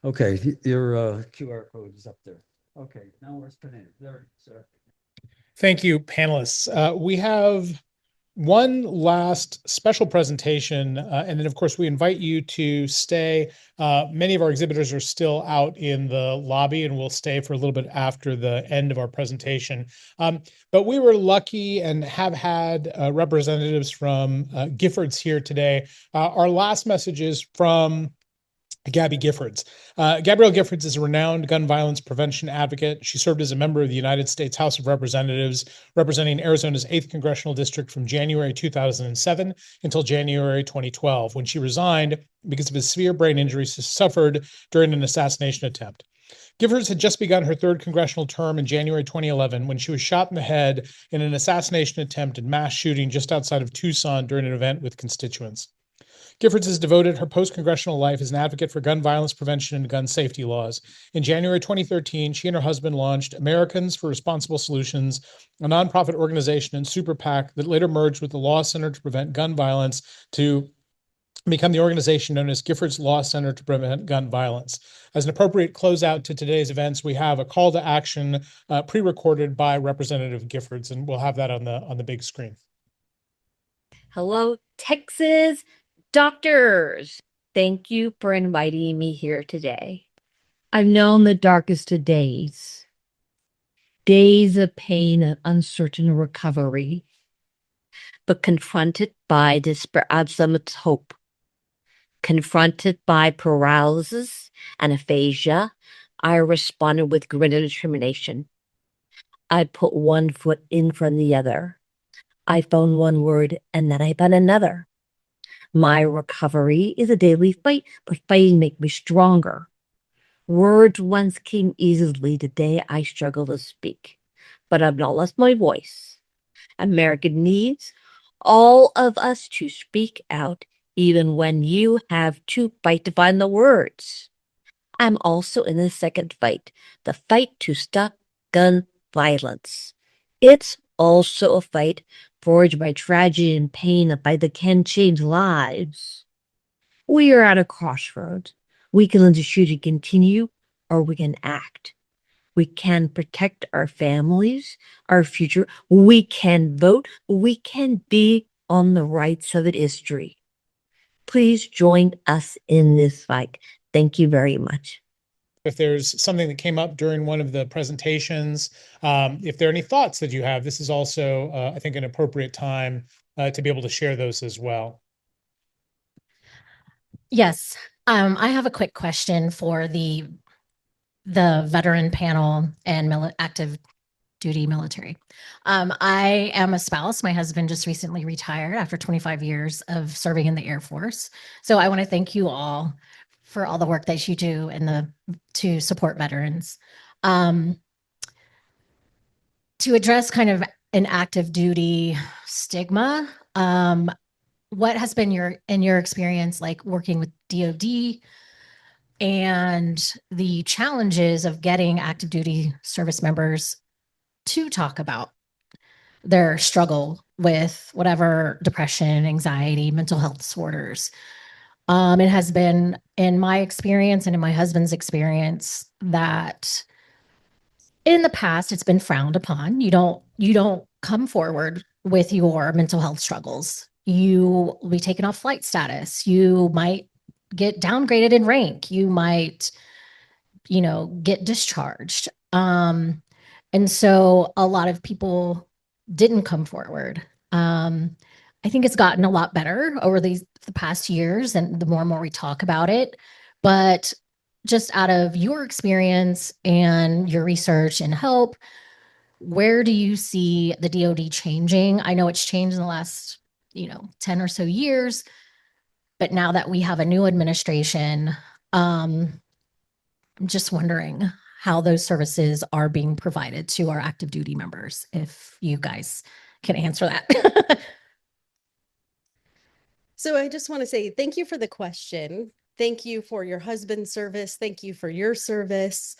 Okay, your QR code is up there. Okay, now where's Pineda? There, sir. Thank you, panelists. We have one last special presentation, and then of course we invite you to stay. Many of our exhibitors are still out in the lobby and will stay for a little bit after the end of our presentation. But we were lucky and have had representatives from Giffords here today. Our last message is from Gabby Giffords. Gabrielle Giffords is a renowned gun violence prevention advocate. She served as a member of the United States House of Representatives, representing Arizona's 8th Congressional District from January 2007 until January 2012, when she resigned because of a severe brain injury she suffered during an assassination attempt. Giffords had just begun her 3rd congressional term in January 2011 when she was shot in the head in an assassination attempt and mass shooting just outside of Tucson during an event with constituents. Giffords has devoted her post-congressional life as an advocate for gun violence prevention and gun safety laws. In January 2013, she and her husband launched Americans for Responsible Solutions, a nonprofit organization and super PAC that later merged with the Law Center to Prevent Gun Violence to become the organization known as Giffords Law Center to Prevent Gun Violence. As an appropriate closeout to today's events, we have a call to action pre-recorded by Representative Giffords, and we'll have that on the big screen. Hello, Texas doctors. Thank you for inviting me here today. I've known the darkest of days of pain and uncertain recovery, but confronted by despair, absolute hope, confronted by paralysis and aphasia, I responded with greater determination. I put one foot in front of the other. I found one word and then I found another. My recovery is a daily fight, but fighting makes me stronger. Words once came easily. Today I struggle to speak, but I've not lost my voice. America needs all of us to speak out, even when you have to fight to find the words. I'm also in the second fight, the fight to stop gun violence. It's also a fight forged by tragedy and pain, a fight that can change lives. We are at a crossroads. We can let the shooting continue, or we can act. We can protect our families, our future. We can vote. We can be on the right side of history. Please join us in this fight. Thank you very much. If there's something that came up during one of the presentations, if there are any thoughts that you have, this is also, I think, an appropriate time to be able to share those as well. Yes, I have a quick question for the veteran panel and active duty military. I am a spouse. My husband just recently retired after 25 years of serving in the Air Force. So I want to thank you all for all the work that you do to support veterans. To address kind of an active duty stigma, what has been in your experience like working with DoD and the challenges of getting active duty service members to talk about their struggle with whatever depression, anxiety, mental health disorders? It has been in my experience and in my husband's experience that in the past it's been frowned upon. You don't come forward with your mental health struggles. You will be taken off flight status. You might get downgraded in rank. You might, get discharged. And so a lot of people didn't come forward. I think it's gotten a lot better over the past years, and the more and more we talk about it. But just out of your experience and your research and help, where do you see the DoD changing? I know it's changed in the last, 10 or so years, but now that we have a new administration, I'm just wondering how those services are being provided to our active duty members, if you guys can answer that. So I just want to say thank you for the question. Thank you for your husband's service. Thank you for your service.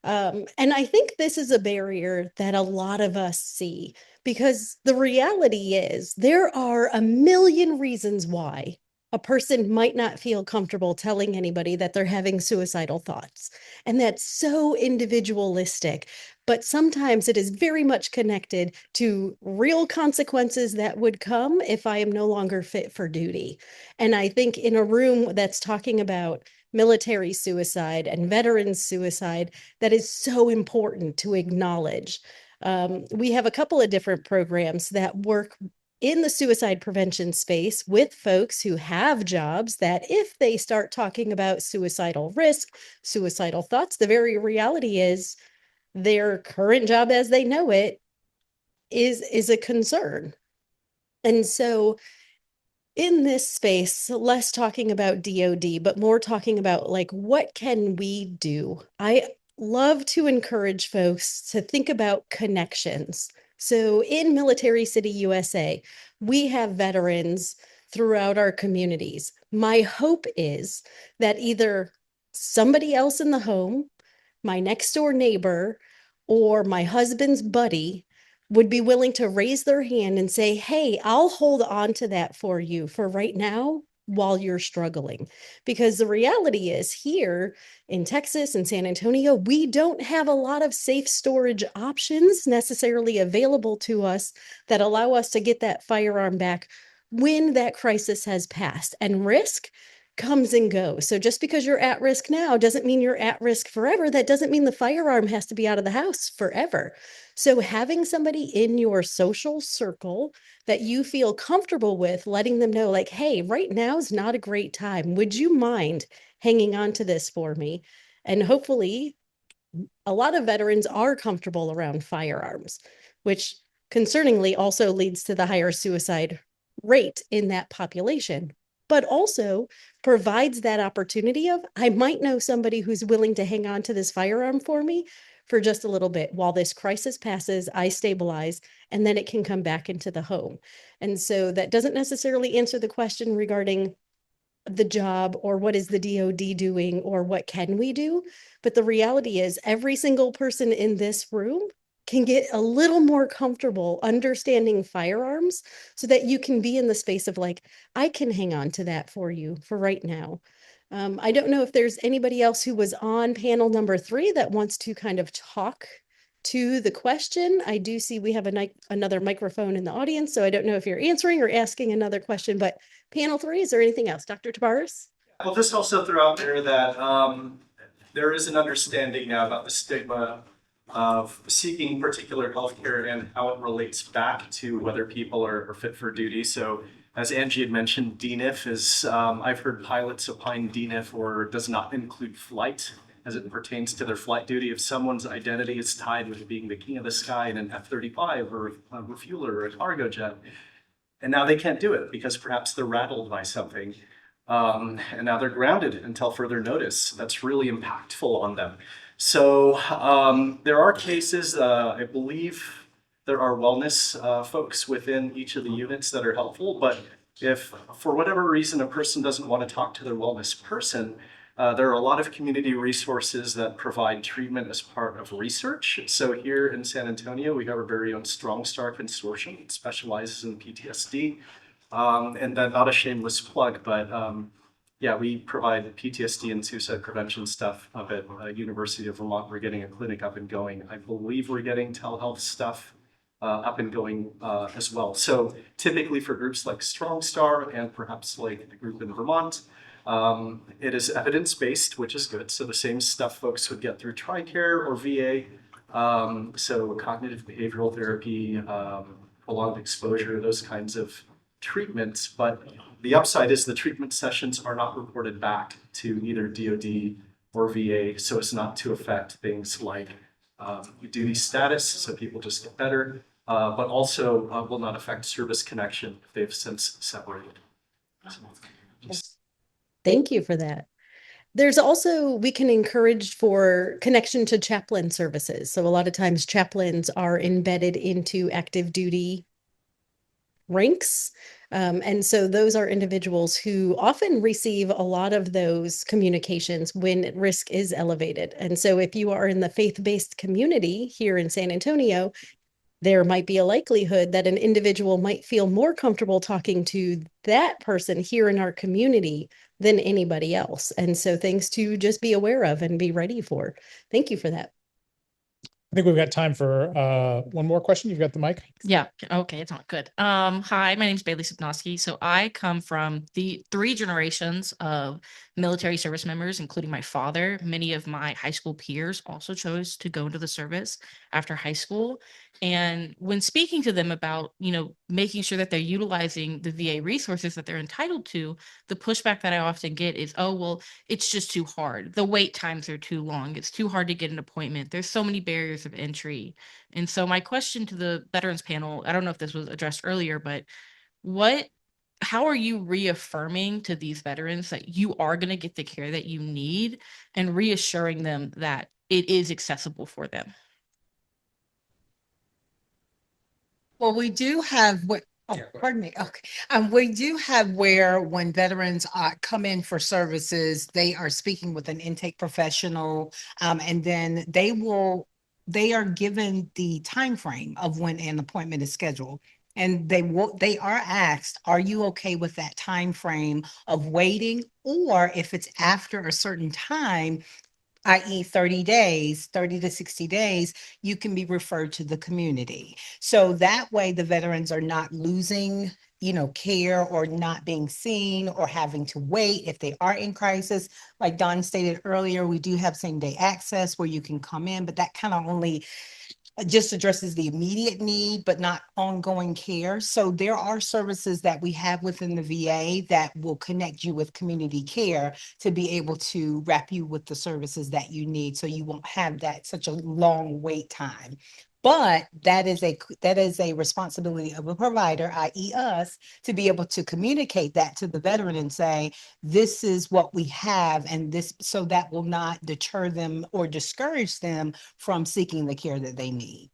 And I think this is a barrier that a lot of us see, because the reality is there are a million reasons why a a person might not feel comfortable telling anybody that they're having suicidal thoughts. And that's so individualistic. But sometimes it is very much connected to real consequences that would come if I am no longer fit for duty. And I think in a room that's talking about military suicide and veterans suicide, that is so important to acknowledge. We have a couple of different programs that work in the suicide prevention space with folks who have jobs that if they start talking about suicidal risk, suicidal thoughts, the very reality is their current job as they know it is a concern. And so in this space, less talking about DOD, but more talking about like, what can we do? I love to encourage folks to think about connections. So in Military City, USA, we have veterans throughout our communities. My hope is that either somebody else in the home, my next door neighbor, or my husband's buddy would be willing to raise their hand and say, hey, I'll hold on to that for you for right now while you're struggling. Because the reality is here in Texas and San Antonio, we don't have a lot of safe storage options necessarily available to us that allow us to get that firearm back when that crisis has passed. And risk comes and goes. So just because you're at risk now doesn't mean you're at risk forever. That doesn't mean the firearm has to be out of the house forever. So having somebody in your social circle that you feel comfortable with, letting them know like, hey, right now is not a great time. Would you mind hanging on to this for me? And hopefully a lot of veterans are comfortable around firearms, which concerningly also leads to the higher suicide rate in that population, but also provides that opportunity of, I might know somebody who's willing to hang on to this firearm for me for just a little bit while this crisis passes, I stabilize, and then it can come back into the home. And so that doesn't necessarily answer the question regarding the job or what is the DOD doing or what can we do? But the reality is every single person in this room can get a little more comfortable understanding firearms so that you can be in the space of like, I can hang on to that for you for right now. I don't know if there's anybody else who was on panel number 3 that wants to kind of talk to the question. I do see we have another microphone in the audience, so I don't know if you're answering or asking another question, but panel 3, is there anything else? Dr. Tabaris? I'll just also throw out there that there is an understanding now about the stigma of seeking particular healthcare and how it relates back to whether people are fit for duty. So as Angie had mentioned, DNIF is, I've heard pilots opine DNIF or does not include flight as it pertains to their flight duty. If someone's identity is tied with being the king of the sky in an F-35 or a refueler or a cargo jet, and now they can't do it because perhaps they're rattled by something, and now they're grounded until further notice. That's really impactful on them. So there are cases, I believe there are wellness folks within each of the units that are helpful, but if for whatever reason a person doesn't want to talk to their wellness person, there are a lot of community resources that provide treatment as part of research. So here in San Antonio, we have our very own Strong Star Consortium. It specializes in PTSD. And then not a shameless plug, but yeah, we provide PTSD and suicide prevention stuff up at University of Vermont. We're getting a clinic up and going. I believe we're getting telehealth stuff up and going as well. So typically for groups like Strong Star and perhaps like the group in Vermont, it is evidence-based, which is good. So the same stuff folks would get through TRICARE or VA. So cognitive behavioral therapy, prolonged exposure, those kinds of treatments. But the upside is the treatment sessions are not reported back to either DOD or VA, so as not to affect things like duty status, so people just get better, but also will not affect service connection if they've since separated. Thank you for that. There's also, we can encourage for connection to chaplain services. So a lot of times chaplains are embedded into active duty ranks. And so those are individuals who often receive a lot of those communications when risk is elevated. And so if you are in the faith-based community here in San Antonio, there might be a likelihood that an individual might feel more comfortable talking to that person here in our community than anybody else. And so things to just be aware of and be ready for. Thank you for that. I think we've got time for one more question. You've got the mic. Yeah. Okay. It's not good. Hi, my name is Bailey Sipnowski. So I come from the 3 generations of military service members, including my father. Many of my high school peers also chose to go into the service after high school. And when speaking to them about, making sure that they're utilizing the VA resources that they're entitled to, the pushback that I often get is, oh, well, it's just too hard. The wait times are too long. It's too hard to get an appointment. There's so many barriers of entry. And so my question to the veterans panel, I don't know if this was addressed earlier, but how are you reaffirming to these veterans that you are going to get the care that you need and reassuring them that it is accessible for them? Well, we do have pardon me. Okay. We do have where when veterans come in for services, they are speaking with an intake professional, and then they are given the time frame of when an appointment is scheduled. And they are asked, are you okay with that time frame of waiting? Or if it's after a certain time, i.e. 30 to 60 days, you can be referred to the community. So that way the veterans are not losing, care or not being seen or having to wait if they are in crisis. Like Don stated earlier, we do have same-day access where you can come in, but that kind of only just addresses the immediate need, but not ongoing care. So there are services that we have within the VA that will connect you with community care to be able to wrap you with the services that you need. So you won't have such a long wait time. But that is a responsibility of a provider, i.e. us, to be able to communicate that to the veteran and say, this is what we have, and so that will not deter them or discourage them from seeking the care that they need.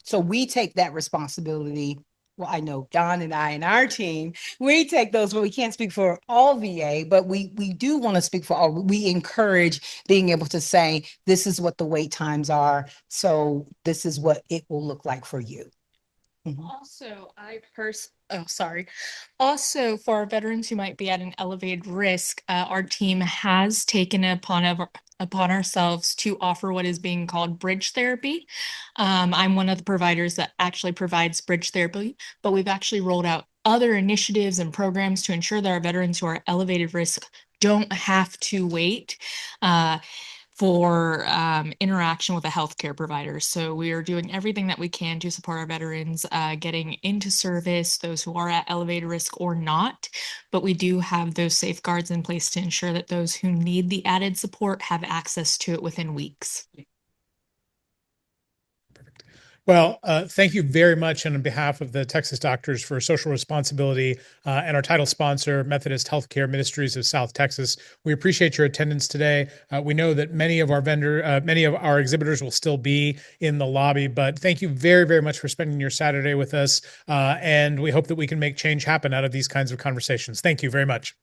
So we take that responsibility. Well, I know Don and I and our team, we take those, but we can't speak for all VA, but we do want to speak for all. We encourage being able to say, this is what the wait times are. So this is what it will look like for you. Also, Also, for our veterans who might be at an elevated risk, our team has taken upon ourselves to offer what is being called bridge therapy. I'm one of the providers that actually provides bridge therapy, but we've actually rolled out other initiatives and programs to ensure that our veterans who are at elevated risk don't have to wait for interaction with a healthcare provider. So we are doing everything that we can to support our veterans getting into service, those who are at elevated risk or not. But we do have those safeguards in place to ensure that those who need the added support have access to it within weeks. Well, thank you very much on behalf of the Texas Doctors for Social Responsibility and our title sponsor, Methodist Healthcare Ministries of South Texas. We appreciate your attendance today. We know that many of our exhibitors will still be in the lobby, but thank you very, very much for spending your Saturday with us. And we hope that we can make change happen out of these kinds of conversations. Thank you very much.